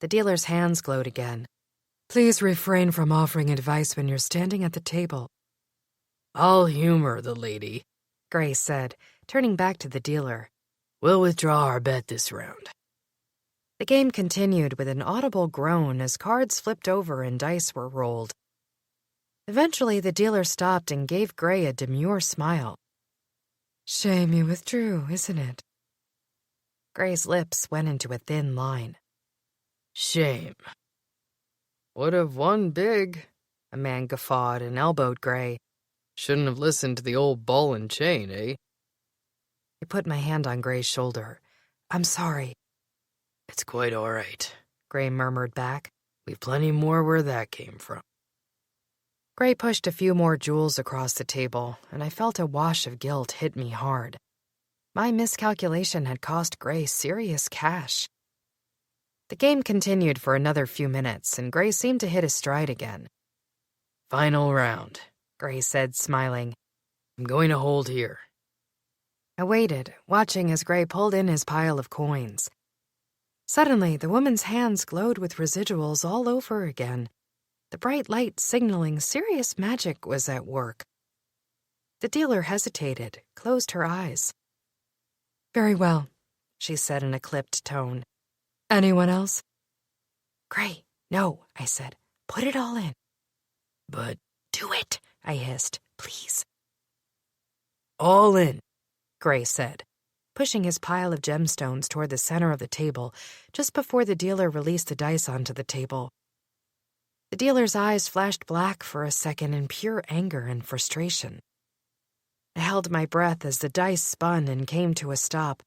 The dealer's hands glowed again. Please refrain from offering advice when you're standing at the table. I'll humor the lady, Gray said, turning back to the dealer. We'll withdraw our bet this round. The game continued with an audible groan as cards flipped over and dice were rolled. Eventually, the dealer stopped and gave Gray a demure smile. Shame you withdrew, isn't it? Gray's lips went into a thin line. Shame. Would have won big, a man guffawed and elbowed Gray. Shouldn't have listened to the old ball and chain, eh? I put my hand on Gray's shoulder. I'm sorry. It's quite all right, Gray murmured back. We've plenty more where that came from. Gray pushed a few more jewels across the table, and I felt a wash of guilt hit me hard. My miscalculation had cost Gray serious cash. The game continued for another few minutes, and Gray seemed to hit his stride again. Final round, Gray said, smiling. I'm going to hold here. I waited, watching as Gray pulled in his pile of coins. Suddenly, the woman's hands glowed with residuals all over again. The bright light signaling serious magic was at work. The dealer hesitated, closed her eyes. Very well, she said in a clipped tone. Anyone else? Gray, no, I said. Put it all in. But do it, I hissed. Please. All in, Gray said, pushing his pile of gemstones toward the center of the table just before the dealer released the dice onto the table. The dealer's eyes flashed black for a second in pure anger and frustration. I held my breath as the dice spun and came to a stop,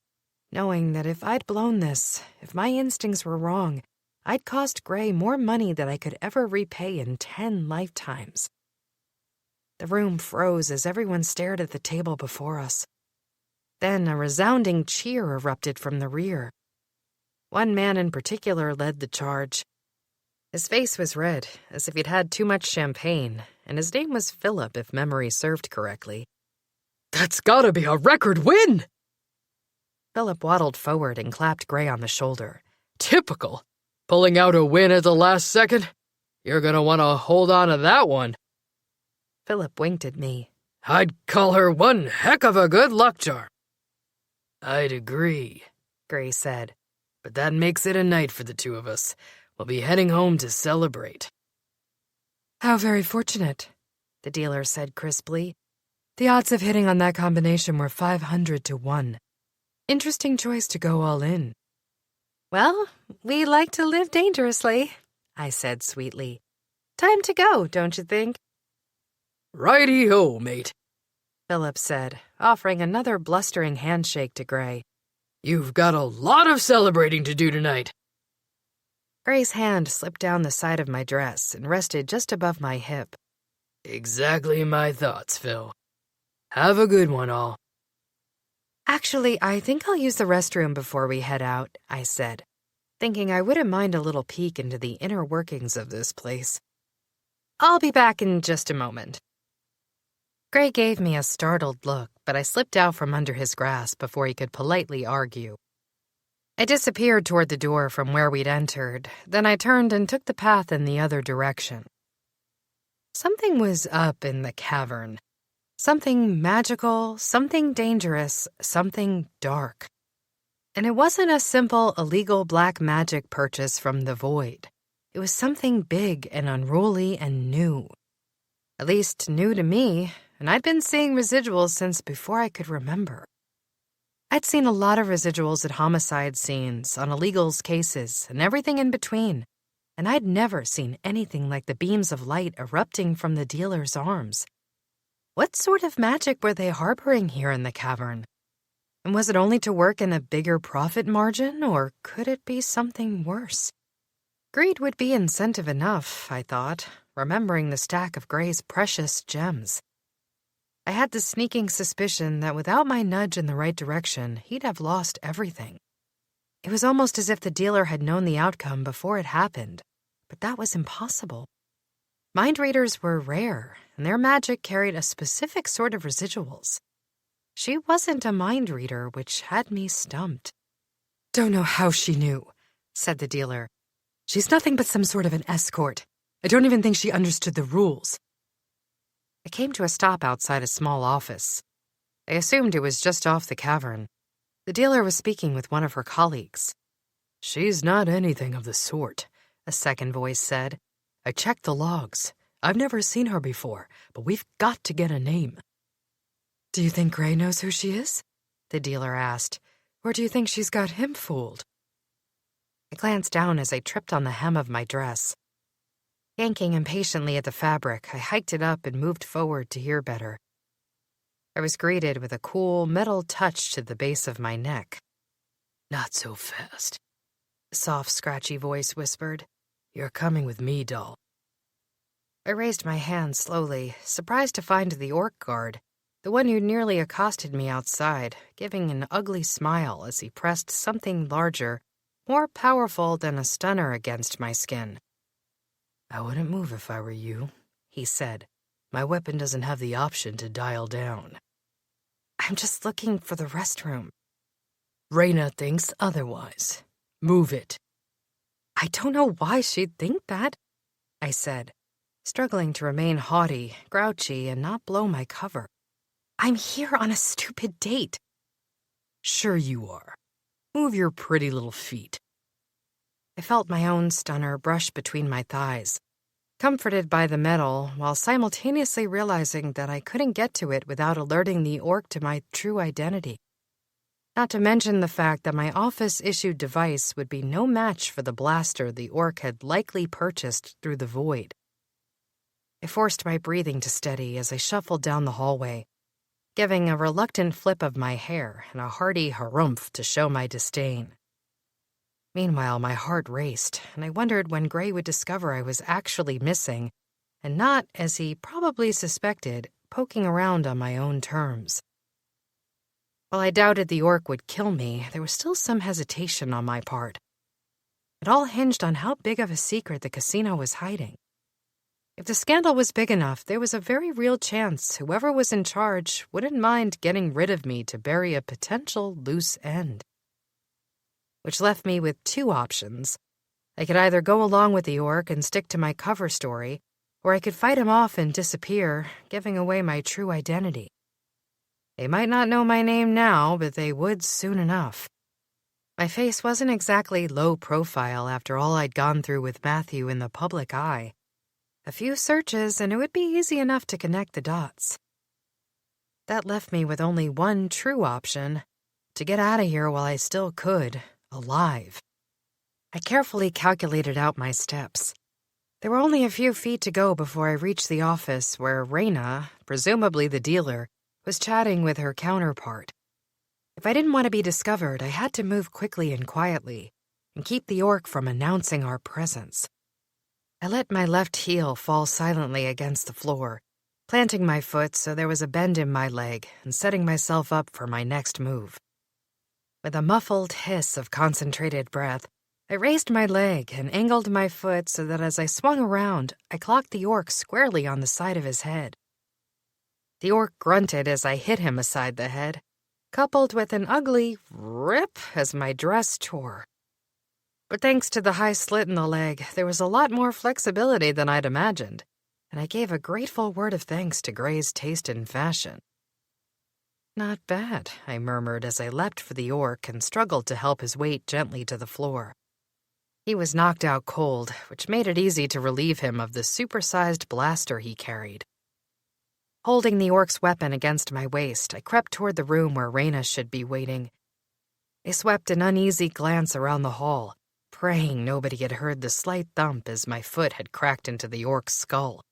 knowing that if I'd blown this, if my instincts were wrong, I'd cost Gray more money than I could ever repay in 10 lifetimes. The room froze as everyone stared at the table before us. Then a resounding cheer erupted from the rear. One man in particular led the charge. His face was red, as if he'd had too much champagne, and his name was Philip, if memory served correctly. That's gotta be a record win! Philip waddled forward and clapped Gray on the shoulder. Typical. Pulling out a win at the last second? You're gonna want to hold on to that one. Philip winked at me. I'd call her one heck of a good luck charm. I'd agree, Gray said. But that makes it a night for the two of us. We'll be heading home to celebrate. How very fortunate, the dealer said crisply. The odds of hitting on that combination were 500 to 1. Interesting choice to go all in. Well, we like to live dangerously, I said sweetly. Time to go, don't you think? Righty-ho, mate, Philip said, offering another blustering handshake to Gray. You've got a lot of celebrating to do tonight. Gray's hand slipped down the side of my dress and rested just above my hip. Exactly my thoughts, Phil. Have a good one, all. Actually, I think I'll use the restroom before we head out, I said, thinking I wouldn't mind a little peek into the inner workings of this place. I'll be back in just a moment. Gray gave me a startled look, but I slipped out from under his grasp before he could politely argue. I disappeared toward the door from where we'd entered, then I turned and took the path in the other direction. Something was up in the cavern. Something magical, something dangerous, something dark. And it wasn't a simple, illegal black magic purchase from the void. It was something big and unruly and new. At least new to me, and I'd been seeing residuals since before I could remember. I'd seen a lot of residuals at homicide scenes, on illegals cases, and everything in between, and I'd never seen anything like the beams of light erupting from the dealer's arms. What sort of magic were they harboring here in the cavern? And was it only to work in a bigger profit margin, or could it be something worse? Greed would be incentive enough, I thought, remembering the stack of Gray's precious gems. I had the sneaking suspicion that without my nudge in the right direction, he'd have lost everything. It was almost as if the dealer had known the outcome before it happened, but that was impossible. Mind readers were rare, and their magic carried a specific sort of residuals. She wasn't a mind reader, which had me stumped. Don't know how she knew, said the dealer. She's nothing but some sort of an escort. I don't even think she understood the rules. I came to a stop outside a small office. I assumed it was just off the cavern. The dealer was speaking with one of her colleagues. She's not anything of the sort, a second voice said. I checked the logs. I've never seen her before, but we've got to get a name. Do you think Gray knows who she is? The dealer asked. Or do you think she's got him fooled? I glanced down as I tripped on the hem of my dress. Yanking impatiently at the fabric, I hiked it up and moved forward to hear better. I was greeted with a cool metal touch to the base of my neck. "Not so fast," a soft, scratchy voice whispered. "You're coming with me, doll." I raised my hand slowly, surprised to find the orc guard, the one who nearly accosted me outside, giving an ugly smile as he pressed something larger, more powerful than a stunner against my skin. "I wouldn't move if I were you," he said. "My weapon doesn't have the option to dial down." "I'm just looking for the restroom." "Reyna thinks otherwise. Move it." "I don't know why she'd think that," I said, struggling to remain haughty, grouchy, and not blow my cover. "I'm here on a stupid date." "Sure you are. Move your pretty little feet." I felt my own stunner brush between my thighs, comforted by the metal while simultaneously realizing that I couldn't get to it without alerting the orc to my true identity. Not to mention the fact that my office-issued device would be no match for the blaster the orc had likely purchased through the void. I forced my breathing to steady as I shuffled down the hallway, giving a reluctant flip of my hair and a hearty harumph to show my disdain. Meanwhile, my heart raced, and I wondered when Gray would discover I was actually missing, and not, as he probably suspected, poking around on my own terms. While I doubted the orc would kill me, there was still some hesitation on my part. It all hinged on how big of a secret the casino was hiding. If the scandal was big enough, there was a very real chance whoever was in charge wouldn't mind getting rid of me to bury a potential loose end. Which left me with two options. I could either go along with the orc and stick to my cover story, or I could fight him off and disappear, giving away my true identity. They might not know my name now, but they would soon enough. My face wasn't exactly low profile after all I'd gone through with Matthew in the public eye. A few searches and it would be easy enough to connect the dots. That left me with only one true option: to get out of here while I still could, alive. I carefully calculated out my steps. There were only a few feet to go before I reached the office where Reyna, presumably the dealer, was chatting with her counterpart. If I didn't want to be discovered, I had to move quickly and quietly, and keep the orc from announcing our presence. I let my left heel fall silently against the floor, planting my foot so there was a bend in my leg and setting myself up for my next move. With a muffled hiss of concentrated breath, I raised my leg and angled my foot so that as I swung around, I clocked the orc squarely on the side of his head. The orc grunted as I hit him aside the head, coupled with an ugly rip as my dress tore. But thanks to the high slit in the leg, there was a lot more flexibility than I'd imagined, and I gave a grateful word of thanks to Gray's taste in fashion. "Not bad," I murmured as I leapt for the orc and struggled to help his weight gently to the floor. He was knocked out cold, which made it easy to relieve him of the supersized blaster he carried. Holding the orc's weapon against my waist, I crept toward the room where Reyna should be waiting. I swept an uneasy glance around the hall, praying nobody had heard the slight thump as my foot had cracked into the orc's skull.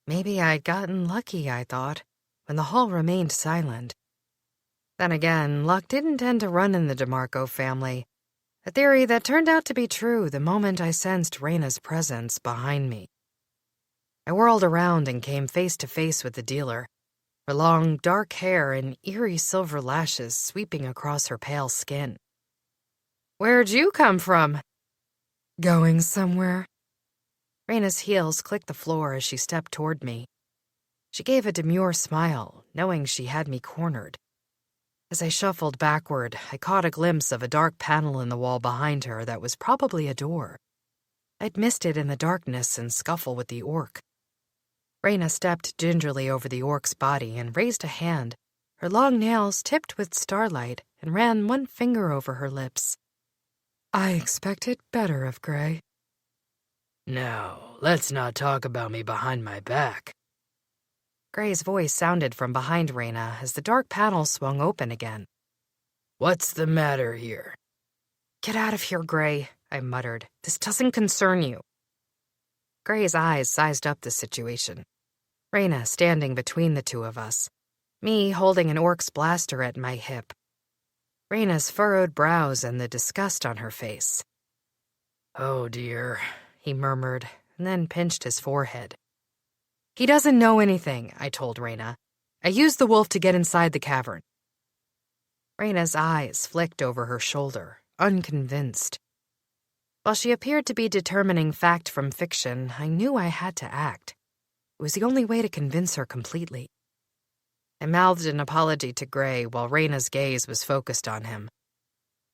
Maybe I'd gotten lucky, I thought, when the hall remained silent. Then again, luck didn't tend to run in the DeMarco family, a theory that turned out to be true the moment I sensed Reyna's presence behind me. I whirled around and came face to face with the dealer, her long, dark hair and eerie silver lashes sweeping across her pale skin. "Where'd you come from?" "Going somewhere?" Reyna's heels clicked the floor as she stepped toward me. She gave a demure smile, knowing she had me cornered. As I shuffled backward, I caught a glimpse of a dark panel in the wall behind her that was probably a door. I'd missed it in the darkness and scuffle with the orc. Reyna stepped gingerly over the orc's body and raised a hand, her long nails tipped with starlight, and ran one finger over her lips. "I expected better of Gray." "Now, let's not talk about me behind my back." Gray's voice sounded from behind Reyna as the dark panel swung open again. "What's the matter here?" "Get out of here, Gray," I muttered. "This doesn't concern you." Gray's eyes sized up the situation. Reyna standing between the two of us, me holding an orc's blaster at my hip. Reyna's furrowed brows and the disgust on her face. Oh dear, he murmured, and then pinched his forehead. He doesn't know anything, I told Reyna. I used the wolf to get inside the cavern. Reyna's eyes flicked over her shoulder, unconvinced. While she appeared to be determining fact from fiction, I knew I had to act. It was the only way to convince her completely. I mouthed an apology to Gray while Reyna's gaze was focused on him.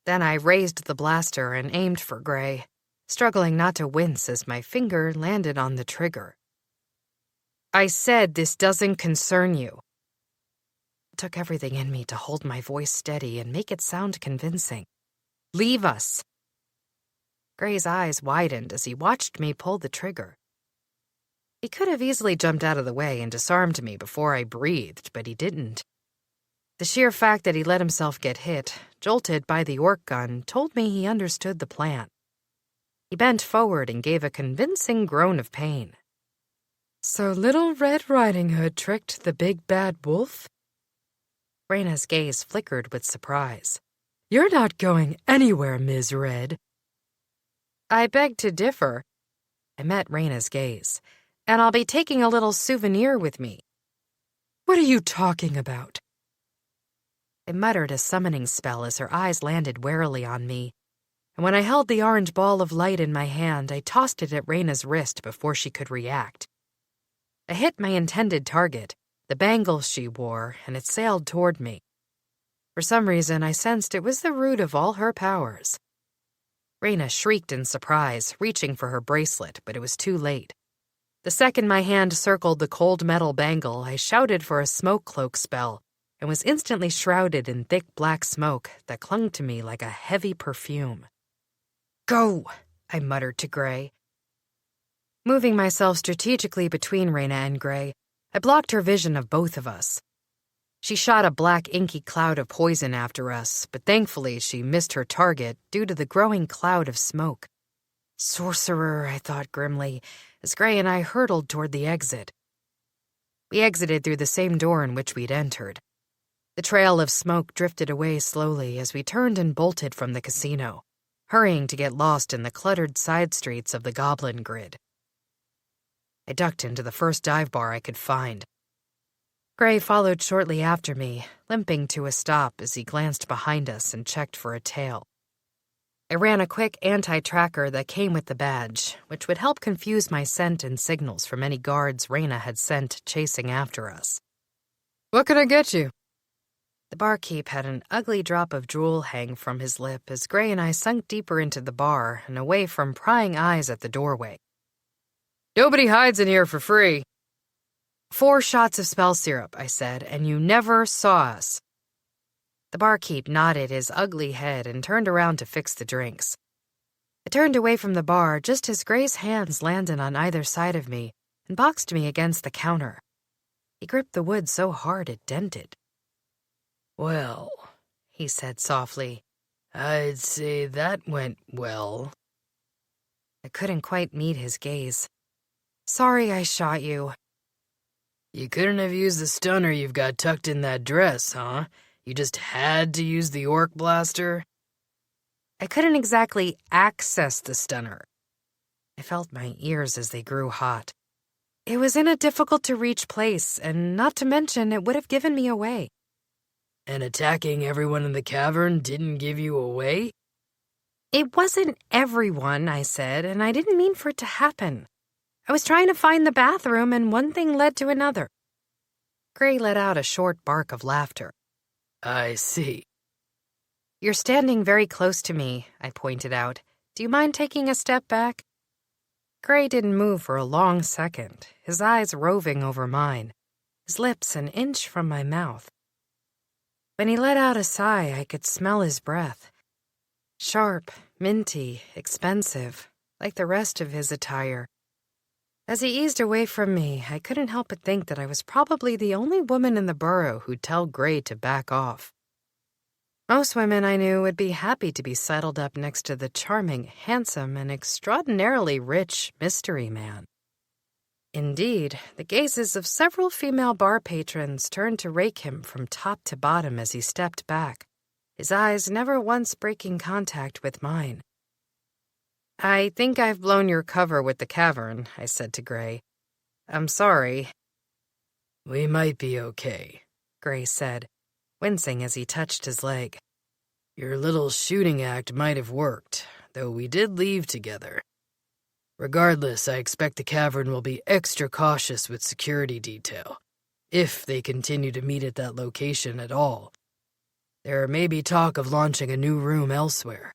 Then I raised the blaster and aimed for Gray, struggling not to wince as my finger landed on the trigger. I said this doesn't concern you. It took everything in me to hold my voice steady and make it sound convincing. Leave us. Gray's eyes widened as he watched me pull the trigger. He could have easily jumped out of the way and disarmed me before I breathed, but he didn't. The sheer fact that he let himself get hit, jolted by the orc gun, told me he understood the plan. He bent forward and gave a convincing groan of pain. So Little Red Riding Hood tricked the big bad wolf? Reyna's gaze flickered with surprise. You're not going anywhere, Ms. Red. I beg to differ. I met Reyna's gaze. And I'll be taking a little souvenir with me. What are you talking about? I muttered a summoning spell as her eyes landed warily on me, and when I held the orange ball of light in my hand, I tossed it at Reyna's wrist before she could react. I hit my intended target, the bangles she wore, and it sailed toward me. For some reason, I sensed it was the root of all her powers. Reyna shrieked in surprise, reaching for her bracelet, but it was too late. The second my hand circled the cold metal bangle, I shouted for a smoke cloak spell and was instantly shrouded in thick black smoke that clung to me like a heavy perfume. Go, I muttered to Gray. Moving myself strategically between Reyna and Gray, I blocked her vision of both of us. She shot a black inky cloud of poison after us, but thankfully she missed her target due to the growing cloud of smoke. Sorcerer, I thought grimly, as Gray and I hurtled toward the exit. We exited through the same door in which we'd entered. The trail of smoke drifted away slowly as we turned and bolted from the casino, hurrying to get lost in the cluttered side streets of the Goblin Grid. I ducked into the first dive bar I could find. Gray followed shortly after me, limping to a stop as he glanced behind us and checked for a tail. I ran a quick anti-tracker that came with the badge, which would help confuse my scent and signals from any guards Reyna had sent chasing after us. What can I get you? The barkeep had an ugly drop of drool hang from his lip as Gray and I sunk deeper into the bar and away from prying eyes at the doorway. Nobody hides in here for free. 4 shots of spell syrup, I said, and you never saw us. The barkeep nodded his ugly head and turned around to fix the drinks. I turned away from the bar just as Gray's hands landed on either side of me and boxed me against the counter. He gripped the wood so hard it dented. Well, he said softly, I'd say that went well. I couldn't quite meet his gaze. Sorry I shot you. You couldn't have used the stunner you've got tucked in that dress, huh? You just had to use the orc blaster? I couldn't exactly access the stunner. I felt my ears as they grew hot. It was in a difficult-to-reach place, and not to mention it would have given me away. And attacking everyone in the cavern didn't give you away? It wasn't everyone, I said, and I didn't mean for it to happen. I was trying to find the bathroom, and one thing led to another. Gray let out a short bark of laughter. I see. You're standing very close to me, I pointed out. Do you mind taking a step back? Gray didn't move for a long second, his eyes roving over mine, his lips an inch from my mouth. When he let out a sigh, I could smell his breath. Sharp, minty, expensive, like the rest of his attire. As he eased away from me, I couldn't help but think that I was probably the only woman in the borough who'd tell Gray to back off. Most women I knew would be happy to be settled up next to the charming, handsome, and extraordinarily rich mystery man. Indeed, the gazes of several female bar patrons turned to rake him from top to bottom as he stepped back, his eyes never once breaking contact with mine. "I think I've blown your cover with the cavern," I said to Gray. "I'm sorry." "We might be okay," Gray said, wincing as he touched his leg. "Your little shooting act might have worked, though we did leave together. Regardless, I expect the cavern will be extra cautious with security detail, if they continue to meet at that location at all. There may be talk of launching a new room elsewhere.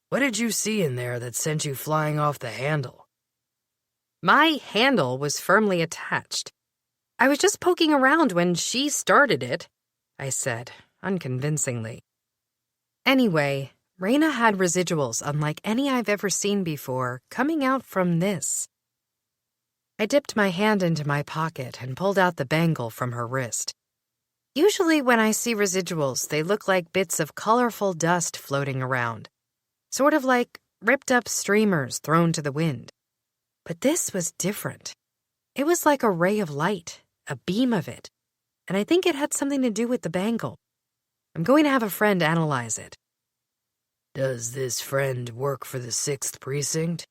What did you see in there that sent you flying off the handle?" My handle was firmly attached. "I was just poking around when she started it," I said, unconvincingly. Anyway, Raina had residuals unlike any I've ever seen before coming out from this. I dipped my hand into my pocket and pulled out the bangle from her wrist. Usually when I see residuals, they look like bits of colorful dust floating around, sort of like ripped-up streamers thrown to the wind. But this was different. It was like a ray of light, a beam of it, and I think it had something to do with the bangle. I'm going to have a friend analyze it. "Does this friend work for the 6th Precinct?"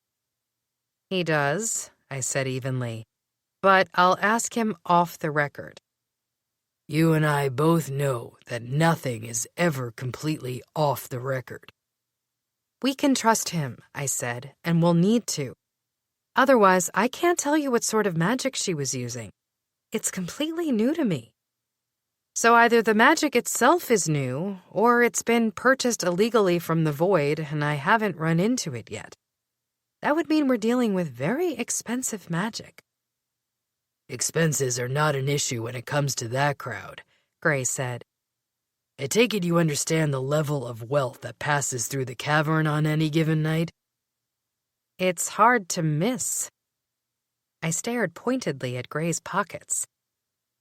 "He does," I said evenly, "but I'll ask him off the record." "You and I both know that nothing is ever completely off the record." "We can trust him," I said, "and we'll need to. Otherwise, I can't tell you what sort of magic she was using. It's completely new to me. So either the magic itself is new, or it's been purchased illegally from the void and I haven't run into it yet. That would mean we're dealing with very expensive magic." "Expenses are not an issue when it comes to that crowd," Gray said. "I take it you understand the level of wealth that passes through the cavern on any given night?" It's hard to miss. I stared pointedly at Gray's pockets.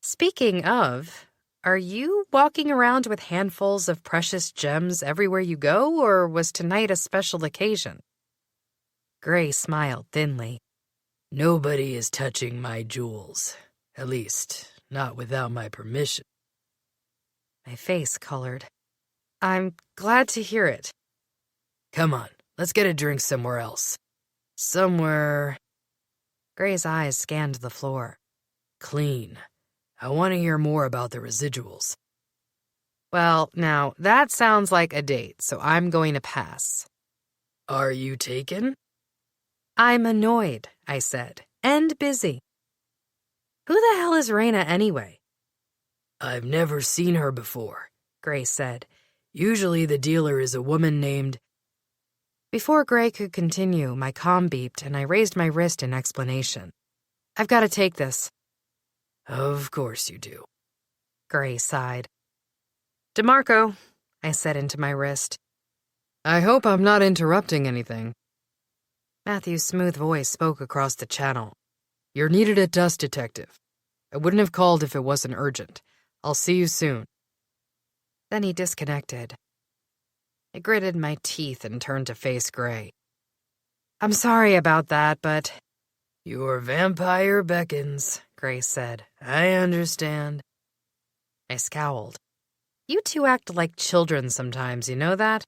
"Speaking of, are you walking around with handfuls of precious gems everywhere you go, or was tonight a special occasion?" Gray smiled thinly. "Nobody is touching my jewels. At least, not without my permission." My face colored. "I'm glad to hear it." "Come on, let's get a drink somewhere else. Somewhere—" Gray's eyes scanned the floor. "Clean. I want to hear more about the residuals." "Well, now, that sounds like a date, so I'm going to pass." "Are you taken?" "I'm annoyed," I said, "and busy." "Who the hell is Raina anyway?" "I've never seen her before," Gray said. "Usually the dealer is a woman named—" Before Gray could continue, my comm beeped and I raised my wrist in explanation. "I've got to take this." "Of course you do." Gray sighed. "DeMarco," I said into my wrist. I hope I'm not interrupting anything. Matthew's smooth voice spoke across the channel. You're needed at dusk, Detective. I wouldn't have called if it wasn't urgent. I'll see you soon. Then he disconnected. I gritted my teeth and turned to face Gray. "I'm sorry about that, but—" "Your vampire beckons," Gray said. "I understand." I scowled. "You two act like children sometimes, you know that?"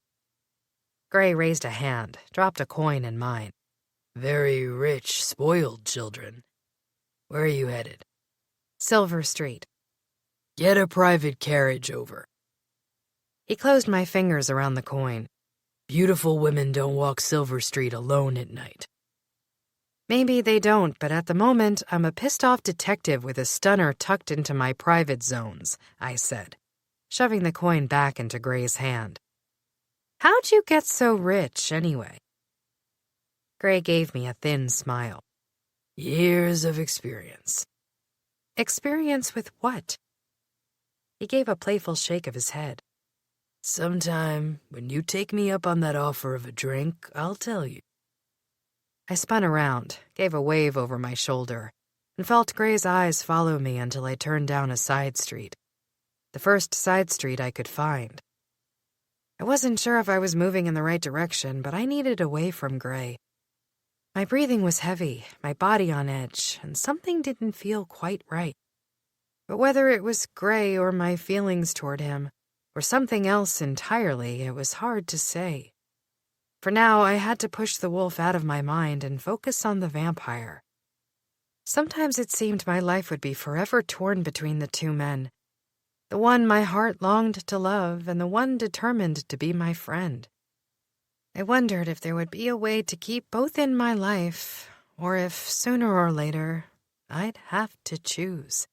Gray raised a hand, dropped a coin in mine. "Very rich, spoiled children. Where are you headed?" "Silver Street." "Get a private carriage over." He closed my fingers around the coin. "Beautiful women don't walk Silver Street alone at night." Maybe they don't, but at the moment, I'm a pissed-off detective with a stunner tucked into my private zones, I said, shoving the coin back into Gray's hand. "How'd you get so rich, anyway?" Gray gave me a thin smile. "Years of experience." "Experience with what?" He gave a playful shake of his head. "Sometime, when you take me up on that offer of a drink, I'll tell you." I spun around, gave a wave over my shoulder, and felt Gray's eyes follow me until I turned down a side street. The first side street I could find. I wasn't sure if I was moving in the right direction, but I needed away from Gray. My breathing was heavy, my body on edge, and something didn't feel quite right. But whether it was Gray or my feelings toward him, or something else entirely, it was hard to say. For now, I had to push the wolf out of my mind and focus on the vampire. Sometimes it seemed my life would be forever torn between the two men. The one my heart longed to love and the one determined to be my friend. I wondered if there would be a way to keep both in my life, or if, sooner or later, I'd have to choose.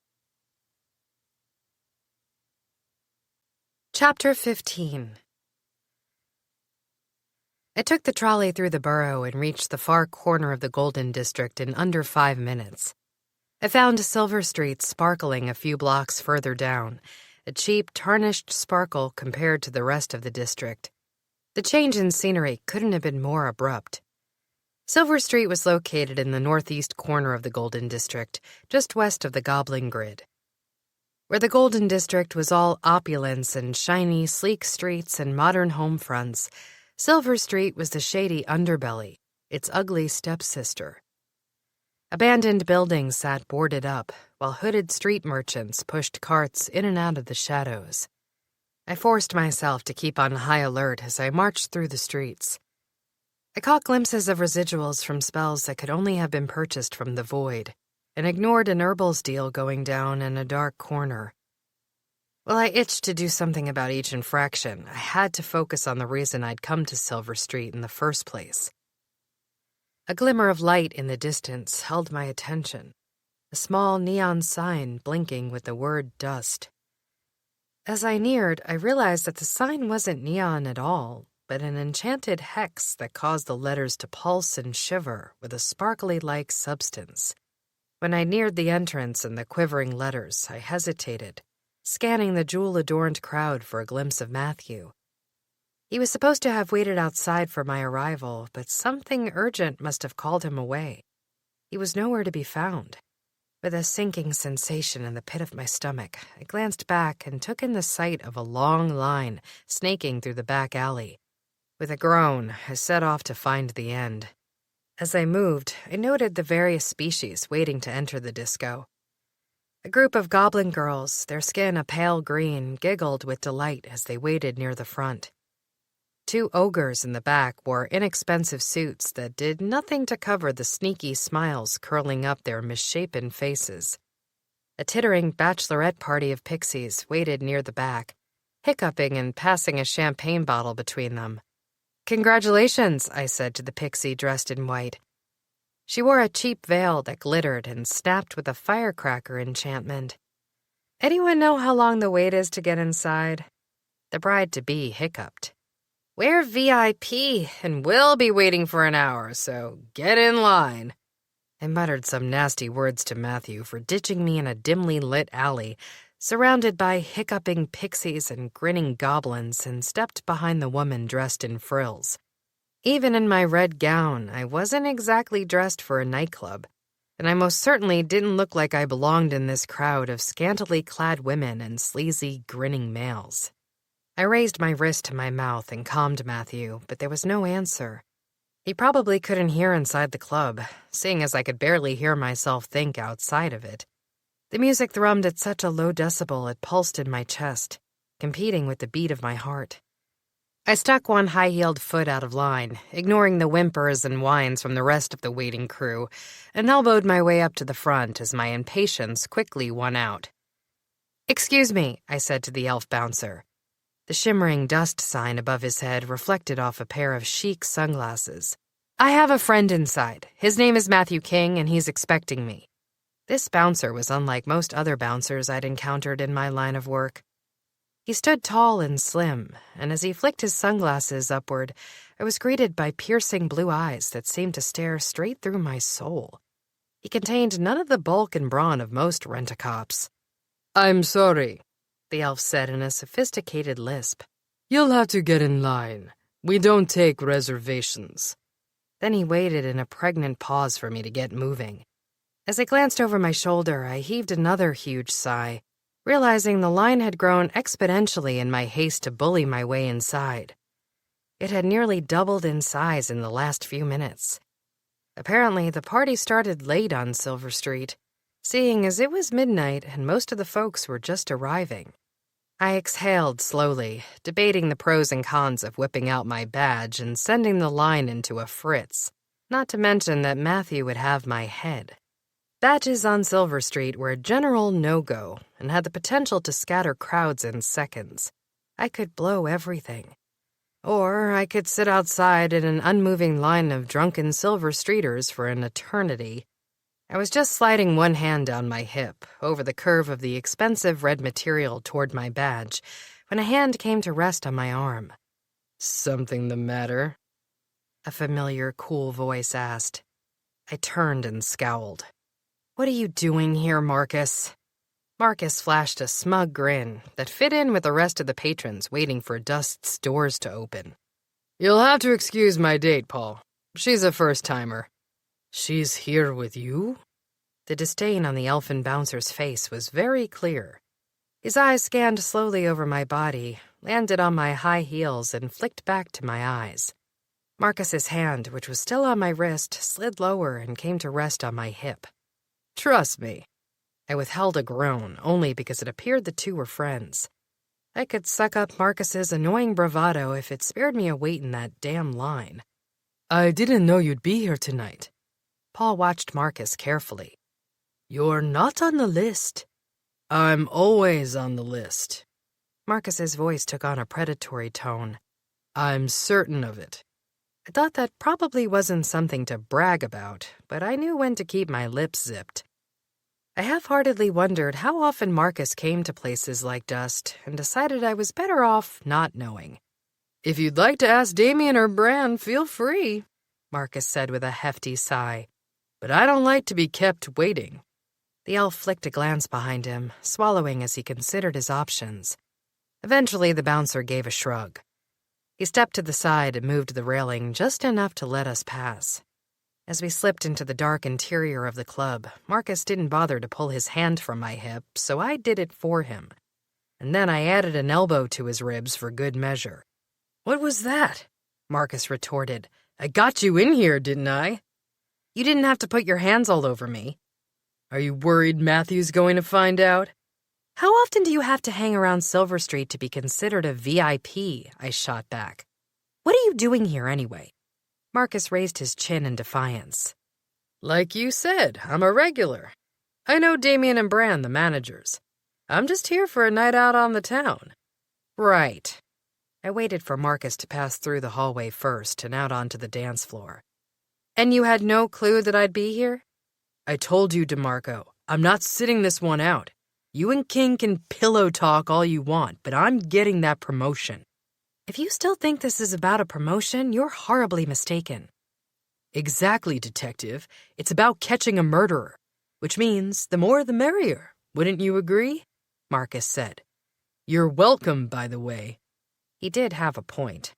Chapter 15. I took the trolley through the borough and reached the far corner of the Golden District in under 5 minutes. I found Silver Street sparkling a few blocks further down, a cheap, tarnished sparkle compared to the rest of the district. The change in scenery couldn't have been more abrupt. Silver Street was located in the northeast corner of the Golden District, just west of the Goblin Grid. Where the Golden District was all opulence and shiny, sleek streets and modern home fronts, Silver Street was the shady underbelly, its ugly stepsister. Abandoned buildings sat boarded up, while hooded street merchants pushed carts in and out of the shadows. I forced myself to keep on high alert as I marched through the streets. I caught glimpses of residuals from spells that could only have been purchased from the void, and ignored an herbals deal going down in a dark corner. While I itched to do something about each infraction, I had to focus on the reason I'd come to Silver Street in the first place. A glimmer of light in the distance held my attention, a small neon sign blinking with the word dust. As I neared, I realized that the sign wasn't neon at all, but an enchanted hex that caused the letters to pulse and shiver with a sparkly-like substance. When I neared the entrance and the quivering letters, I hesitated, scanning the jewel-adorned crowd for a glimpse of Matthew. He was supposed to have waited outside for my arrival, but something urgent must have called him away. He was nowhere to be found. With a sinking sensation in the pit of my stomach, I glanced back and took in the sight of a long line snaking through the back alley. With a groan, I set off to find the end. As I moved, I noted the various species waiting to enter the disco. A group of goblin girls, their skin a pale green, giggled with delight as they waited near the front. 2 ogres in the back wore inexpensive suits that did nothing to cover the sneaky smiles curling up their misshapen faces. A tittering bachelorette party of pixies waited near the back, hiccuping and passing a champagne bottle between them. "Congratulations," I said to the pixie dressed in white. She wore a cheap veil that glittered and snapped with a firecracker enchantment. "Anyone know how long the wait is to get inside?" The bride-to-be hiccuped. "We're VIP, and we'll be waiting for an hour, so get in line." I muttered some nasty words to Matthew for ditching me in a dimly lit alley, surrounded by hiccuping pixies and grinning goblins, and stepped behind the woman dressed in frills. Even in my red gown, I wasn't exactly dressed for a nightclub, and I most certainly didn't look like I belonged in this crowd of scantily clad women and sleazy, grinning males. I raised my wrist to my mouth and calmed Matthew, but there was no answer. He probably couldn't hear inside the club, seeing as I could barely hear myself think outside of it. The music thrummed at such a low decibel it pulsed in my chest, competing with the beat of my heart. I stuck one high-heeled foot out of line, ignoring the whimpers and whines from the rest of the waiting crew, and elbowed my way up to the front as my impatience quickly won out. "Excuse me," I said to the elf bouncer. The shimmering dust sign above his head reflected off a pair of chic sunglasses. "I have a friend inside. His name is Matthew King, and he's expecting me." This bouncer was unlike most other bouncers I'd encountered in my line of work. He stood tall and slim, and as he flicked his sunglasses upward, I was greeted by piercing blue eyes that seemed to stare straight through my soul. He contained none of the bulk and brawn of most rent-a-cops. "I'm sorry," the elf said in a sophisticated lisp. "You'll have to get in line. We don't take reservations." Then he waited in a pregnant pause for me to get moving. As I glanced over my shoulder, I heaved another huge sigh, realizing the line had grown exponentially in my haste to bully my way inside. It had nearly doubled in size in the last few minutes. Apparently, the party started late on Silver Street, seeing as it was midnight and most of the folks were just arriving. I exhaled slowly, debating the pros and cons of whipping out my badge and sending the line into a fritz, not to mention that Matthew would have my head. Badges on Silver Street were a general no-go and had the potential to scatter crowds in seconds. I could blow everything. Or I could sit outside in an unmoving line of drunken Silver Streeters for an eternity. I was just sliding one hand down my hip, over the curve of the expensive red material toward my badge, when a hand came to rest on my arm. "Something the matter?" A familiar, cool voice asked. I turned and scowled. "What are you doing here, Marcus?" Marcus flashed a smug grin that fit in with the rest of the patrons waiting for Dust's doors to open. "You'll have to excuse my date, Paul. She's a first-timer." "She's here with you?" The disdain on the elfin bouncer's face was very clear. His eyes scanned slowly over my body, landed on my high heels, and flicked back to my eyes. Marcus's hand, which was still on my wrist, slid lower and came to rest on my hip. "Trust me." I withheld a groan, only because it appeared the two were friends. I could suck up Marcus's annoying bravado if it spared me a wait in that damn line. "I didn't know you'd be here tonight." Paul watched Marcus carefully. "You're not on the list." "I'm always on the list." Marcus's voice took on a predatory tone. "I'm certain of it." I thought that probably wasn't something to brag about, but I knew when to keep my lips zipped. I half-heartedly wondered how often Marcus came to places like Dust and decided I was better off not knowing. "If you'd like to ask Damien or Bran, feel free," Marcus said with a hefty sigh. "But I don't like to be kept waiting." The elf flicked a glance behind him, swallowing as he considered his options. Eventually, the bouncer gave a shrug. He stepped to the side and moved the railing just enough to let us pass. As we slipped into the dark interior of the club, Marcus didn't bother to pull his hand from my hip, so I did it for him. And then I added an elbow to his ribs for good measure. "What was that?" Marcus retorted. "I got you in here, didn't I?" "You didn't have to put your hands all over me." "Are you worried Matthew's going to find out?" "How often do you have to hang around Silver Street to be considered a VIP?" I shot back. "What are you doing here anyway?" Marcus raised his chin in defiance. "Like you said, I'm a regular. I know Damien and Bran, the managers. I'm just here for a night out on the town." "Right." I waited for Marcus to pass through the hallway first and out onto the dance floor. "And you had no clue that I'd be here?" "I told you, DeMarco, I'm not sitting this one out. You and King can pillow talk all you want, but I'm getting that promotion." "If you still think this is about a promotion, you're horribly mistaken." "Exactly, detective. It's about catching a murderer, which means the more the merrier. Wouldn't you agree?" Marcus said. "You're welcome, by the way." He did have a point.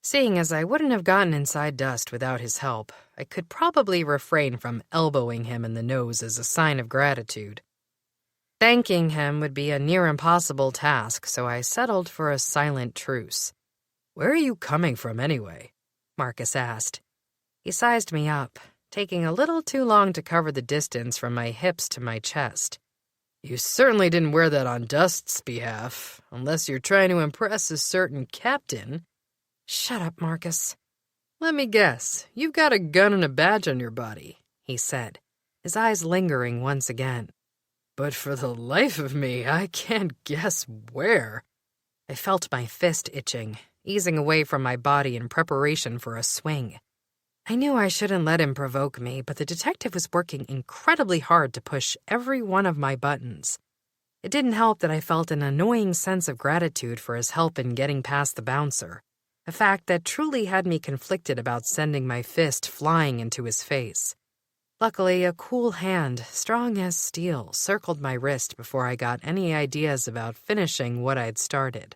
Seeing as I wouldn't have gotten inside Dust without his help, I could probably refrain from elbowing him in the nose as a sign of gratitude. Thanking him would be a near impossible task, so I settled for a silent truce. "Where are you coming from, anyway?" Marcus asked. He sized me up, taking a little too long to cover the distance from my hips to my chest. "You certainly didn't wear that on Dust's behalf, unless you're trying to impress a certain captain." "Shut up, Marcus." "Let me guess, you've got a gun and a badge on your body," he said, his eyes lingering once again. "But for the life of me, I can't guess where." I felt my fist itching, easing away from my body in preparation for a swing. I knew I shouldn't let him provoke me, but the detective was working incredibly hard to push every one of my buttons. It didn't help that I felt an annoying sense of gratitude for his help in getting past the bouncer, a fact that truly had me conflicted about sending my fist flying into his face. Luckily, a cool hand, strong as steel, circled my wrist before I got any ideas about finishing what I'd started.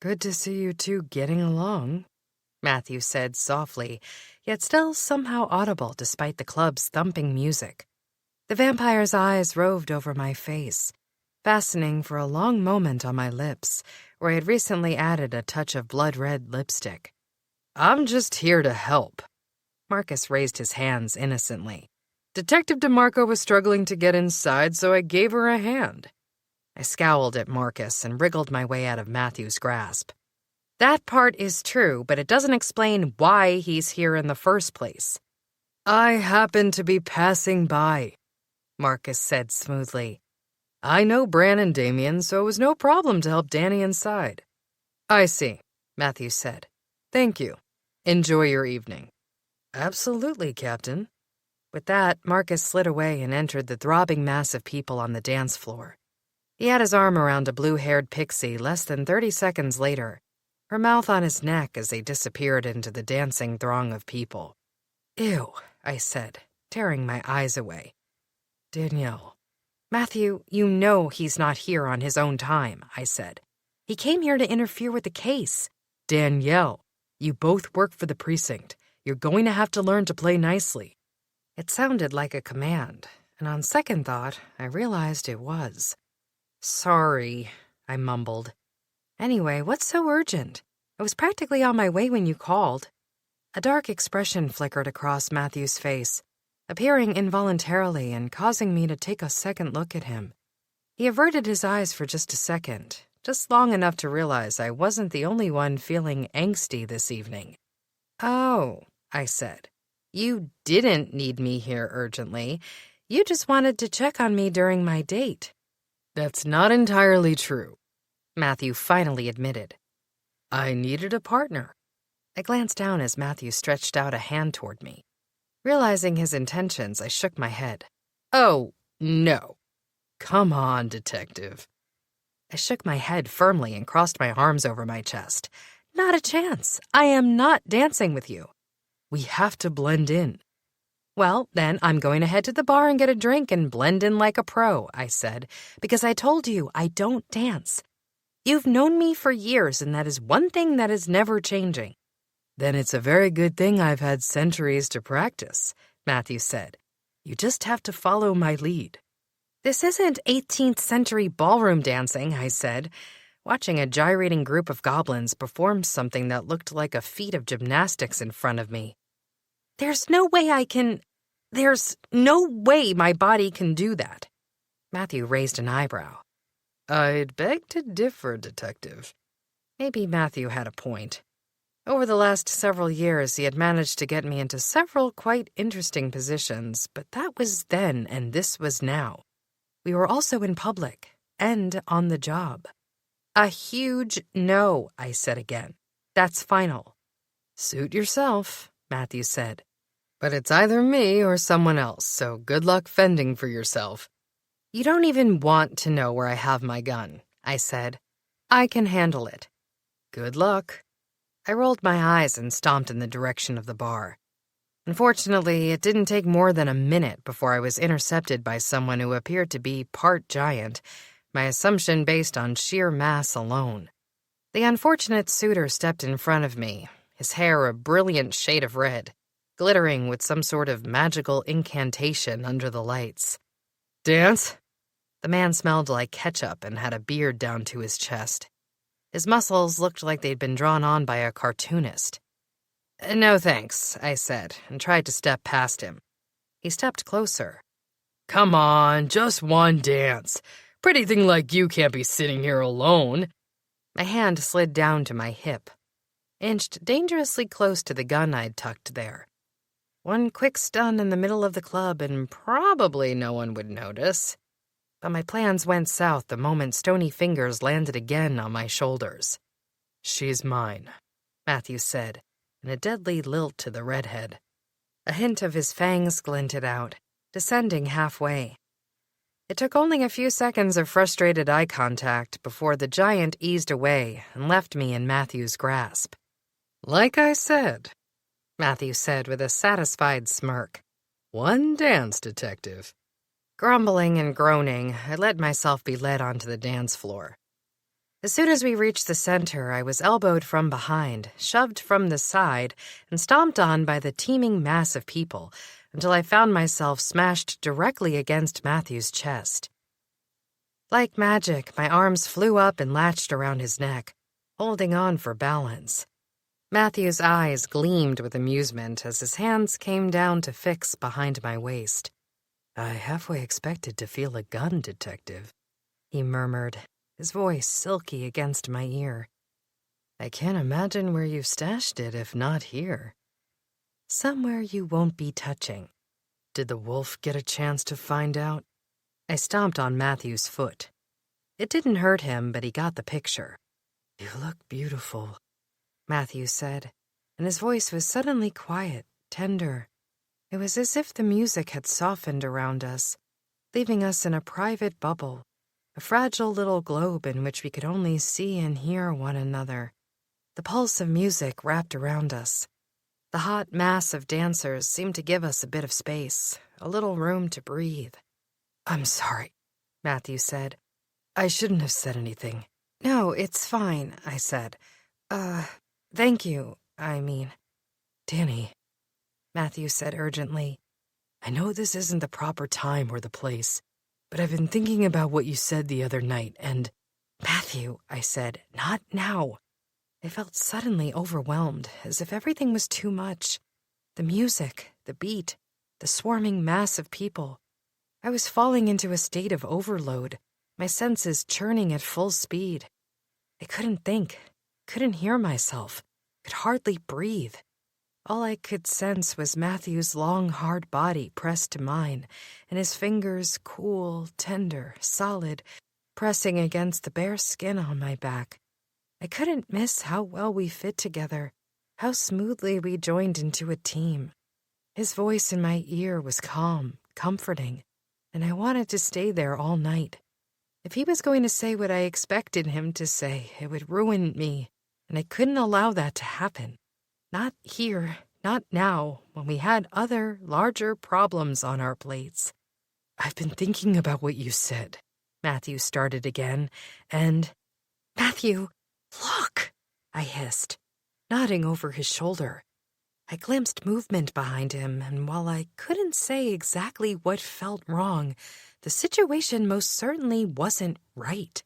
"Good to see you two getting along," Matthew said softly, yet still somehow audible despite the club's thumping music. The vampire's eyes roved over my face, fastening for a long moment on my lips, where I had recently added a touch of blood-red lipstick. "I'm just here to help." Marcus raised his hands innocently. Detective DeMarco was struggling to get inside, so I gave her a hand. I scowled at Marcus and wriggled my way out of Matthew's grasp. That part is true, but it doesn't explain why he's here in the first place. I happened to be passing by, Marcus said smoothly. I know Bran and Damien, so it was no problem to help Danny inside. I see, Matthew said. Thank you. Enjoy your evening. Absolutely, Captain. With that, Marcus slid away and entered the throbbing mass of people on the dance floor. He had his arm around a blue-haired pixie less than 30 seconds later, her mouth on his neck as they disappeared into the dancing throng of people. Ew, I said, tearing my eyes away. Danielle. Matthew, you know he's not here on his own time, I said. He came here to interfere with the case. Danielle, you both work for the precinct. You're going to have to learn to play nicely. It sounded like a command, and on second thought, I realized it was. Sorry, I mumbled. Anyway, what's so urgent? I was practically on my way when you called. A dark expression flickered across Matthew's face, appearing involuntarily and causing me to take a second look at him. He averted his eyes for just a second, just long enough to realize I wasn't the only one feeling angsty this evening. Oh, I said. You didn't need me here urgently. You just wanted to check on me during my date. That's not entirely true, Matthew finally admitted. I needed a partner. I glanced down as Matthew stretched out a hand toward me. Realizing his intentions, I shook my head. Oh, no. Come on, detective. I shook my head firmly and crossed my arms over my chest. Not a chance. I am not dancing with you. We have to blend in. Well, then I'm going to head to the bar and get a drink and blend in like a pro, I said, because I told you I don't dance. You've known me for years, and that is one thing that is never changing. Then it's a very good thing I've had centuries to practice, Matthew said. You just have to follow my lead. This isn't 18th century ballroom dancing, I said, watching a gyrating group of goblins perform something that looked like a feat of gymnastics in front of me. There's no way my body can do that. Matthew raised an eyebrow. I'd beg to differ, detective. Maybe Matthew had a point. Over the last several years, he had managed to get me into several quite interesting positions, but that was then and this was now. We were also in public and on the job. A huge no, I said again. That's final. Suit yourself, Matthew said. But it's either me or someone else, so good luck fending for yourself. You don't even want to know where I have my gun, I said. I can handle it. Good luck. I rolled my eyes and stomped in the direction of the bar. Unfortunately, it didn't take more than a minute before I was intercepted by someone who appeared to be part giant, my assumption based on sheer mass alone. The unfortunate suitor stepped in front of me, his hair a brilliant shade of red, glittering with some sort of magical incantation under the lights. Dance? The man smelled like ketchup and had a beard down to his chest. His muscles looked like they'd been drawn on by a cartoonist. No thanks, I said, and tried to step past him. He stepped closer. Come on, just one dance. Pretty thing like you can't be sitting here alone. My hand slid down to my hip, inched dangerously close to the gun I'd tucked there. One quick stun in the middle of the club and probably no one would notice. But my plans went south the moment stony fingers landed again on my shoulders. She's mine, Matthew said, in a deadly lilt to the redhead. A hint of his fangs glinted out, descending halfway. It took only a few seconds of frustrated eye contact before the giant eased away and left me in Matthew's grasp. Like I said, Matthew said with a satisfied smirk. One dance, detective. Grumbling and groaning, I let myself be led onto the dance floor. As soon as we reached the center, I was elbowed from behind, shoved from the side, and stomped on by the teeming mass of people until I found myself smashed directly against Matthew's chest. Like magic, my arms flew up and latched around his neck, holding on for balance. Matthew's eyes gleamed with amusement as his hands came down to fix behind my waist. I halfway expected to feel a gun, Detective, he murmured, his voice silky against my ear. I can't imagine where you stashed it if not here. Somewhere you won't be touching. Did the wolf get a chance to find out? I stomped on Matthew's foot. It didn't hurt him, but he got the picture. You look beautiful, Matthew said, and his voice was suddenly quiet, tender. It was as if the music had softened around us, leaving us in a private bubble, a fragile little globe in which we could only see and hear one another. The pulse of music wrapped around us. The hot mass of dancers seemed to give us a bit of space, a little room to breathe. I'm sorry, Matthew said. I shouldn't have said anything. No, it's fine, I said. Thank you, I mean. Danny, Matthew said urgently. I know this isn't the proper time or the place, but I've been thinking about what you said the other night, and... Matthew, I said, not now. I felt suddenly overwhelmed, as if everything was too much. The music, the beat, the swarming mass of people. I was falling into a state of overload, my senses churning at full speed. I couldn't think, couldn't hear myself, could hardly breathe. All I could sense was Matthew's long, hard body pressed to mine, and his fingers cool, tender, solid, pressing against the bare skin on my back. I couldn't miss how well we fit together, how smoothly we joined into a team. His voice in my ear was calm, comforting, and I wanted to stay there all night. If he was going to say what I expected him to say, it would ruin me, and I couldn't allow that to happen. Not here, not now, when we had other, larger problems on our plates. I've been thinking about what you said, Matthew started again, and... Matthew, look, I hissed, nodding over his shoulder. I glimpsed movement behind him, and while I couldn't say exactly what felt wrong, the situation most certainly wasn't right.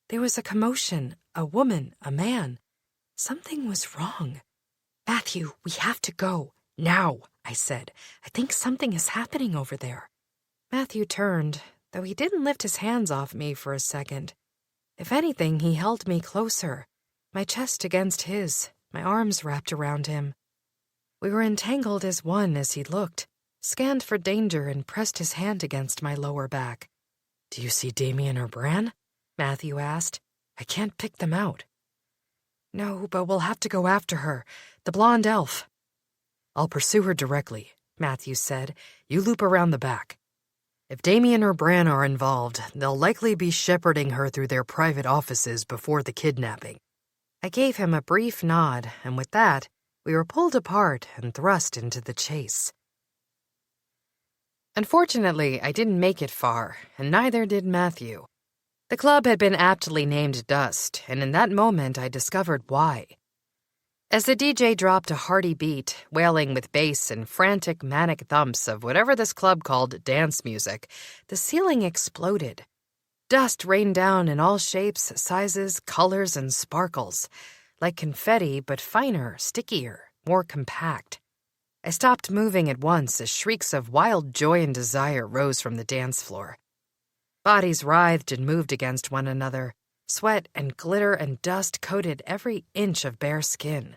There was a commotion, a woman, a man. Something was wrong. Matthew, we have to go. Now, I said. I think something is happening over there. Matthew turned, though he didn't lift his hands off me for a second. If anything, he held me closer, my chest against his, my arms wrapped around him. We were entangled as one as he looked, scanned for danger and pressed his hand against my lower back. Do you see Damien or Bran? Matthew asked. I can't pick them out. No, but we'll have to go after her, the blonde elf. I'll pursue her directly, Matthew said. You loop around the back. If Damien or Bran are involved, they'll likely be shepherding her through their private offices before the kidnapping. I gave him a brief nod, and with that, we were pulled apart and thrust into the chase. Unfortunately, I didn't make it far, and neither did Matthew. The club had been aptly named Dust, and in that moment I discovered why. As the DJ dropped a hearty beat, wailing with bass and frantic manic thumps of whatever this club called dance music, the ceiling exploded. Dust rained down in all shapes, sizes, colors, and sparkles, like confetti but finer, stickier, more compact. I stopped moving at once as shrieks of wild joy and desire rose from the dance floor. Bodies writhed and moved against one another. Sweat and glitter and dust coated every inch of bare skin.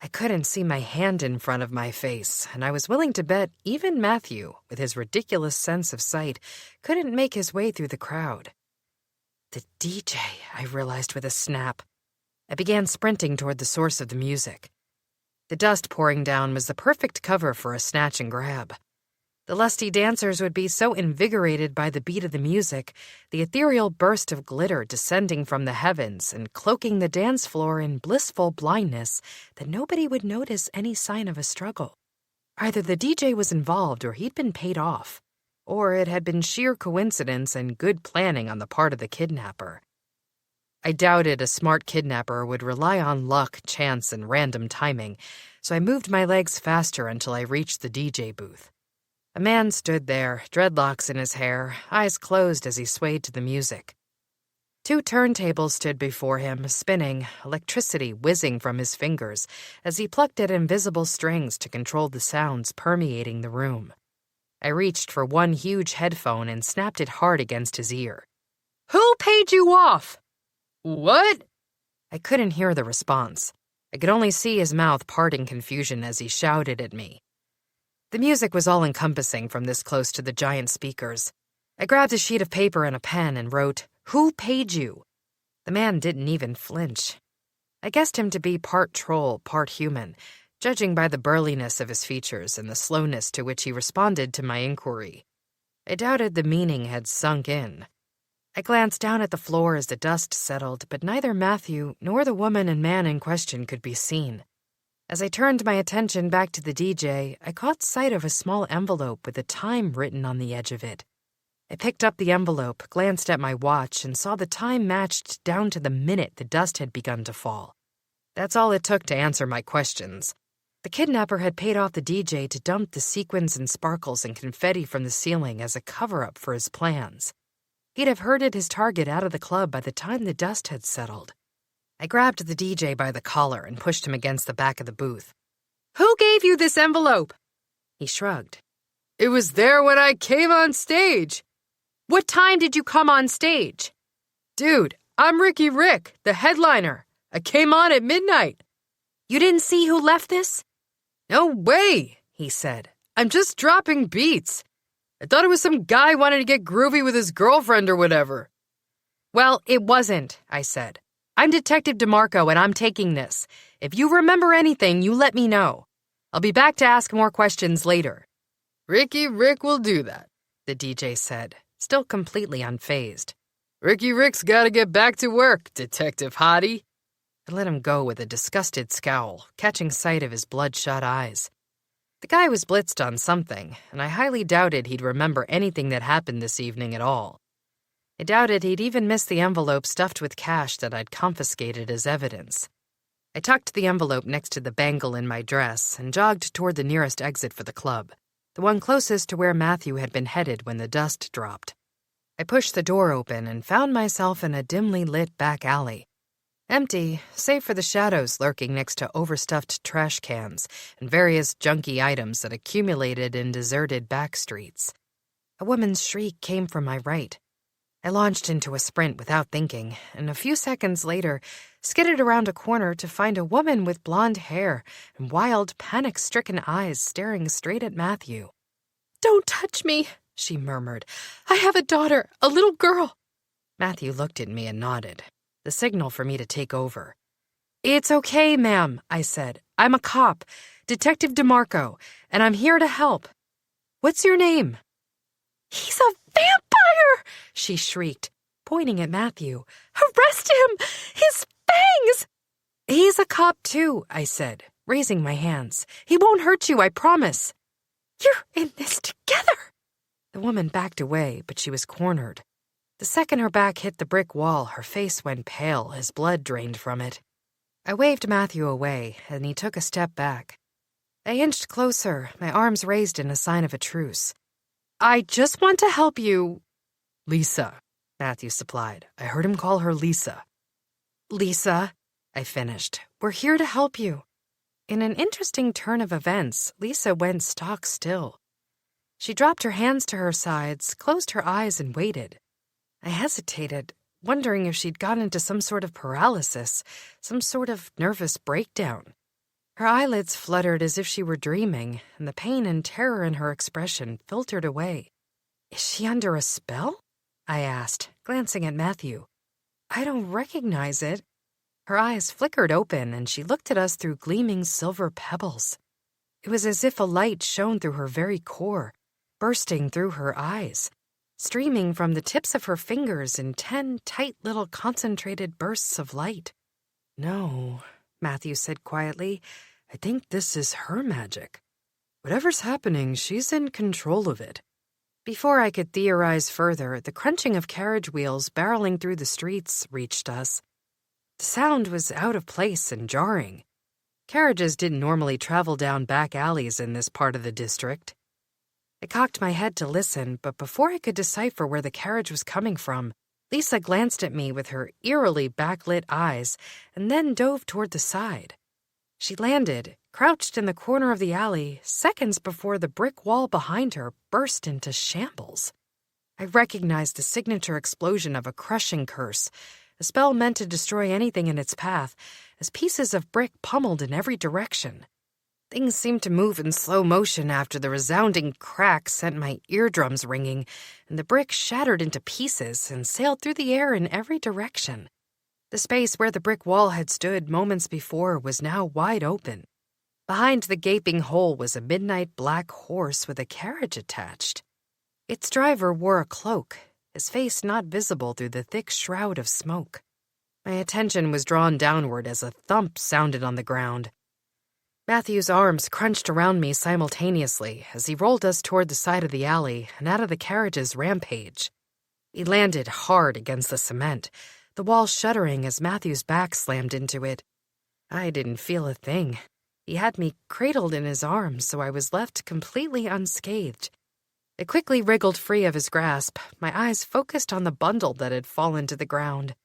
I couldn't see my hand in front of my face, and I was willing to bet even Matthew, with his ridiculous sense of sight, couldn't make his way through the crowd. The DJ, I realized with a snap. I began sprinting toward the source of the music. The dust pouring down was the perfect cover for a snatch and grab. The lusty dancers would be so invigorated by the beat of the music, the ethereal burst of glitter descending from the heavens and cloaking the dance floor in blissful blindness, that nobody would notice any sign of a struggle. Either the DJ was involved or he'd been paid off, or it had been sheer coincidence and good planning on the part of the kidnapper. I doubted a smart kidnapper would rely on luck, chance, and random timing, so I moved my legs faster until I reached the DJ booth. A man stood there, dreadlocks in his hair, eyes closed as he swayed to the music. 2 turntables stood before him, spinning, electricity whizzing from his fingers as he plucked at invisible strings to control the sounds permeating the room. I reached for one huge headphone and snapped it hard against his ear. "Who paid you off?" What? I couldn't hear the response. I could only see his mouth part in confusion as he shouted at me. The music was all-encompassing from this close to the giant speakers. I grabbed a sheet of paper and a pen and wrote, "Who paid you?" The man didn't even flinch. I guessed him to be part troll, part human, judging by the burliness of his features and the slowness to which he responded to my inquiry. I doubted the meaning had sunk in. I glanced down at the floor as the dust settled, but neither Matthew nor the woman and man in question could be seen. As I turned my attention back to the DJ, I caught sight of a small envelope with a time written on the edge of it. I picked up the envelope, glanced at my watch, and saw the time matched down to the minute the dust had begun to fall. That's all it took to answer my questions. The kidnapper had paid off the DJ to dump the sequins and sparkles and confetti from the ceiling as a cover-up for his plans. He'd have herded his target out of the club by the time the dust had settled. I grabbed the DJ by the collar and pushed him against the back of the booth. "Who gave you this envelope?" He shrugged. It was there when I came on stage. "What time did you come on stage?" Dude, I'm Ricky Rick, the headliner. I came on at midnight. "You didn't see who left this?" No way, he said. I'm just dropping beats. I thought it was some guy wanting to get groovy with his girlfriend or whatever. "Well, it wasn't," I said. "I'm Detective DeMarco, and I'm taking this. If you remember anything, you let me know. I'll be back to ask more questions later." Ricky Rick will do that, the DJ said, still completely unfazed. Ricky Rick's gotta get back to work, Detective Hottie. I let him go with a disgusted scowl, catching sight of his bloodshot eyes. The guy was blitzed on something, and I highly doubted he'd remember anything that happened this evening at all. I doubted he'd even miss the envelope stuffed with cash that I'd confiscated as evidence. I tucked the envelope next to the bangle in my dress and jogged toward the nearest exit for the club, the one closest to where Matthew had been headed when the dust dropped. I pushed the door open and found myself in a dimly lit back alley. Empty, save for the shadows lurking next to overstuffed trash cans and various junky items that accumulated in deserted back streets. A woman's shriek came from my right. I launched into a sprint without thinking, and a few seconds later, skidded around a corner to find a woman with blonde hair and wild, panic-stricken eyes staring straight at Matthew. "Don't touch me," she murmured. "I have a daughter, a little girl." Matthew looked at me and nodded, the signal for me to take over. "It's okay, ma'am," I said. "I'm a cop, Detective DeMarco, and I'm here to help. What's your name?" "He's a vampire!" she shrieked, pointing at Matthew. "Arrest him! His fangs!" "He's a cop too," I said, raising my hands. "He won't hurt you, I promise." "You're in this together!" The woman backed away, but she was cornered. The second her back hit the brick wall, her face went pale as blood drained from it. I waved Matthew away, and he took a step back. I inched closer, my arms raised in a sign of a truce. "I just want to help you." Lisa, Matthew supplied. I heard him call her Lisa. "Lisa," I finished. "We're here to help you." In an interesting turn of events, Lisa went stock still. She dropped her hands to her sides, closed her eyes, and waited. I hesitated, wondering if she'd gotten into some sort of paralysis, some sort of nervous breakdown. Her eyelids fluttered as if she were dreaming, and the pain and terror in her expression filtered away. "Is she under a spell?" I asked, glancing at Matthew. "I don't recognize it." Her eyes flickered open, and she looked at us through gleaming silver pebbles. It was as if a light shone through her very core, bursting through her eyes, streaming from the tips of her fingers in 10 tight little concentrated bursts of light. "No," Matthew said quietly. "I think this is her magic. Whatever's happening, she's in control of it." Before I could theorize further, the crunching of carriage wheels barreling through the streets reached us. The sound was out of place and jarring. Carriages didn't normally travel down back alleys in this part of the district. I cocked my head to listen, but before I could decipher where the carriage was coming from, Lisa glanced at me with her eerily backlit eyes and then dove toward the side. She landed, crouched in the corner of the alley, seconds before the brick wall behind her burst into shambles. I recognized the signature explosion of a crushing curse, a spell meant to destroy anything in its path, as pieces of brick pummeled in every direction. Things seemed to move in slow motion after the resounding crack sent my eardrums ringing, and the brick shattered into pieces and sailed through the air in every direction. The space where the brick wall had stood moments before was now wide open. Behind the gaping hole was a midnight black horse with a carriage attached. Its driver wore a cloak, his face not visible through the thick shroud of smoke. My attention was drawn downward as a thump sounded on the ground. Matthew's arms crunched around me simultaneously as he rolled us toward the side of the alley and out of the carriage's rampage. He landed hard against the cement, the wall shuddering as Matthew's back slammed into it. I didn't feel a thing. He had me cradled in his arms, so I was left completely unscathed. I quickly wriggled free of his grasp, my eyes focused on the bundle that had fallen to the ground.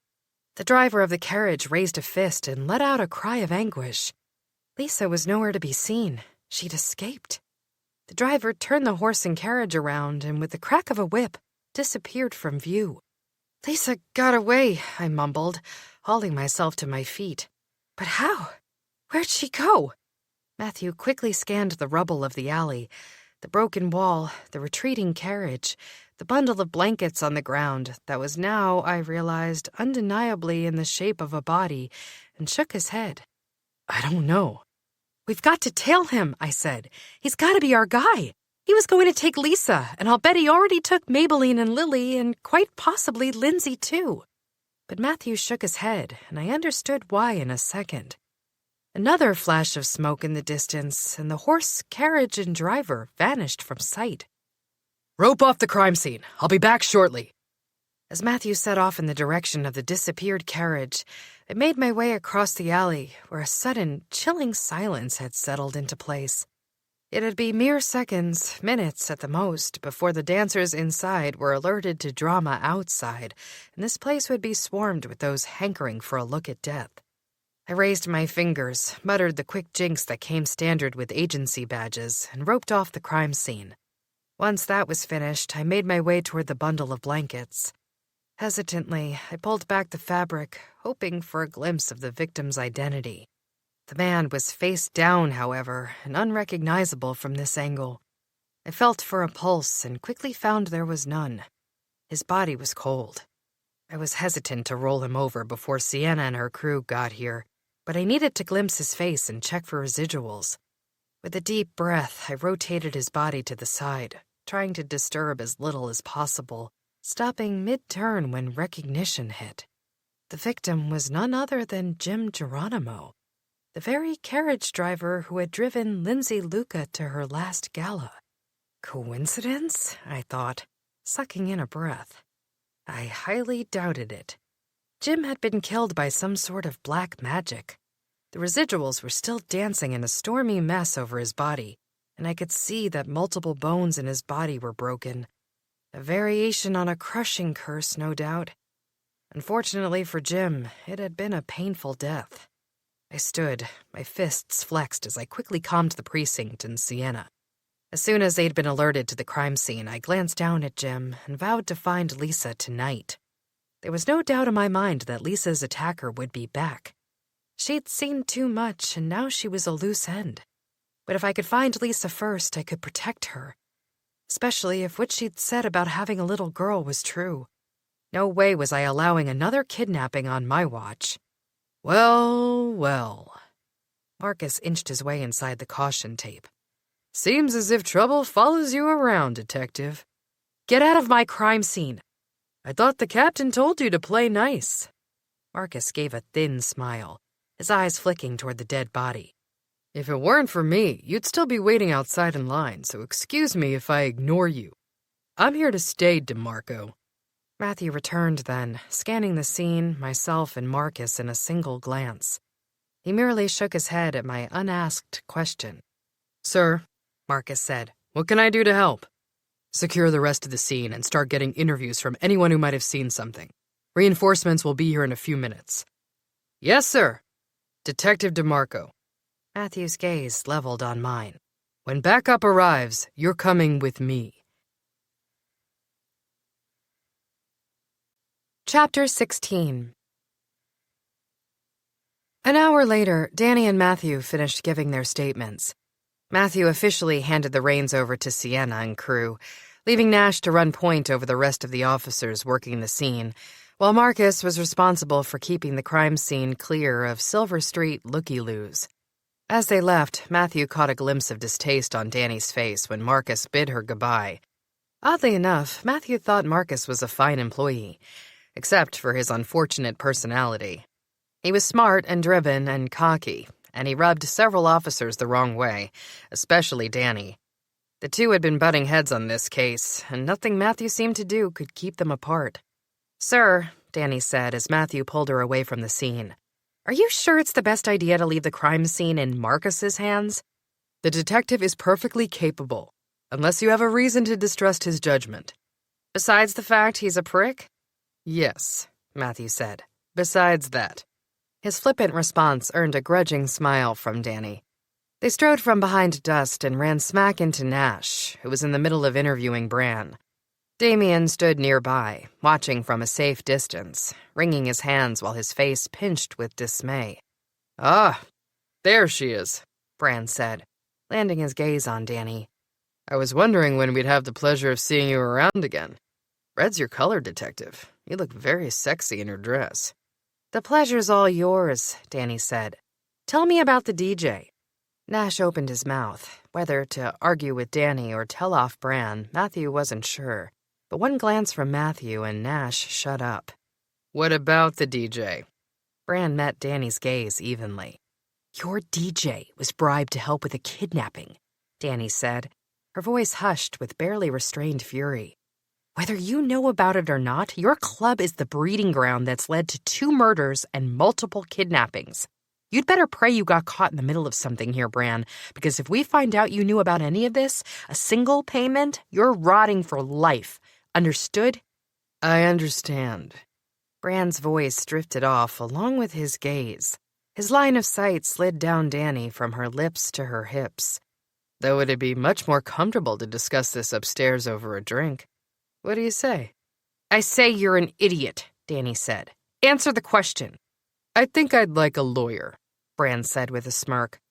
The driver of the carriage raised a fist and let out a cry of anguish. Lisa was nowhere to be seen. She'd escaped. The driver turned the horse and carriage around and, with the crack of a whip, disappeared from view. "Lisa got away," I mumbled, hauling myself to my feet. "But how? Where'd she go?" Matthew quickly scanned the rubble of the alley, the broken wall, the retreating carriage, the bundle of blankets on the ground that was now, I realized, undeniably in the shape of a body, and shook his head. "I don't know." "We've got to tail him," I said. "He's got to be our guy. He was going to take Lisa, and I'll bet he already took Maybelline and Lily, and quite possibly Lindsay, too." But Matthew shook his head, and I understood why in a second. Another flash of smoke in the distance, and the horse, carriage, and driver vanished from sight. "Rope off the crime scene. I'll be back shortly." As Matthew set off in the direction of the disappeared carriage, I made my way across the alley, where a sudden, chilling silence had settled into place. It'd be mere seconds, minutes at the most, before the dancers inside were alerted to drama outside, and this place would be swarmed with those hankering for a look at death. I raised my fingers, muttered the quick jinx that came standard with agency badges, and roped off the crime scene. Once that was finished, I made my way toward the bundle of blankets. Hesitantly, I pulled back the fabric, hoping for a glimpse of the victim's identity. The man was face down, however, and unrecognizable from this angle. I felt for a pulse and quickly found there was none. His body was cold. I was hesitant to roll him over before Sienna and her crew got here, but I needed to glimpse his face and check for residuals. With a deep breath, I rotated his body to the side, trying to disturb as little as possible, stopping mid-turn when recognition hit. The victim was none other than Jim Geronimo, the very carriage driver who had driven Lindsay Luca to her last gala. Coincidence? I thought, sucking in a breath. I highly doubted it. Jim had been killed by some sort of black magic. The residuals were still dancing in a stormy mess over his body, and I could see that multiple bones in his body were broken. A variation on a crushing curse, no doubt. Unfortunately for Jim, it had been a painful death. I stood, my fists flexed as I quickly calmed the precinct and Sienna. As soon as they'd been alerted to the crime scene, I glanced down at Jim and vowed to find Lisa tonight. There was no doubt in my mind that Lisa's attacker would be back. She'd seen too much, and now she was a loose end. But if I could find Lisa first, I could protect her. Especially if what she'd said about having a little girl was true. No way was I allowing another kidnapping on my watch. Well, well. Marcus inched his way inside the caution tape. Seems as if trouble follows you around, Detective. Get out of my crime scene. I thought the captain told you to play nice. Marcus gave a thin smile, his eyes flicking toward the dead body. If it weren't for me, you'd still be waiting outside in line, so excuse me if I ignore you. I'm here to stay, DeMarco. Matthew returned then, scanning the scene, myself, and Marcus in a single glance. He merely shook his head at my unasked question. Sir, Marcus said, what can I do to help? Secure the rest of the scene and start getting interviews from anyone who might have seen something. Reinforcements will be here in a few minutes. Yes, sir. Detective DeMarco. Matthew's gaze leveled on mine. When backup arrives, you're coming with me. Chapter 16. An hour later, Danny and Matthew finished giving their statements. Matthew officially handed the reins over to Sienna and crew, leaving Nash to run point over the rest of the officers working the scene, while Marcus was responsible for keeping the crime scene clear of Silver Street looky-loos. As they left, Matthew caught a glimpse of distaste on Danny's face when Marcus bid her goodbye. Oddly enough, Matthew thought Marcus was a fine employee, except for his unfortunate personality. He was smart and driven and cocky, and he rubbed several officers the wrong way, especially Danny. The two had been butting heads on this case, and nothing Matthew seemed to do could keep them apart. "Sir," Danny said as Matthew pulled her away from the scene, "are you sure it's the best idea to leave the crime scene in Marcus's hands?" The detective is perfectly capable, unless you have a reason to distrust his judgment. "Besides the fact he's a prick?" "Yes," Matthew said. "Besides that." His flippant response earned a grudging smile from Danny. They strode from behind dust and ran smack into Nash, who was in the middle of interviewing Bran. Damien stood nearby, watching from a safe distance, wringing his hands while his face pinched with dismay. "Ah, there she is," Bran said, landing his gaze on Danny. "I was wondering when we'd have the pleasure of seeing you around again. Red's your color, detective. You look very sexy in your dress." "The pleasure's all yours," Danny said. "Tell me about the DJ." Nash opened his mouth. Whether to argue with Danny or tell off Bran, Matthew wasn't sure. But one glance from Matthew and Nash shut up. "What about the DJ?" Bran met Danny's gaze evenly. "Your DJ was bribed to help with a kidnapping," Danny said, her voice hushed with barely restrained fury. "Whether you know about it or not, your club is the breeding ground that's led to 2 murders and multiple kidnappings. You'd better pray you got caught in the middle of something here, Bran, because if we find out you knew about any of this, a single payment, you're rotting for life. Understood?" "I understand." Bran's voice drifted off along with his gaze. His line of sight slid down Danny from her lips to her hips. "Though it'd be much more comfortable to discuss this upstairs over a drink. What do you say?" "I say you're an idiot," Danny said. "Answer the question." "I think I'd like a lawyer," Bran said with a smirk.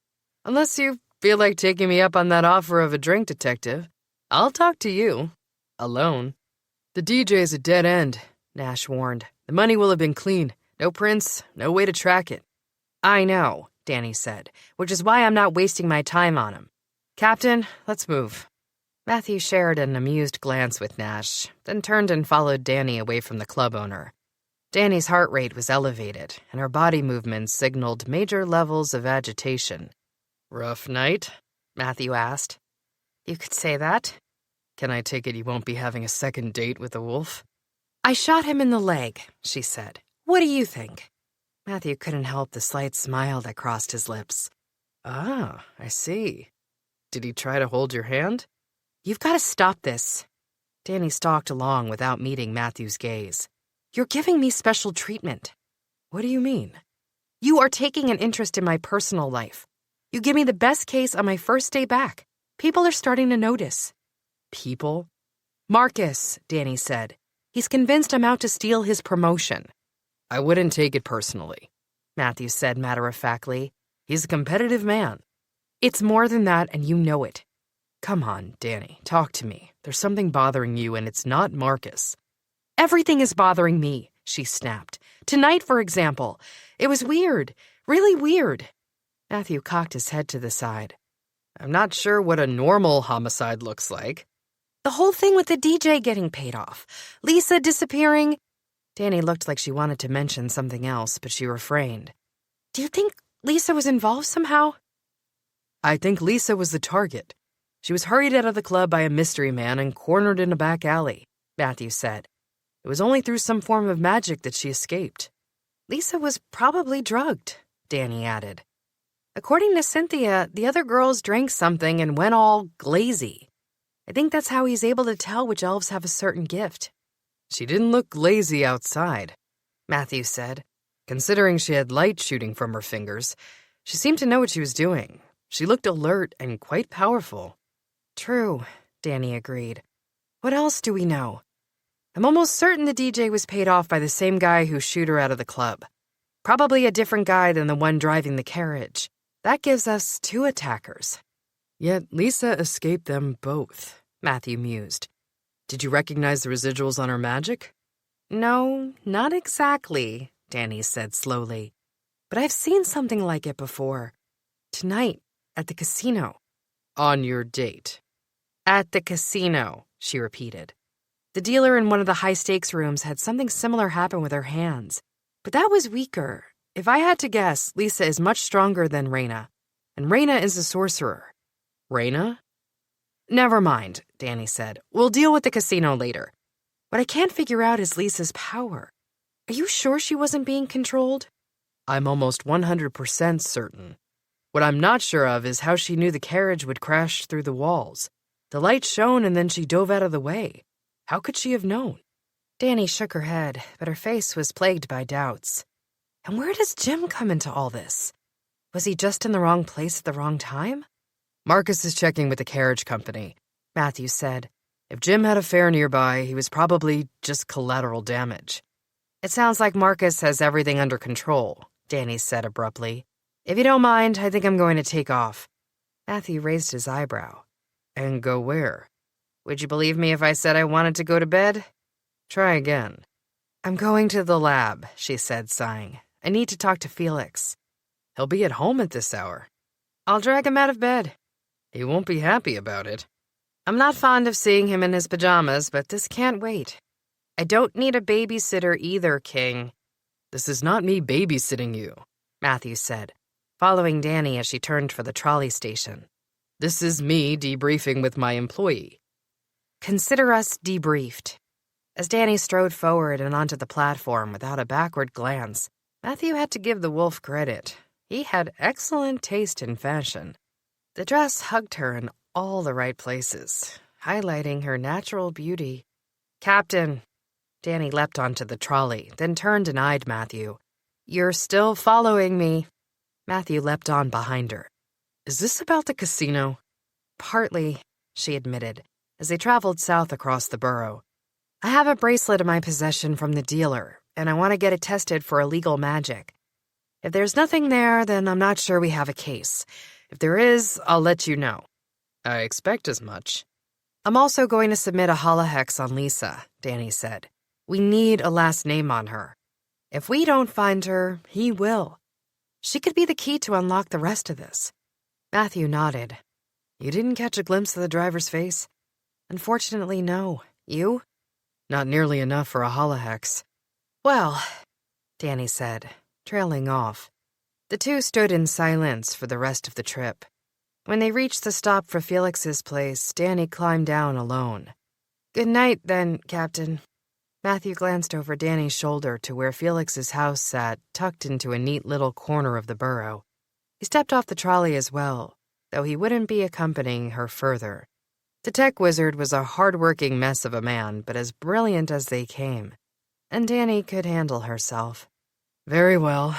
"Unless you feel like taking me up on that offer of a drink, detective. I'll talk to you. Alone." "The DJ's a dead end," Nash warned. "The money will have been clean. No prints, no way to track it." "I know," Danny said, "which is why I'm not wasting my time on him. Captain, let's move." Matthew shared an amused glance with Nash, then turned and followed Danny away from the club owner. Danny's heart rate was elevated, and her body movements signaled major levels of agitation. "Rough night?" Matthew asked. "You could say that." "Can I take it you won't be having a second date with the wolf?" "I shot him in the leg," she said. "What do you think?" Matthew couldn't help the slight smile that crossed his lips. "Ah, I see. Did he try to hold your hand?" "You've got to stop this." Danny stalked along without meeting Matthew's gaze. "You're giving me special treatment." "What do you mean?" "You are taking an interest in my personal life. You give me the best case on my first day back. People are starting to notice." "People?" "Marcus," Danny said. "He's convinced I'm out to steal his promotion." "I wouldn't take it personally," Matthew said matter-of-factly. "He's a competitive man." "It's more than that, and you know it." "Come on, Danny, talk to me. There's something bothering you, and it's not Marcus." "Everything is bothering me," she snapped. "Tonight, for example. It was weird. Really weird." Matthew cocked his head to the side. "I'm not sure what a normal homicide looks like." "The whole thing with the DJ getting paid off. Lisa disappearing." Danny looked like she wanted to mention something else, but she refrained. "Do you think Lisa was involved somehow?" "I think Lisa was the target. She was hurried out of the club by a mystery man and cornered in a back alley," Matthew said. "It was only through some form of magic that she escaped." "Lisa was probably drugged," Danny added. "According to Cynthia, the other girls drank something and went all glazy. I think that's how he's able to tell which elves have a certain gift." "She didn't look lazy outside." Matthew said. Considering she had light shooting from her fingers, she seemed to know what she was doing. She looked alert and quite powerful. True, Danny agreed. What else do we know? I'm almost certain the DJ was paid off by the same guy who shooed her out of the club. Probably a different guy than the one driving the carriage. That gives us 2 attackers. Yet Lisa escaped them both, Matthew mused. Did you recognize the residuals on her magic? No, not exactly, Danny said slowly. But I've seen something like it before. Tonight, at the casino. On your date. At the casino, she repeated. The dealer in one of the high-stakes rooms had something similar happen with her hands. But that was weaker. If I had to guess, Lisa is much stronger than Reyna. And Reyna is a sorcerer. Reyna? Never mind, Danny said. We'll deal with the casino later. What I can't figure out is Lisa's power. Are you sure she wasn't being controlled? I'm almost 100% certain. What I'm not sure of is how she knew the carriage would crash through the walls. The light shone and then she dove out of the way. How could she have known? Danny shook her head, but her face was plagued by doubts. And where does Jim come into all this? Was he just in the wrong place at the wrong time? Marcus is checking with the carriage company, Matthew said. If Jim had a fare nearby, he was probably just collateral damage. It sounds like Marcus has everything under control, Danny said abruptly. If you don't mind, I think I'm going to take off. Matthew raised his eyebrow. And go where? Would you believe me if I said I wanted to go to bed? Try again. I'm going to the lab, she said, sighing. I need to talk to Felix. He'll be at home at this hour. I'll drag him out of bed. He won't be happy about it. I'm not fond of seeing him in his pajamas, but this can't wait. I don't need a babysitter either, King. This is not me babysitting you, Matthew said, following Danny as she turned for the trolley station. This is me debriefing with my employee. Consider us debriefed. As Danny strode forward and onto the platform without a backward glance, Matthew had to give the wolf credit. He had excellent taste in fashion. The dress hugged her in all the right places, highlighting her natural beauty. Captain. Danny leapt onto the trolley, then turned and eyed Matthew. You're still following me. Matthew leapt on behind her. Is this about the casino? Partly, she admitted, as they traveled south across the borough. I have a bracelet in my possession from the dealer, and I want to get it tested for illegal magic. If there's nothing there, then I'm not sure we have a case. If there is, I'll let you know. I expect as much. I'm also going to submit a holohex on Lisa, Danny said. We need a last name on her. If we don't find her, he will. She could be the key to unlock the rest of this. Matthew nodded. You didn't catch a glimpse of the driver's face? Unfortunately, no. You? Not nearly enough for a holohex. Well, Danny said, trailing off. The two stood in silence for the rest of the trip. When they reached the stop for Felix's place, Danny climbed down alone. Good night, then, Captain. Matthew glanced over Danny's shoulder to where Felix's house sat, tucked into a neat little corner of the borough. He stepped off the trolley as well, though he wouldn't be accompanying her further. The tech wizard was a hard-working mess of a man, but as brilliant as they came. And Danny could handle herself. Very well,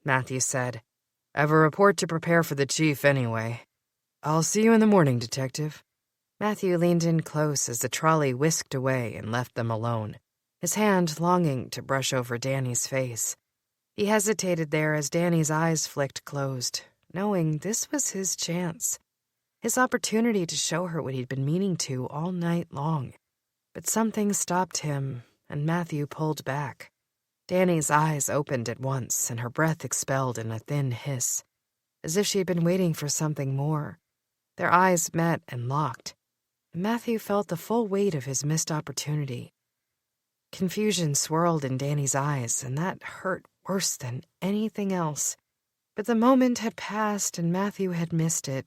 Matthew said. I have a report to prepare for the chief anyway. I'll see you in the morning, Detective. Matthew leaned in close as the trolley whisked away and left them alone, his hand longing to brush over Danny's face. He hesitated there as Danny's eyes flicked closed, knowing this was his chance. His opportunity to show her what he'd been meaning to all night long. But something stopped him, and Matthew pulled back. Danny's eyes opened at once, and her breath expelled in a thin hiss, as if she had been waiting for something more. Their eyes met and locked, and Matthew felt the full weight of his missed opportunity. Confusion swirled in Danny's eyes, and that hurt worse than anything else. But the moment had passed, and Matthew had missed it.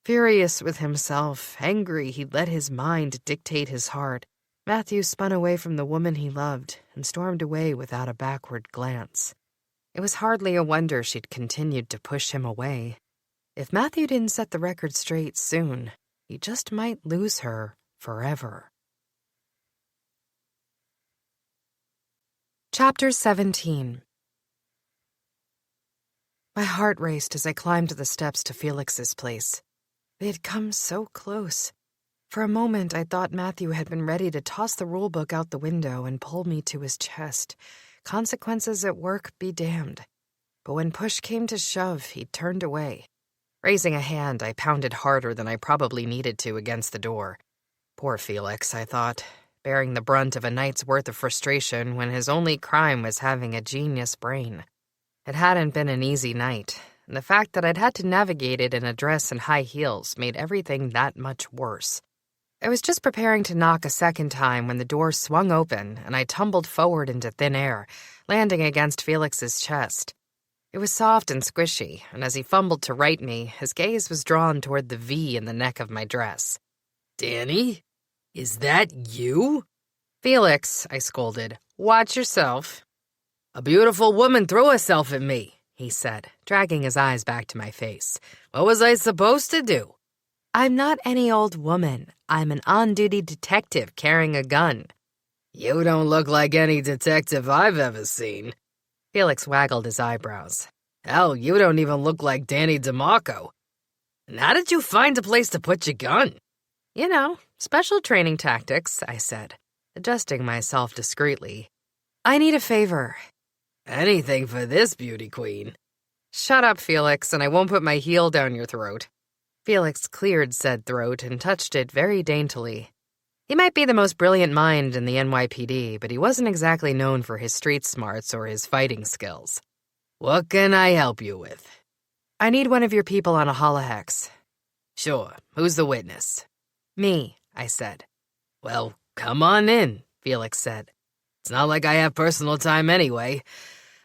Furious with himself, angry he'd let his mind dictate his heart, Matthew spun away from the woman he loved and stormed away without a backward glance. It was hardly a wonder she'd continued to push him away. If Matthew didn't set the record straight soon, he just might lose her forever. Chapter 17. My heart raced as I climbed the steps to Felix's place. They had come so close. For a moment, I thought Matthew had been ready to toss the rulebook out the window and pull me to his chest. Consequences at work be damned. But when push came to shove, he turned away. Raising a hand, I pounded harder than I probably needed to against the door. Poor Felix, I thought, bearing the brunt of a night's worth of frustration when his only crime was having a genius brain. It hadn't been an easy night, and the fact that I'd had to navigate it in a dress and high heels made everything that much worse. I was just preparing to knock a second time when the door swung open and I tumbled forward into thin air, landing against Felix's chest. It was soft and squishy, and as he fumbled to right me, his gaze was drawn toward the V in the neck of my dress. Danny? Is that you? Felix, I scolded, watch yourself. A beautiful woman threw herself at me, he said, dragging his eyes back to my face. What was I supposed to do? I'm not any old woman. I'm an on-duty detective carrying a gun. You don't look like any detective I've ever seen. Felix waggled his eyebrows. Hell, you don't even look like Danny DeMarco. And how did you find a place to put your gun? You know, special training tactics, I said, adjusting myself discreetly. I need a favor. Anything for this beauty queen. Shut up, Felix, and I won't put my heel down your throat. Felix cleared said throat and touched it very daintily. He might be the most brilliant mind in the NYPD, but he wasn't exactly known for his street smarts or his fighting skills. What can I help you with? I need one of your people on a holohex. Sure. Who's the witness? Me, I said. Well, come on in, Felix said. It's not like I have personal time anyway.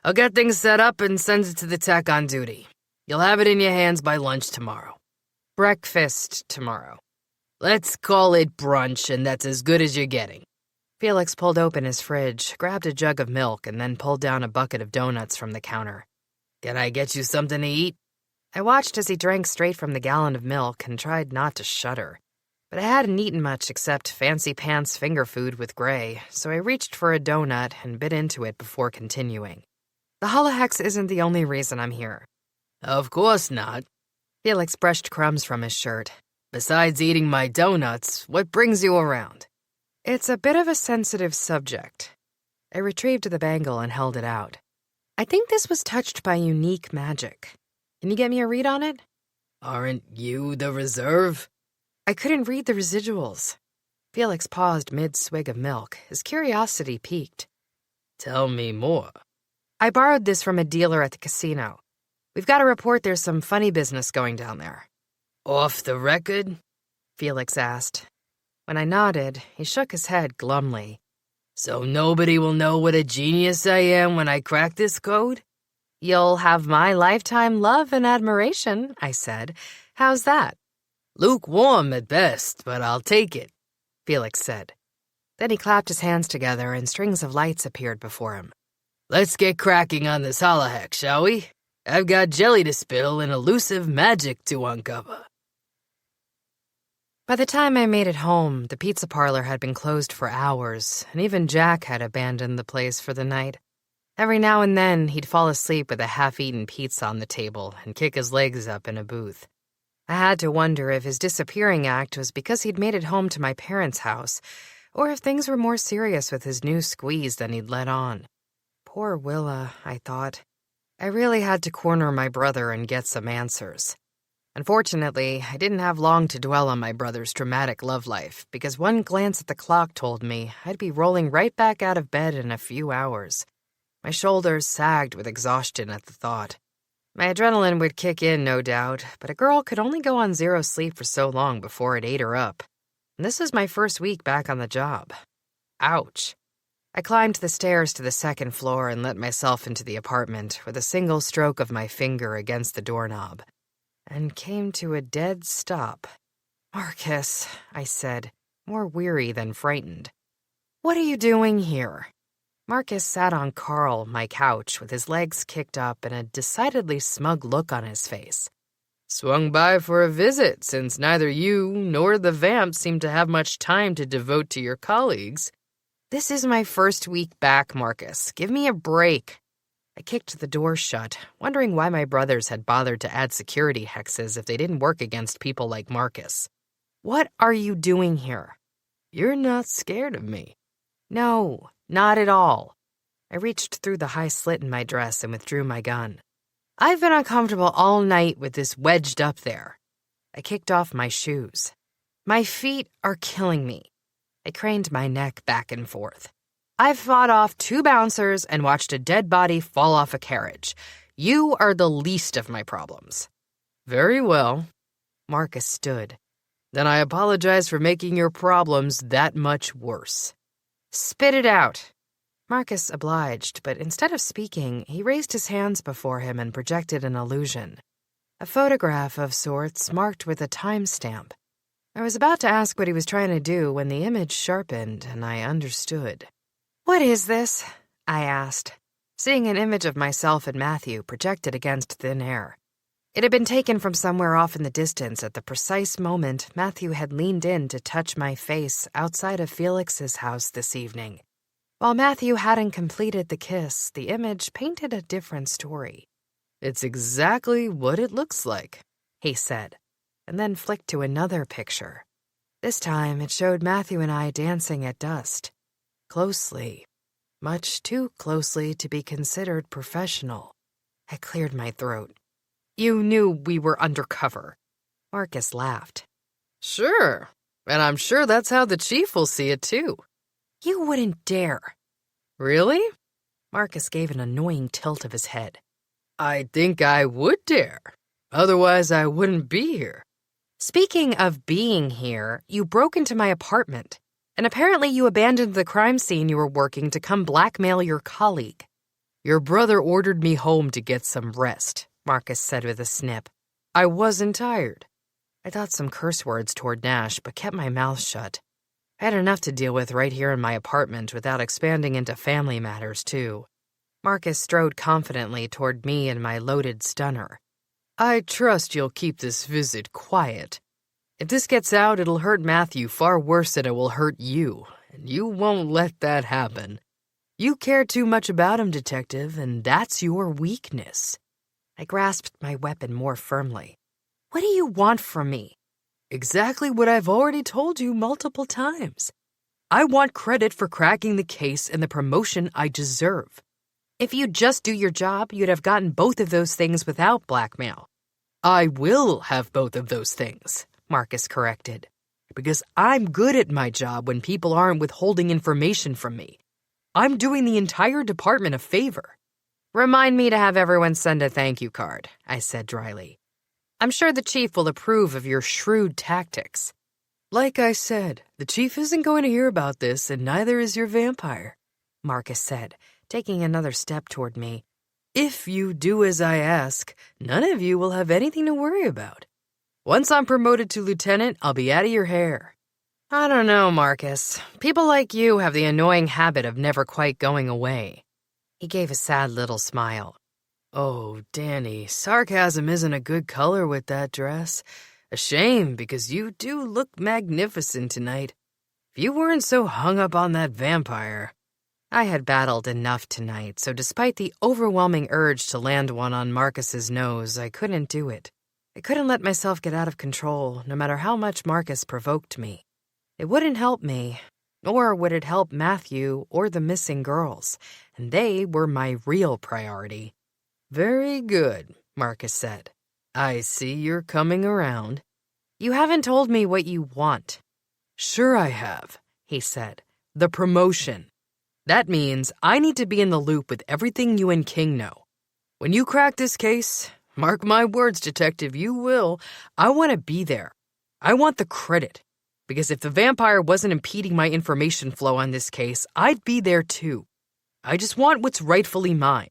I'll get things set up and send it to the tech on duty. You'll have it in your hands by lunch tomorrow. Breakfast tomorrow. Let's call it brunch, and that's as good as you're getting. Felix pulled open his fridge, grabbed a jug of milk, and then pulled down a bucket of donuts from the counter. Can I get you something to eat? I watched as he drank straight from the gallon of milk and tried not to shudder. But I hadn't eaten much except fancy pants finger food with Gray, so I reached for a donut and bit into it before continuing. The holohex isn't the only reason I'm here. Of course not. Felix brushed crumbs from his shirt. Besides eating my donuts, what brings you around? It's a bit of a sensitive subject. I retrieved the bangle and held it out. I think this was touched by unique magic. Can you get me a read on it? Aren't you the reserve? I couldn't read the residuals. Felix paused mid-swig of milk. His curiosity piqued. Tell me more. I borrowed this from a dealer at the casino. We've got to report there's some funny business going down there. Off the record? Felix asked. When I nodded, he shook his head glumly. So nobody will know what a genius I am when I crack this code? You'll have my lifetime love and admiration, I said. How's that? Lukewarm at best, but I'll take it, Felix said. Then he clapped his hands together and strings of lights appeared before him. Let's get cracking on this holohex, shall we? I've got jelly to spill and elusive magic to uncover. By the time I made it home, the pizza parlor had been closed for hours, and even Jack had abandoned the place for the night. Every now and then, he'd fall asleep with a half-eaten pizza on the table and kick his legs up in a booth. I had to wonder if his disappearing act was because he'd made it home to my parents' house, or if things were more serious with his new squeeze than he'd let on. Poor Willa, I thought. I really had to corner my brother and get some answers. Unfortunately, I didn't have long to dwell on my brother's dramatic love life, because one glance at the clock told me I'd be rolling right back out of bed in a few hours. My shoulders sagged with exhaustion at the thought. My adrenaline would kick in, no doubt, but a girl could only go on zero sleep for so long before it ate her up. And this was my first week back on the job. Ouch. I climbed the stairs to the second floor and let myself into the apartment with a single stroke of my finger against the doorknob, and came to a dead stop. Marcus, I said, more weary than frightened. What are you doing here? Marcus sat on Carl, my couch, with his legs kicked up and a decidedly smug look on his face. Swung by for a visit, since neither you nor the vamp seem to have much time to devote to your colleagues. This is my first week back, Marcus. Give me a break. I kicked the door shut, wondering why my brothers had bothered to add security hexes if they didn't work against people like Marcus. What are you doing here? You're not scared of me. No, not at all. I reached through the high slit in my dress and withdrew my gun. I've been uncomfortable all night with this wedged up there. I kicked off my shoes. My feet are killing me. I craned my neck back and forth. I've fought off 2 bouncers and watched a dead body fall off a carriage. You are the least of my problems. Very well. Marcus stood. Then I apologize for making your problems that much worse. Spit it out. Marcus obliged, but instead of speaking, he raised his hands before him and projected an illusion. A photograph of sorts marked with a timestamp. I was about to ask what he was trying to do when the image sharpened and I understood. What is this? I asked, seeing an image of myself and Matthew projected against thin air. It had been taken from somewhere off in the distance at the precise moment Matthew had leaned in to touch my face outside of Felix's house this evening. While Matthew hadn't completed the kiss, the image painted a different story. It's exactly what it looks like, he said, and then flicked to another picture. This time it showed Matthew and I dancing at dusk. Closely. Much too closely to be considered professional. I cleared my throat. You knew we were undercover. Marcus laughed. Sure, and I'm sure that's how the chief will see it too. You wouldn't dare. Really? Marcus gave an annoying tilt of his head. I think I would dare. Otherwise, I wouldn't be here. Speaking of being here, you broke into my apartment, and apparently you abandoned the crime scene you were working to come blackmail your colleague. Your brother ordered me home to get some rest, Marcus said with a snip. I wasn't tired. I thought some curse words toward Nash, but kept my mouth shut. I had enough to deal with right here in my apartment without expanding into family matters, too. Marcus strode confidently toward me and my loaded stunner. I trust you'll keep this visit quiet. If this gets out, it'll hurt Matthew far worse than it will hurt you, and you won't let that happen. You care too much about him, Detective, and that's your weakness. I grasped my weapon more firmly. What do you want from me? Exactly what I've already told you multiple times. I want credit for cracking the case and the promotion I deserve. If you'd just do your job, you'd have gotten both of those things without blackmail. I will have both of those things, Marcus corrected, because I'm good at my job when people aren't withholding information from me. I'm doing the entire department a favor. Remind me to have everyone send a thank you card, I said dryly. I'm sure the chief will approve of your shrewd tactics. Like I said, the chief isn't going to hear about this, and neither is your vampire, Marcus said, taking another step toward me. If you do as I ask, none of you will have anything to worry about. Once I'm promoted to lieutenant, I'll be out of your hair. I don't know, Marcus. People like you have the annoying habit of never quite going away. He gave a sad little smile. Oh, Danny, sarcasm isn't a good color with that dress. A shame, because you do look magnificent tonight. If you weren't so hung up on that vampire... I had battled enough tonight, so despite the overwhelming urge to land one on Marcus's nose, I couldn't do it. I couldn't let myself get out of control, no matter how much Marcus provoked me. It wouldn't help me, nor would it help Matthew or the missing girls, and they were my real priority. Very good, Marcus said. I see you're coming around. You haven't told me what you want. Sure I have, he said. The promotion. That means I need to be in the loop with everything you and King know. When you crack this case, mark my words, Detective, you will. I want to be there. I want the credit. Because if the vampire wasn't impeding my information flow on this case, I'd be there too. I just want what's rightfully mine.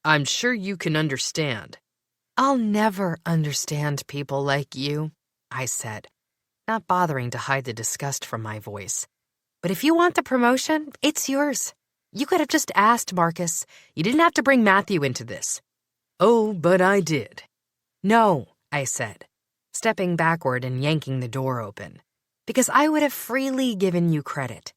I'm sure you can understand. I'll never understand people like you, I said, not bothering to hide the disgust from my voice. But if you want the promotion, it's yours. You could have just asked, Marcus. You didn't have to bring Matthew into this. Oh, but I did. No, I said, stepping backward and yanking the door open, because I would have freely given you credit.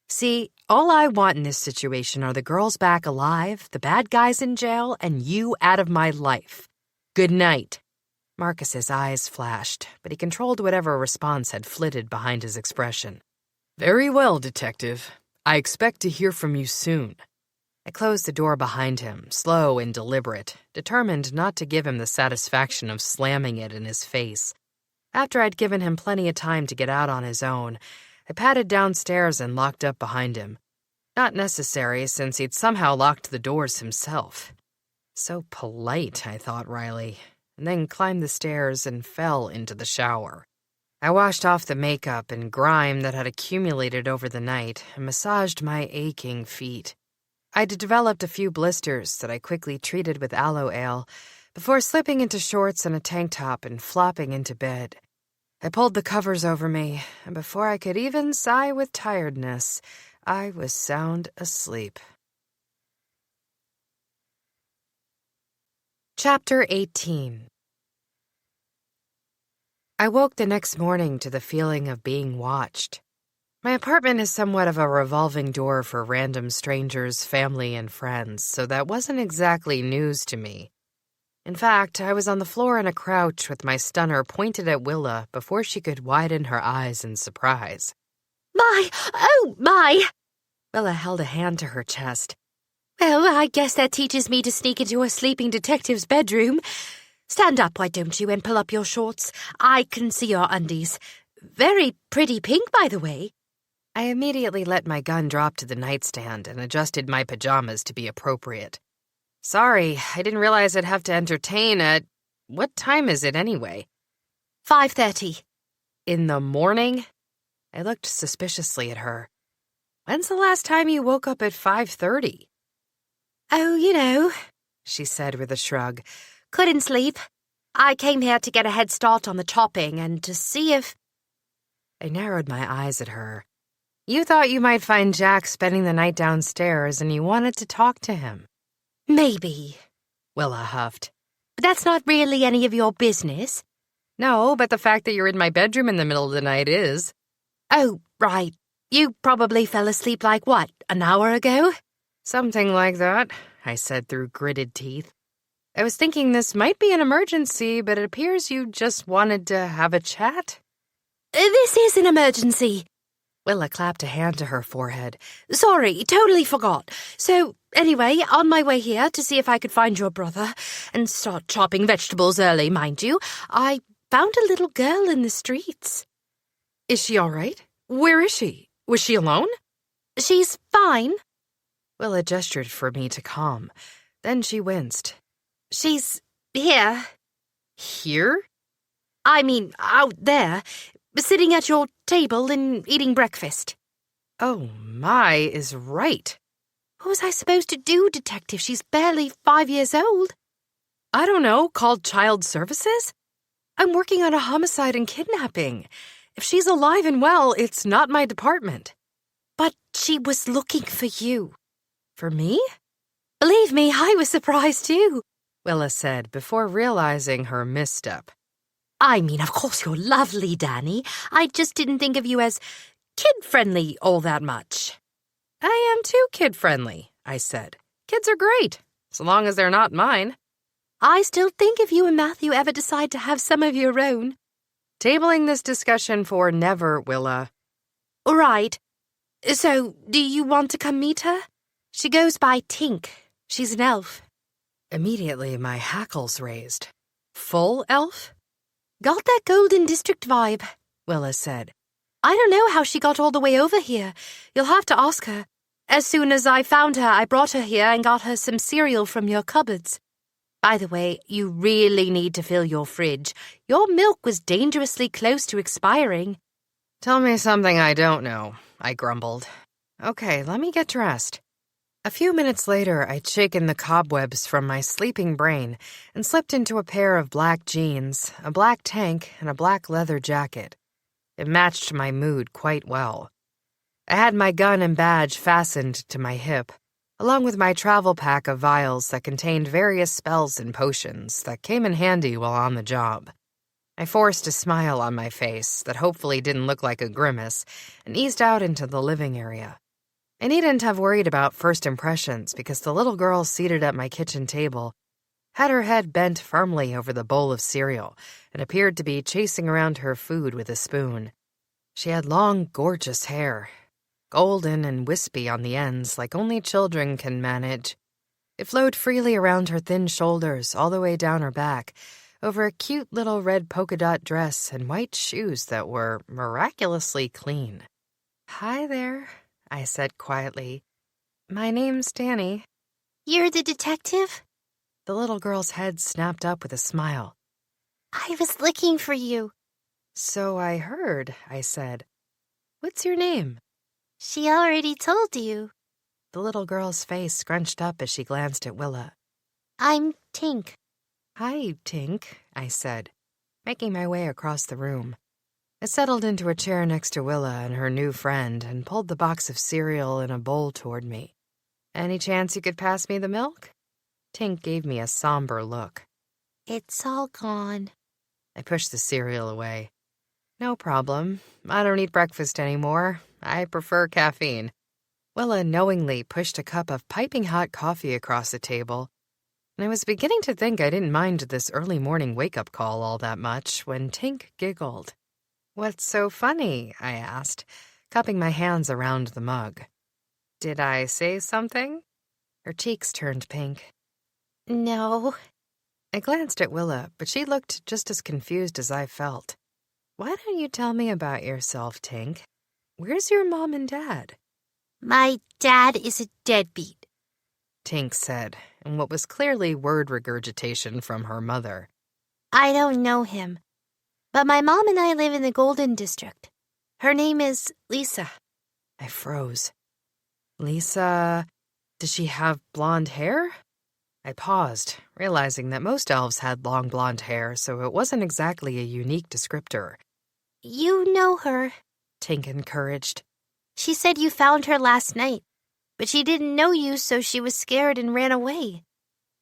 See, all I want in this situation are the girls back alive, the bad guys in jail, and you out of my life. Good night. Marcus's eyes flashed, but he controlled whatever response had flitted behind his expression. Very well, Detective. I expect to hear from you soon. I closed the door behind him, slow and deliberate, determined not to give him the satisfaction of slamming it in his face. After I'd given him plenty of time to get out on his own, I padded downstairs and locked up behind him. Not necessary, since he'd somehow locked the doors himself. So polite, I thought wryly, and then climbed the stairs and fell into the shower. I washed off the makeup and grime that had accumulated over the night and massaged my aching feet. I'd developed a few blisters that I quickly treated with aloe ale before slipping into shorts and a tank top and flopping into bed. I pulled the covers over me, and before I could even sigh with tiredness, I was sound asleep. Chapter 18. I woke the next morning to the feeling of being watched. My apartment is somewhat of a revolving door for random strangers, family, and friends, so that wasn't exactly news to me. In fact, I was on the floor in a crouch with my stunner pointed at Willa before she could widen her eyes in surprise. My! Oh, my! Willa held a hand to her chest. Well, I guess that teaches me to sneak into a sleeping detective's bedroom. Stand up, why don't you, and pull up your shorts. I can see your undies. Very pretty pink, by the way. I immediately let my gun drop to the nightstand and adjusted my pajamas to be appropriate. Sorry, I didn't realize I'd have to entertain at... What time is it anyway? 5:30. In the morning? I looked suspiciously at her. When's the last time you woke up at 5:30? Oh, you know, she said with a shrug. Couldn't sleep. I came here to get a head start on the chopping and to see if... I narrowed my eyes at her. You thought you might find Jack spending the night downstairs and you wanted to talk to him. Maybe, Willa huffed. But that's not really any of your business. No, but the fact that you're in my bedroom in the middle of the night is. Oh, right. You probably fell asleep like what, an hour ago? Something like that, I said through gritted teeth. I was thinking this might be an emergency, but it appears you just wanted to have a chat. This is an emergency. Willa clapped a hand to her forehead. Sorry, totally forgot. So, anyway, on my way here to see if I could find your brother and start chopping vegetables early, mind you, I found a little girl in the streets. Is she all right? Where is she? Was she alone? She's fine. Willa gestured for me to calm. Then she winced. She's here. Here? I mean, out there, sitting at your table and eating breakfast. Oh, my is right. What was I supposed to do, Detective? She's barely 5 years old. I don't know, called Child Services? I'm working on a homicide and kidnapping. If she's alive and well, it's not my department. But she was looking for you. For me? Believe me, I was surprised too, Willa said before realizing her misstep. I mean, of course you're lovely, Danny. I just didn't think of you as kid-friendly all that much. I am too kid-friendly, I said. Kids are great, so long as they're not mine. I still think if you and Matthew ever decide to have some of your own. Tabling this discussion for never, Willa. All right. So, do you want to come meet her? She goes by Tink. She's an elf. Immediately, my hackles raised. Full elf? Got that Golden District vibe, Willa said. I don't know how she got all the way over here. You'll have to ask her. As soon as I found her, I brought her here and got her some cereal from your cupboards. By the way, you really need to fill your fridge. Your milk was dangerously close to expiring. Tell me something I don't know, I grumbled. Okay, let me get dressed. A few minutes later, I'd shaken the cobwebs from my sleeping brain and slipped into a pair of black jeans, a black tank, and a black leather jacket. It matched my mood quite well. I had my gun and badge fastened to my hip, along with my travel pack of vials that contained various spells and potions that came in handy while on the job. I forced a smile on my face that hopefully didn't look like a grimace and eased out into the living area. I needn't have worried about first impressions because the little girl seated at my kitchen table had her head bent firmly over the bowl of cereal and appeared to be chasing around her food with a spoon. She had long, gorgeous hair, golden and wispy on the ends like only children can manage. It flowed freely around her thin shoulders all the way down her back, over a cute little red polka dot dress and white shoes that were miraculously clean. "Hi there," I said quietly. "My name's Danny." You're the detective? The little girl's head snapped up with a smile. I was looking for you. "So I heard," I said. "What's your name?" She already told you. The little girl's face scrunched up as she glanced at Willa. I'm Tink. "Hi, Tink," I said, making my way across the room. I settled into a chair next to Willa and her new friend and pulled the box of cereal in a bowl toward me. "Any chance you could pass me the milk?" Tink gave me a somber look. It's all gone. I pushed the cereal away. "No problem. I don't eat breakfast anymore. I prefer caffeine." Willa knowingly pushed a cup of piping hot coffee across the table, and I was beginning to think I didn't mind this early morning wake-up call all that much when Tink giggled. "What's so funny?" I asked, cupping my hands around the mug. "Did I say something?" Her cheeks turned pink. No. I glanced at Willa, but she looked just as confused as I felt. "Why don't you tell me about yourself, Tink? Where's your mom and dad?" My dad is a deadbeat. Tink said, in what was clearly word regurgitation from her mother. I don't know him. But my mom and I live in the Golden District. Her name is Lisa. I froze. "Lisa, does she have blonde hair?" I paused, realizing that most elves had long blonde hair, so it wasn't exactly a unique descriptor. You know her, Tink encouraged. She said you found her last night, but she didn't know you, so she was scared and ran away.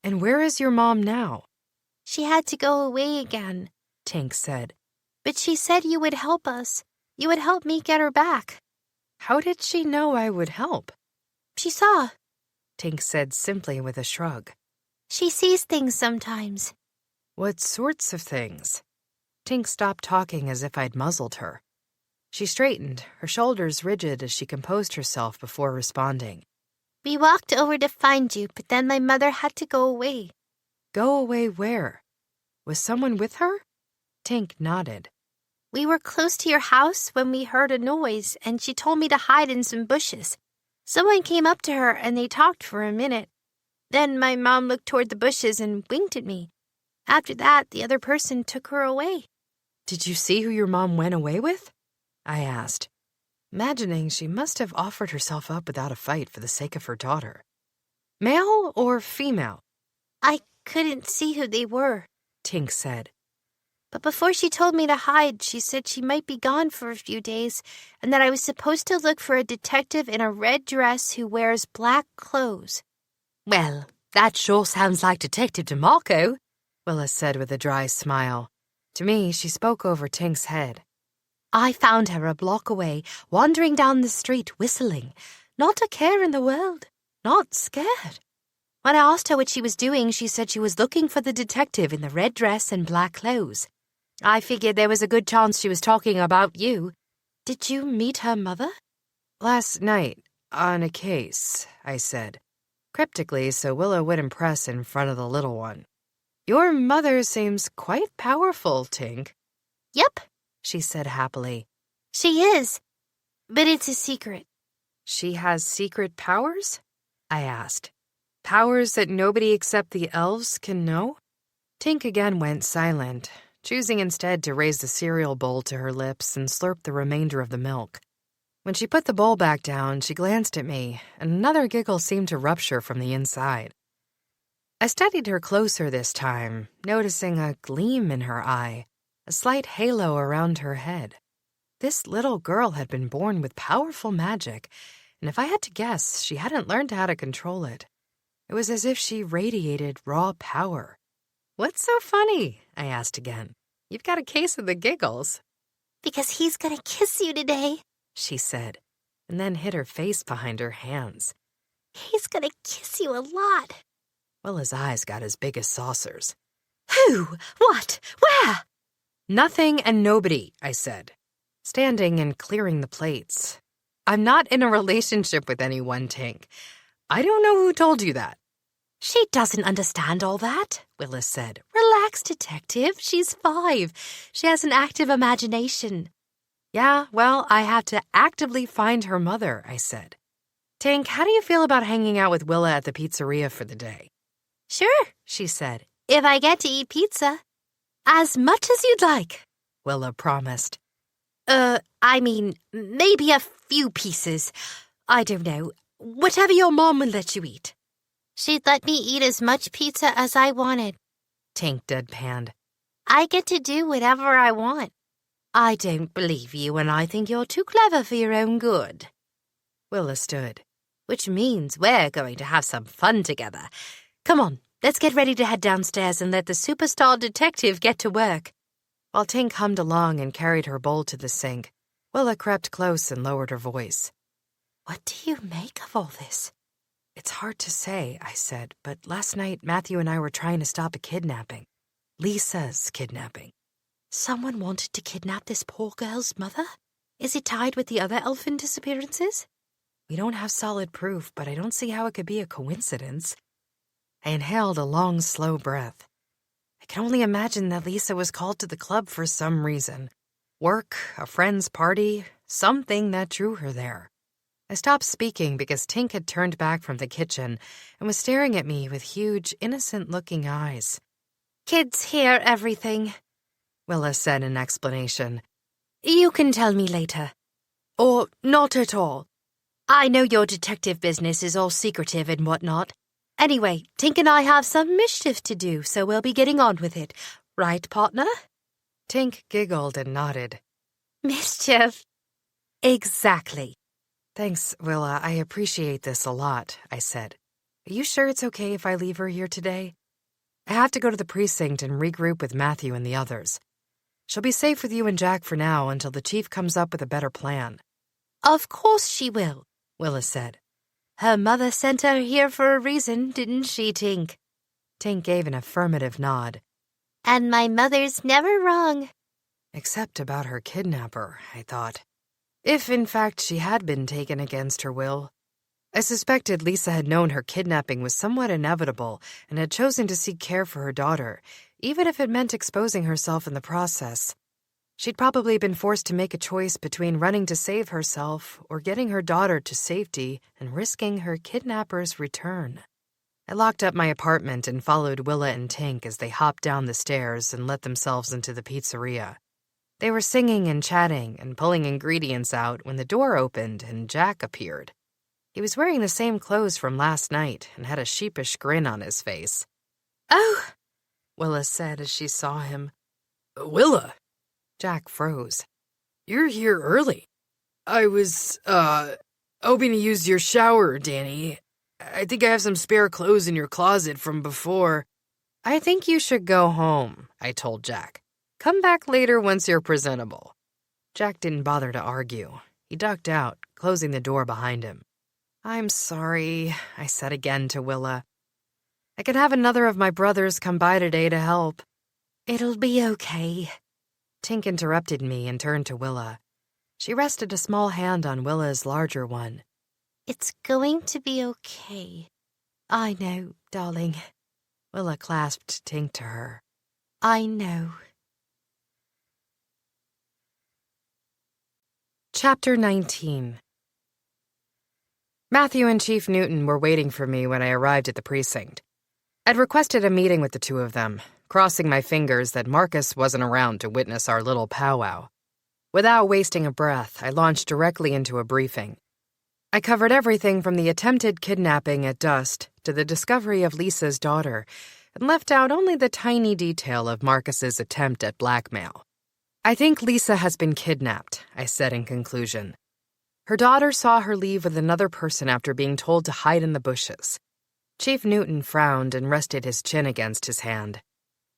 "And where is your mom now?" She had to go away again, Tink said. but she said you would help us. You would help me get her back. "How did she know I would help?" She saw. Tink said simply with a shrug. She sees things sometimes. "What sorts of things?" Tink stopped talking as if I'd muzzled her. She straightened, her shoulders rigid as she composed herself before responding. We walked over to find you, but then my mother had to go away. "Go away where? Was someone with her?" Tink nodded. We were close to your house when we heard a noise, and she told me to hide in some bushes. Someone came up to her, and they talked for a minute. Then my mom looked toward the bushes and winked at me. After that, the other person took her away. "Did you see who your mom went away with?" I asked, imagining she must have offered herself up without a fight for the sake of her daughter. "Male or female?" I couldn't see who they were, Tink said. but before she told me to hide, she said she might be gone for a few days and that I was supposed to look for a detective in a red dress who wears black clothes. "Well, that sure sounds like Detective DeMarco," Willa said with a dry smile. To me, she spoke over Tink's head. "I found her a block away, wandering down the street whistling. Not a care in the world. Not scared. When I asked her what she was doing, she said she was looking for the detective in the red dress and black clothes. I figured there was a good chance she was talking about you. Did you meet her mother?" "Last night, on a case," I said, cryptically so Willa would impress in front of the little one. "Your mother seems quite powerful, Tink." Yep, she said happily. she is, but it's a secret. "She has secret powers?" I asked. "Powers that nobody except the elves can know?" Tink again went silent, choosing instead to raise the cereal bowl to her lips and slurp the remainder of the milk. When she put the bowl back down, she glanced at me, and another giggle seemed to rupture from the inside. I studied her closer this time, noticing a gleam in her eye, a slight halo around her head. This little girl had been born with powerful magic, and if I had to guess, she hadn't learned how to control it. It was as if she radiated raw power. "What's so funny?" I asked again. "You've got a case of the giggles." Because he's gonna kiss you today, she said. and then hid her face behind her hands. He's gonna kiss you a lot. Willa's eyes got as big as saucers. Who? What? Where? Nothing and nobody, I said, standing and clearing the plates. I'm not in a relationship with anyone, Tink. I don't know who told you that. She doesn't understand all that, Willa said. Relax, detective. She's 5. She has an active imagination. Yeah, well, I have to actively find her mother, I said. Tink, how do you feel about hanging out with Willa at the pizzeria for the day? Sure, she said, if I get to eat pizza. As much as you'd like, Willa promised. I mean, maybe a few pieces. I don't know. Whatever your mom will let you eat. She'd let me eat as much pizza as I wanted, Tink deadpanned. I get to do whatever I want. I don't believe you, and I think you're too clever for your own good. Willa stood. Which means we're going to have some fun together. Come on, let's get ready to head downstairs and let the superstar detective get to work. While Tink hummed along and carried her bowl to the sink, Willa crept close and lowered her voice. What do you make of all this? It's hard to say, I said, but last night Matthew and I were trying to stop a kidnapping. Lisa's kidnapping. Someone wanted to kidnap this poor girl's mother? Is it tied with the other elfin disappearances? We don't have solid proof, but I don't see how it could be a coincidence. I inhaled a long, slow breath. I can only imagine that Lisa was called to the club for some reason. Work, a friend's party, something that drew her there. I stopped speaking because Tink had turned back from the kitchen and was staring at me with huge, innocent-looking eyes. Kids hear everything, Willa said in explanation. You can tell me later. Or not at all. I know your detective business is all secretive and whatnot. Anyway, Tink and I have some mischief to do, so we'll be getting on with it. Right, partner? Tink giggled and nodded. Mischief? Exactly. Thanks, Willa. I appreciate this a lot, I said. Are you sure it's okay if I leave her here today? I have to go to the precinct and regroup with Matthew and the others. She'll be safe with you and Jack for now until the chief comes up with a better plan. Of course she will, Willa said. Her mother sent her here for a reason, didn't she, Tink? Tink gave an affirmative nod. And my mother's never wrong. Except about her kidnapper, I thought. If, in fact, she had been taken against her will. I suspected Lisa had known her kidnapping was somewhat inevitable and had chosen to seek care for her daughter, even if it meant exposing herself in the process. She'd probably been forced to make a choice between running to save herself or getting her daughter to safety and risking her kidnapper's return. I locked up my apartment and followed Willa and Tink as they hopped down the stairs and let themselves into the pizzeria. They were singing and chatting and pulling ingredients out when the door opened and Jack appeared. He was wearing the same clothes from last night and had a sheepish grin on his face. Oh, Willa said as she saw him. Willa, Jack froze. you're here early. I was, hoping to use your shower, Danny. I think I have some spare clothes in your closet from before. I think you should go home, I told Jack. Come back later once you're presentable. Jack didn't bother to argue. He ducked out, closing the door behind him. I'm sorry, I said again to Willa. I could have another of my brothers come by today to help. it'll be okay. Tink interrupted me and turned to Willa. She rested a small hand on Willa's larger one. It's going to be okay. I know, darling. Willa clasped Tink to her. I know. Chapter 19. Matthew and Chief Newton were waiting for me when I arrived at the precinct. I'd requested a meeting with the two of them, crossing my fingers that Marcus wasn't around to witness our little powwow. Without wasting a breath, I launched directly into a briefing. I covered everything from the attempted kidnapping at dusk to the discovery of Lisa's daughter, and left out only the tiny detail of Marcus's attempt at blackmail. I think Lisa has been kidnapped, I said in conclusion. Her daughter saw her leave with another person after being told to hide in the bushes. Chief Newton frowned and rested his chin against his hand.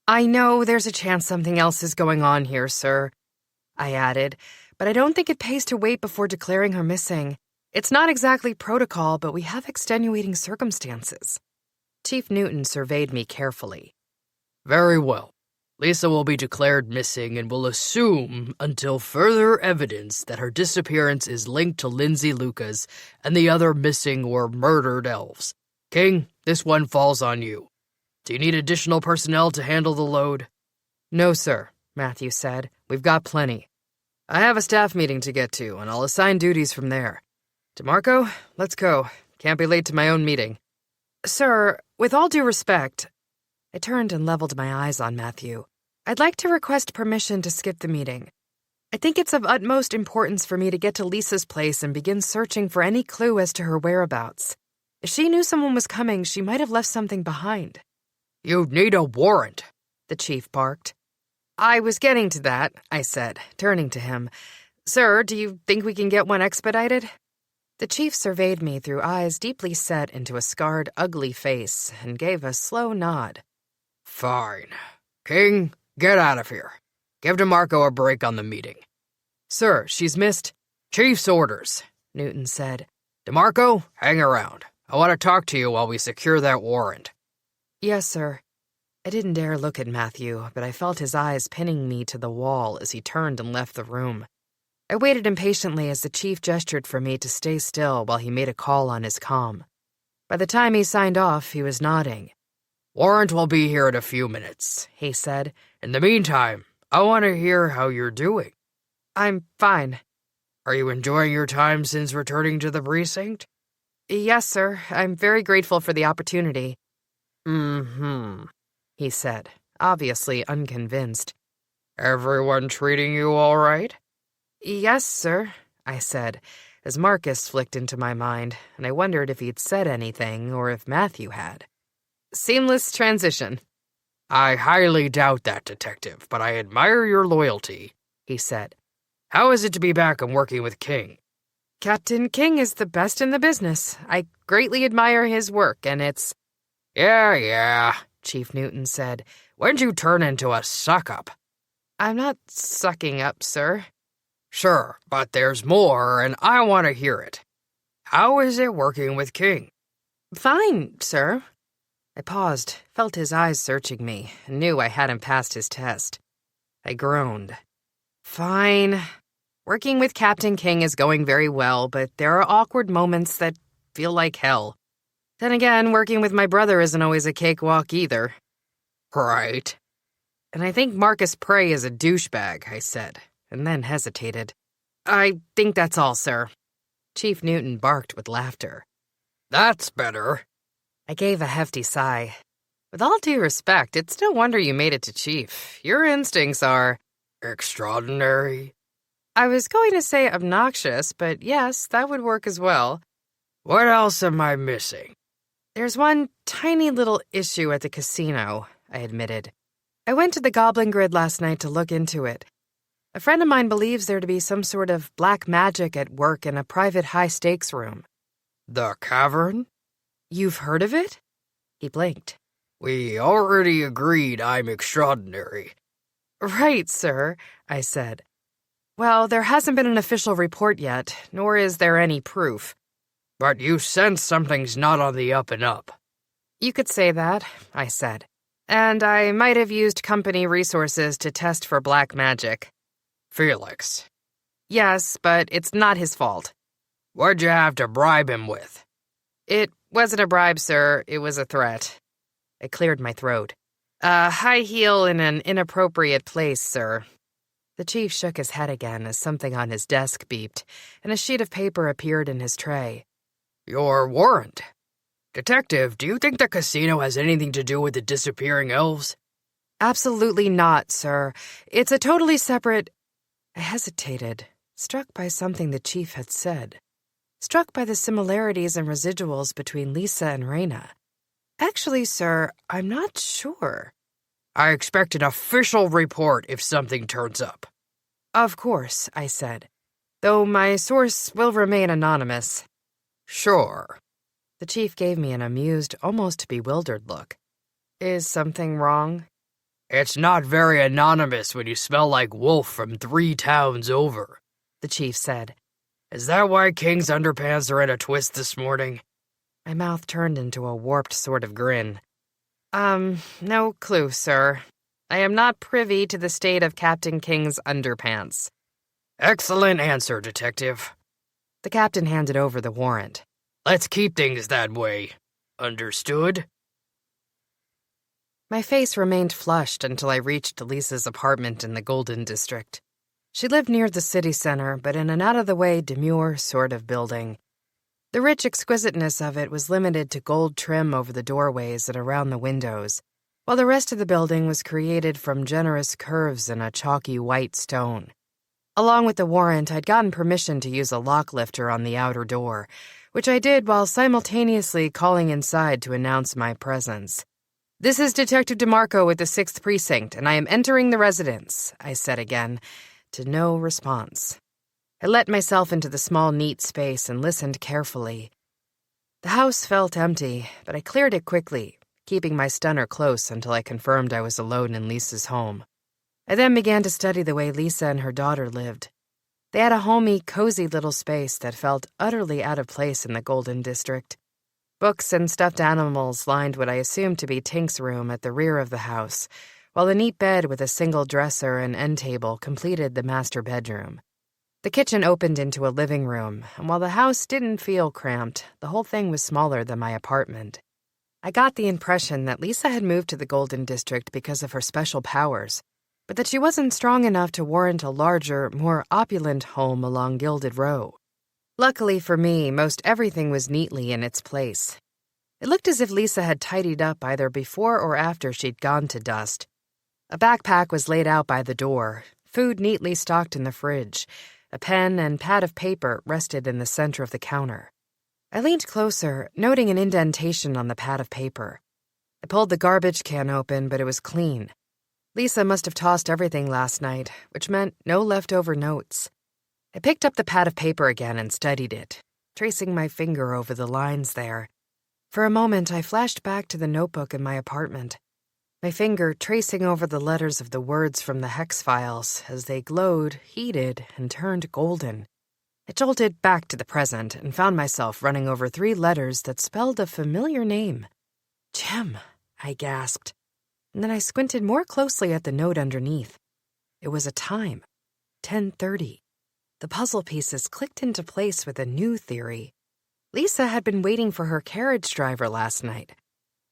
I know there's a chance something else is going on here, sir, I added, but I don't think it pays to wait before declaring her missing. It's not exactly protocol, but we have extenuating circumstances. Chief Newton surveyed me carefully. Very well. Lisa will be declared missing and will assume until further evidence that her disappearance is linked to Lindsay Lucas and the other missing or murdered elves. King, this one falls on you. Do you need additional personnel to handle the load? No, sir, Matthew said. We've got plenty. I have a staff meeting to get to, and I'll assign duties from there. DeMarco, let's go. Can't be late to my own meeting. Sir, with all due respect... I turned and leveled my eyes on Matthew. I'd like to request permission to skip the meeting. I think it's of utmost importance for me to get to Lisa's place and begin searching for any clue as to her whereabouts. If she knew someone was coming, she might have left something behind. You'd need a warrant, the chief barked. I was getting to that, I said, turning to him. Sir, do you think we can get one expedited? The chief surveyed me through eyes deeply set into a scarred, ugly face and gave a slow nod. Fine. King, get out of here. Give DeMarco a break on the meeting. Sir, she's missed. Chief's orders, Newton said. DeMarco, hang around. I want to talk to you while we secure that warrant. Yes, sir. I didn't dare look at Matthew, but I felt his eyes pinning me to the wall as he turned and left the room. I waited impatiently as the chief gestured for me to stay still while he made a call on his comm. By the time he signed off, he was nodding. Warrant will be here in a few minutes, he said. In the meantime, I want to hear how you're doing. I'm fine. Are you enjoying your time since returning to the precinct? Yes, sir. I'm very grateful for the opportunity. He said, obviously unconvinced. Everyone treating you all right? Yes, sir, I said, as Marcus flicked into my mind, and I wondered if he'd said anything or if Matthew had. Seamless transition. I highly doubt that, Detective, but I admire your loyalty, he said. How is it to be back and working with King? Captain King is the best in the business. I greatly admire his work, and it's... Yeah, Chief Newton said. When'd you turn into a suck-up? I'm not sucking up, sir. Sure, but there's more, and I want to hear it. How is it working with King? Fine, sir. I paused, felt his eyes searching me, and knew I hadn't passed his test. I groaned. Fine. Working with Captain King is going very well, but there are awkward moments that feel like hell. Then again, working with my brother isn't always a cakewalk either. Right. And I think Marcus Prey is a douchebag, I said, and then hesitated. I think that's all, sir. Chief Newton barked with laughter. That's better. I gave a hefty sigh. With all due respect, it's no wonder you made it to Chief. Your instincts are... extraordinary. I was going to say obnoxious, but yes, that would work as well. What else am I missing? There's one tiny little issue at the casino, I admitted. I went to the Goblin Grid last night to look into it. A friend of mine believes there to be some sort of black magic at work in a private high-stakes room. The cavern? You've heard of it? He blinked. We already agreed I'm extraordinary. Right, sir, I said. Well, there hasn't been an official report yet, nor is there any proof. But you sense something's not on the up and up. You could say that, I said. And I might have used company resources to test for black magic. Felix. Yes, but it's not his fault. What'd you have to bribe him with? It wasn't a bribe, sir. It was a threat. I cleared my throat. A high heel in an inappropriate place, sir. The chief shook his head again as something on his desk beeped, and a sheet of paper appeared in his tray. Your warrant. Detective, do you think the casino has anything to do with the disappearing elves? Absolutely not, sir. It's a totally separate... I hesitated, struck by something the chief had said. Struck by the similarities and residuals between Lisa and Reyna. Actually, sir, I'm not sure. I expect an official report if something turns up. Of course, I said, though my source will remain anonymous. Sure. The chief gave me an amused, almost bewildered look. Is something wrong? It's not very anonymous when you smell like wolf from 3 towns over, the chief said. Is that why King's underpants are in a twist this morning? My mouth turned into a warped sort of grin. No clue, sir. I am not privy to the state of Captain King's underpants. Excellent answer, Detective. The captain handed over the warrant. Let's keep things that way. Understood? My face remained flushed until I reached Lisa's apartment in the Golden District. She lived near the city center, but in an out-of-the-way, demure sort of building. The rich exquisiteness of it was limited to gold trim over the doorways and around the windows, while the rest of the building was created from generous curves in a chalky white stone. Along with the warrant, I'd gotten permission to use a lock lifter on the outer door, which I did while simultaneously calling inside to announce my presence. "This is Detective DeMarco with the 6th Precinct, and I am entering the residence," I said again, to no response. I let myself into the small, neat space and listened carefully. The house felt empty, but I cleared it quickly, keeping my stunner close until I confirmed I was alone in Lisa's home. I then began to study the way Lisa and her daughter lived. They had a homey, cozy little space that felt utterly out of place in the Golden District. Books and stuffed animals lined what I assumed to be Tink's room at the rear of the house, while a neat bed with a single dresser and end table completed the master bedroom. The kitchen opened into a living room, and while the house didn't feel cramped, the whole thing was smaller than my apartment. I got the impression that Lisa had moved to the Golden District because of her special powers, but that she wasn't strong enough to warrant a larger, more opulent home along Gilded Row. Luckily for me, most everything was neatly in its place. It looked as if Lisa had tidied up either before or after she'd gone to dust. A backpack was laid out by the door, food neatly stocked in the fridge. A pen and pad of paper rested in the center of the counter. I leaned closer, noting an indentation on the pad of paper. I pulled the garbage can open, but it was clean. Lisa must have tossed everything last night, which meant no leftover notes. I picked up the pad of paper again and studied it, tracing my finger over the lines there. For a moment, I flashed back to the notebook in my apartment, my finger tracing over the letters of the words from the Hex Files as they glowed, heated, and turned golden. I jolted back to the present and found myself running over 3 letters that spelled a familiar name. "Jim," I gasped, and then I squinted more closely at the note underneath. It was a time, 10:30. The puzzle pieces clicked into place with a new theory. Lisa had been waiting for her carriage driver last night.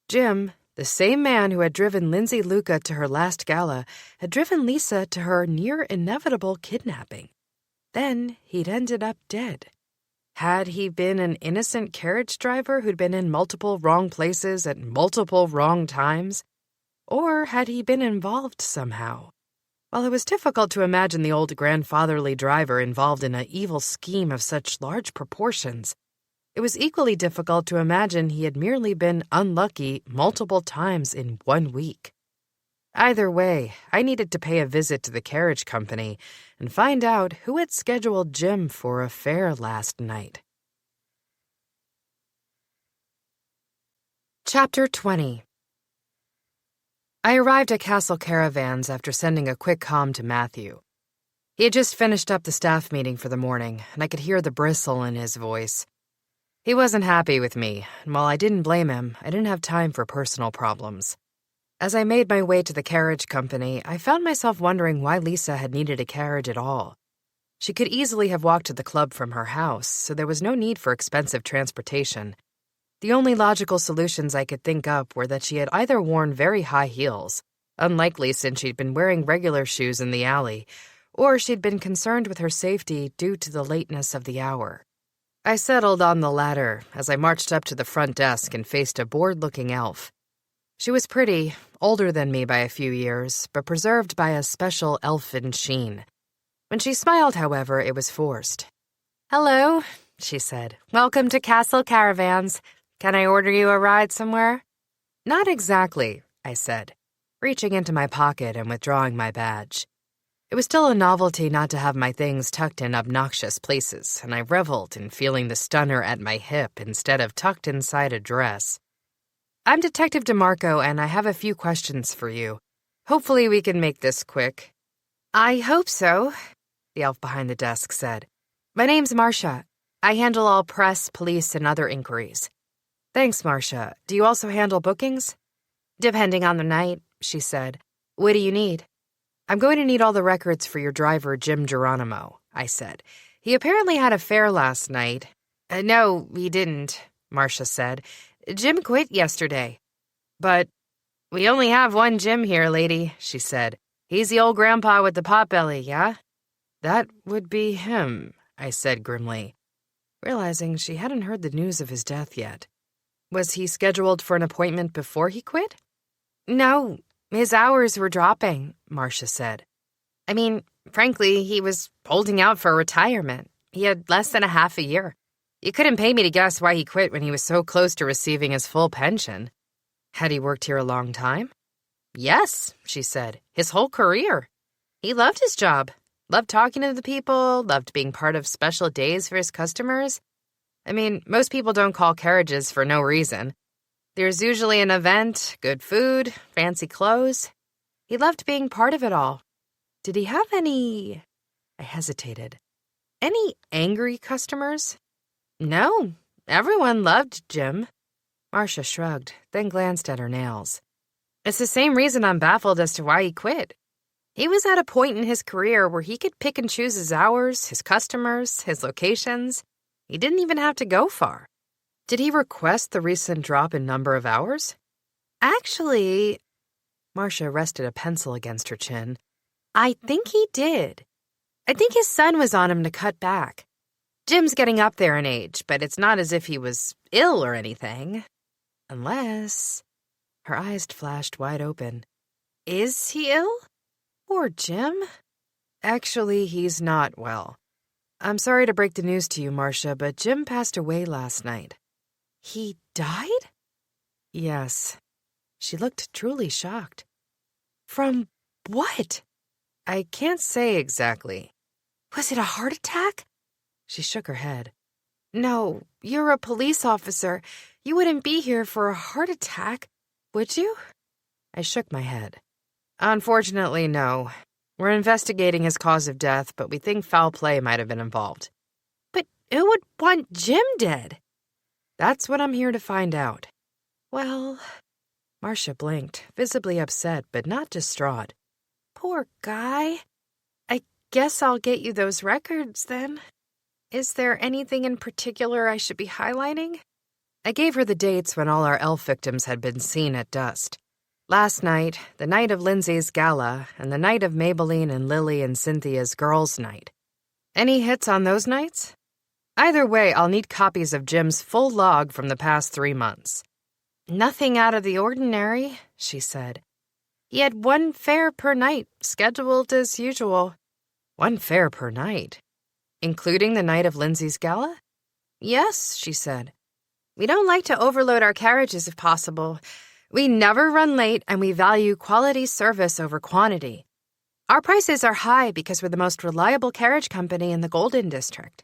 Jim, the same man who had driven Lindsay Luca to her last gala, had driven Lisa to her near-inevitable kidnapping. Then he'd ended up dead. Had he been an innocent carriage driver who'd been in multiple wrong places at multiple wrong times? Or had he been involved somehow? While it was difficult to imagine the old grandfatherly driver involved in an evil scheme of such large proportions, it was equally difficult to imagine he had merely been unlucky multiple times in 1 week. Either way, I needed to pay a visit to the carriage company and find out who had scheduled Jim for a fair last night. Chapter 20. I arrived at Castle Caravans after sending a quick comm to Matthew. He had just finished up the staff meeting for the morning, and I could hear the bristle in his voice. He wasn't happy with me, and while I didn't blame him, I didn't have time for personal problems. As I made my way to the carriage company, I found myself wondering why Lisa had needed a carriage at all. She could easily have walked to the club from her house, so there was no need for expensive transportation. The only logical solutions I could think up were that she had either worn very high heels, unlikely since she'd been wearing regular shoes in the alley, or she'd been concerned with her safety due to the lateness of the hour. I settled on the latter as I marched up to the front desk and faced a bored-looking elf. She was pretty, older than me by a few years, but preserved by a special elfin sheen. When she smiled, however, it was forced. "Hello," she said. "Welcome to Castle Caravans. Can I order you a ride somewhere?" "Not exactly," I said, reaching into my pocket and withdrawing my badge. It was still a novelty not to have my things tucked in obnoxious places, and I reveled in feeling the stunner at my hip instead of tucked inside a dress. "I'm Detective DeMarco, and I have a few questions for you. Hopefully we can make this quick." "I hope so," the elf behind the desk said. My name's Marcia. I handle all press, police, and other inquiries. Thanks, Marcia. Do you also handle bookings? Depending on the night, she said. What do you need? I'm going to need all the records for your driver, Jim Geronimo, I said. He apparently had a fare last night. No, he didn't, Marcia said. Jim quit yesterday. But we only have one Jim here, lady, she said. He's the old grandpa with the potbelly, yeah? That would be him, I said grimly, realizing she hadn't heard the news of his death yet. Was he scheduled for an appointment before he quit? No, his hours were dropping, Marcia said. I mean, frankly, he was holding out for retirement. He had less than a half a year. You couldn't pay me to guess why he quit when he was so close to receiving his full pension. Had he worked here a long time? Yes, she said, his whole career. He loved his job, loved talking to the people, loved being part of special days for his customers. I mean, most people don't call carriages for no reason. There's usually an event, good food, fancy clothes. He loved being part of it all. Did he have any... I hesitated. Any angry customers? No, everyone loved Jim. Marcia shrugged, then glanced at her nails. It's the same reason I'm baffled as to why he quit. He was at a point in his career where he could pick and choose his hours, his customers, his locations. He didn't even have to go far. Did he request the recent drop in number of hours? Actually, Marcia rested a pencil against her chin. I think he did. I think his son was on him to cut back. Jim's getting up there in age, but it's not as if he was ill or anything. Unless... Her eyes flashed wide open. Is he ill? Poor Jim. Actually, he's not well. I'm sorry to break the news to you, Marcia, but Jim passed away last night. He died? Yes. She looked truly shocked. From what? I can't say exactly. Was it a heart attack? She shook her head. No, you're a police officer. You wouldn't be here for a heart attack, would you? I shook my head. Unfortunately, no. We're investigating his cause of death, but we think foul play might have been involved. But who would want Jim dead? That's what I'm here to find out. Well, Marcia blinked, visibly upset but not distraught. Poor guy. I guess I'll get you those records then. Is there anything in particular I should be highlighting? I gave her the dates when all our elf victims had been seen at dusk. Last night, the night of Lindsay's gala, and the night of Maybelline and Lily and Cynthia's girls' night. Any hits on those nights? Either way, I'll need copies of Jim's full log from the past 3 months. Nothing out of the ordinary, she said. He had 1 fare per night, scheduled as usual. 1 fare per night? Including the night of Lindsay's gala? Yes, she said. We don't like to overload our carriages if possible. We never run late, and we value quality service over quantity. Our prices are high because we're the most reliable carriage company in the Golden District.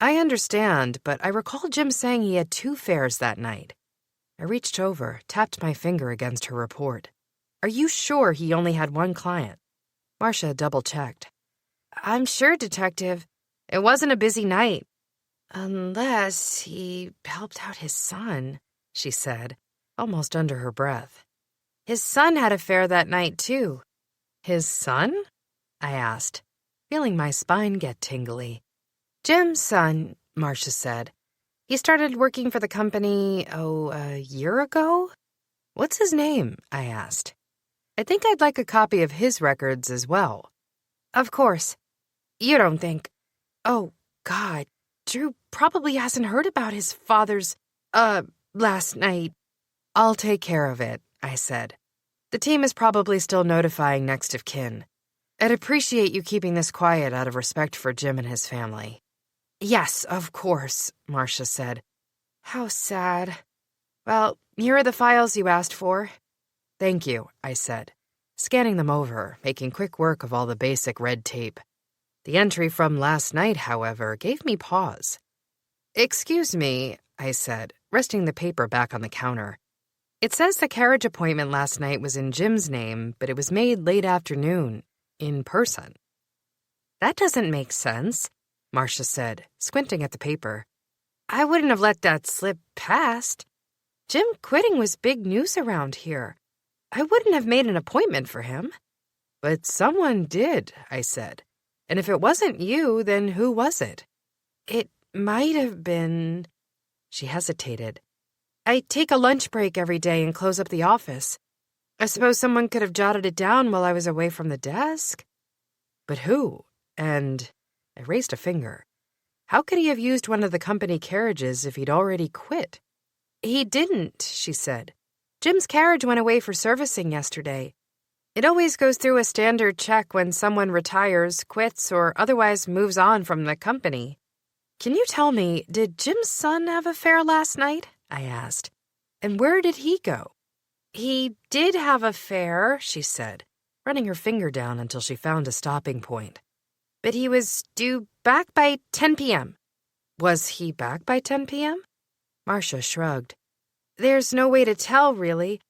I understand, but I recall Jim saying he had 2 fares that night. I reached over, tapped my finger against her report. Are you sure he only had 1 client? Marcia double-checked. I'm sure, Detective. It wasn't a busy night. Unless he helped out his son, she said, almost under her breath. His son had a fare that night, too. His son? I asked, feeling my spine get tingly. Jim's son, Marcia said. He started working for the company, a year ago? What's his name? I asked. I think I'd like a copy of his records as well. Of course. You don't think... Oh, God. Drew probably hasn't heard about his father's, last night. I'll take care of it, I said. The team is probably still notifying next of kin. I'd appreciate you keeping this quiet out of respect for Jim and his family. Yes, of course, Marcia said. How sad. Well, here are the files you asked for. Thank you, I said, scanning them over, making quick work of all the basic red tape. The entry from last night, however, gave me pause. Excuse me, I said, resting the paper back on the counter. It says the carriage appointment last night was in Jim's name, but it was made late afternoon, in person. That doesn't make sense. Marcia said, squinting at the paper. I wouldn't have let that slip past. Jim quitting was big news around here. I wouldn't have made an appointment for him. But someone did, I said. And if it wasn't you, then who was it? It might have been... She hesitated. I take a lunch break every day and close up the office. I suppose someone could have jotted it down while I was away from the desk. But who? And I raised a finger. How could he have used one of the company carriages if he'd already quit? He didn't, she said. Jim's carriage went away for servicing yesterday. It always goes through a standard check when someone retires, quits, or otherwise moves on from the company. Can you tell me, did Jim's son have a fare last night? I asked. And where did he go? He did have a fare, she said, running her finger down until she found a stopping point. But he was due back by 10 p.m. Was he back by 10 p.m.? Marcia shrugged. There's no way to tell, really.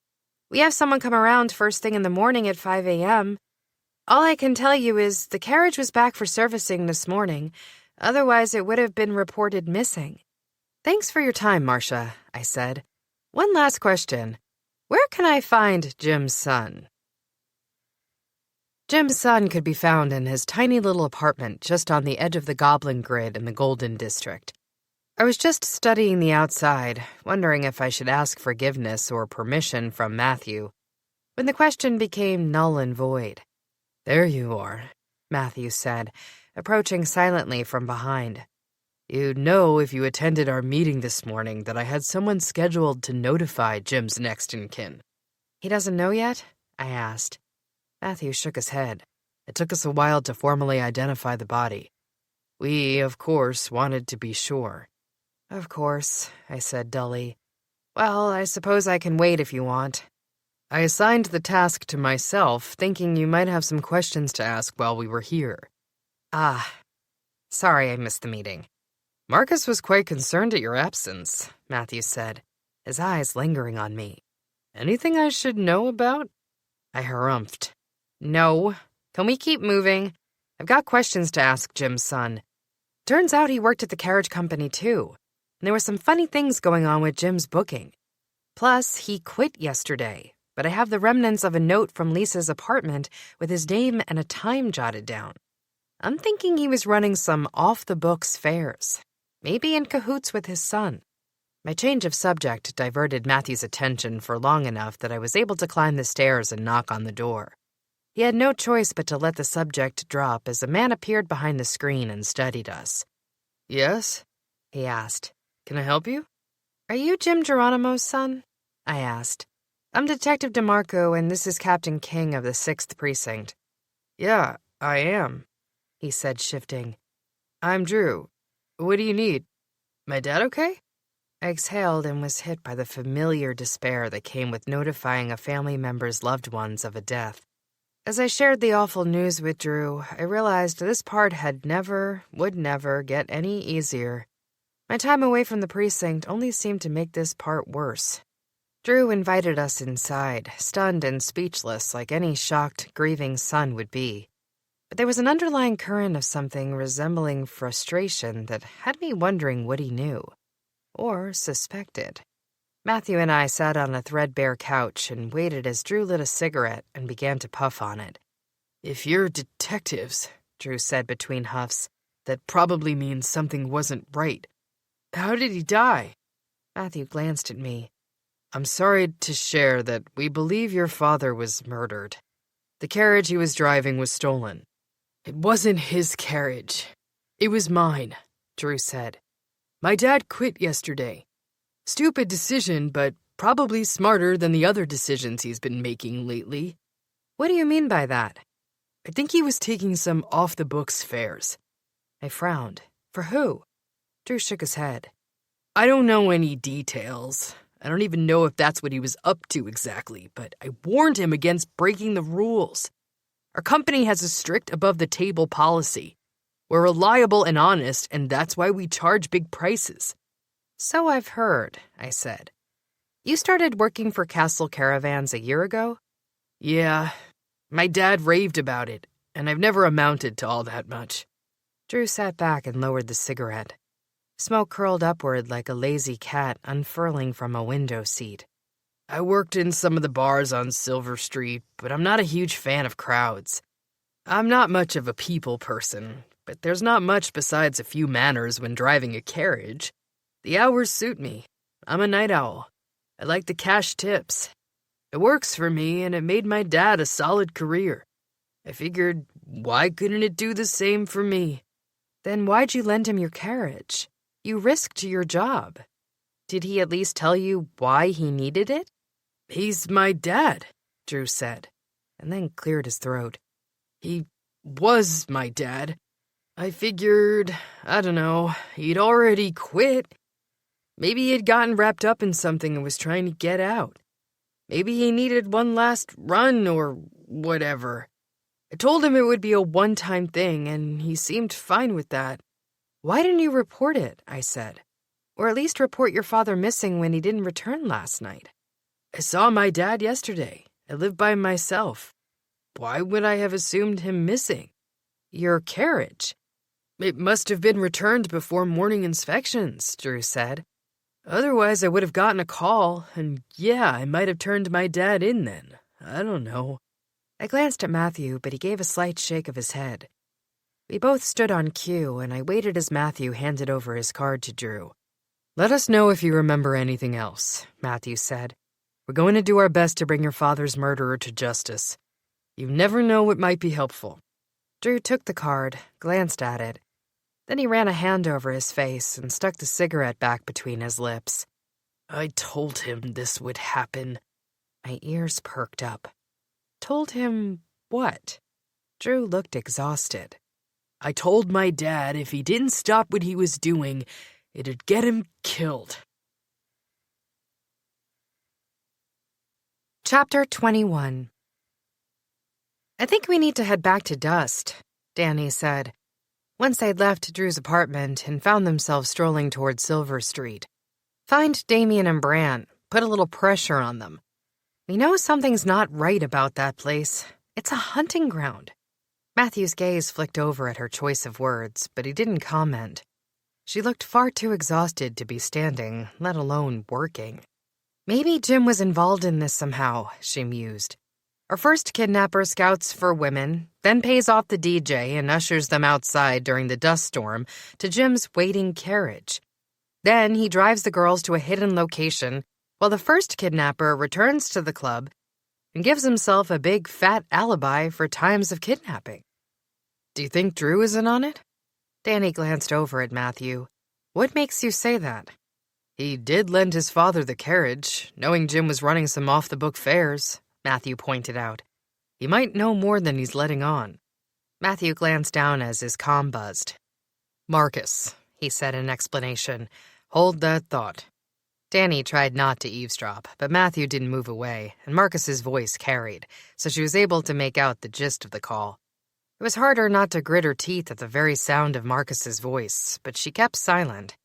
We have someone come around first thing in the morning at 5 a.m. All I can tell you is the carriage was back for servicing this morning. Otherwise, it would have been reported missing. Thanks for your time, Marcia, I said. One last question. Where can I find Jim's son? Jim's son could be found in his tiny little apartment just on the edge of the Goblin Grid in the Golden District. I was just studying the outside, wondering if I should ask forgiveness or permission from Matthew, when the question became null and void. There you are, Matthew said, approaching silently from behind. You'd know if you attended our meeting this morning that I had someone scheduled to notify Jim's next in kin. He doesn't know yet? I asked. Matthew shook his head. It took us a while to formally identify the body. We, of course, wanted to be sure. Of course, I said dully. Well, I suppose I can wait if you want. I assigned the task to myself, thinking you might have some questions to ask while we were here. Sorry I missed the meeting. Marcus was quite concerned at your absence, Matthew said, his eyes lingering on me. Anything I should know about? I harumphed. No. Can we keep moving? I've got questions to ask Jim's son. Turns out he worked at the carriage company, too. And there were some funny things going on with Jim's booking. Plus, he quit yesterday, but I have the remnants of a note from Lisa's apartment with his name and a time jotted down. I'm thinking he was running some off-the-books fares, maybe in cahoots with his son. My change of subject diverted Matthew's attention for long enough that I was able to climb the stairs and knock on the door. He had no choice but to let the subject drop as a man appeared behind the screen and studied us. Yes? He asked. Can I help you? Are you Jim Geronimo's son? I asked. I'm Detective DeMarco, and this is Captain King of the 6th Precinct. Yeah, I am, he said, shifting. I'm Drew. What do you need? My dad okay? I exhaled and was hit by the familiar despair that came with notifying a family member's loved ones of a death. As I shared the awful news with Drew, I realized this part would never get any easier. My time away from the precinct only seemed to make this part worse. Drew invited us inside, stunned and speechless like any shocked, grieving son would be. But there was an underlying current of something resembling frustration that had me wondering what he knew, or suspected. Matthew and I sat on a threadbare couch and waited as Drew lit a cigarette and began to puff on it. If you're detectives, Drew said between huffs, that probably means something wasn't right. How did he die? Matthew glanced at me. I'm sorry to share that we believe your father was murdered. The carriage he was driving was stolen. It wasn't his carriage. It was mine, Drew said. My dad quit yesterday. Stupid decision, but probably smarter than the other decisions he's been making lately. What do you mean by that? I think he was taking some off-the-books fares. I frowned. For who? Drew shook his head. I don't know any details. I don't even know if that's what he was up to exactly, but I warned him against breaking the rules. Our company has a strict above-the-table policy. We're reliable and honest, and that's why we charge big prices. So I've heard, I said. You started working for Castle Caravans a year ago? Yeah. My dad raved about it, and I've never amounted to all that much. Drew sat back and lowered the cigarette. Smoke curled upward like a lazy cat unfurling from a window seat. I worked in some of the bars on Silver Street, but I'm not a huge fan of crowds. I'm not much of a people person, but there's not much besides a few manners when driving a carriage. The hours suit me. I'm a night owl. I like to cash tips. It works for me, and it made my dad a solid career. I figured, why couldn't it do the same for me? Then why'd you lend him your carriage? You risked your job. Did he at least tell you why he needed it? He's my dad, Drew said, and then cleared his throat. He was my dad. I figured, I don't know, he'd already quit. Maybe he'd gotten wrapped up in something and was trying to get out. Maybe he needed one last run or whatever. I told him it would be a one-time thing, and he seemed fine with that. Why didn't you report it? I said. Or at least report your father missing when he didn't return last night. I saw my dad yesterday. I live by myself. Why would I have assumed him missing? Your carriage. It must have been returned before morning inspections, Drew said. Otherwise, I would have gotten a call, and yeah, I might have turned my dad in then. I don't know. I glanced at Matthew, but he gave a slight shake of his head. We both stood on cue, and I waited as Matthew handed over his card to Drew. "Let us know if you remember anything else," Matthew said. "We're going to do our best to bring your father's murderer to justice. You never know what might be helpful." Drew took the card, glanced at it. Then he ran a hand over his face and stuck the cigarette back between his lips. I told him this would happen. My ears perked up. Told him what? Drew looked exhausted. I told my dad if he didn't stop what he was doing, it'd get him killed. Chapter 21. I think we need to head back to Dust, Danny said, once they'd left Drew's apartment and found themselves strolling toward Silver Street. Find Damien and Brant, put a little pressure on them. We know something's not right about that place. It's a hunting ground. Matthew's gaze flicked over at her choice of words, but he didn't comment. She looked far too exhausted to be standing, let alone working. Maybe Jim was involved in this somehow, she mused. Our first kidnapper scouts for women, then pays off the DJ and ushers them outside during the dust storm to Jim's waiting carriage. Then he drives the girls to a hidden location while the first kidnapper returns to the club and gives himself a big fat alibi for times of kidnapping. Do you think Drew is in on it? Danny glanced over at Matthew. What makes you say that? He did lend his father the carriage, knowing Jim was running some off-the-book fares, Matthew pointed out. He might know more than he's letting on. Matthew glanced down as his comm buzzed. "Marcus," he said in explanation. "Hold that thought." Danny tried not to eavesdrop, but Matthew didn't move away, and Marcus's voice carried, so she was able to make out the gist of the call. It was harder not to grit her teeth at the very sound of Marcus's voice, but she kept silent.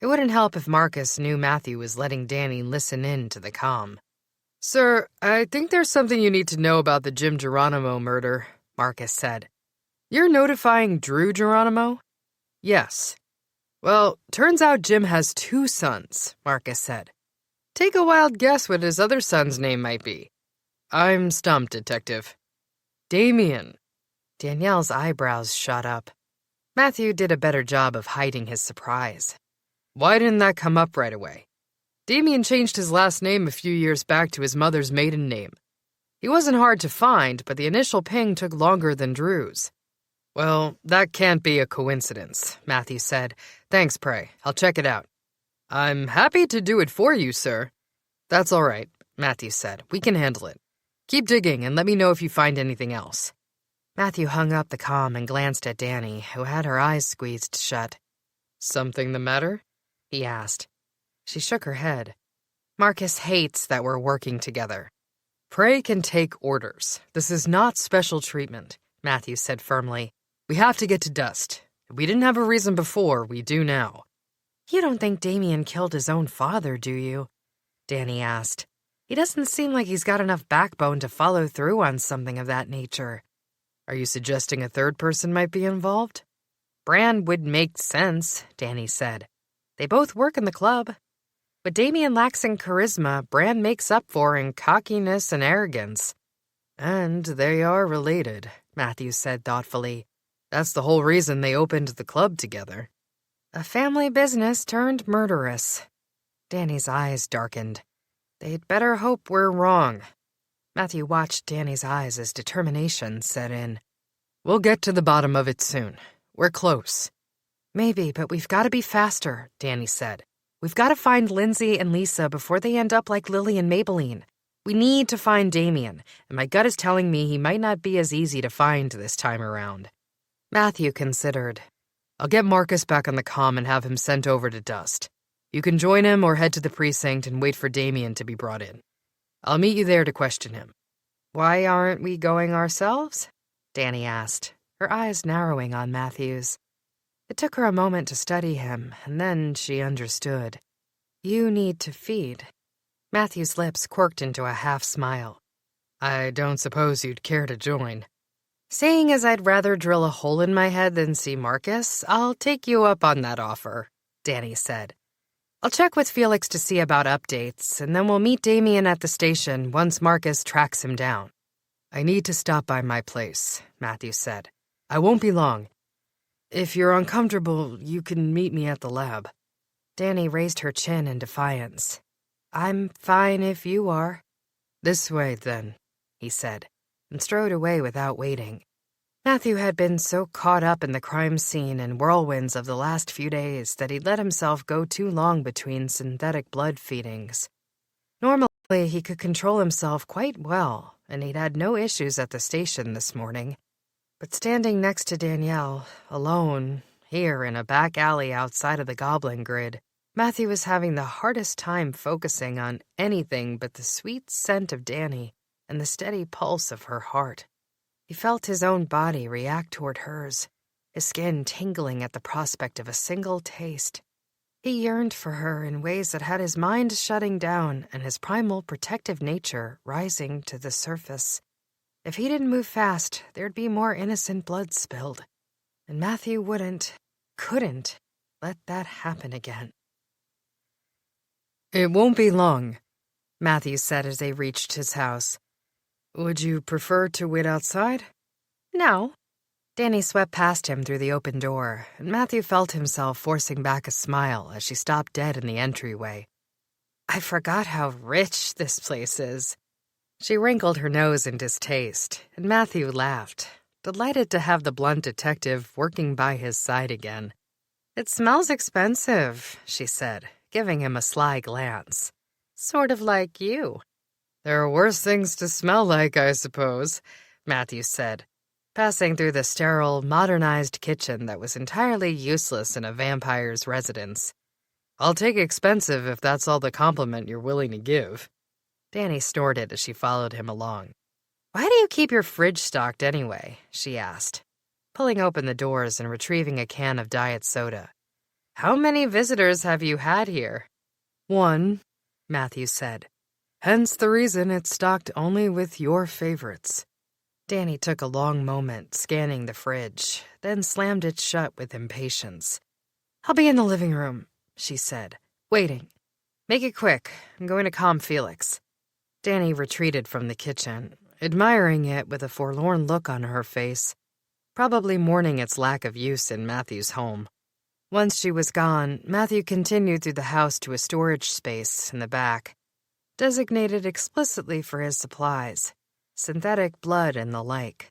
It wouldn't help if Marcus knew Matthew was letting Danny listen in to the comm. "Sir, I think there's something you need to know about the Jim Geronimo murder," Marcus said. "You're notifying Drew Geronimo?" "Yes." "Well, turns out Jim has 2 sons," Marcus said. "Take a wild guess what his other son's name might be." "I'm stumped, Detective." "Damien." Danielle's eyebrows shot up. Matthew did a better job of hiding his surprise. "Why didn't that come up right away?" "Damien changed his last name a few years back to his mother's maiden name. He wasn't hard to find, but the initial ping took longer than Drew's." "Well, that can't be a coincidence," Matthew said. "Thanks, Prey. I'll check it out." "I'm happy to do it for you, sir." "That's all right," Matthew said. "We can handle it. Keep digging and let me know if you find anything else." Matthew hung up the comm and glanced at Danny, who had her eyes squeezed shut. "Something the matter?" he asked. She shook her head. Marcus hates that we're working together. "Prey can take orders. This is not special treatment," Matthew said firmly. "We have to get to Dust. We didn't have a reason before, we do now." You don't think Damien killed his own father, do you? Danny asked. He doesn't seem like he's got enough backbone to follow through on something of that nature. Are you suggesting a third person might be involved? Bran would make sense, Danny said. They both work in the club. What Damien lacks in charisma, Bran makes up for in cockiness and arrogance. And they are related, Matthew said thoughtfully. That's the whole reason they opened the club together. A family business turned murderous. Danny's eyes darkened. They'd better hope we're wrong. Matthew watched Danny's eyes as determination set in. We'll get to the bottom of it soon. We're close. Maybe, but we've got to be faster, Danny said. We've got to find Lindsay and Lisa before they end up like Lily and Maybelline. We need to find Damien, and my gut is telling me he might not be as easy to find this time around. Matthew considered. I'll get Marcus back on the comm and have him sent over to Dust. You can join him or head to the precinct and wait for Damien to be brought in. I'll meet you there to question him. Why aren't we going ourselves? Danny asked, her eyes narrowing on Matthew's. It took her a moment to study him, and then she understood. You need to feed. Matthew's lips quirked into a half-smile. I don't suppose you'd care to join. Seeing as I'd rather drill a hole in my head than see Marcus, I'll take you up on that offer, Danny said. I'll check with Felix to see about updates, and then we'll meet Damien at the station once Marcus tracks him down. I need to stop by my place, Matthew said. I won't be long. If you're uncomfortable, you can meet me at the lab. Danny raised her chin in defiance. I'm fine if you are. This way, then, he said, and strode away without waiting. Matthew had been so caught up in the crime scene and whirlwinds of the last few days that he'd let himself go too long between synthetic blood feedings. Normally, he could control himself quite well, and he'd had no issues at the station this morning. But standing next to Danielle, alone, here in a back alley outside of the Goblin Grid, Matthew was having the hardest time focusing on anything but the sweet scent of Danny and the steady pulse of her heart. He felt his own body react toward hers, his skin tingling at the prospect of a single taste. He yearned for her in ways that had his mind shutting down and his primal protective nature rising to the surface. If he didn't move fast, there'd be more innocent blood spilled. And Matthew couldn't let that happen again. It won't be long, Matthew said as they reached his house. Would you prefer to wait outside? No. Danny swept past him through the open door, and Matthew felt himself forcing back a smile as she stopped dead in the entryway. I forgot how rich this place is. She wrinkled her nose in distaste, and Matthew laughed, delighted to have the blunt detective working by his side again. It smells expensive, she said, giving him a sly glance. Sort of like you. There are worse things to smell like, I suppose, Matthew said, passing through the sterile, modernized kitchen that was entirely useless in a vampire's residence. I'll take expensive if that's all the compliment you're willing to give. Danny snorted as she followed him along. Why do you keep your fridge stocked anyway? She asked, pulling open the doors and retrieving a can of diet soda. How many visitors have you had here? One, Matthew said. Hence the reason it's stocked only with your favorites. Danny took a long moment scanning the fridge, then slammed it shut with impatience. I'll be in the living room, she said, waiting. Make it quick. I'm going to calm Felix. Danny retreated from the kitchen, admiring it with a forlorn look on her face, probably mourning its lack of use in Matthew's home. Once she was gone, Matthew continued through the house to a storage space in the back, designated explicitly for his supplies, synthetic blood and the like.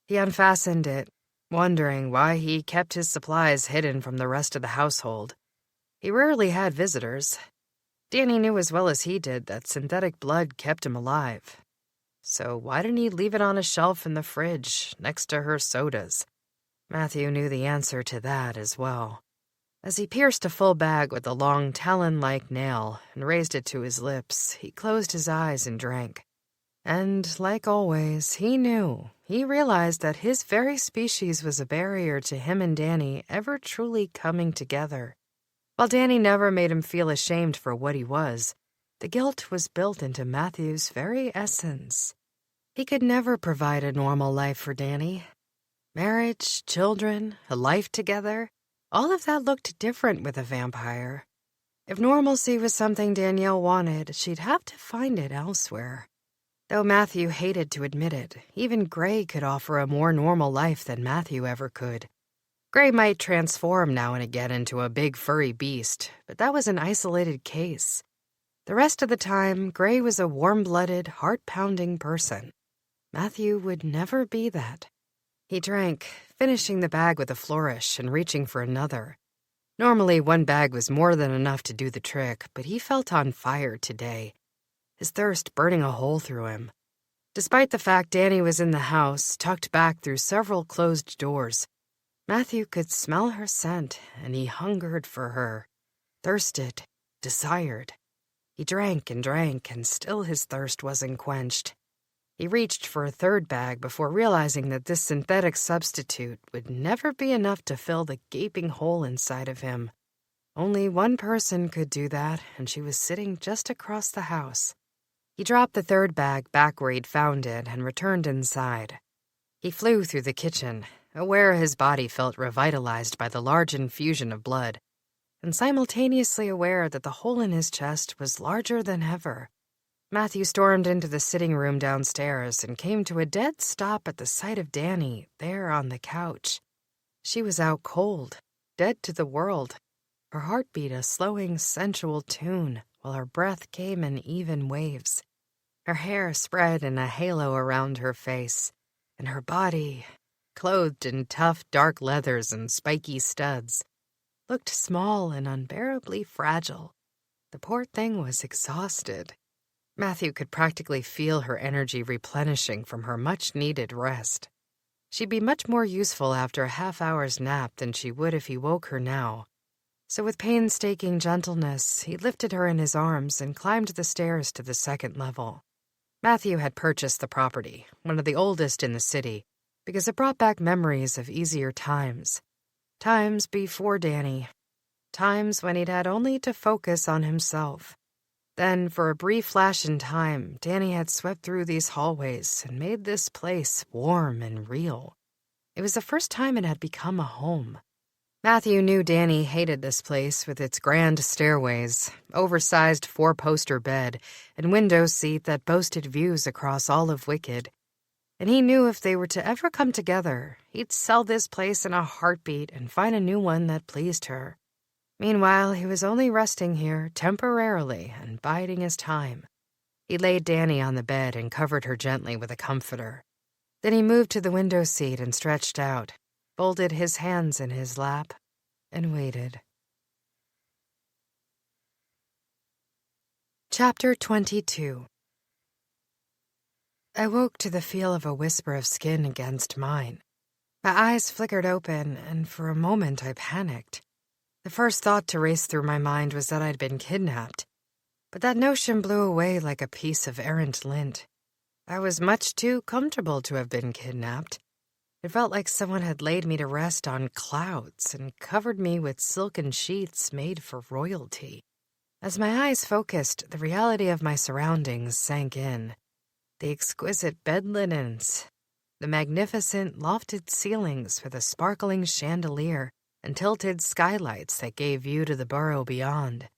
He unfastened it, wondering why he kept his supplies hidden from the rest of the household. He rarely had visitors. Danny knew as well as he did that synthetic blood kept him alive. So why didn't he leave it on a shelf in the fridge next to her sodas? Matthew knew the answer to that as well. As he pierced a full bag with a long talon-like nail and raised it to his lips, he closed his eyes and drank. And, like always, he realized that his very species was a barrier to him and Danny ever truly coming together. While Danny never made him feel ashamed for what he was, the guilt was built into Matthew's very essence. He could never provide a normal life for Danny. Marriage, children, a life together, all of that looked different with a vampire. If normalcy was something Danielle wanted, she'd have to find it elsewhere. Though Matthew hated to admit it, even Gray could offer a more normal life than Matthew ever could. Gray might transform now and again into a big furry beast, but that was an isolated case. The rest of the time, Gray was a warm-blooded, heart-pounding person. Matthew would never be that. He drank, finishing the bag with a flourish and reaching for another. Normally, one bag was more than enough to do the trick, but he felt on fire today, his thirst burning a hole through him. Despite the fact Danny was in the house, tucked back through several closed doors, Matthew could smell her scent, and he hungered for her, thirsted, desired. He drank, and still his thirst wasn't quenched. He reached for a third bag before realizing that this synthetic substitute would never be enough to fill the gaping hole inside of him. Only one person could do that, and she was sitting just across the house. He dropped the third bag back where he'd found it and returned inside. He flew through the kitchen, aware his body felt revitalized by the large infusion of blood, and simultaneously aware that the hole in his chest was larger than ever. Matthew stormed into the sitting room downstairs and came to a dead stop at the sight of Danny there on the couch. She was out cold, dead to the world. Her heart beat a slowing, sensual tune, while her breath came in even waves. Her hair spread in a halo around her face, and her body, clothed in tough, dark leathers and spiky studs, looked small and unbearably fragile. The poor thing was exhausted. Matthew could practically feel her energy replenishing from her much-needed rest. She'd be much more useful after a half-hour's nap than she would if he woke her now. So with painstaking gentleness, he lifted her in his arms and climbed the stairs to the second level. Matthew had purchased the property, one of the oldest in the city, because it brought back memories of easier times. Times before Danny. Times when he'd had only to focus on himself. Then, for a brief flash in time, Danny had swept through these hallways and made this place warm and real. It was the first time it had become a home. Matthew knew Danny hated this place with its grand stairways, oversized four-poster bed, and window seat that boasted views across all of Wicked. And he knew if they were to ever come together, he'd sell this place in a heartbeat and find a new one that pleased her. Meanwhile, he was only resting here temporarily and biding his time. He laid Danny on the bed and covered her gently with a comforter. Then he moved to the window seat and stretched out, folded his hands in his lap, and waited. Chapter 22. I woke to the feel of a whisper of skin against mine. My eyes flickered open, and for a moment I panicked. The first thought to race through my mind was that I'd been kidnapped, but that notion blew away like a piece of errant lint. I was much too comfortable to have been kidnapped. It felt like someone had laid me to rest on clouds and covered me with silken sheets made for royalty. As my eyes focused, the reality of my surroundings sank in. The exquisite bed linens, the magnificent lofted ceilings with a sparkling chandelier and tilted skylights that gave view to the borough beyond,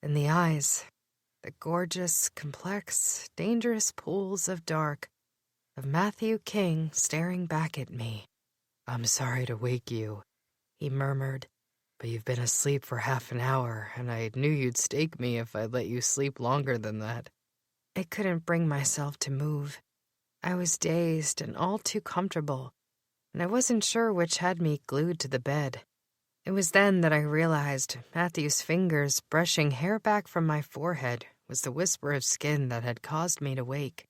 and the eyes, the gorgeous, complex, dangerous pools of dark of Matthew King staring back at me. "I'm sorry to wake you," he murmured, "but you've been asleep for half an hour, and I knew you'd stake me if I let you sleep longer than that." I couldn't bring myself to move. I was dazed and all too comfortable, and I wasn't sure which had me glued to the bed. It was then that I realized Matthew's fingers brushing hair back from my forehead was the whisper of skin that had caused me to wake.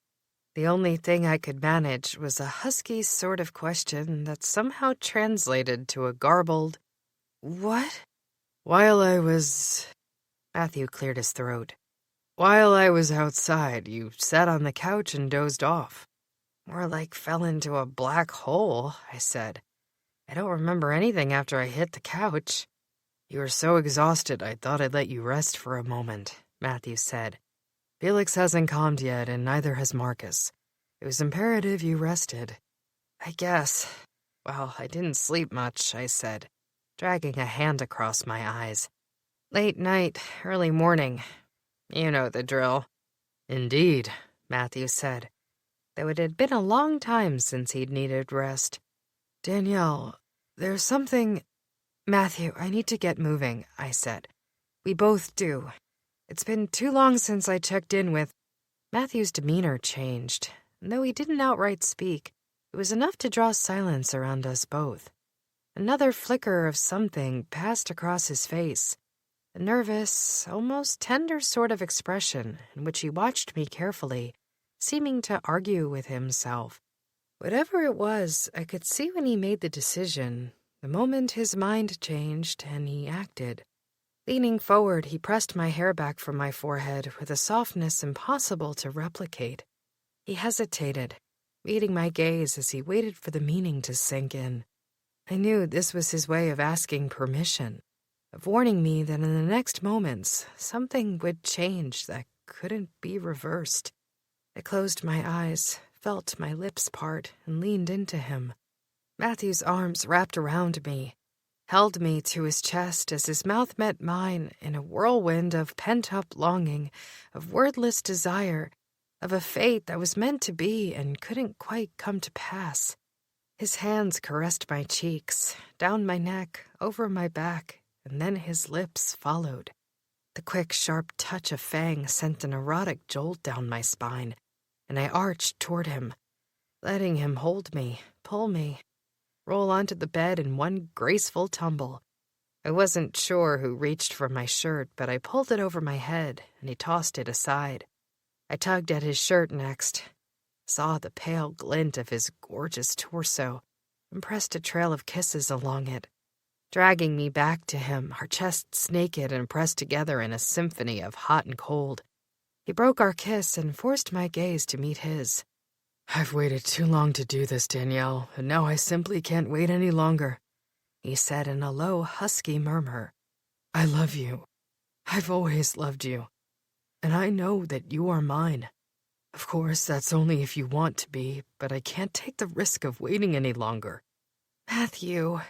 The only thing I could manage was a husky sort of question that somehow translated to a garbled, "What?" Matthew cleared his throat. "While I was outside, you sat on the couch and dozed off." "More like fell into a black hole," I said. "I don't remember anything after I hit the couch." "You were so exhausted I thought I'd let you rest for a moment," Matthew said. "Felix hasn't calmed yet, and neither has Marcus. It was imperative you rested." "I guess. Well, I didn't sleep much, I said, dragging a hand across my eyes. Late night, early morning. You know the drill. Indeed, Matthew said, though it had been a long time since he'd needed rest. Danielle, there's something... Matthew, I need to get moving, I said. We both do. It's been too long since I checked in with... Matthew's demeanor changed, and though he didn't outright speak, it was enough to draw silence around us both. Another flicker of something passed across his face, a nervous, almost tender sort of expression in which he watched me carefully, seeming to argue with himself. Whatever it was, I could see when he made the decision, the moment his mind changed and he acted. Leaning forward, he pressed my hair back from my forehead with a softness impossible to replicate. He hesitated, meeting my gaze as he waited for the meaning to sink in. I knew this was his way of asking permission, of warning me that in the next moments something would change that couldn't be reversed. I closed my eyes, felt my lips part, and leaned into him. Matthew's arms wrapped around me, held me to his chest as his mouth met mine in a whirlwind of pent-up longing, of wordless desire, of a fate that was meant to be and couldn't quite come to pass. His hands caressed my cheeks, down my neck, over my back, and then his lips followed. The quick, sharp touch of fang sent an erotic jolt down my spine, and I arched toward him, letting him hold me, pull me, roll onto the bed in one graceful tumble. I wasn't sure who reached for my shirt, but I pulled it over my head, and he tossed it aside. I tugged at his shirt next, saw the pale glint of his gorgeous torso, and pressed a trail of kisses along it, dragging me back to him, our chests naked and pressed together in a symphony of hot and cold. He broke our kiss and forced my gaze to meet his. I've waited too long to do this, Danielle, and now I simply can't wait any longer, he said in a low, husky murmur. I love you. I've always loved you. And I know that you are mine. Of course, that's only if you want to be, but I can't take the risk of waiting any longer. Matthew.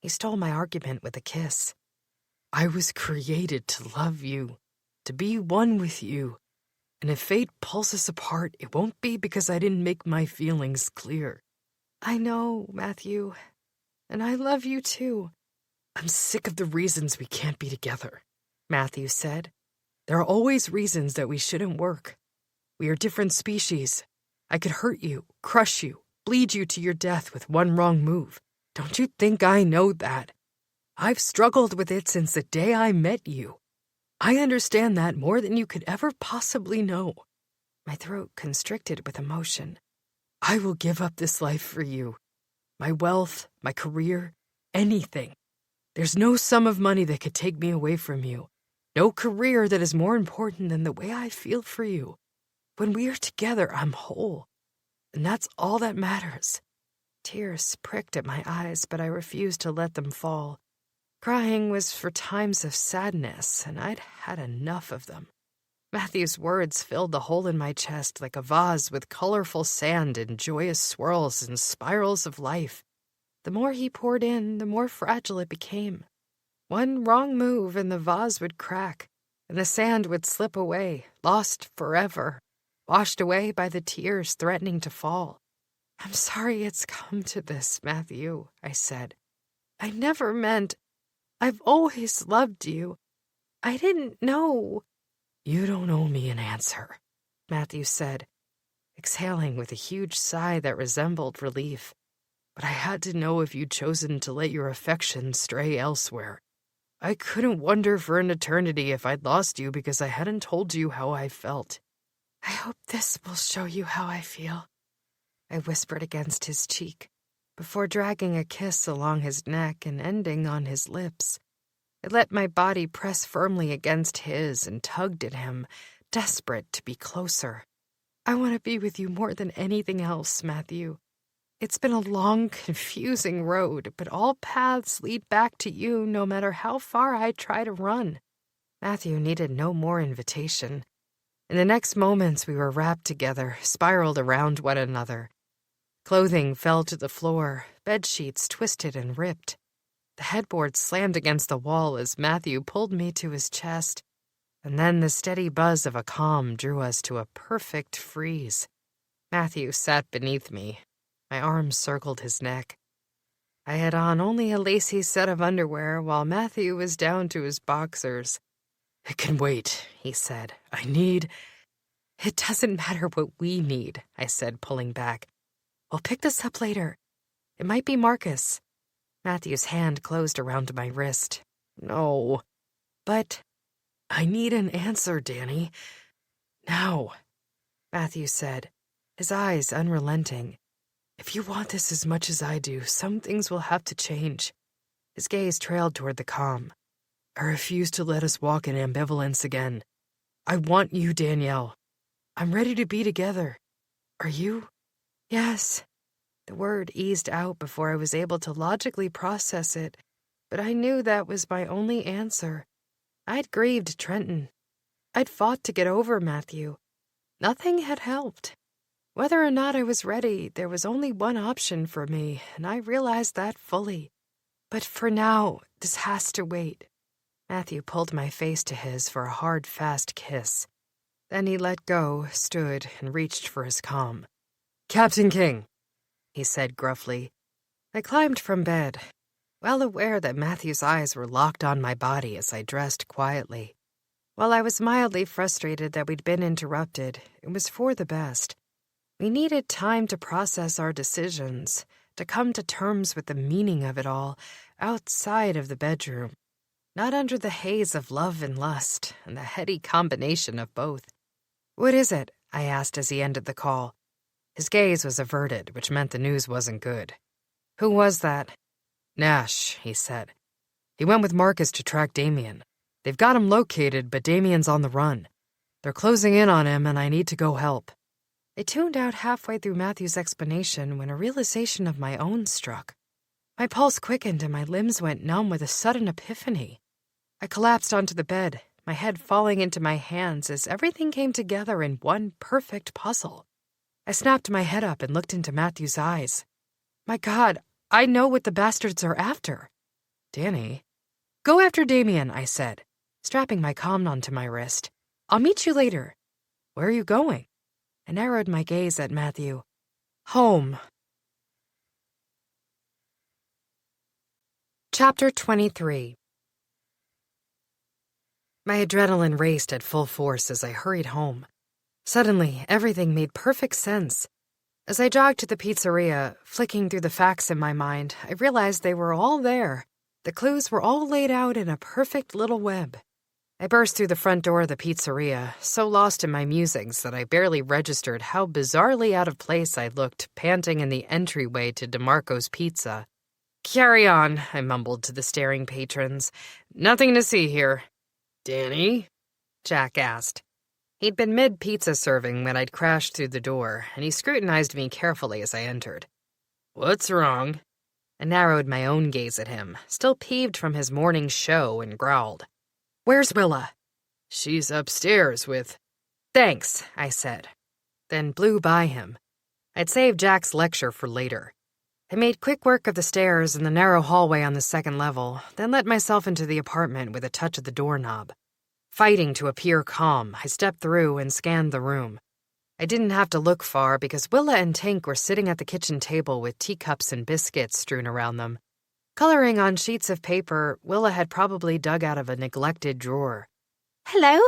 He stole my argument with a kiss. I was created to love you, to be one with you. And if fate pulls us apart, it won't be because I didn't make my feelings clear. I know, Matthew. And I love you too. I'm sick of the reasons we can't be together, Matthew said. There are always reasons that we shouldn't work. We are different species. I could hurt you, crush you, bleed you to your death with one wrong move. Don't you think I know that? I've struggled with it since the day I met you. I understand that more than you could ever possibly know. My throat constricted with emotion. I will give up this life for you. My wealth, my career, anything. There's no sum of money that could take me away from you. No career that is more important than the way I feel for you. When we are together, I'm whole. And that's all that matters. Tears pricked at my eyes, but I refused to let them fall. Crying was for times of sadness, and I'd had enough of them. Matthew's words filled the hole in my chest like a vase with colorful sand and joyous swirls and spirals of life. The more he poured in, the more fragile it became. One wrong move and the vase would crack, and the sand would slip away, lost forever, washed away by the tears threatening to fall. I'm sorry it's come to this, Matthew, I said. I never meant... I've always loved you. I didn't know. You don't owe me an answer, Matthew said, exhaling with a huge sigh that resembled relief. But I had to know if you'd chosen to let your affection stray elsewhere. I couldn't wonder for an eternity if I'd lost you because I hadn't told you how I felt. I hope this will show you how I feel, I whispered against his cheek, before dragging a kiss along his neck and ending on his lips. I let my body press firmly against his and tugged at him, desperate to be closer. I want to be with you more than anything else, Matthew. It's been a long, confusing road, but all paths lead back to you no matter how far I try to run. Matthew needed no more invitation. In the next moments we were wrapped together, spiraled around one another. Clothing fell to the floor, bedsheets twisted and ripped. The headboard slammed against the wall as Matthew pulled me to his chest, and then the steady buzz of a calm drew us to a perfect freeze. Matthew sat beneath me. My arms circled his neck. I had on only a lacy set of underwear, while Matthew was down to his boxers. "It can wait," he said. It doesn't matter what we need," I said, pulling back. "We'll pick this up later. It might be Marcus." Matthew's hand closed around my wrist. "No." "But I need an answer, Danny. Now," Matthew said, his eyes unrelenting. "if you want this as much as I do, some things will have to change." His gaze trailed toward the comm. "I refuse to let us walk in ambivalence again. I want you, Danielle. I'm ready to be together. Are you?" "Yes." The word eased out before I was able to logically process it, but I knew that was my only answer. I'd grieved Trenton. I'd fought to get over Matthew. Nothing had helped. Whether or not I was ready, there was only one option for me, and I realized that fully. But for now, this has to wait. Matthew pulled my face to his for a hard, fast kiss. Then he let go, stood, and reached for his comm. "Captain King," he said gruffly. I climbed from bed, well aware that Matthew's eyes were locked on my body as I dressed quietly. While I was mildly frustrated that we'd been interrupted, it was for the best. We needed time to process our decisions, to come to terms with the meaning of it all, outside of the bedroom, not under the haze of love and lust, and the heady combination of both. "What is it?" I asked as he ended the call. His gaze was averted, which meant the news wasn't good. "Who was that?" "Nash," he said. "He went with Marcus to track Damien. They've got him located, but Damien's on the run. They're closing in on him, and I need to go help." I tuned out halfway through Matthew's explanation when a realization of my own struck. My pulse quickened and my limbs went numb with a sudden epiphany. I collapsed onto the bed, my head falling into my hands as everything came together in one perfect puzzle. I snapped my head up and looked into Matthew's eyes. "My God, I know what the bastards are after." "Danny." "Go after Damien," I said, strapping my comm onto my wrist. "I'll meet you later." "Where are you going?" I narrowed my gaze at Matthew. "Home." Chapter 23. My adrenaline raced at full force as I hurried home. Suddenly, everything made perfect sense. As I jogged to the pizzeria, flicking through the facts in my mind, I realized they were all there. The clues were all laid out in a perfect little web. I burst through the front door of the pizzeria, so lost in my musings that I barely registered how bizarrely out of place I looked, panting in the entryway to DeMarco's Pizza. "Carry on," I mumbled to the staring patrons. "Nothing to see here." "Danny?" Jack asked. He'd been mid-pizza serving when I'd crashed through the door, and he scrutinized me carefully as I entered. "What's wrong?" I narrowed my own gaze at him, still peeved from his morning show, and growled. "Where's Willa?" "She's upstairs with—" "Thanks," I said, then blew by him. I'd saved Jack's lecture for later. I made quick work of the stairs and the narrow hallway on the second level, then let myself into the apartment with a touch of the doorknob. Fighting to appear calm, I stepped through and scanned the room. I didn't have to look far because Willa and Tink were sitting at the kitchen table with teacups and biscuits strewn around them. Coloring on sheets of paper, Willa had probably dug out of a neglected drawer. "Hello,"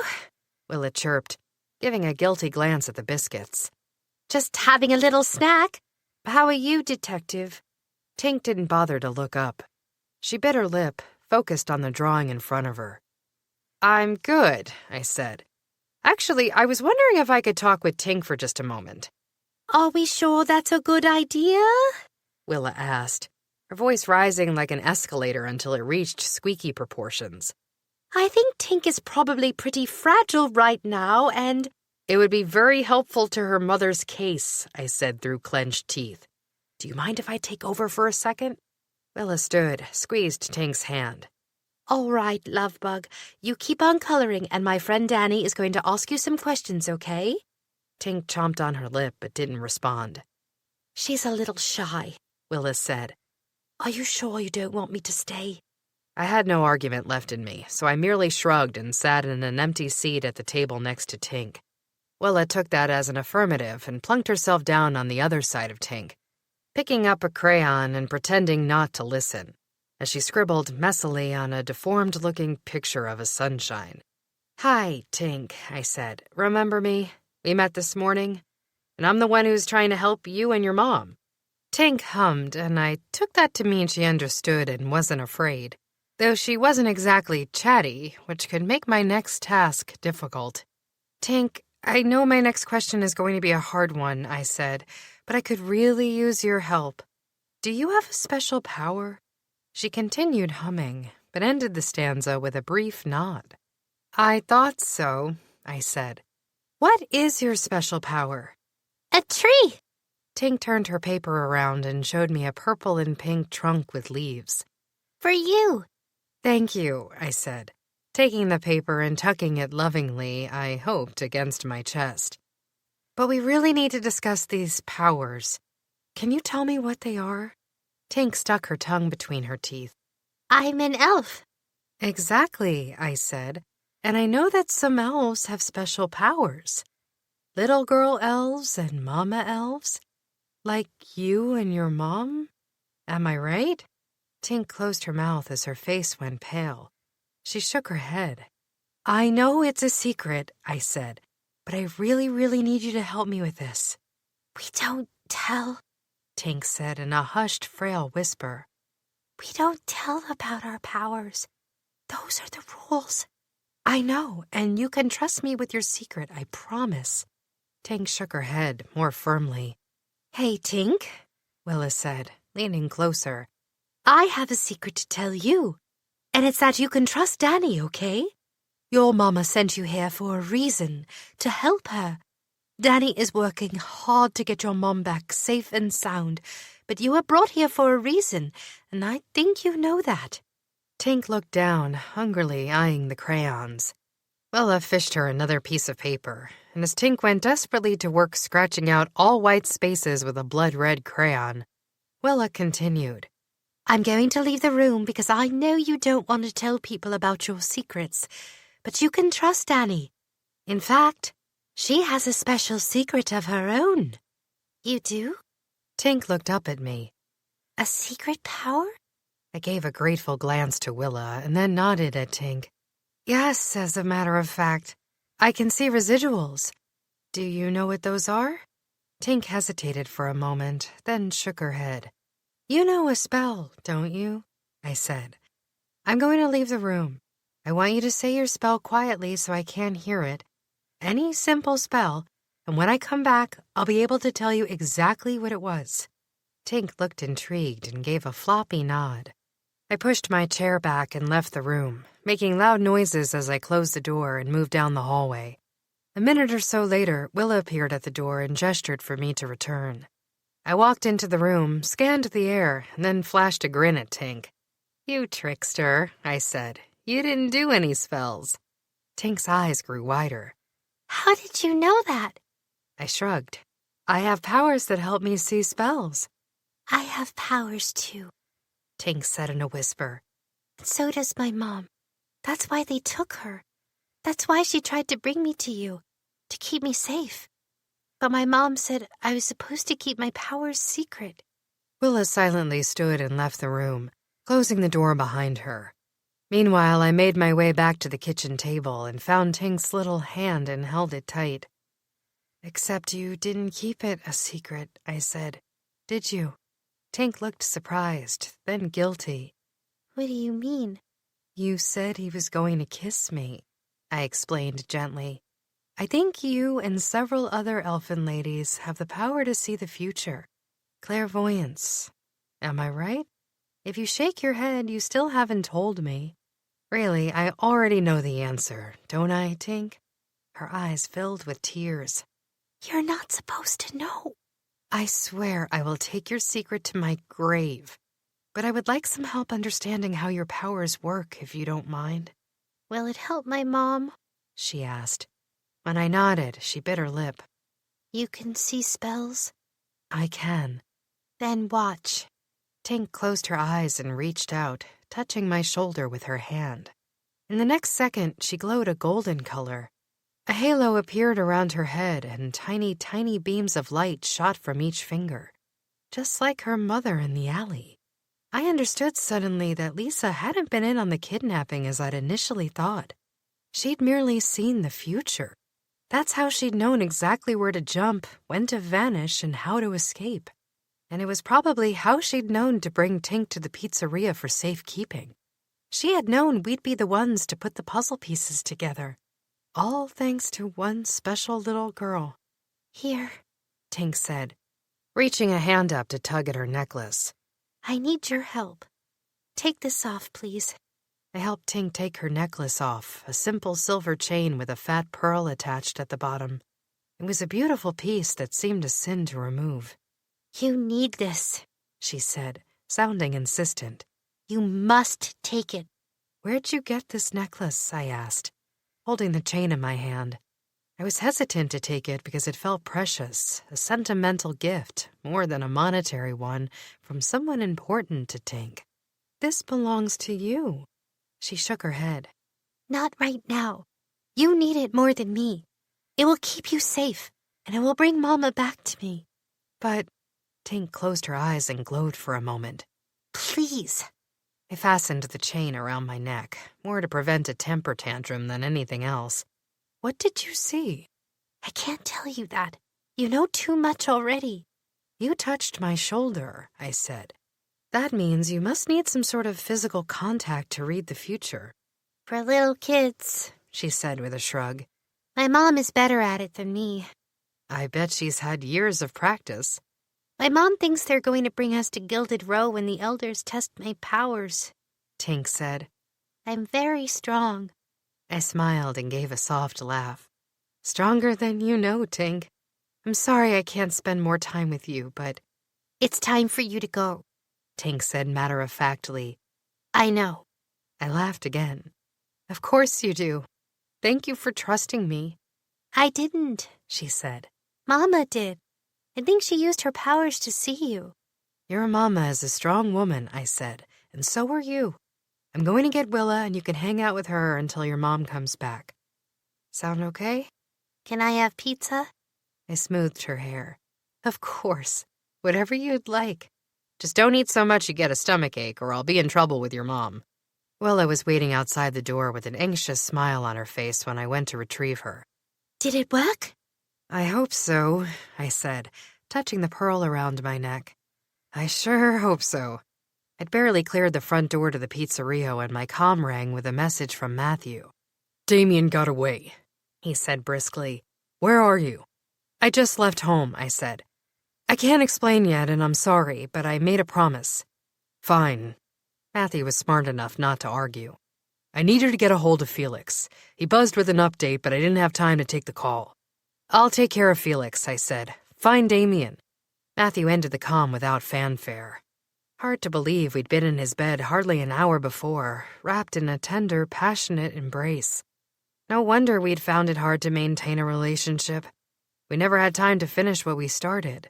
Willa chirped, giving a guilty glance at the biscuits. "Just having a little snack. "How are you, Detective?" Tink didn't bother to look up. She bit her lip, focused on the drawing in front of her. "I'm good," I said. "Actually, I was wondering if I could talk with Tink for just a moment." Are we sure that's a good idea?" Willa asked, her voice rising like an escalator until it reached squeaky proportions. "I think Tink is probably pretty fragile right now, and—" "It would be very helpful to her mother's case," I said through clenched teeth. "Do you mind if I take over for a second?" Willa stood, squeezed Tink's hand. "All right, Lovebug. You keep on coloring, and my friend Danny is going to ask you some questions, okay?" Tink chomped on her lip but didn't respond. She's a little shy, Willis said. Are you sure you don't want me to stay? I had no argument left in me, so I merely shrugged and sat in an empty seat at the table next to Tink. Willa took that as an affirmative and plunked herself down on the other side of Tink, picking up a crayon and pretending not to listen, as she scribbled messily on a deformed-looking picture of a sunshine. "Hi, Tink," I said. "Remember me? We met this morning, and I'm the one who's trying to help you and your mom." Tink hummed, and I took that to mean she understood and wasn't afraid, though she wasn't exactly chatty, which could make my next task difficult. "Tink, I know my next question is going to be a hard one," I said, "but I could really use your help. Do you have a special power?" She continued humming, but ended the stanza with a brief nod. "I thought so," I said. "What is your special power?" A tree! Tink turned her paper around and showed me a purple and pink trunk with leaves. For you! "Thank you," I said, taking the paper and tucking it lovingly, I hoped, against my chest. "But we really need to discuss these powers. Can you tell me what they are?" Tink stuck her tongue between her teeth. I'm an elf. "Exactly," I said, "and I know that some elves have special powers. Little girl elves and mama elves. Like you and your mom? Am I right?" Tink closed her mouth as her face went pale. She shook her head. "I know it's a secret," I said, "but I really, really need you to help me with this." We don't tell. Tink said in a hushed, frail whisper. We don't tell about our powers. Those are the rules. "I know, and you can trust me with your secret, I promise." Tink shook her head more firmly. "Hey, Tink," Willa said, leaning closer. I have a secret to tell you, and it's that you can trust Danny, okay? Your mama sent you here for a reason, to help her. Danny is working hard to get your mom back safe and sound, but you were brought here for a reason, and I think you know that. Tink looked down, hungrily eyeing the crayons. Willa fished her another piece of paper, and as Tink went desperately to work scratching out all white spaces with a blood-red crayon, Willa continued. I'm going to leave the room because I know you don't want to tell people about your secrets, but you can trust Danny. In fact, she has a special secret of her own. You do? Tink looked up at me. A secret power? I gave a grateful glance to Willa and then nodded at Tink. "Yes, as a matter of fact. I can see residuals. Do you know what those are?" Tink hesitated for a moment, then shook her head. "You know a spell, don't you?" I said. "I'm going to leave the room. I want you to say your spell quietly so I can't hear it. Any simple spell, and when I come back, I'll be able to tell you exactly what it was." Tink looked intrigued and gave a floppy nod. I pushed my chair back and left the room, making loud noises as I closed the door and moved down the hallway. A minute or so later, Willa appeared at the door and gestured for me to return. I walked into the room, scanned the air, and then flashed a grin at Tink. "You trickster," I said. "You didn't do any spells." Tink's eyes grew wider. How did you know that? I shrugged. "I have powers that help me see spells." I have powers too, Tink said in a whisper. and so does my mom. That's why they took her. That's why she tried to bring me to you, to keep me safe. But my mom said I was supposed to keep my powers secret. Willa silently stood and left the room, closing the door behind her. Meanwhile, I made my way back to the kitchen table and found Tink's little hand and held it tight. "Except you didn't keep it a secret," I said. "Did you?" Tink looked surprised, then guilty. What do you mean? "You said he was going to kiss me," I explained gently. "I think you and several other elfin ladies have the power to see the future. Clairvoyance. Am I right? If you shake your head, you still haven't told me." "Really, I already know the answer, don't I, Tink?" Her eyes filled with tears. You're not supposed to know. "I swear I will take your secret to my grave. But I would like some help understanding how your powers work, if you don't mind." Will it help my mom? She asked. When I nodded, she bit her lip. You can see spells? "I can. Then watch. Tink closed her eyes and reached out, touching my shoulder with her hand. In the next second, she glowed a golden color. A halo appeared around her head, and tiny, tiny beams of light shot from each finger, just like her mother in the alley. I understood suddenly that Lisa hadn't been in on the kidnapping as I'd initially thought. She'd merely seen the future. That's how she'd known exactly where to jump, when to vanish, and how to escape. And it was probably how she'd known to bring Tink to the pizzeria for safekeeping. She had known we'd be the ones to put the puzzle pieces together. All thanks to one special little girl. Here, Tink said, reaching a hand up to tug at her necklace. I need your help. Take this off, please. I helped Tink take her necklace off, a simple silver chain with a fat pearl attached at the bottom. It was a beautiful piece that seemed a sin to remove. You need this, she said, sounding insistent. You must take it. Where'd you get this necklace? I asked, holding the chain in my hand. I was hesitant to take it because it felt precious, a sentimental gift, more than a monetary one, from someone important to Tink. This belongs to you. She shook her head. Not right now. You need it more than me. It will keep you safe, and it will bring Mama back to me. But Tink closed her eyes and glowed for a moment. Please. I fastened the chain around my neck, more to prevent a temper tantrum than anything else. What did you see? I can't tell you that. You know too much already. You touched my shoulder, I said. That means you must need some sort of physical contact to read the future. For little kids, she said with a shrug. My mom is better at it than me. I bet she's had years of practice. My mom thinks they're going to bring us to Gilded Row when the elders test my powers, Tink said. I'm very strong. I smiled and gave a soft laugh. Stronger than you know, Tink. I'm sorry I can't spend more time with you, but... It's time for you to go, Tink said matter-of-factly. I know. I laughed again. Of course you do. Thank you for trusting me. I didn't, she said. Mama did. I think she used her powers to see you. Your mama is a strong woman, I said, and so are you. I'm going to get Willa, and you can hang out with her until your mom comes back. Sound okay? Can I have pizza? I smoothed her hair. Of course. Whatever you'd like. Just don't eat so much you get a stomachache, or I'll be in trouble with your mom. Willa was waiting outside the door with an anxious smile on her face when I went to retrieve her. Did it work? I hope so, I said, touching the pearl around my neck. I sure hope so. I'd barely cleared the front door to the pizzeria when my comm rang with a message from Matthew. Damien got away, he said briskly. Where are you? I just left home, I said. I can't explain yet, and I'm sorry, but I made a promise. Fine. Matthew was smart enough not to argue. I needed to get a hold of Felix. He buzzed with an update, but I didn't have time to take the call. I'll take care of Felix, I said. Find Damien. Matthew ended the comm without fanfare. Hard to believe we'd been in his bed hardly an hour before, wrapped in a tender, passionate embrace. No wonder we'd found it hard to maintain a relationship. We never had time to finish what we started.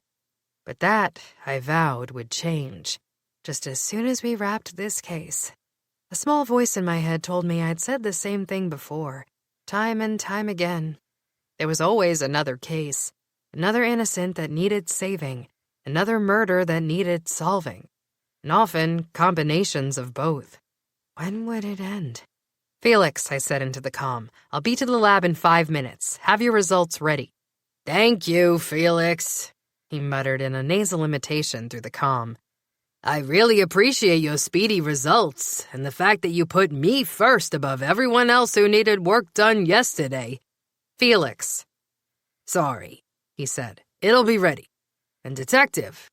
But that, I vowed, would change, just as soon as we wrapped this case. A small voice in my head told me I'd said the same thing before, time and time again. There was always another case, another innocent that needed saving, another murder that needed solving, and often combinations of both. When would it end? Felix, I said into the comm, I'll be to the lab in 5 minutes. Have your results ready. Thank you, Felix, he muttered in a nasal imitation through the comm. I really appreciate your speedy results, and the fact that you put me first above everyone else who needed work done yesterday. Felix. Sorry, he said. It'll be ready. And Detective,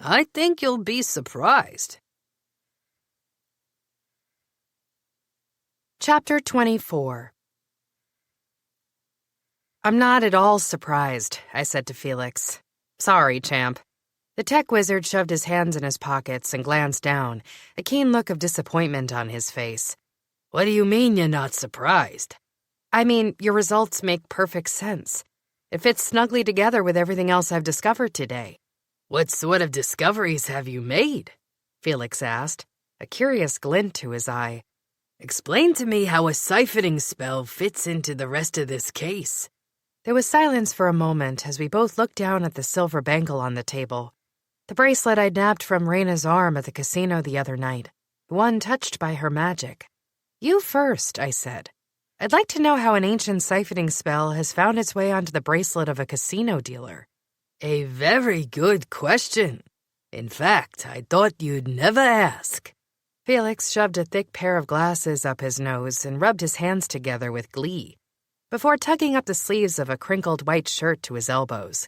I think you'll be surprised. Chapter 24. I'm not at all surprised, I said to Felix. Sorry, champ. The tech wizard shoved his hands in his pockets and glanced down, a keen look of disappointment on his face. What do you mean you're not surprised? I mean, your results make perfect sense. It fits snugly together with everything else I've discovered today. What sort of discoveries have you made? Felix asked, a curious glint to his eye. Explain to me how a siphoning spell fits into the rest of this case. There was silence for a moment as we both looked down at the silver bangle on the table. The bracelet I'd nabbed from Raina's arm at the casino the other night, the one touched by her magic. You first, I said. I'd like to know how an ancient siphoning spell has found its way onto the bracelet of a casino dealer. A very good question. In fact, I thought you'd never ask. Felix shoved a thick pair of glasses up his nose and rubbed his hands together with glee, before tugging up the sleeves of a crinkled white shirt to his elbows.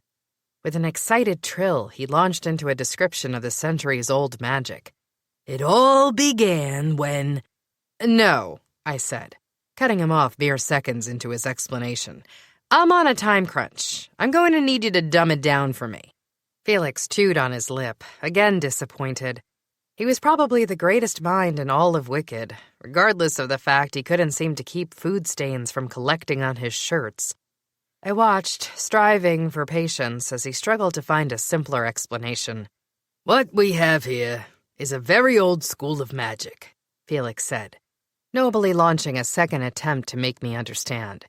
With an excited trill, he launched into a description of the centuries-old magic. It all began when... No, I said, cutting him off mere seconds into his explanation. I'm on a time crunch. I'm going to need you to dumb it down for me. Felix chewed on his lip, again disappointed. He was probably the greatest mind in all of Wicked, regardless of the fact he couldn't seem to keep food stains from collecting on his shirts. I watched, striving for patience, as he struggled to find a simpler explanation. What we have here is a very old school of magic, Felix said, nobly launching a second attempt to make me understand.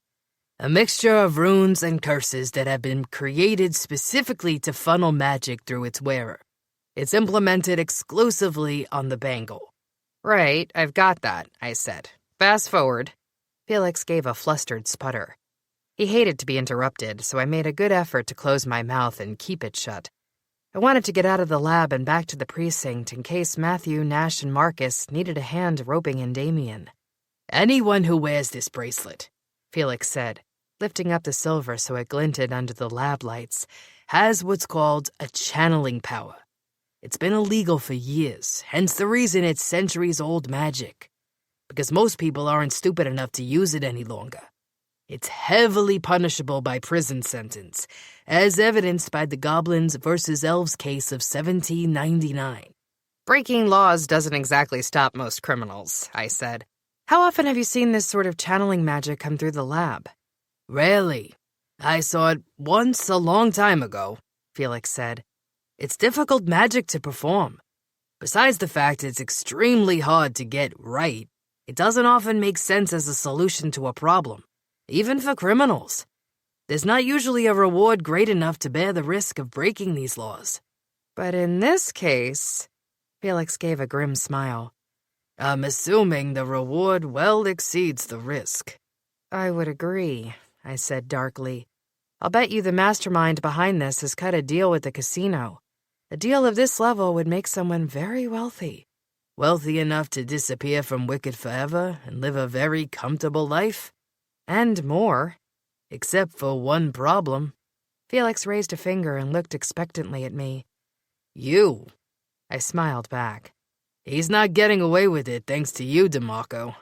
A mixture of runes and curses that have been created specifically to funnel magic through its wearer. It's implemented exclusively on the bangle. Right, I've got that, I said. Fast forward. Felix gave a flustered sputter. He hated to be interrupted, so I made a good effort to close my mouth and keep it shut. I wanted to get out of the lab and back to the precinct in case Matthew, Nash, and Marcus needed a hand roping in Damien. Anyone who wears this bracelet, Felix said, lifting up the silver so it glinted under the lab lights, has what's called a channeling power. It's been illegal for years, hence the reason it's centuries-old magic. Because most people aren't stupid enough to use it any longer. It's heavily punishable by prison sentence, as evidenced by the Goblins versus Elves case of 1799. Breaking laws doesn't exactly stop most criminals, I said. How often have you seen this sort of channeling magic come through the lab? Rarely. I saw it once a long time ago, Felix said. It's difficult magic to perform. Besides the fact it's extremely hard to get right, it doesn't often make sense as a solution to a problem. Even for criminals. There's not usually a reward great enough to bear the risk of breaking these laws. But in this case, Felix gave a grim smile. I'm assuming the reward well exceeds the risk. I would agree, I said darkly. I'll bet you the mastermind behind this has cut a deal with the casino. A deal of this level would make someone very wealthy. Wealthy enough to disappear from Wicked forever and live a very comfortable life? And more. Except for one problem. Felix raised a finger and looked expectantly at me. You. I smiled back. He's not getting away with it thanks to you, DeMarco.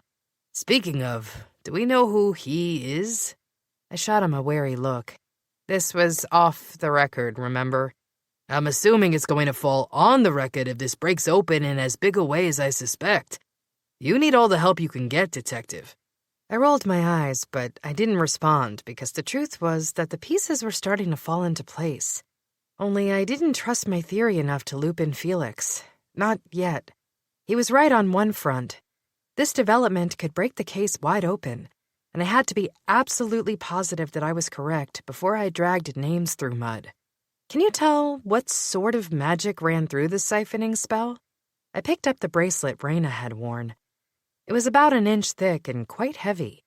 Speaking of, do we know who he is? I shot him a wary look. This was off the record, remember? I'm assuming it's going to fall on the record if this breaks open in as big a way as I suspect. You need all the help you can get, Detective. I rolled my eyes, but I didn't respond because the truth was that the pieces were starting to fall into place. Only I didn't trust my theory enough to loop in Felix. Not yet. He was right on one front. This development could break the case wide open, and I had to be absolutely positive that I was correct before I dragged names through mud. Can you tell what sort of magic ran through the siphoning spell? I picked up the bracelet Raina had worn. It was about an inch thick and quite heavy.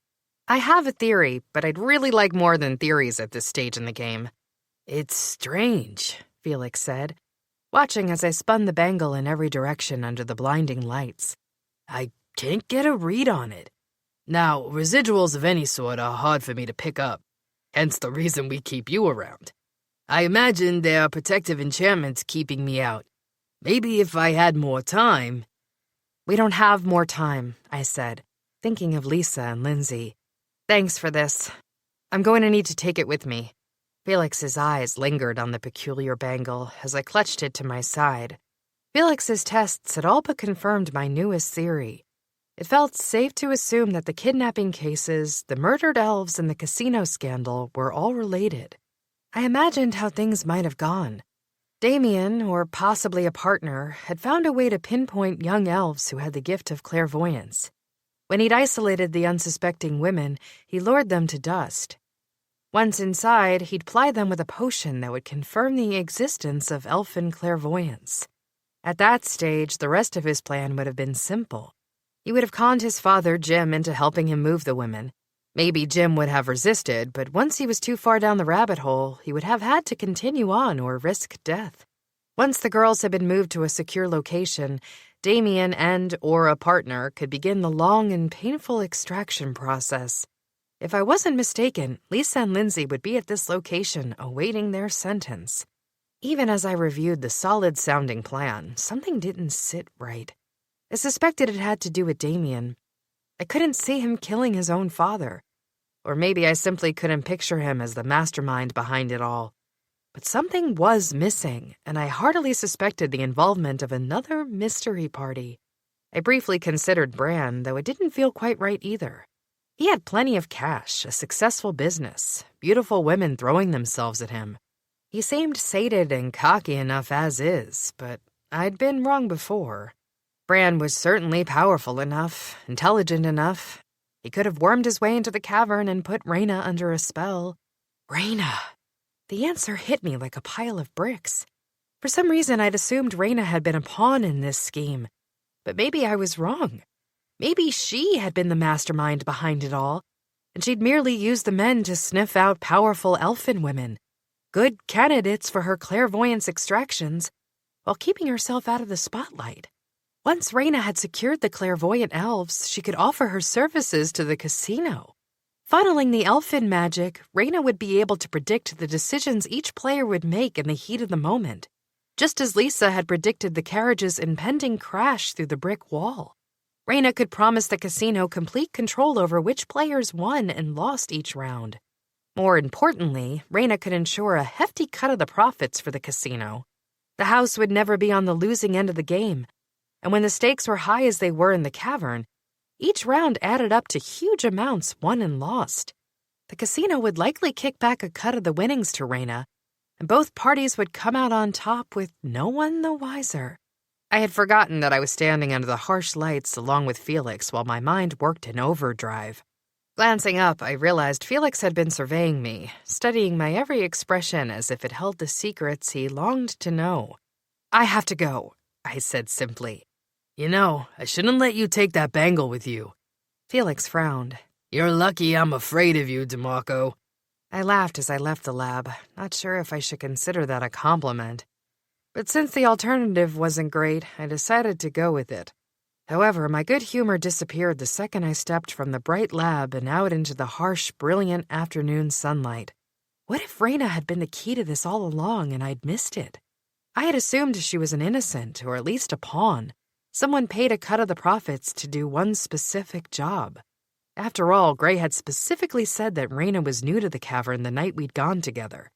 I have a theory, but I'd really like more than theories at this stage in the game. It's strange, Felix said, watching as I spun the bangle in every direction under the blinding lights. I can't get a read on it. Now, residuals of any sort are hard for me to pick up, hence the reason we keep you around. I imagine there are protective enchantments keeping me out. Maybe if I had more time... We don't have more time, I said, thinking of Lisa and Lindsay. Thanks for this. I'm going to need to take it with me. Felix's eyes lingered on the peculiar bangle as I clutched it to my side. Felix's tests had all but confirmed my newest theory. It felt safe to assume that the kidnapping cases, the murdered elves, and the casino scandal were all related. I imagined how things might have gone. Damien, or possibly a partner, had found a way to pinpoint young elves who had the gift of clairvoyance. When he'd isolated the unsuspecting women, he lured them to dust. Once inside, he'd ply them with a potion that would confirm the existence of elfin clairvoyance. At that stage, the rest of his plan would have been simple. He would have conned his father, Jim, into helping him move the women. Maybe Jim would have resisted, but once he was too far down the rabbit hole, he would have had to continue on or risk death. Once the girls had been moved to a secure location, Damien and/or a partner could begin the long and painful extraction process. If I wasn't mistaken, Lisa and Lindsay would be at this location awaiting their sentence. Even as I reviewed the solid-sounding plan, something didn't sit right. I suspected it had to do with Damien. I couldn't see him killing his own father. Or maybe I simply couldn't picture him as the mastermind behind it all. But something was missing, and I heartily suspected the involvement of another mystery party. I briefly considered Bran, though it didn't feel quite right either. He had plenty of cash, a successful business, beautiful women throwing themselves at him. He seemed sated and cocky enough as is, but I'd been wrong before. Bran was certainly powerful enough, intelligent enough. He could have wormed his way into the cavern and put Rhaena under a spell. Rhaena! The answer hit me like a pile of bricks. For some reason, I'd assumed Rhaena had been a pawn in this scheme. But maybe I was wrong. Maybe she had been the mastermind behind it all, and she'd merely used the men to sniff out powerful elfin women, good candidates for her clairvoyance extractions, while keeping herself out of the spotlight. Once Rhaena had secured the clairvoyant elves, she could offer her services to the casino. Funneling the elfin magic, Rhaena would be able to predict the decisions each player would make in the heat of the moment, just as Lisa had predicted the carriage's impending crash through the brick wall. Rhaena could promise the casino complete control over which players won and lost each round. More importantly, Rhaena could ensure a hefty cut of the profits for the casino. The house would never be on the losing end of the game, and when the stakes were high as they were in the cavern, each round added up to huge amounts won and lost. The casino would likely kick back a cut of the winnings to Rhaena, and both parties would come out on top with no one the wiser. I had forgotten that I was standing under the harsh lights along with Felix while my mind worked in overdrive. Glancing up, I realized Felix had been surveying me, studying my every expression as if it held the secrets he longed to know. "I have to go," I said simply. You know, I shouldn't let you take that bangle with you. Felix frowned. You're lucky I'm afraid of you, DeMarco. I laughed as I left the lab, not sure if I should consider that a compliment. But since the alternative wasn't great, I decided to go with it. However, my good humor disappeared the second I stepped from the bright lab and out into the harsh, brilliant afternoon sunlight. What if Rhaena had been the key to this all along and I'd missed it? I had assumed she was an innocent, or at least a pawn. Someone paid a cut of the profits to do one specific job. After all, Gray had specifically said that Rhaena was new to the cavern the night we'd gone together.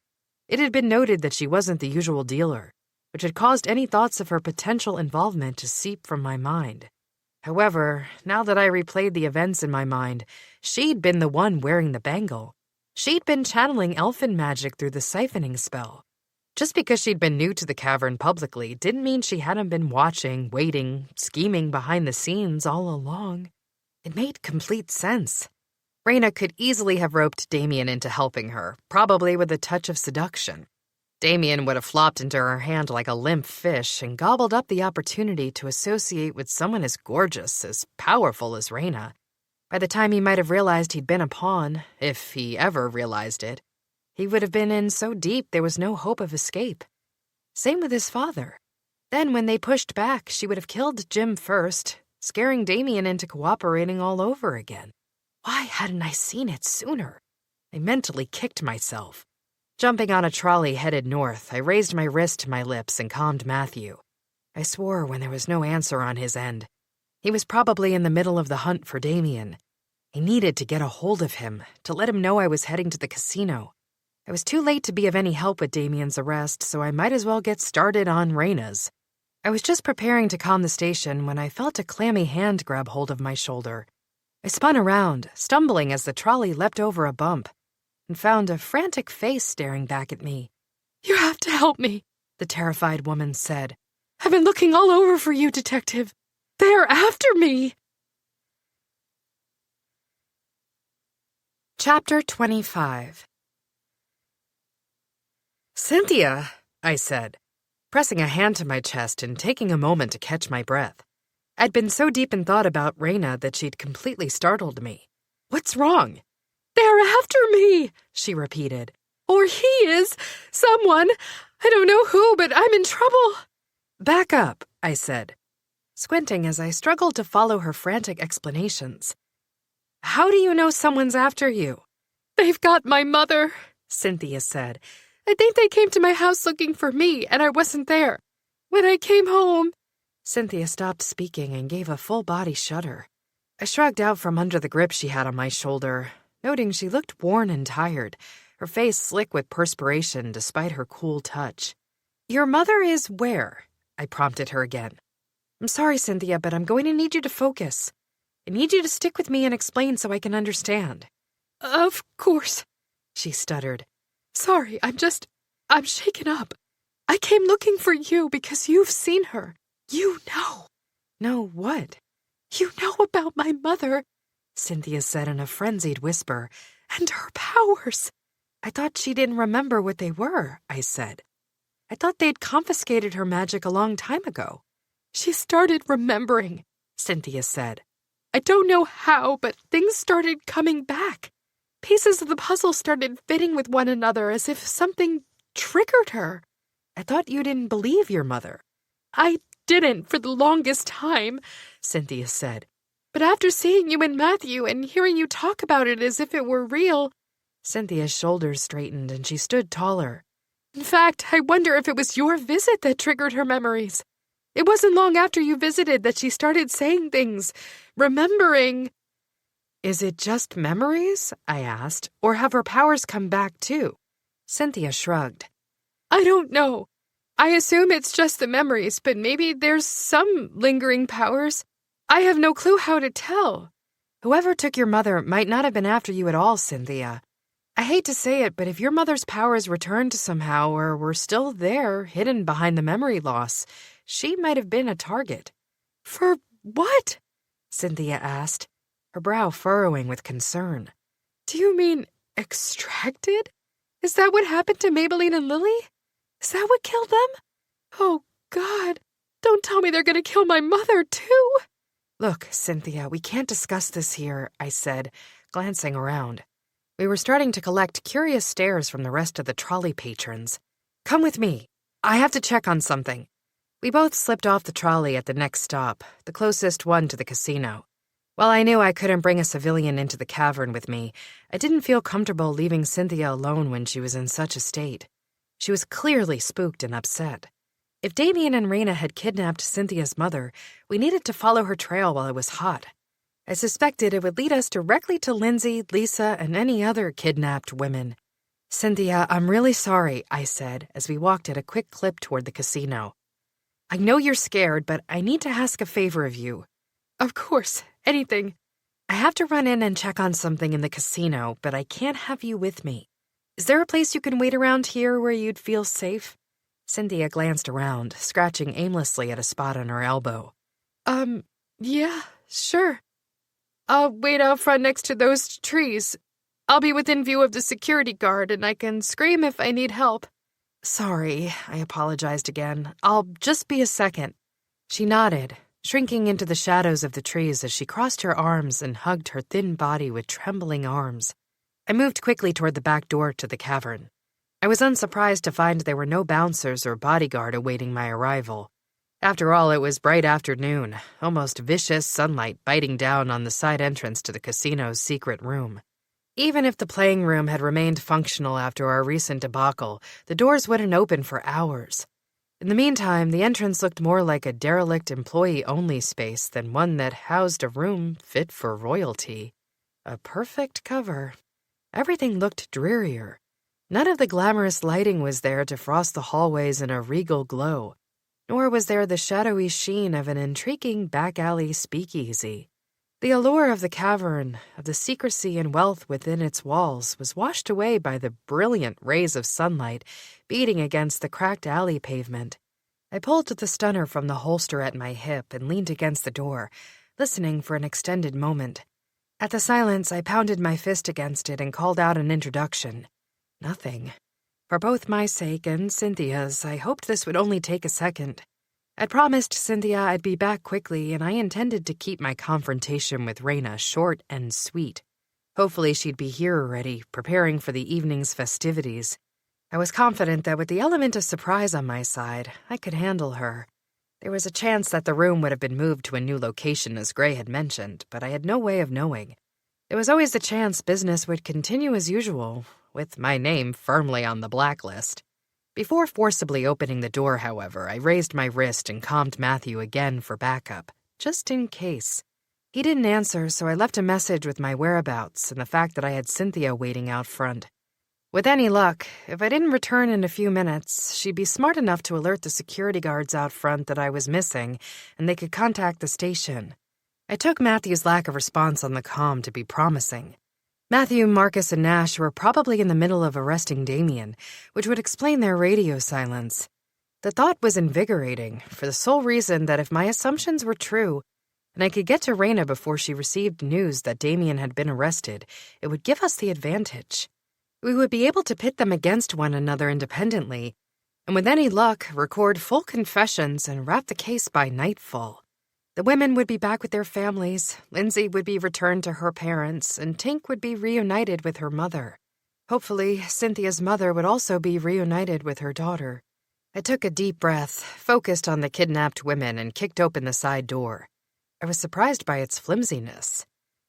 It had been noted that she wasn't the usual dealer, which had caused any thoughts of her potential involvement to seep from my mind. However, now that I replayed the events in my mind, she'd been the one wearing the bangle. She'd been channeling elfin magic through the siphoning spell. Just because she'd been new to the cavern publicly didn't mean she hadn't been watching, waiting, scheming behind the scenes all along. It made complete sense. Rhaena could easily have roped Damien into helping her, probably with a touch of seduction. Damien would have flopped into her hand like a limp fish and gobbled up the opportunity to associate with someone as gorgeous, as powerful as Rhaena. By the time he might have realized he'd been a pawn, if he ever realized it, he would have been in so deep there was no hope of escape. Same with his father. Then when they pushed back, she would have killed Jim first, scaring Damien into cooperating all over again. Why hadn't I seen it sooner? I mentally kicked myself. Jumping on a trolley headed north, I raised my wrist to my lips and calmed Matthew. I swore when there was no answer on his end. He was probably in the middle of the hunt for Damien. I needed to get a hold of him, to let him know I was heading to the casino. I was too late to be of any help with Damien's arrest, so I might as well get started on Rhaena's. I was just preparing to calm the station when I felt a clammy hand grab hold of my shoulder. I spun around, stumbling as the trolley leapt over a bump, and found a frantic face staring back at me. "You have to help me," the terrified woman said. "I've been looking all over for you, Detective. They are after me." Chapter 25. "Cynthia," I said, pressing a hand to my chest and taking a moment to catch my breath. I'd been so deep in thought about Raina that she'd completely startled me. "What's wrong?" "They're after me," she repeated. "Or he is. Someone. I don't know who, but I'm in trouble." "Back up," I said, squinting as I struggled to follow her frantic explanations. "How do you know someone's after you?" "They've got my mother," Cynthia said. "I think they came to my house looking for me, and I wasn't there. When I came home—" Cynthia stopped speaking and gave a full-body shudder. I shrugged out from under the grip she had on my shoulder, noting she looked worn and tired, her face slick with perspiration despite her cool touch. "Your mother is where?" I prompted her again. "I'm sorry, Cynthia, but I'm going to need you to focus. I need you to stick with me and explain so I can understand." "Of course," she stuttered. "Sorry, I'm shaken up. I came looking for you because you've seen her. You know." "Know what?" "You know about my mother," Cynthia said in a frenzied whisper, "and her powers." "I thought she didn't remember what they were," I said. "I thought they'd confiscated her magic a long time ago." "She started remembering," Cynthia said. "I don't know how, but things started coming back. Pieces of the puzzle started fitting with one another as if something triggered her." "I thought you didn't believe your mother." "I didn't for the longest time," Cynthia said. "But after seeing you and Matthew and hearing you talk about it as if it were real—" Cynthia's shoulders straightened and she stood taller. "In fact, I wonder if it was your visit that triggered her memories. It wasn't long after you visited that she started saying things, remembering." "Is it just memories?" I asked, "or have her powers come back too?" Cynthia shrugged. "I don't know. I assume it's just the memories, but maybe there's some lingering powers. I have no clue how to tell." "Whoever took your mother might not have been after you at all, Cynthia. I hate to say it, but if your mother's powers returned somehow or were still there, hidden behind the memory loss, she might have been a target." "For what?" Cynthia asked, her brow furrowing with concern. "Do you mean extracted? Is that what happened to Maybelline and Lily? Is that what killed them? Oh, God, don't tell me they're going to kill my mother, too." "Look, Cynthia, we can't discuss this here," I said, glancing around. We were starting to collect curious stares from the rest of the trolley patrons. "Come with me. I have to check on something." We both slipped off the trolley at the next stop, the closest one to the casino. While I knew I couldn't bring a civilian into the cavern with me, I didn't feel comfortable leaving Cynthia alone when she was in such a state. She was clearly spooked and upset. If Damien and Raina had kidnapped Cynthia's mother, we needed to follow her trail while it was hot. I suspected it would lead us directly to Lindsay, Lisa, and any other kidnapped women. "Cynthia, I'm really sorry," I said as we walked at a quick clip toward the casino. "I know you're scared, but I need to ask a favor of you." "Of course, anything." "I have to run in and check on something in the casino, but I can't have you with me. Is there a place you can wait around here where you'd feel safe?" Cynthia glanced around, scratching aimlessly at a spot on her elbow. Yeah, sure. I'll wait out front next to those trees. I'll be within view of the security guard, and I can scream if I need help." "Sorry," I apologized again. "I'll just be a second." She nodded, shrinking into the shadows of the trees as she crossed her arms and hugged her thin body with trembling arms. I moved quickly toward the back door to the cavern. I was unsurprised to find there were no bouncers or bodyguard awaiting my arrival. After all, it was bright afternoon, almost vicious sunlight biting down on the side entrance to the casino's secret room. Even if the playing room had remained functional after our recent debacle, the doors wouldn't open for hours. In the meantime, the entrance looked more like a derelict employee-only space than one that housed a room fit for royalty. A perfect cover. Everything looked drearier. None of the glamorous lighting was there to frost the hallways in a regal glow, nor was there the shadowy sheen of an intriguing back-alley speakeasy. The allure of the cavern, of the secrecy and wealth within its walls, was washed away by the brilliant rays of sunlight beating against the cracked alley pavement. I pulled the stunner from the holster at my hip and leaned against the door, listening for an extended moment. At the silence, I pounded my fist against it and called out an introduction. Nothing. For both my sake and Cynthia's, I hoped this would only take a second. I'd promised Cynthia I'd be back quickly, and I intended to keep my confrontation with Raina short and sweet. Hopefully she'd be here already, preparing for the evening's festivities. I was confident that with the element of surprise on my side, I could handle her. There was a chance that the room would have been moved to a new location, as Gray had mentioned, but I had no way of knowing. There was always the chance business would continue as usual, with my name firmly on the blacklist. Before forcibly opening the door, however, I raised my wrist and calmed Matthew again for backup, just in case. He didn't answer, so I left a message with my whereabouts and the fact that I had Cynthia waiting out front. With any luck, if I didn't return in a few minutes, she'd be smart enough to alert the security guards out front that I was missing, and they could contact the station. I took Matthew's lack of response on the comm to be promising. Matthew, Marcus, and Nash were probably in the middle of arresting Damien, which would explain their radio silence. The thought was invigorating, for the sole reason that if my assumptions were true, and I could get to Raina before she received news that Damien had been arrested, it would give us the advantage. We would be able to pit them against one another independently, and with any luck, record full confessions and wrap the case by nightfall. The women would be back with their families, Lindsay would be returned to her parents, and Tink would be reunited with her mother. Hopefully, Cynthia's mother would also be reunited with her daughter. I took a deep breath, focused on the kidnapped women, and kicked open the side door. I was surprised by its flimsiness.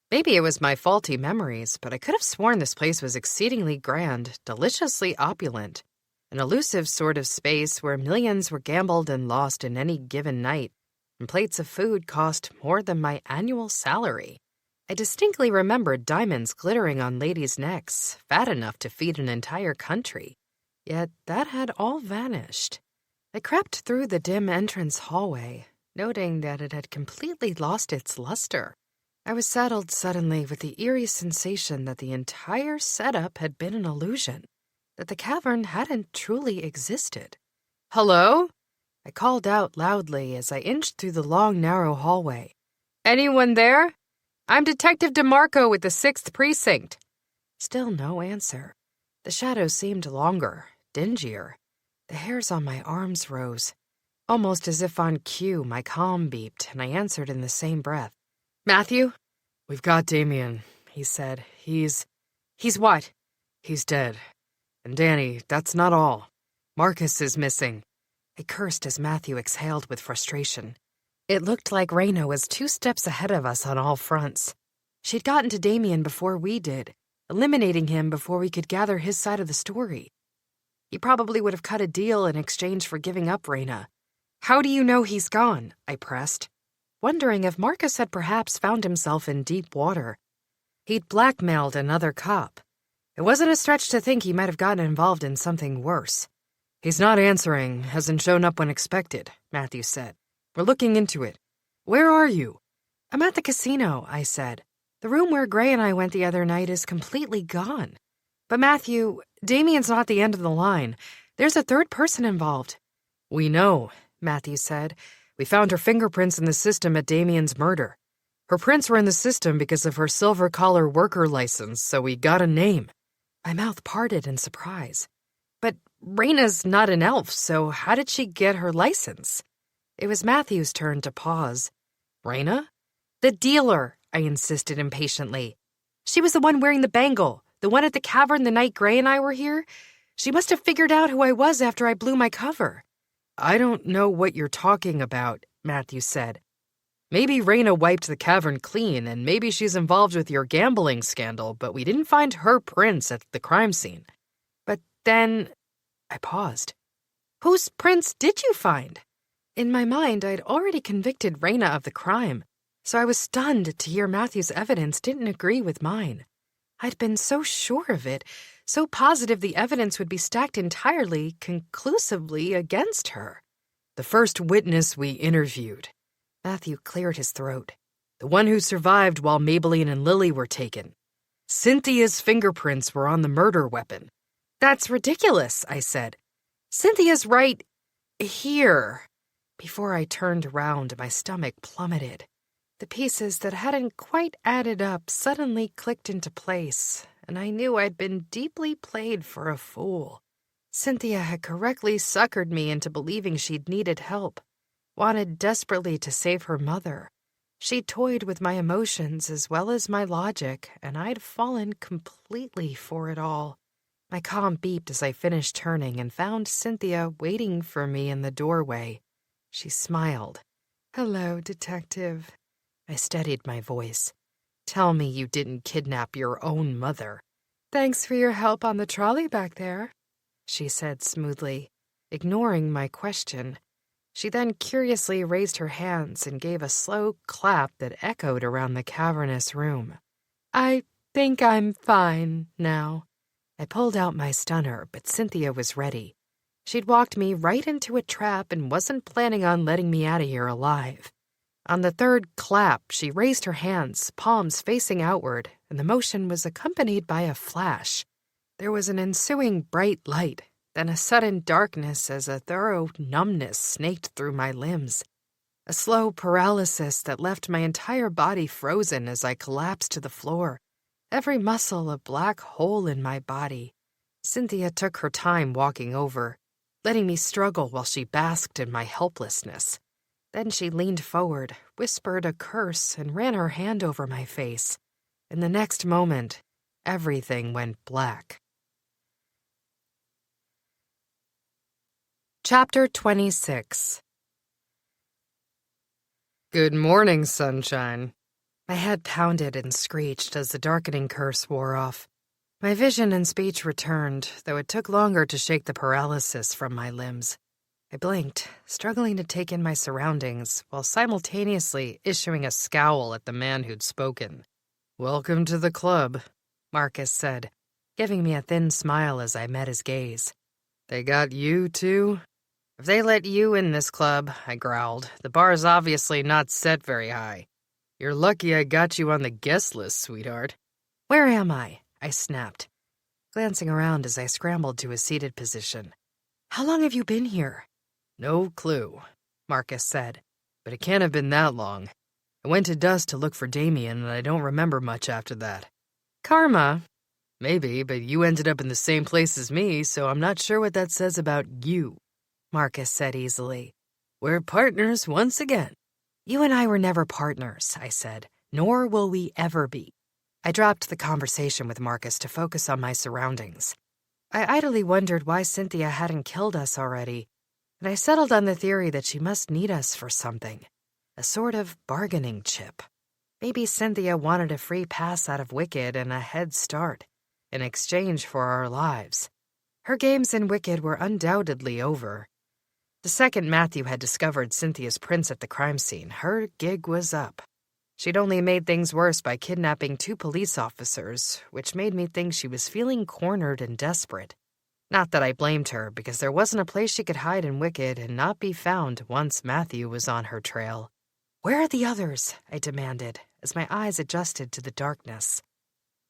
Maybe it was my faulty memories, but I could have sworn this place was exceedingly grand, deliciously opulent, an elusive sort of space where millions were gambled and lost in any given night, and plates of food cost more than my annual salary. I distinctly remembered diamonds glittering on ladies' necks, fat enough to feed an entire country. Yet that had all vanished. I crept through the dim entrance hallway, noting that it had completely lost its luster. I was saddled suddenly with the eerie sensation that the entire setup had been an illusion, that the cavern hadn't truly existed. "Hello?" I called out loudly as I inched through the long, narrow hallway. "Anyone there? I'm Detective DeMarco with the 6th Precinct." Still no answer. The shadows seemed longer, dingier. The hairs on my arms rose. Almost as if on cue, my comm beeped, and I answered in the same breath. "Matthew?" "We've got Damien," he said. He's what?" "He's dead. And Danny, that's not all. Marcus is missing." I cursed as Matthew exhaled with frustration. It looked like Raina was 2 steps ahead of us on all fronts. She'd gotten to Damien before we did, eliminating him before we could gather his side of the story. He probably would have cut a deal in exchange for giving up Raina. "How do you know he's gone?" I pressed, wondering if Marcus had perhaps found himself in deep water. He'd blackmailed another cop. It wasn't a stretch to think he might have gotten involved in something worse. "He's not answering, hasn't shown up when expected," Matthew said. "We're looking into it. Where are you?" "I'm at the casino," I said. "The room where Gray and I went the other night is completely gone. But Matthew, Damien's not the end of the line. There's a third person involved." "We know," Matthew said. "We found her fingerprints in the system at Damien's murder. Her prints were in the system because of her silver-collar worker license, so we got a name." My mouth parted in surprise. "But Raina's not an elf, so how did she get her license?" It was Matthew's turn to pause. "Raina?" "The dealer," I insisted impatiently. "She was the one wearing the bangle, the one at the cavern the night Gray and I were here. She must have figured out who I was after I blew my cover." "I don't know what you're talking about," Matthew said. "Maybe Raina wiped the cavern clean, and maybe she's involved with your gambling scandal, but we didn't find her prints at the crime scene." "But then—" I paused. "Whose prints did you find?" In my mind, I'd already convicted Raina of the crime, so I was stunned to hear Matthew's evidence didn't agree with mine. I'd been so sure of it, so positive the evidence would be stacked entirely, conclusively against her. "The first witness we interviewed." Matthew cleared his throat. The one who survived while Maybelline and Lily were taken. Cynthia's fingerprints were on the murder weapon. That's ridiculous, I said. Cynthia's right here. Before I turned around, my stomach plummeted. The pieces that hadn't quite added up suddenly clicked into place, and I knew I'd been deeply played for a fool. Cynthia had correctly suckered me into believing she'd needed help, wanted desperately to save her mother. She toyed with my emotions as well as my logic, and I'd fallen completely for it all. My comm beeped as I finished turning and found Cynthia waiting for me in the doorway. She smiled. "Hello, detective." I steadied my voice. "Tell me you didn't kidnap your own mother." "Thanks for your help on the trolley back there," she said smoothly, ignoring my question. She then curiously raised her hands and gave a slow clap that echoed around the cavernous room. "I think I'm fine now." I pulled out my stunner, but Cynthia was ready. She'd walked me right into a trap and wasn't planning on letting me out of here alive. On the third clap, she raised her hands, palms facing outward, and the motion was accompanied by a flash. There was an ensuing bright light, then a sudden darkness as a thorough numbness snaked through my limbs. A slow paralysis that left my entire body frozen as I collapsed to the floor, every muscle a black hole in my body. Cynthia took her time walking over, letting me struggle while she basked in my helplessness. Then she leaned forward, whispered a curse, and ran her hand over my face. In the next moment, everything went black. Chapter 26. Good morning, sunshine. My head pounded and screeched as the darkening curse wore off. My vision and speech returned, though it took longer to shake the paralysis from my limbs. I blinked, struggling to take in my surroundings, while simultaneously issuing a scowl at the man who'd spoken. "Welcome to the club," Marcus said, giving me a thin smile as I met his gaze. "They got you, too?" "If they let you in this club," I growled, "the bar's obviously not set very high. You're lucky I got you on the guest list, sweetheart." "Where am I?" I snapped, glancing around as I scrambled to a seated position. "How long have you been here?" "No clue," Marcus said, "but it can't have been that long. I went to Dust to look for Damien, and I don't remember much after that." "Karma?" "Maybe, but you ended up in the same place as me, so I'm not sure what that says about you," Marcus said easily. "We're partners once again." "You and I were never partners," I said, "nor will we ever be." I dropped the conversation with Marcus to focus on my surroundings. I idly wondered why Cynthia hadn't killed us already, and I settled on the theory that she must need us for something, a sort of bargaining chip. Maybe Cynthia wanted a free pass out of Wicked and a head start in exchange for our lives. Her games in Wicked were undoubtedly over. The second Matthew had discovered Cynthia's prints at the crime scene, her gig was up. She'd only made things worse by kidnapping 2 police officers, which made me think she was feeling cornered and desperate. Not that I blamed her, because there wasn't a place she could hide in Wicked and not be found once Matthew was on her trail. "Where are the others?" I demanded, as my eyes adjusted to the darkness.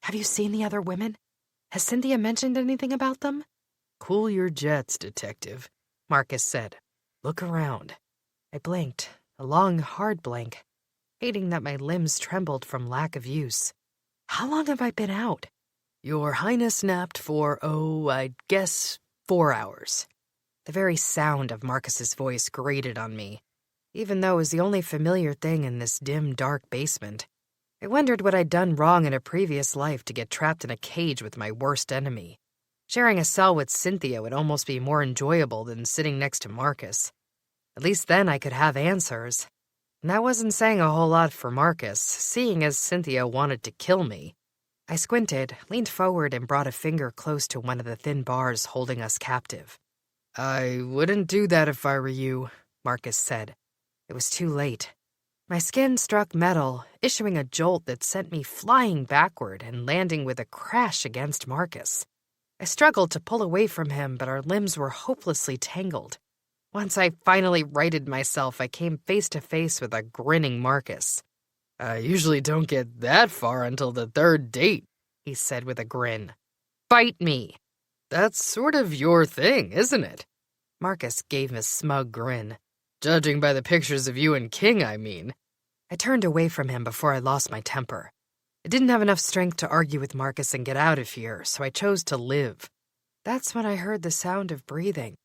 "Have you seen the other women? Has Cynthia mentioned anything about them?" "Cool your jets, detective," Marcus said. "Look around." I blinked, a long, hard blink, hating that my limbs trembled from lack of use. "How long have I been out?" "Your Highness napped for, I'd guess 4 hours. The very sound of Marcus's voice grated on me, even though it was the only familiar thing in this dim, dark basement. I wondered what I'd done wrong in a previous life to get trapped in a cage with my worst enemy. Sharing a cell with Cynthia would almost be more enjoyable than sitting next to Marcus. At least then I could have answers. And that wasn't saying a whole lot for Marcus, seeing as Cynthia wanted to kill me. I squinted, leaned forward, and brought a finger close to one of the thin bars holding us captive. "I wouldn't do that if I were you," Marcus said. It was too late. My skin struck metal, issuing a jolt that sent me flying backward and landing with a crash against Marcus. I struggled to pull away from him, but our limbs were hopelessly tangled. Once I finally righted myself, I came face to face with a grinning Marcus. I usually don't get that far until the third date, he said with a grin. Bite me. That's sort of your thing, isn't it? Marcus gave a smug grin. Judging by the pictures of you and King, I mean. I turned away from him before I lost my temper. I didn't have enough strength to argue with Marcus and get out of here, so I chose to live. That's when I heard the sound of breathing.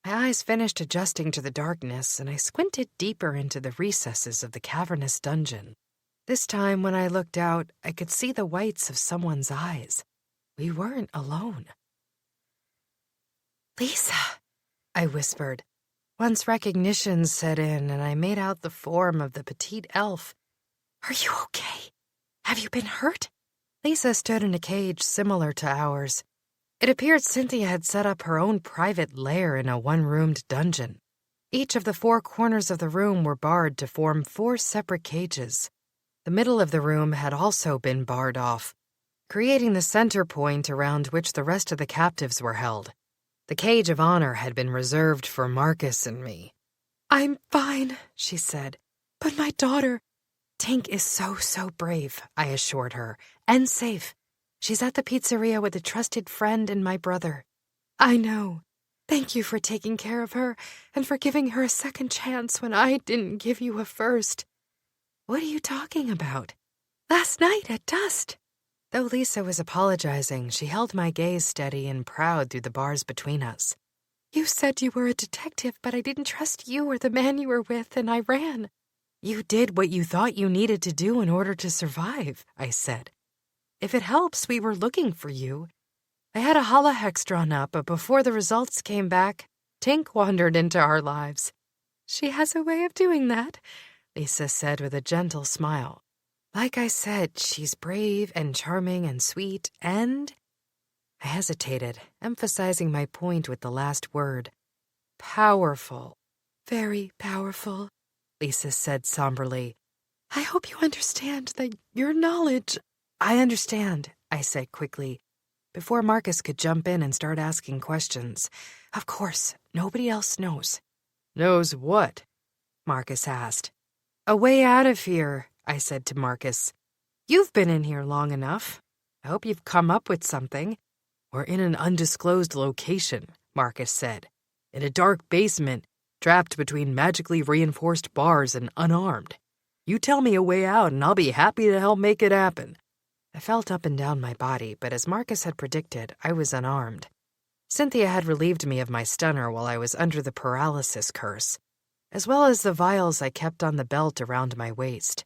My eyes finished adjusting to the darkness, and I squinted deeper into the recesses of the cavernous dungeon. This time, when I looked out, I could see the whites of someone's eyes. We weren't alone. Lisa, I whispered. Once recognition set in, and I made out the form of the petite elf. are you okay? Have you been hurt? Lisa stood in a cage similar to ours. It appeared Cynthia had set up her own private lair in a one-roomed dungeon. Each of the 4 corners of the room were barred to form 4 separate cages. The middle of the room had also been barred off, creating the center point around which the rest of the captives were held. The cage of honor had been reserved for Marcus and me. I'm fine, she said. But my daughter... Tink is so brave, I assured her, and safe. She's at the pizzeria with a trusted friend and my brother. I know. Thank you for taking care of her and for giving her a second chance when I didn't give you a first. What are you talking about? Last night at dusk. Though Lisa was apologizing, she held my gaze steady and proud through the bars between us. You said you were a detective, but I didn't trust you or the man you were with, and I ran. You did what you thought you needed to do in order to survive, I said. If it helps, we were looking for you. I had a holohex drawn up, but before the results came back, Tink wandered into our lives. She has a way of doing that, Lisa said with a gentle smile. Like I said, she's brave and charming and sweet and... I hesitated, emphasizing my point with the last word. Powerful. Very powerful, Lisa said somberly. I hope you understand that your knowledge... I understand, I said quickly, before Marcus could jump in and start asking questions. Of course, nobody else knows. Knows what? Marcus asked. A way out of here, I said to Marcus. You've been in here long enough. I hope you've come up with something. We're in an undisclosed location, Marcus said. In a dark basement, trapped between magically reinforced bars and unarmed. You tell me a way out and I'll be happy to help make it happen. I felt up and down my body, but as Marcus had predicted, I was unarmed. Cynthia had relieved me of my stunner while I was under the paralysis curse, as well as the vials I kept on the belt around my waist.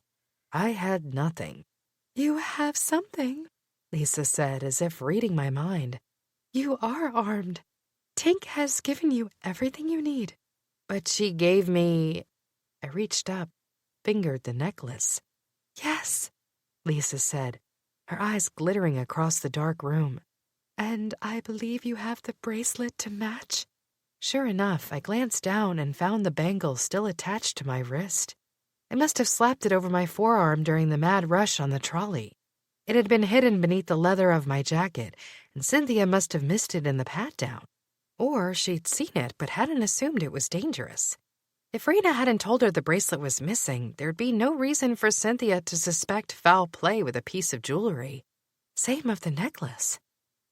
I had nothing. You have something, Lisa said, as if reading my mind. You are armed. Tink has given you everything you need. But she gave me... I reached up, fingered the necklace. Yes, Lisa said, her eyes glittering across the dark room. And I believe you have the bracelet to match? Sure enough, I glanced down and found the bangle still attached to my wrist. I must have slapped it over my forearm during the mad rush on the trolley. It had been hidden beneath the leather of my jacket, and Cynthia must have missed it in the pat-down. Or she'd seen it but hadn't assumed it was dangerous. If Rena hadn't told her the bracelet was missing, there'd be no reason for Cynthia to suspect foul play with a piece of jewelry. Same of the necklace.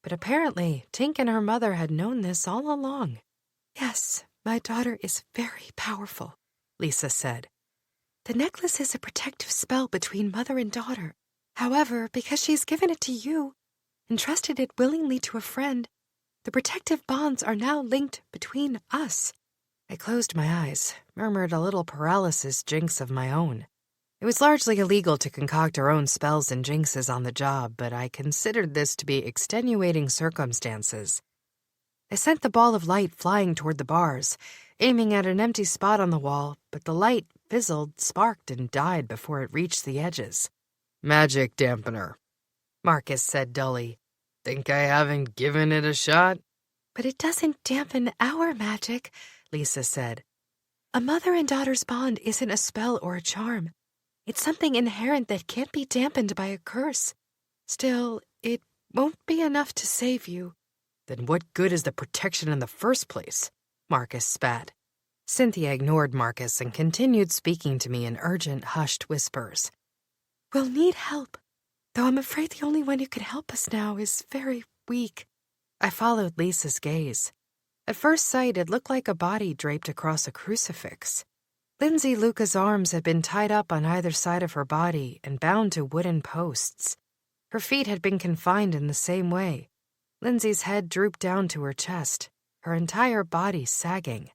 But apparently, Tink and her mother had known this all along. Yes, my daughter is very powerful, Lisa said. The necklace is a protective spell between mother and daughter. However, because she's given it to you, entrusted it willingly to a friend, the protective bonds are now linked between us. I closed my eyes, murmured a little paralysis jinx of my own. It was largely illegal to concoct our own spells and jinxes on the job, but I considered this to be extenuating circumstances. I sent the ball of light flying toward the bars, aiming at an empty spot on the wall, but the light fizzled, sparked, and died before it reached the edges. Magic dampener, Marcus said dully. Think I haven't given it a shot? But it doesn't dampen our magic, Lisa said. A mother and daughter's bond isn't a spell or a charm. It's something inherent that can't be dampened by a curse. Still, it won't be enough to save you. Then what good is the protection in the first place? Marcus spat. Cynthia ignored Marcus and continued speaking to me in urgent, hushed whispers. We'll need help, though I'm afraid the only one who can help us now is very weak. I followed Lisa's gaze. At first sight, it looked like a body draped across a crucifix. Lindsay Luca's arms had been tied up on either side of her body and bound to wooden posts. Her feet had been confined in the same way. Lindsay's head drooped down to her chest, her entire body sagging.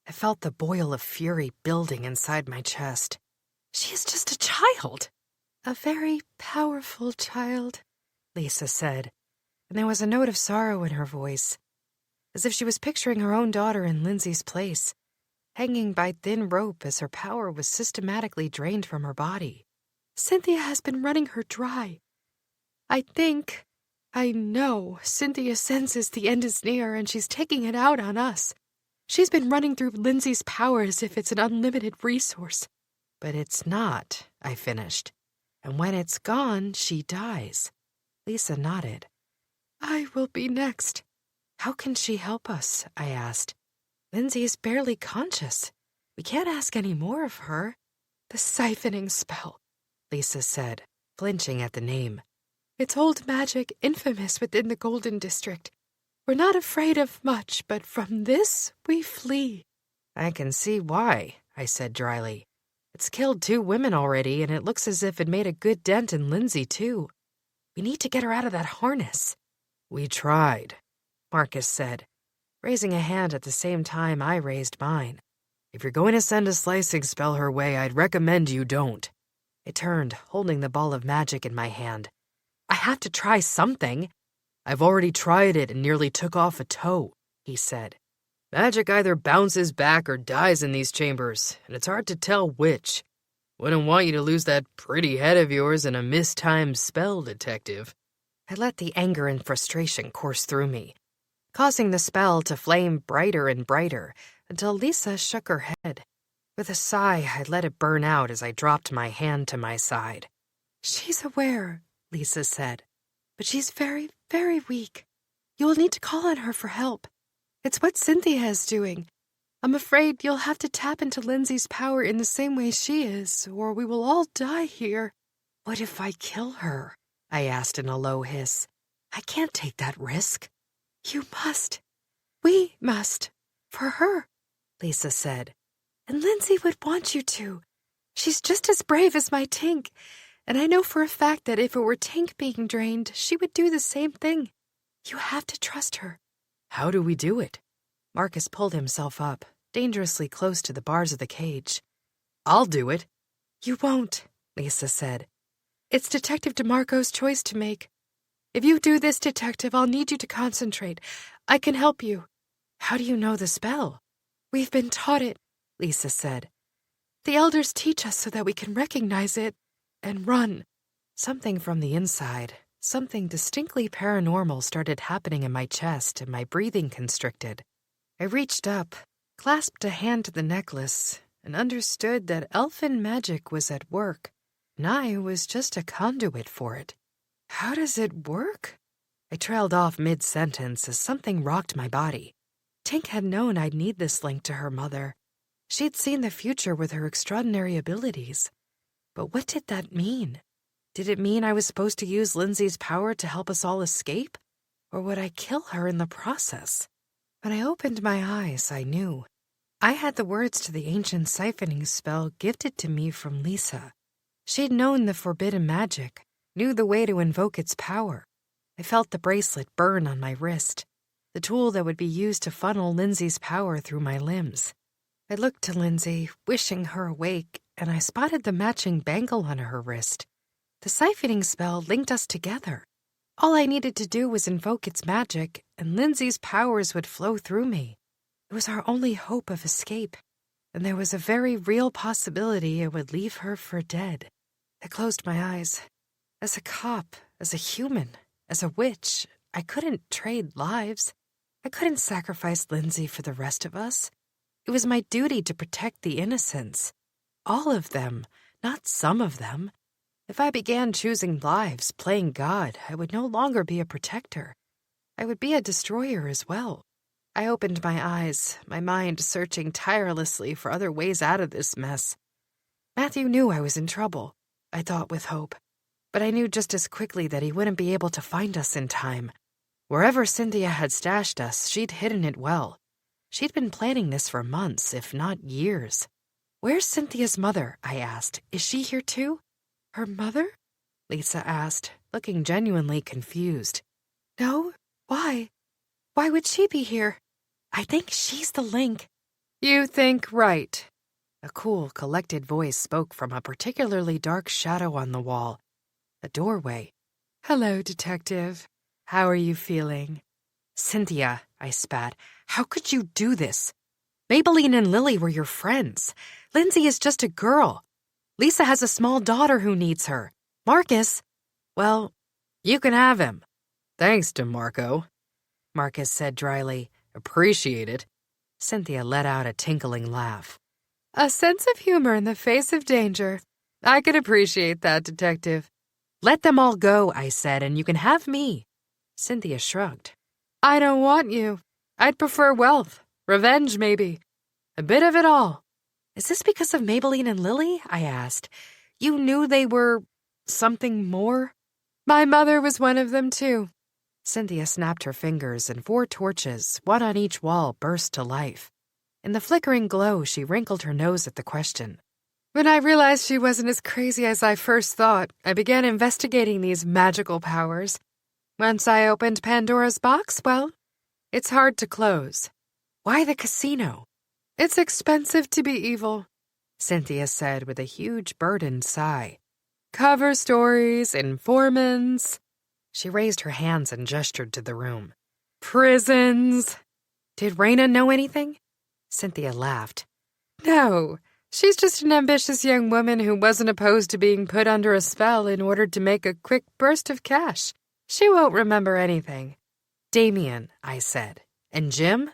I felt the boil of fury building inside my chest. She is just a child. A very powerful child, Lisa said, and there was a note of sorrow in her voice, as if she was picturing her own daughter in Lindsay's place, hanging by thin rope as her power was systematically drained from her body. Cynthia has been running her dry. I know Cynthia senses the end is near and she's taking it out on us. She's been running through Lindsay's power as if it's an unlimited resource. But it's not, I finished. And when it's gone, she dies. Lisa nodded. I will be next. How can she help us? I asked. Lindsay is barely conscious. We can't ask any more of her. The siphoning spell, Lisa said, flinching at the name. It's old magic infamous within the Golden District. We're not afraid of much, but from this we flee. I can see why, I said dryly. It's killed 2 women already, and it looks as if it made a good dent in Lindsay, too. We need to get her out of that harness. We tried, Marcus said, raising a hand at the same time I raised mine. If you're going to send a slicing spell her way, I'd recommend you don't. I turned, holding the ball of magic in my hand. I have to try something. I've already tried it and nearly took off a toe, he said. Magic either bounces back or dies in these chambers, and it's hard to tell which. Wouldn't want you to lose that pretty head of yours in a mistimed spell, detective. I let the anger and frustration course through me, causing the spell to flame brighter and brighter until Lisa shook her head. With a sigh, I let it burn out as I dropped my hand to my side. She's aware, Lisa said, but she's very, very weak. You will need to call on her for help. It's what Cynthia is doing. I'm afraid you'll have to tap into Lindsay's power in the same way she is, or we will all die here. What if I kill her? I asked in a low hiss. I can't take that risk. You must. We must. For her, Lisa said. And Lindsay would want you to. She's just as brave as my Tink, and I know for a fact that if it were Tink being drained, she would do the same thing. You have to trust her. How do we do it? Marcus pulled himself up, dangerously close to the bars of the cage. I'll do it. You won't, Lisa said. It's Detective DeMarco's choice to make. If you do this, Detective, I'll need you to concentrate. I can help you. How do you know the spell? We've been taught it, Lisa said. The elders teach us so that we can recognize it and run. Something from the inside, something distinctly paranormal started happening in my chest and my breathing constricted. I reached up, clasped a hand to the necklace, and understood that elfin magic was at work, and I was just a conduit for it. How does it work? I trailed off mid-sentence as something rocked my body. Tink had known I'd need this link to her mother. She'd seen the future with her extraordinary abilities. But what did that mean? Did it mean I was supposed to use Lindsay's power to help us all escape? Or would I kill her in the process? When I opened my eyes, I knew. I had the words to the ancient siphoning spell gifted to me from Lisa. She'd known the forbidden magic, knew the way to invoke its power. I felt the bracelet burn on my wrist, the tool that would be used to funnel Lindsay's power through my limbs. I looked to Lindsay, wishing her awake, and I spotted the matching bangle on her wrist. The siphoning spell linked us together. All I needed to do was invoke its magic, and Lindsay's powers would flow through me. It was our only hope of escape, and there was a very real possibility it would leave her for dead. I closed my eyes. As a cop, as a human, as a witch, I couldn't trade lives. I couldn't sacrifice Lindsay for the rest of us. It was my duty to protect the innocents. All of them, not some of them. If I began choosing lives, playing God, I would no longer be a protector. I would be a destroyer as well. I opened my eyes, my mind searching tirelessly for other ways out of this mess. Matthew knew I was in trouble. I thought with hope. But I knew just as quickly that he wouldn't be able to find us in time. Wherever Cynthia had stashed us, she'd hidden it well. She'd been planning this for months, if not years. "Where's Cynthia's mother?" I asked. "Is she here too?" "Her mother?" Lisa asked, looking genuinely confused. "No? Why? Why would she be here? I think she's the link." "You think right." A cool, collected voice spoke from a particularly dark shadow on the wall. A doorway. "Hello, Detective. How are you feeling?" "Cynthia," I spat, "how could you do this? Maybelline and Lily were your friends. Lindsay is just a girl. Lisa has a small daughter who needs her. Marcus, well, you can have him." "Thanks, DeMarco," Marcus said dryly. "Appreciate it." Cynthia let out a tinkling laugh. "A sense of humor in the face of danger. I could appreciate that, Detective." "Let them all go," I said, "and you can have me." Cynthia shrugged. "I don't want you. I'd prefer wealth. Revenge, maybe. A bit of it all." "Is this because of Maybelline and Lily?" I asked. "You knew they were something more?" "My mother was one of them, too." Cynthia snapped her fingers, and 4 torches, one on each wall, burst to life. In the flickering glow, she wrinkled her nose at the question. "When I realized she wasn't as crazy as I first thought, I began investigating these magical powers. Once I opened Pandora's box, well, it's hard to close." "Why the casino?" "It's expensive to be evil," Cynthia said with a huge burdened sigh. "Cover stories, informants." She raised her hands and gestured to the room. "Prisons." "Did Raina know anything?" Cynthia laughed. "No. She's just an ambitious young woman who wasn't opposed to being put under a spell in order to make a quick burst of cash. She won't remember anything." "Damien," I said. "And Jim?"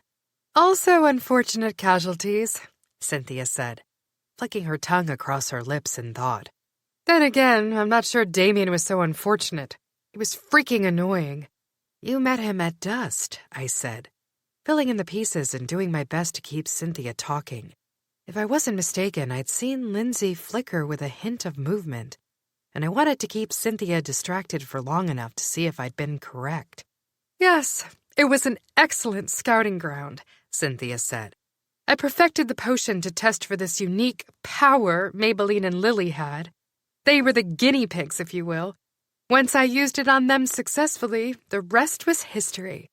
"Also unfortunate casualties," Cynthia said, flicking her tongue across her lips in thought. "Then again, I'm not sure Damien was so unfortunate. He was freaking annoying." "You met him at Dust," I said, filling in the pieces and doing my best to keep Cynthia talking. If I wasn't mistaken, I'd seen Lindsay flicker with a hint of movement, and I wanted to keep Cynthia distracted for long enough to see if I'd been correct. "Yes, it was an excellent scouting ground," Cynthia said. "I perfected the potion to test for this unique power Maybelline and Lily had. They were the guinea pigs, if you will. Once I used it on them successfully, the rest was history."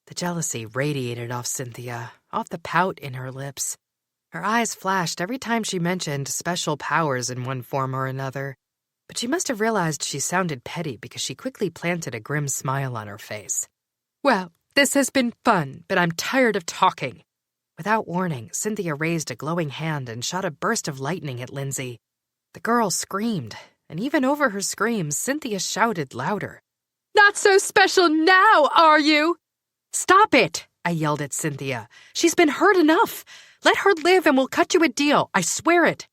The jealousy radiated off Cynthia, off the pout in her lips. Her eyes flashed every time she mentioned special powers in one form or another. But she must have realized she sounded petty because she quickly planted a grim smile on her face. "Well, this has been fun, but I'm tired of talking." Without warning, Cynthia raised a glowing hand and shot a burst of lightning at Lindsay. The girl screamed, and even over her screams, Cynthia shouted louder. "Not so special now, are you?" "Stop it!" I yelled at Cynthia. "She's been hurt enough. Let her live and we'll cut you a deal. I swear it."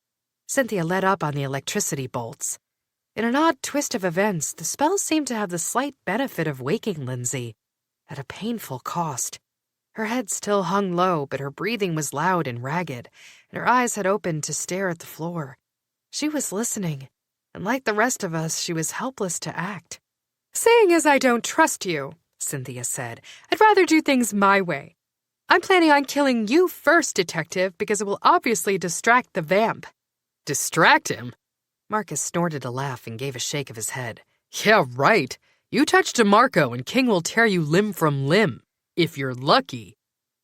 Cynthia let up on the electricity bolts. In an odd twist of events, the spell seemed to have the slight benefit of waking Lindsay, at a painful cost. Her head still hung low, but her breathing was loud and ragged, and her eyes had opened to stare at the floor. She was listening, and like the rest of us, she was helpless to act. "Seeing as I don't trust you," Cynthia said, "I'd rather do things my way. I'm planning on killing you first, Detective, because it will obviously distract the vamp." "Distract him?" Marcus snorted a laugh and gave a shake of his head. "Yeah, right. You touch DeMarco and King will tear you limb from limb. If you're lucky."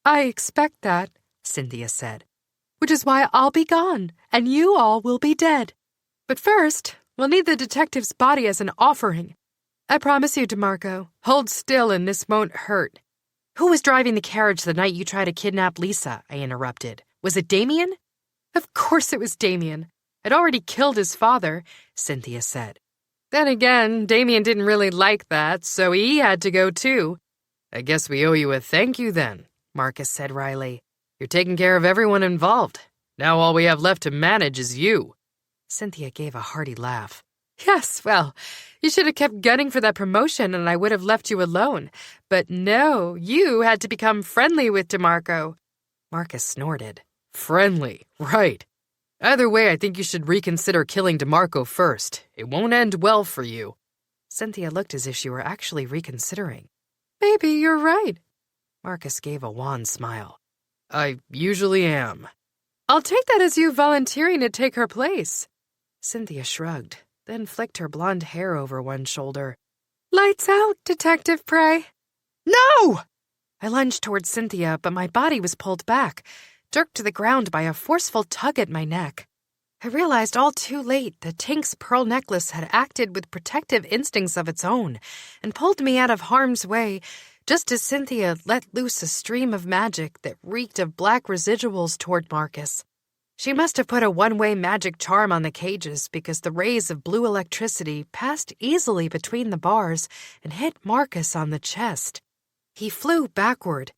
"I expect that," Cynthia said, "which is why I'll be gone, and you all will be dead. But first, we'll need the detective's body as an offering. I promise you, DeMarco, hold still and this won't hurt." "Who was driving the carriage the night you tried to kidnap Lisa?" I interrupted. "Was it Damien?" "Of course it was Damien. I'd already killed his father," Cynthia said. "Then again, Damien didn't really like that, so he had to go too." "I guess we owe you a thank you then," Marcus said wryly. "You're taking care of everyone involved. Now all we have left to manage is you." Cynthia gave a hearty laugh. "Yes, well, you should have kept gunning for that promotion and I would have left you alone. But no, you had to become friendly with DeMarco." Marcus snorted. "Friendly, right. Either way, I think you should reconsider killing DeMarco first. It won't end well for you. Cynthia looked as if she were actually reconsidering. Maybe you're right. Marcus gave a wan smile. I usually am. I'll take that as you volunteering to take her place. Cynthia shrugged, then flicked her blonde hair over one shoulder. Lights out, Detective Prey. No! I lunged towards Cynthia, but my body was pulled back, jerked to the ground by a forceful tug at my neck. I realized all too late that Tink's pearl necklace had acted with protective instincts of its own and pulled me out of harm's way just as Cynthia let loose a stream of magic that reeked of black residuals toward Marcus. She must have put a one-way magic charm on the cages because the rays of blue electricity passed easily between the bars and hit Marcus on the chest. He flew backward,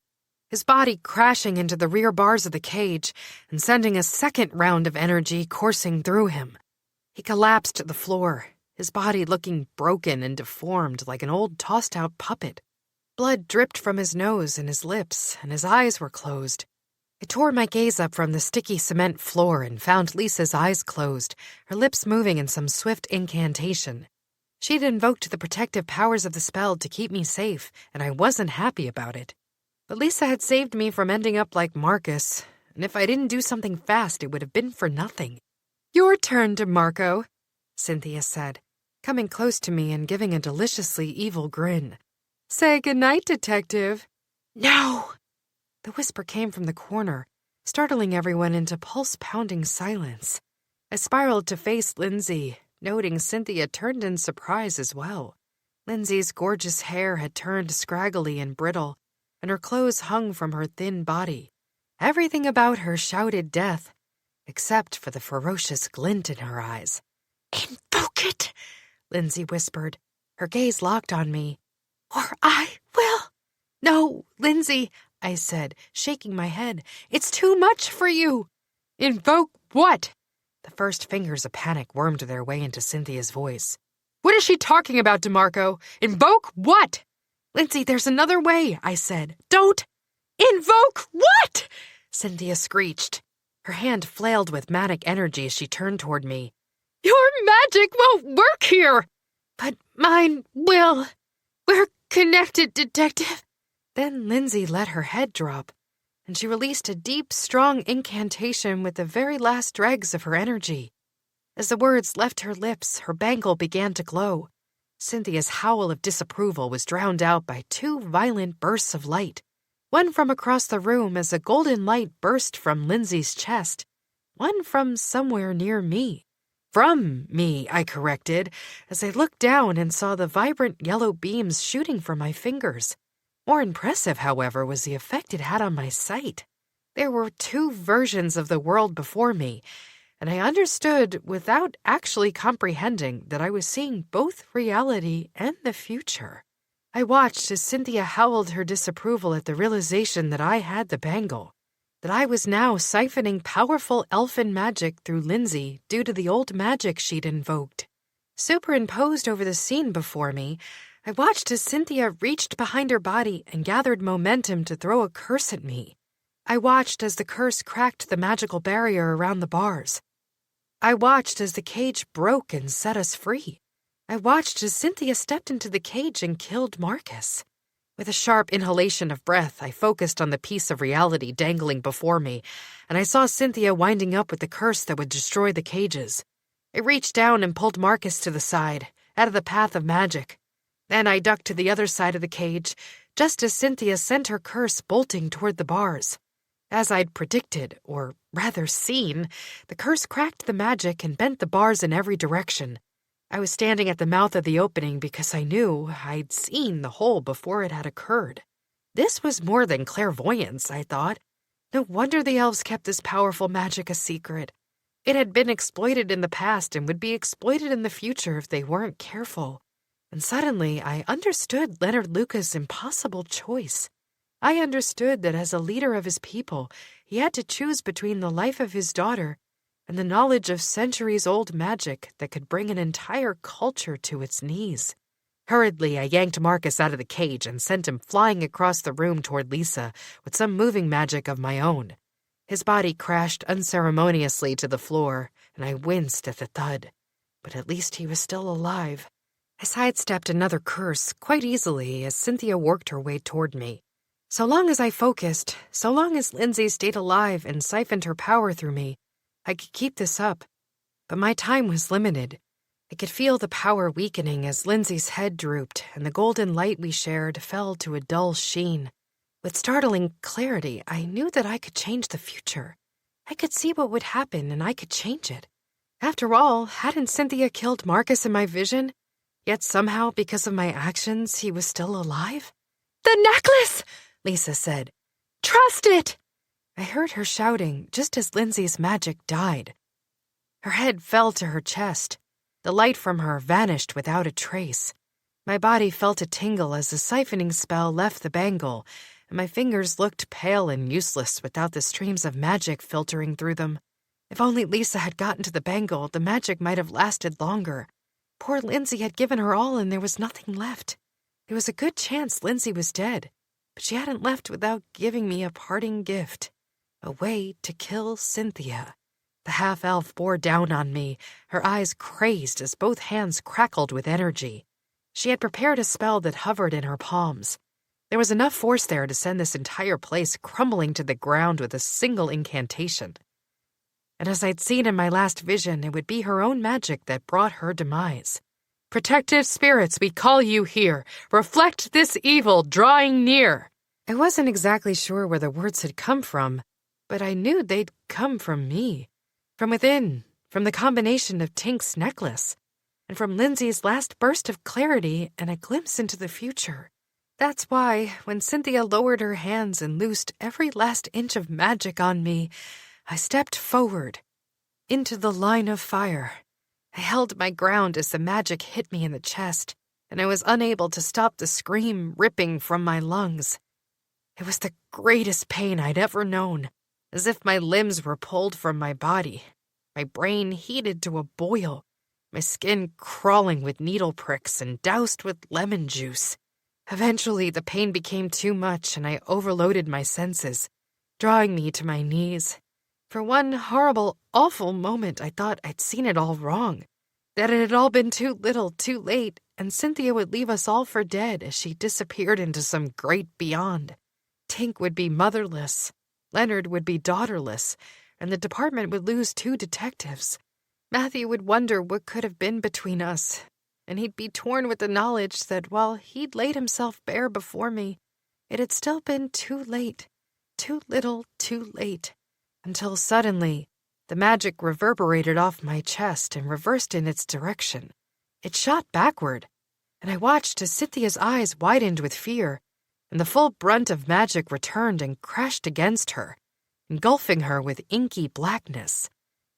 his body crashing into the rear bars of the cage and sending a second round of energy coursing through him. He collapsed to the floor, his body looking broken and deformed like an old tossed-out puppet. Blood dripped from his nose and his lips, and his eyes were closed. I tore my gaze up from the sticky cement floor and found Lisa's eyes closed, her lips moving in some swift incantation. She'd invoked the protective powers of the spell to keep me safe, and I wasn't happy about it. But Lisa had saved me from ending up like Marcus, and if I didn't do something fast, it would have been for nothing. Your turn, DeMarco, Cynthia said, coming close to me and giving a deliciously evil grin. Say goodnight, Detective. No! The whisper came from the corner, startling everyone into pulse-pounding silence. I spiraled to face Lindsay, noting Cynthia turned in surprise as well. Lindsay's gorgeous hair had turned scraggly and brittle, and her clothes hung from her thin body. Everything about her shouted death, except for the ferocious glint in her eyes. "Invoke it," Lindsay whispered, her gaze locked on me. "Or I will." "No, Lindsay," I said, shaking my head. "It's too much for you." "Invoke what?" The first fingers of panic wormed their way into Cynthia's voice. "What is she talking about, DeMarco? Invoke what?" "Lindsay, there's another way," I said. "Don't." "Invoke what?" Cynthia screeched. Her hand flailed with manic energy as she turned toward me. "Your magic won't work here." "But mine will. We're connected, Detective." Then Lindsay let her head drop, and she released a deep, strong incantation with the very last dregs of her energy. As the words left her lips, her bangle began to glow. Cynthia's howl of disapproval was drowned out by two violent bursts of light, one from across the room as a golden light burst from Lindsay's chest, one from somewhere near me. From me, I corrected, as I looked down and saw the vibrant yellow beams shooting from my fingers. More impressive, however, was the effect it had on my sight. There were two versions of the world before me, and I understood, without actually comprehending, that I was seeing both reality and the future. I watched as Cynthia howled her disapproval at the realization that I had the bangle, that I was now siphoning powerful elfin magic through Lindsay due to the old magic she'd invoked. Superimposed over the scene before me, I watched as Cynthia reached behind her body and gathered momentum to throw a curse at me. I watched as the curse cracked the magical barrier around the bars. I watched as the cage broke and set us free. I watched as Cynthia stepped into the cage and killed Marcus. With a sharp inhalation of breath, I focused on the piece of reality dangling before me, and I saw Cynthia winding up with the curse that would destroy the cages. I reached down and pulled Marcus to the side, out of the path of magic. Then I ducked to the other side of the cage, just as Cynthia sent her curse bolting toward the bars. As I'd predicted, or rather seen, the curse cracked the magic and bent the bars in every direction. I was standing at the mouth of the opening because I knew I'd seen the hole before it had occurred. This was more than clairvoyance, I thought. No wonder the elves kept this powerful magic a secret. It had been exploited in the past and would be exploited in the future if they weren't careful. And suddenly, I understood Leonard Luca's impossible choice. I understood that as a leader of his people, he had to choose between the life of his daughter and the knowledge of centuries-old magic that could bring an entire culture to its knees. Hurriedly, I yanked Marcus out of the cage and sent him flying across the room toward Lisa with some moving magic of my own. His body crashed unceremoniously to the floor, and I winced at the thud. But at least he was still alive. I sidestepped another curse quite easily as Cynthia worked her way toward me. So long as I focused, so long as Lindsay stayed alive and siphoned her power through me, I could keep this up. But my time was limited. I could feel the power weakening as Lindsay's head drooped and the golden light we shared fell to a dull sheen. With startling clarity, I knew that I could change the future. I could see what would happen and I could change it. After all, hadn't Cynthia killed Marcus in my vision? Yet somehow, because of my actions, he was still alive? "The necklace!" Lisa said. "Trust it!" I heard her shouting just as Lindsay's magic died. Her head fell to her chest. The light from her vanished without a trace. My body felt a tingle as the siphoning spell left the bangle, and my fingers looked pale and useless without the streams of magic filtering through them. If only Lisa had gotten to the bangle, the magic might have lasted longer. Poor Lindsay had given her all and there was nothing left. There was a good chance Lindsay was dead, but she hadn't left without giving me a parting gift. A way to kill Cynthia. The half-elf bore down on me, her eyes crazed as both hands crackled with energy. She had prepared a spell that hovered in her palms. There was enough force there to send this entire place crumbling to the ground with a single incantation. And as I'd seen in my last vision, it would be her own magic that brought her demise. "Protective spirits, we call you here. Reflect this evil drawing near." I wasn't exactly sure where the words had come from, but I knew they'd come from me. From within, from the combination of Tink's necklace, and from Lindsay's last burst of clarity and a glimpse into the future. That's why, when Cynthia lowered her hands and loosed every last inch of magic on me, I stepped forward, into the line of fire. I held my ground as the magic hit me in the chest, and I was unable to stop the scream ripping from my lungs. It was the greatest pain I'd ever known, as if my limbs were pulled from my body, my brain heated to a boil, my skin crawling with needle pricks and doused with lemon juice. Eventually, the pain became too much and I overloaded my senses, drawing me to my knees. For one horrible, awful moment, I thought I'd seen it all wrong, that it had all been too little, too late, and Cynthia would leave us all for dead as she disappeared into some great beyond. Tink would be motherless, Leonard would be daughterless, and the department would lose 2 detectives. Matthew would wonder what could have been between us, and he'd be torn with the knowledge that while he'd laid himself bare before me, it had still been too late, too little, too late, until suddenly the magic reverberated off my chest and reversed in its direction. It shot backward, and I watched as Cynthia's eyes widened with fear, and the full brunt of magic returned and crashed against her, engulfing her with inky blackness.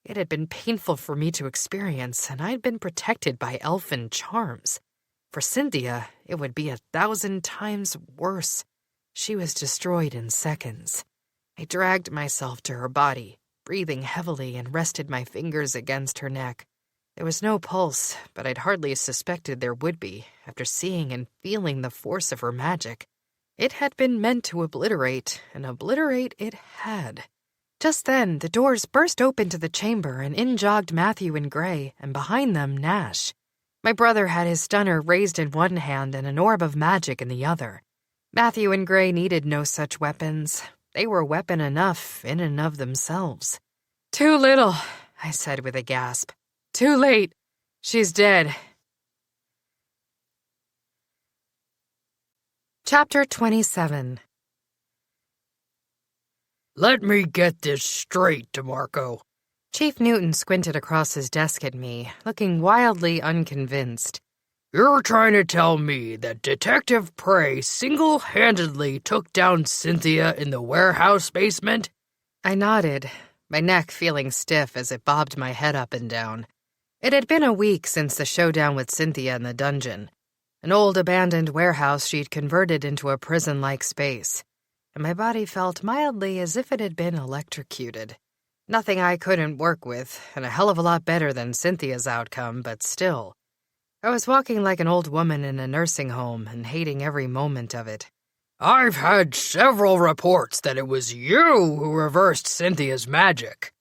It had been painful for me to experience, and I'd been protected by elfin charms. For Cynthia, it would be 1,000 times worse. She was destroyed in seconds. I dragged myself to her body, breathing heavily, and rested my fingers against her neck. There was no pulse, but I'd hardly suspected there would be, after seeing and feeling the force of her magic. It had been meant to obliterate, and obliterate it had. Just then, the doors burst open to the chamber, and in jogged Matthew and Gray, and behind them, Nash. My brother had his stunner raised in one hand and an orb of magic in the other. Matthew and Gray needed no such weapons. They were weapon enough in and of themselves. "Too little," I said with a gasp. "Too late. She's dead." Chapter 27. Let me get this straight, DeMarco. Chief Newton squinted across his desk at me, looking wildly unconvinced. You're trying to tell me that Detective Prey single-handedly took down Cynthia in the warehouse basement? I nodded, my neck feeling stiff as it bobbed my head up and down. It had been a week since the showdown with Cynthia in the dungeon, an old abandoned warehouse she'd converted into a prison-like space, and my body felt mildly as if it had been electrocuted. Nothing I couldn't work with, and a hell of a lot better than Cynthia's outcome, but still. I was walking like an old woman in a nursing home and hating every moment of it. I've had several reports that it was you who reversed Cynthia's magic,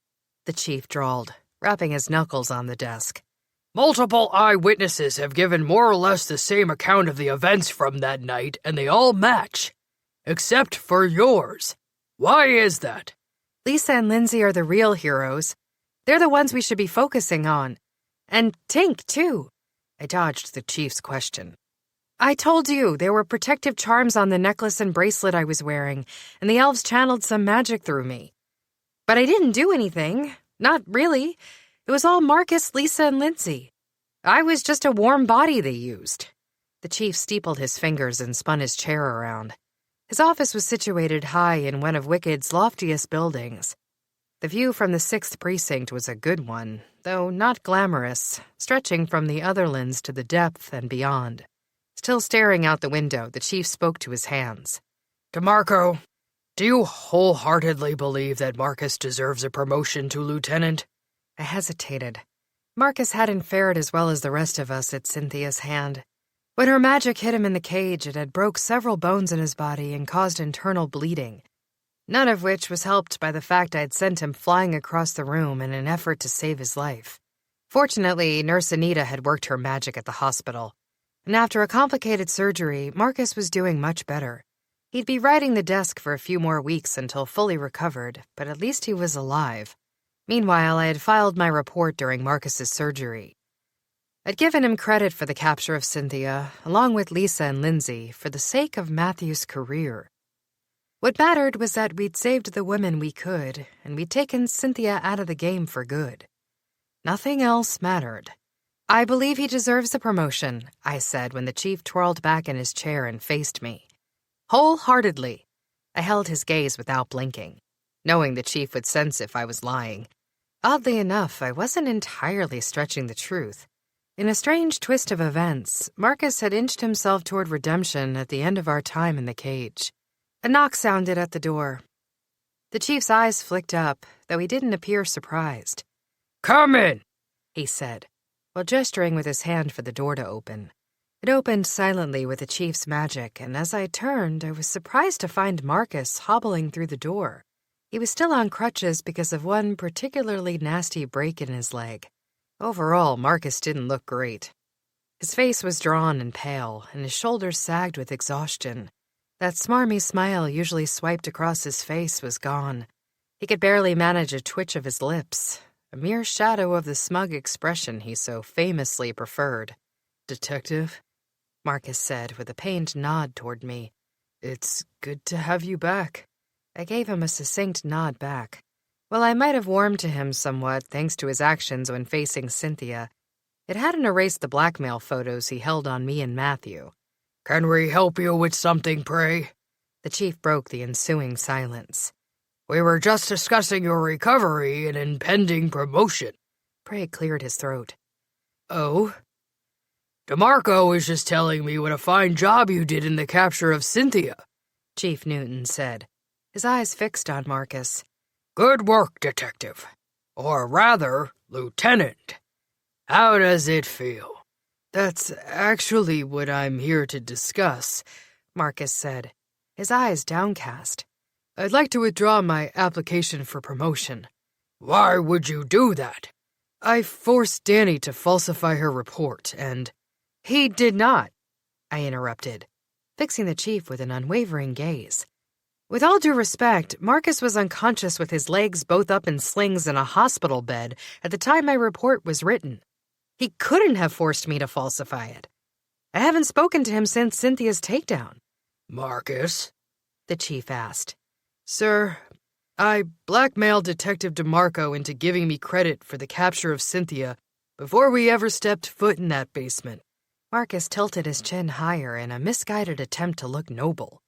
the chief drawled, rapping his knuckles on the desk. Multiple eyewitnesses have given more or less the same account of the events from that night, and they all match. Except for yours. Why is that? Lisa and Lindsay are the real heroes. They're the ones we should be focusing on. And Tink, too. I dodged the chief's question. I told you there were protective charms on the necklace and bracelet I was wearing, and the elves channeled some magic through me. But I didn't do anything. Not really. It was all Marcus, Lisa, and Lindsay. I was just a warm body they used. The chief steepled his fingers and spun his chair around. His office was situated high in one of Wicked's loftiest buildings. The view from the 6th Precinct was a good one, though not glamorous, stretching from the Otherlands to the depth and beyond. Still staring out the window, the chief spoke to his hands. DeMarco, do you wholeheartedly believe that Marcus deserves a promotion to lieutenant? I hesitated. Marcus hadn't fared as well as the rest of us at Cynthia's hand. When her magic hit him in the cage, it had broke several bones in his body and caused internal bleeding, none of which was helped by the fact I'd sent him flying across the room in an effort to save his life. Fortunately, Nurse Anita had worked her magic at the hospital, and after a complicated surgery, Marcus was doing much better. He'd be riding the desk for a few more weeks until fully recovered, but at least he was alive. Meanwhile, I had filed my report during Marcus's surgery. I'd given him credit for the capture of Cynthia, along with Lisa and Lindsay, for the sake of Matthew's career. What mattered was that we'd saved the women we could, and we'd taken Cynthia out of the game for good. Nothing else mattered. I believe he deserves the promotion, I said when the chief twirled back in his chair and faced me. Wholeheartedly. I held his gaze without blinking, knowing the chief would sense if I was lying. Oddly enough, I wasn't entirely stretching the truth. In a strange twist of events, Marcus had inched himself toward redemption at the end of our time in the cage. A knock sounded at the door. The chief's eyes flicked up, though he didn't appear surprised. Come in, he said, while gesturing with his hand for the door to open. It opened silently with the chief's magic, and as I turned, I was surprised to find Marcus hobbling through the door. He was still on crutches because of one particularly nasty break in his leg. Overall, Marcus didn't look great. His face was drawn and pale, and his shoulders sagged with exhaustion. That smarmy smile usually swiped across his face was gone. He could barely manage a twitch of his lips, a mere shadow of the smug expression he so famously preferred. Detective, Marcus said with a pained nod toward me. It's good to have you back. I gave him a succinct nod back. While I might have warmed to him somewhat thanks to his actions when facing Cynthia, it hadn't erased the blackmail photos he held on me and Matthew. Can we help you with something, pray? The chief broke the ensuing silence. We were just discussing your recovery and impending promotion. Prey cleared his throat. Oh? DeMarco was just telling me what a fine job you did in the capture of Cynthia, Chief Newton said, his eyes fixed on Marcus. Good work, detective. Or rather, lieutenant. How does it feel? That's actually what I'm here to discuss, Marcus said, his eyes downcast. I'd like to withdraw my application for promotion. Why would you do that? I forced Danny to falsify her report, and... He did not, I interrupted, fixing the chief with an unwavering gaze. With all due respect, Marcus was unconscious with his legs both up in slings in a hospital bed at the time my report was written. He couldn't have forced me to falsify it. I haven't spoken to him since Cynthia's takedown. Marcus? The chief asked. Sir, I blackmailed Detective DeMarco into giving me credit for the capture of Cynthia before we ever stepped foot in that basement. Marcus tilted his chin higher in a misguided attempt to look noble.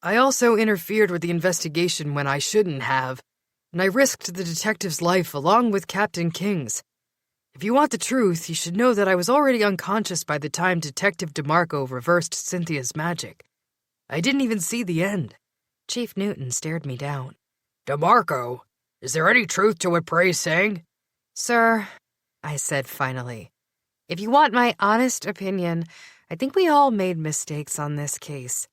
I also interfered with the investigation when I shouldn't have, and I risked the detective's life along with Captain King's. If you want the truth, you should know that I was already unconscious by the time Detective DeMarco reversed Cynthia's magic. I didn't even see the end. Chief Newton stared me down. DeMarco, is there any truth to what Prey's saying? Sir, I said finally, if you want my honest opinion, I think we all made mistakes on this case.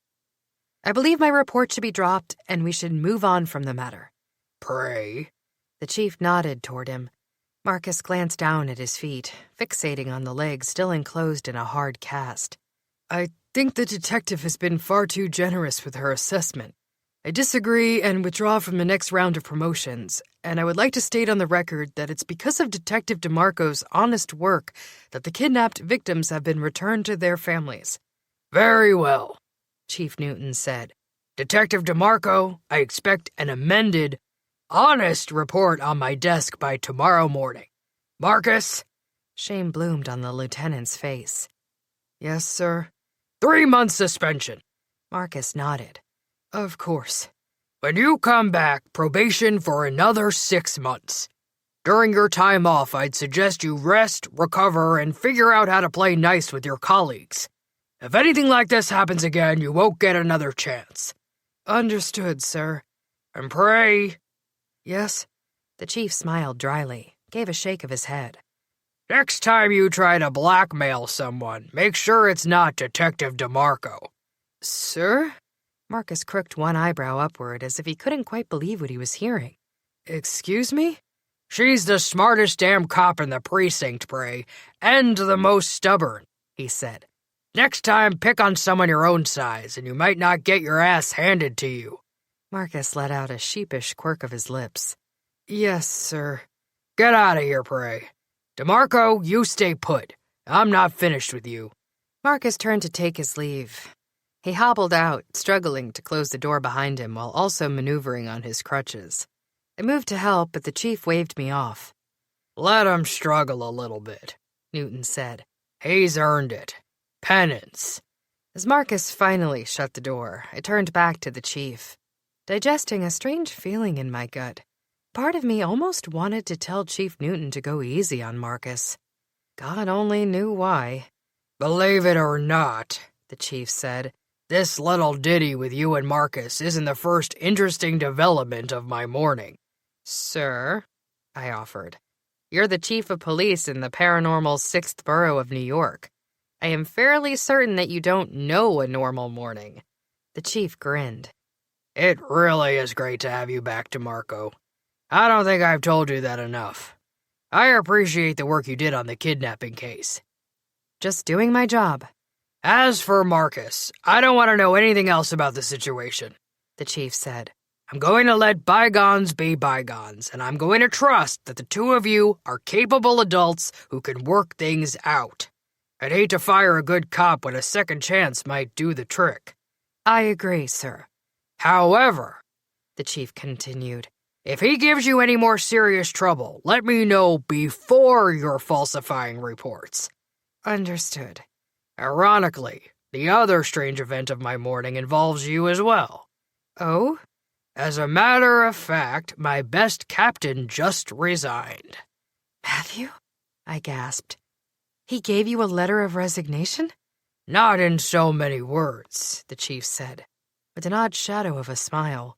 I believe my report should be dropped, and we should move on from the matter." "Pray?" The chief nodded toward him. Marcus glanced down at his feet, fixating on the legs still enclosed in a hard cast. "I think the detective has been far too generous with her assessment. I disagree and withdraw from the next round of promotions, and I would like to state on the record that it's because of Detective DeMarco's honest work that the kidnapped victims have been returned to their families." "Very well," Chief Newton said. "Detective DeMarco, I expect an amended, honest report on my desk by tomorrow morning. Marcus?" Shame bloomed on the lieutenant's face. "Yes, sir." 3 months suspension." Marcus nodded. "Of course. When you come back, probation for another 6 months. During your time off, I'd suggest you rest, recover, and figure out how to play nice with your colleagues. If anything like this happens again, you won't get another chance." "Understood, sir." "And pray." "Yes?" The chief smiled dryly, gave a shake of his head. "Next time you try to blackmail someone, make sure it's not Detective DeMarco." "Sir?" Marcus crooked one eyebrow upward as if he couldn't quite believe what he was hearing. "Excuse me?" "She's the smartest damn cop in the precinct, Pray, and the most stubborn," he said. "Next time, pick on someone your own size, and you might not get your ass handed to you." Marcus let out a sheepish quirk of his lips. "Yes, sir." "Get out of here, Pray. DeMarco, you stay put. I'm not finished with you." Marcus turned to take his leave. He hobbled out, struggling to close the door behind him while also maneuvering on his crutches. I moved to help, but the chief waved me off. "Let him struggle a little bit," Newton said. "He's earned it. Penance." As Marcus finally shut the door, I turned back to the chief, digesting a strange feeling in my gut. Part of me almost wanted to tell Chief Newton to go easy on Marcus. God only knew why. "Believe it or not," the chief said, "this little ditty with you and Marcus isn't the first interesting development of my morning." "Sir," I offered, "you're the chief of police in the paranormal 6th borough of New York. I am fairly certain that you don't know a normal morning." The chief grinned. "It really is great to have you back, DeMarco. I don't think I've told you that enough. I appreciate the work you did on the kidnapping case." "Just doing my job." "As for Marcus, I don't want to know anything else about the situation," the chief said. "I'm going to let bygones be bygones, and I'm going to trust that the two of you are capable adults who can work things out. I'd hate to fire a good cop when a second chance might do the trick." "I agree, sir." "However," the chief continued, "if he gives you any more serious trouble, let me know before you're falsifying reports." "Understood." Ironically, the other strange event of my morning involves you as well. "Oh?" "As a matter of fact, my best captain just resigned." "Matthew?" I gasped. "He gave you a letter of resignation?" "Not in so many words," the chief said, with an odd shadow of a smile.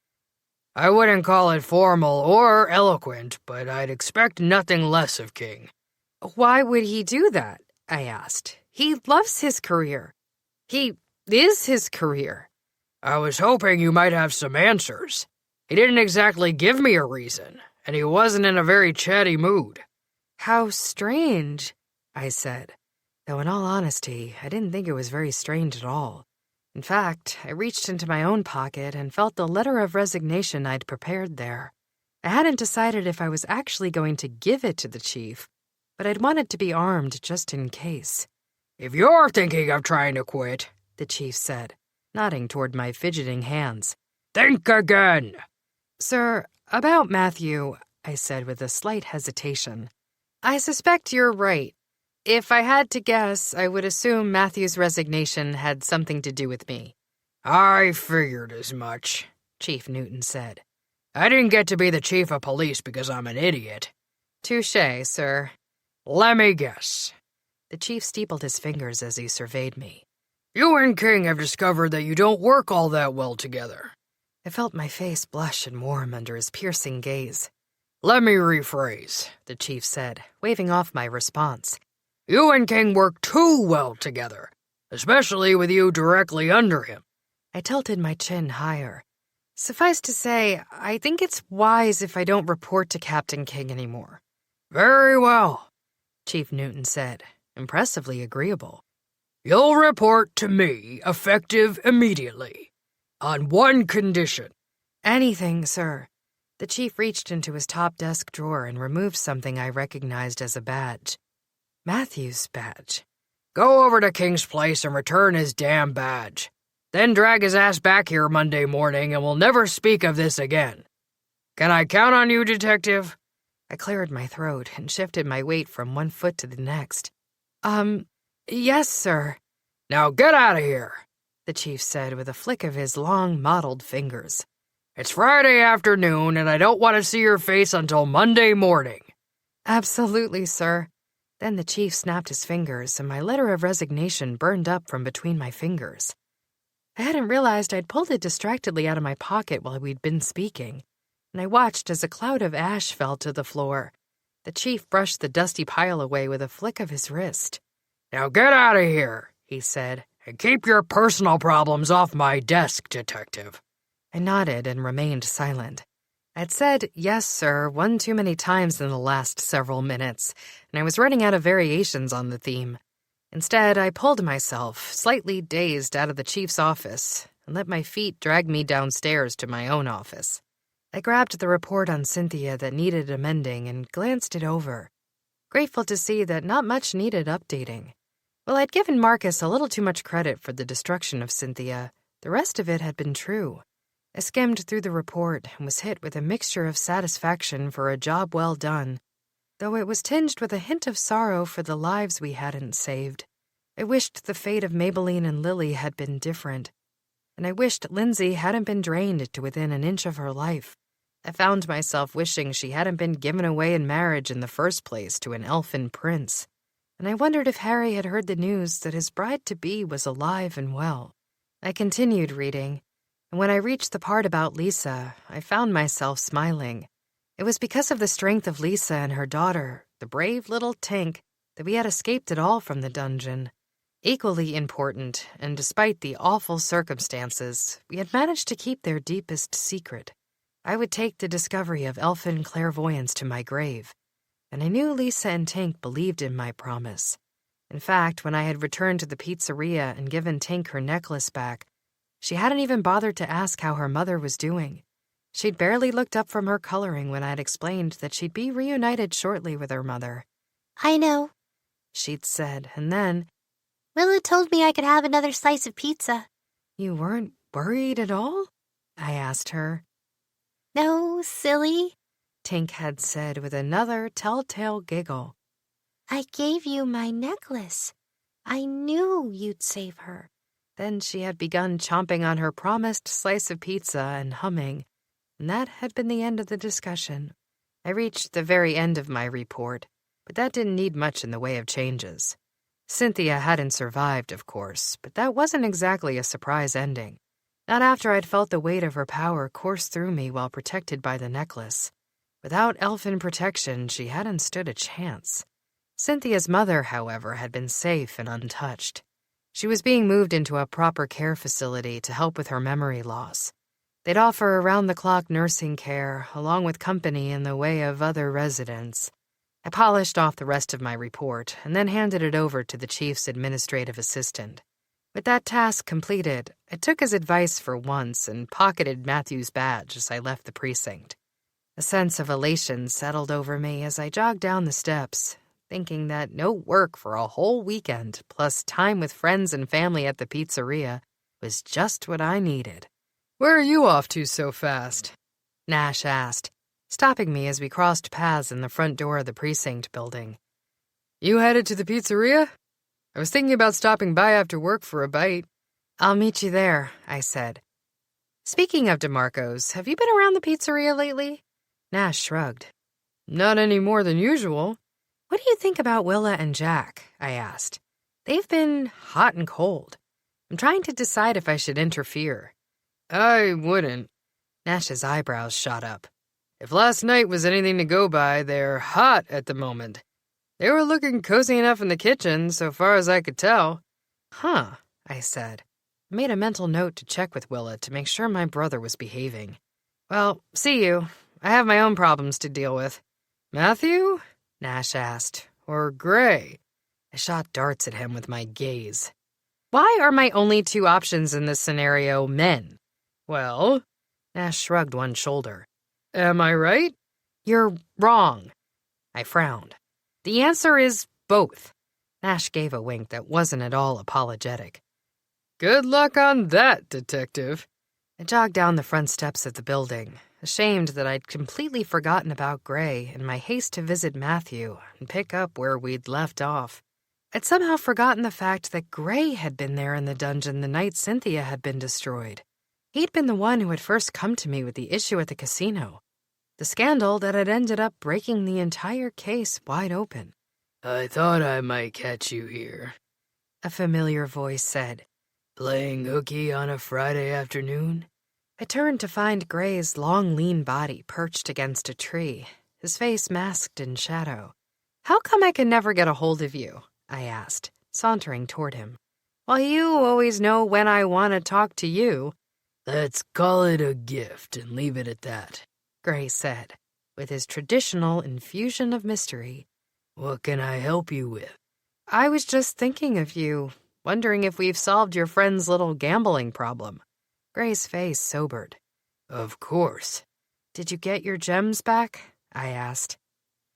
"I wouldn't call it formal or eloquent, but I'd expect nothing less of King." "Why would he do that?" I asked. "He loves his career. He is his career." "I was hoping you might have some answers. He didn't exactly give me a reason, and he wasn't in a very chatty mood." "How strange," I said, though in all honesty, I didn't think it was very strange at all. In fact, I reached into my own pocket and felt the letter of resignation I'd prepared there. I hadn't decided if I was actually going to give it to the chief, but I'd wanted to be armed just in case. "If you're thinking of trying to quit," the chief said, nodding toward my fidgeting hands, "think again." "Sir, about Matthew," I said with a slight hesitation. "I suspect you're right. If I had to guess, I would assume Matthew's resignation had something to do with me." "I figured as much," Chief Newton said. "I didn't get to be the chief of police because I'm an idiot." "Touché, sir." "Let me guess." The chief steepled his fingers as he surveyed me. "You and King have discovered that you don't work all that well together." I felt my face blush and warm under his piercing gaze. "Let me rephrase," the chief said, waving off my response. "You and King work too well together, especially with you directly under him. I tilted my chin higher. Suffice to say, I think it's wise if I don't report to Captain King anymore. Very well, Chief Newton said, impressively agreeable. You'll report to me, effective immediately. On one condition. Anything, sir. The chief reached into his top desk drawer and removed something I recognized as a badge. Matthew's badge. Go over to King's place and return his damn badge. Then drag his ass back here Monday morning and we'll never speak of this again. Can I count on you, Detective? I cleared my throat and shifted my weight from one foot to the next. Yes, sir. Now get out of here, the chief said with a flick of his long, mottled fingers. It's Friday afternoon and I don't want to see your face until Monday morning. Absolutely, sir. Then the chief snapped his fingers and my letter of resignation burned up from between my fingers. I hadn't realized I'd pulled it distractedly out of my pocket while we'd been speaking, and I watched as a cloud of ash fell to the floor. The chief brushed the dusty pile away with a flick of his wrist. Now get out of here, he said, and keep your personal problems off my desk, Detective. I nodded and remained silent. I'd said, yes, sir, one too many times in the last several minutes, and I was running out of variations on the theme. Instead, I pulled myself, slightly dazed, out of the chief's office and let my feet drag me downstairs to my own office. I grabbed the report on Cynthia that needed amending and glanced it over, grateful to see that not much needed updating. While I'd given Marcus a little too much credit for the destruction of Cynthia, the rest of it had been true. I skimmed through the report and was hit with a mixture of satisfaction for a job well done, though it was tinged with a hint of sorrow for the lives we hadn't saved. I wished the fate of Maybelline and Lily had been different, and I wished Lindsay hadn't been drained to within an inch of her life. I found myself wishing she hadn't been given away in marriage in the first place to an elfin prince, and I wondered if Harry had heard the news that his bride-to-be was alive and well. I continued reading, and when I reached the part about Lisa, I found myself smiling. It was because of the strength of Lisa and her daughter, the brave little Tink, that we had escaped at all from the dungeon. Equally important, and despite the awful circumstances, we had managed to keep their deepest secret. I would take the discovery of elfin clairvoyance to my grave, and I knew Lisa and Tink believed in my promise. In fact, when I had returned to the pizzeria and given Tink her necklace back, she hadn't even bothered to ask how her mother was doing. She'd barely looked up from her coloring when I'd explained that she'd be reunited shortly with her mother. I know, she'd said, and then, Willa told me I could have another slice of pizza. You weren't worried at all? I asked her. No, silly, Tink had said with another telltale giggle. I gave you my necklace. I knew you'd save her. Then she had begun chomping on her promised slice of pizza and humming, and that had been the end of the discussion. I reached the very end of my report, but that didn't need much in the way of changes. Cynthia hadn't survived, of course, but that wasn't exactly a surprise ending. Not after I'd felt the weight of her power course through me while protected by the necklace. Without elfin protection, she hadn't stood a chance. Cynthia's mother, however, had been safe and untouched. She was being moved into a proper care facility to help with her memory loss. They'd offer around-the-clock nursing care, along with company in the way of other residents. I polished off the rest of my report and then handed it over to the chief's administrative assistant. With that task completed, I took his advice for once and pocketed Matthew's badge as I left the precinct. A sense of elation settled over me as I jogged down the steps, thinking that no work for a whole weekend, plus time with friends and family at the pizzeria, was just what I needed. Where are you off to so fast? Nash asked, stopping me as we crossed paths in the front door of the precinct building. You headed to the pizzeria? I was thinking about stopping by after work for a bite. I'll meet you there, I said. Speaking of DeMarco's, have you been around the pizzeria lately? Nash shrugged. Not any more than usual. What do you think about Willa and Jack? I asked. They've been hot and cold. I'm trying to decide if I should interfere. I wouldn't. Nash's eyebrows shot up. If last night was anything to go by, they're hot at the moment. They were looking cozy enough in the kitchen, so far as I could tell. Huh, I said. I made a mental note to check with Willa to make sure my brother was behaving. Well, see you. I have my own problems to deal with. Matthew? Nash asked. Or Gray? I shot darts at him with my gaze. Why are my only two options in this scenario men? Well, Nash shrugged one shoulder. Am I right? You're wrong. I frowned. The answer is both. Nash gave a wink that wasn't at all apologetic. Good luck on that, detective. I jogged down the front steps of the building, ashamed that I'd completely forgotten about Gray in my haste to visit Matthew and pick up where we'd left off. I'd somehow forgotten the fact that Gray had been there in the dungeon the night Cynthia had been destroyed. He'd been the one who had first come to me with the issue at the casino, the scandal that had ended up breaking the entire case wide open. I thought I might catch you here, A familiar voice said. Playing hooky on a Friday afternoon? I turned to find Gray's long, lean body perched against a tree, his face masked in shadow. How come I can never get a hold of you? I asked, sauntering toward him. Well, you always know when I want to talk to you. Let's call it a gift and leave it at that, Gray said, with his traditional infusion of mystery. What can I help you with? I was just thinking of you, wondering if we've solved your friend's little gambling problem. Gray's face sobered. Of course. Did you get your gems back? I asked.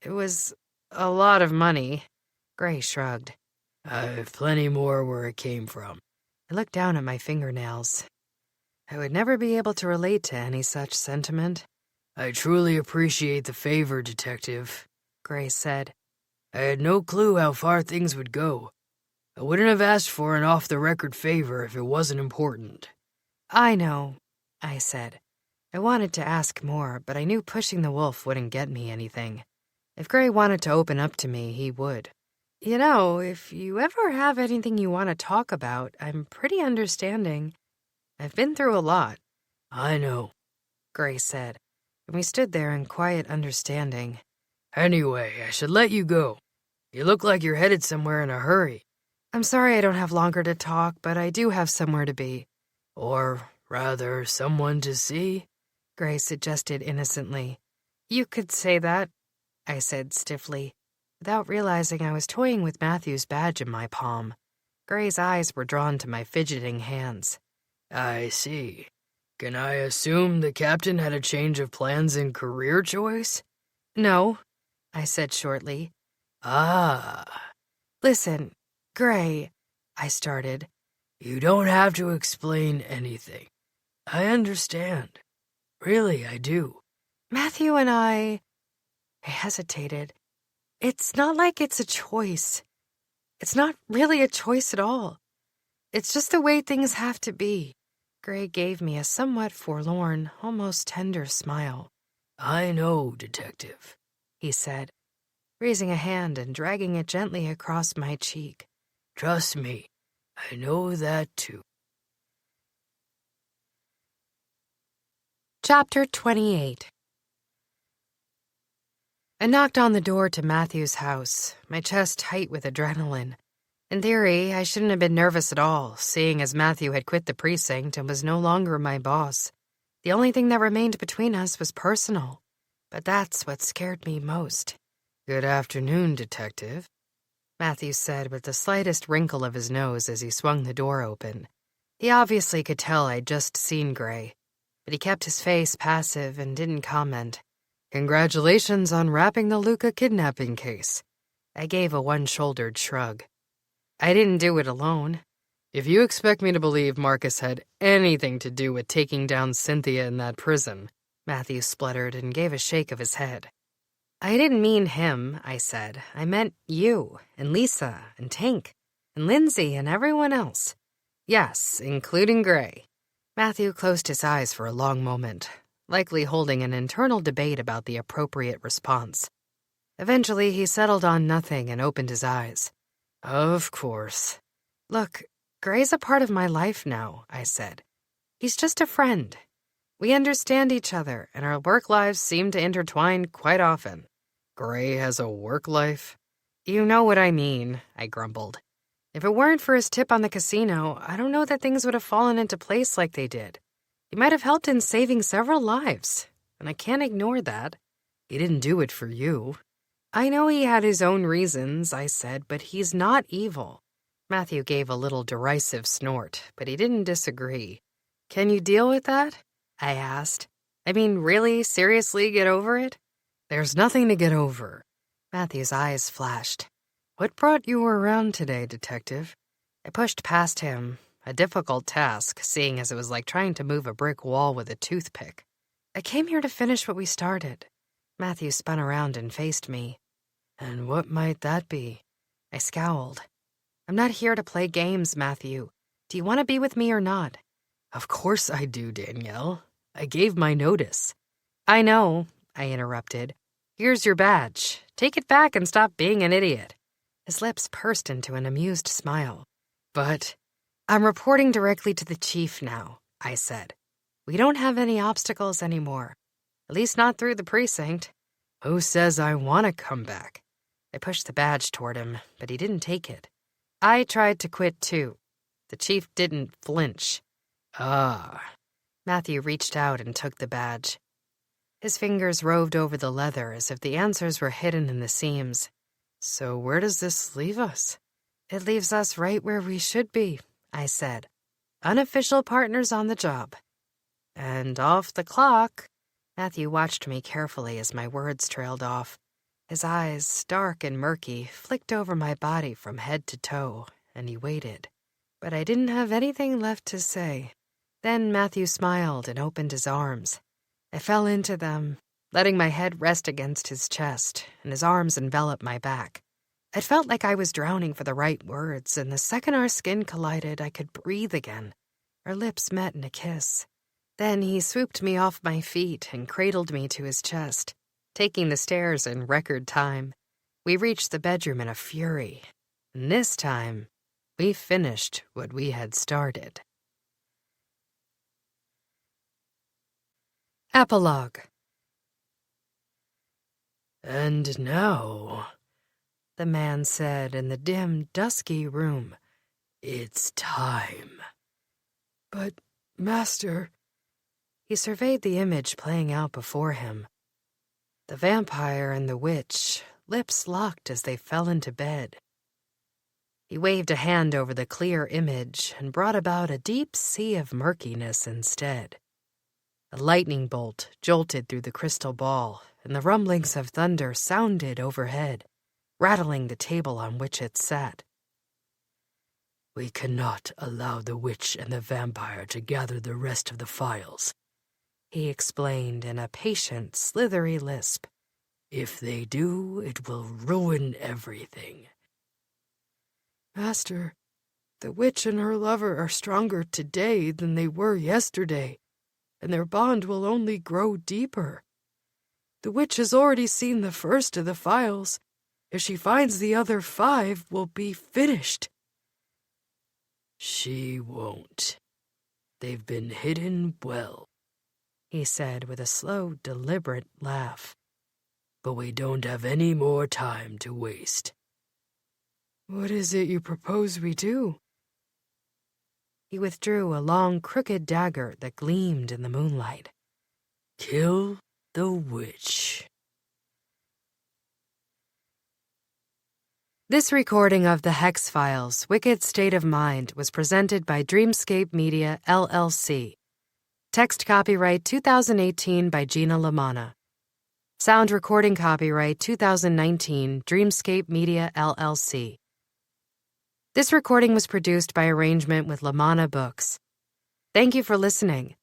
It was a lot of money. Gray shrugged. I've plenty more where it came from. I looked down at my fingernails. I would never be able to relate to any such sentiment. I truly appreciate the favor, Detective, Gray said. I had no clue how far things would go. I wouldn't have asked for an off-the-record favor if it wasn't important. I know, I said. I wanted to ask more, but I knew pushing the wolf wouldn't get me anything. If Gray wanted to open up to me, he would. You know, if you ever have anything you want to talk about, I'm pretty understanding. I've been through a lot. I know, Gray said, and we stood there in quiet understanding. Anyway, I should let you go. You look like you're headed somewhere in a hurry. I'm sorry I don't have longer to talk, but I do have somewhere to be. Or, rather, someone to see? Gray suggested innocently. You could say that, I said stiffly, without realizing I was toying with Matthew's badge in my palm. Gray's eyes were drawn to my fidgeting hands. I see. Can I assume the captain had a change of plans in career choice? No, I said shortly. Ah. Listen, Gray, I started. You don't have to explain anything. I understand. Really, I do. Matthew and I hesitated. It's not like it's a choice. It's not really a choice at all. It's just the way things have to be. Gray gave me a somewhat forlorn, almost tender smile. I know, Detective, he said, raising a hand and dragging it gently across my cheek. Trust me, I know that too. Chapter 28. I knocked on the door to Matthew's house, my chest tight with adrenaline. In theory, I shouldn't have been nervous at all, seeing as Matthew had quit the precinct and was no longer my boss. The only thing that remained between us was personal. But that's what scared me most. Good afternoon, Detective, Matthew said with the slightest wrinkle of his nose as he swung the door open. He obviously could tell I'd just seen Gray, but he kept his face passive and didn't comment. Congratulations on wrapping the Luca kidnapping case. I gave a one-shouldered shrug. I didn't do it alone. If you expect me to believe Marcus had anything to do with taking down Cynthia in that prison, Matthew spluttered and gave a shake of his head. I didn't mean him, I said. I meant you, and Lisa, and Tink, and Lindsay, and everyone else. Yes, including Gray. Matthew closed his eyes for a long moment, likely holding an internal debate about the appropriate response. Eventually, he settled on nothing and opened his eyes. Of course. Look, Gray's a part of my life now, I said. He's just a friend. We understand each other, and our work lives seem to intertwine quite often. Gray has a work life? You know what I mean, I grumbled. If it weren't for his tip on the casino, I don't know that things would have fallen into place like they did. He might have helped in saving several lives, and I can't ignore that. He didn't do it for you. I know he had his own reasons, I said, but he's not evil. Matthew gave a little derisive snort, but he didn't disagree. Can you deal with that? I asked. I mean, really, seriously get over it? There's nothing to get over. Matthew's eyes flashed. What brought you around today, Detective? I pushed past him, a difficult task, seeing as it was like trying to move a brick wall with a toothpick. I came here to finish what we started. Matthew spun around and faced me. And what might that be? I scowled. I'm not here to play games, Matthew. Do you want to be with me or not? Of course I do, Danielle. I gave my notice. I know, I interrupted. Here's your badge. Take it back and stop being an idiot. His lips pursed into an amused smile. But I'm reporting directly to the chief now, I said. We don't have any obstacles anymore. At least not through the precinct. Who says I want to come back? I pushed the badge toward him, but he didn't take it. I tried to quit too. The chief didn't flinch. Ah. Matthew reached out and took the badge. His fingers roved over the leather as if the answers were hidden in the seams. So where does this leave us? It leaves us right where we should be, I said. Unofficial partners on the job. And off the clock. Matthew watched me carefully as my words trailed off. His eyes, dark and murky, flicked over my body from head to toe, and he waited. But I didn't have anything left to say. Then Matthew smiled and opened his arms. I fell into them, letting my head rest against his chest, and his arms enveloped my back. It felt like I was drowning for the right words, and the second our skin collided, I could breathe again. Our lips met in a kiss. Then he swooped me off my feet and cradled me to his chest, taking the stairs in record time. We reached the bedroom in a fury, and this time, we finished what we had started. Epilogue. And now, the man said in the dim, dusky room, it's time. But, Master... He surveyed the image playing out before him. The vampire and the witch, lips locked as they fell into bed. He waved a hand over the clear image and brought about a deep sea of murkiness instead. A lightning bolt jolted through the crystal ball, and the rumblings of thunder sounded overhead, rattling the table on which it sat. We cannot allow the witch and the vampire to gather the rest of the files, he explained in a patient, slithery lisp. If they do, it will ruin everything. Master, the witch and her lover are stronger today than they were yesterday, and their bond will only grow deeper. The witch has already seen the first of the files. If she finds the other 5, we'll be finished. She won't. They've been hidden well, he said with a slow, deliberate laugh. But we don't have any more time to waste. What is it you propose we do? He withdrew a long, crooked dagger that gleamed in the moonlight. Kill the witch. This recording of the Hex Files, Wicked State of Mind, was presented by Dreamscape Media, LLC. Text copyright 2018 by Gina LaManna. Sound recording copyright 2019, Dreamscape Media, LLC. This recording was produced by arrangement with LaManna Books. Thank you for listening.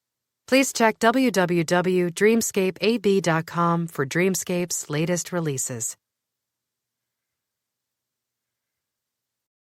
Please check www.dreamscapeab.com for Dreamscape's latest releases.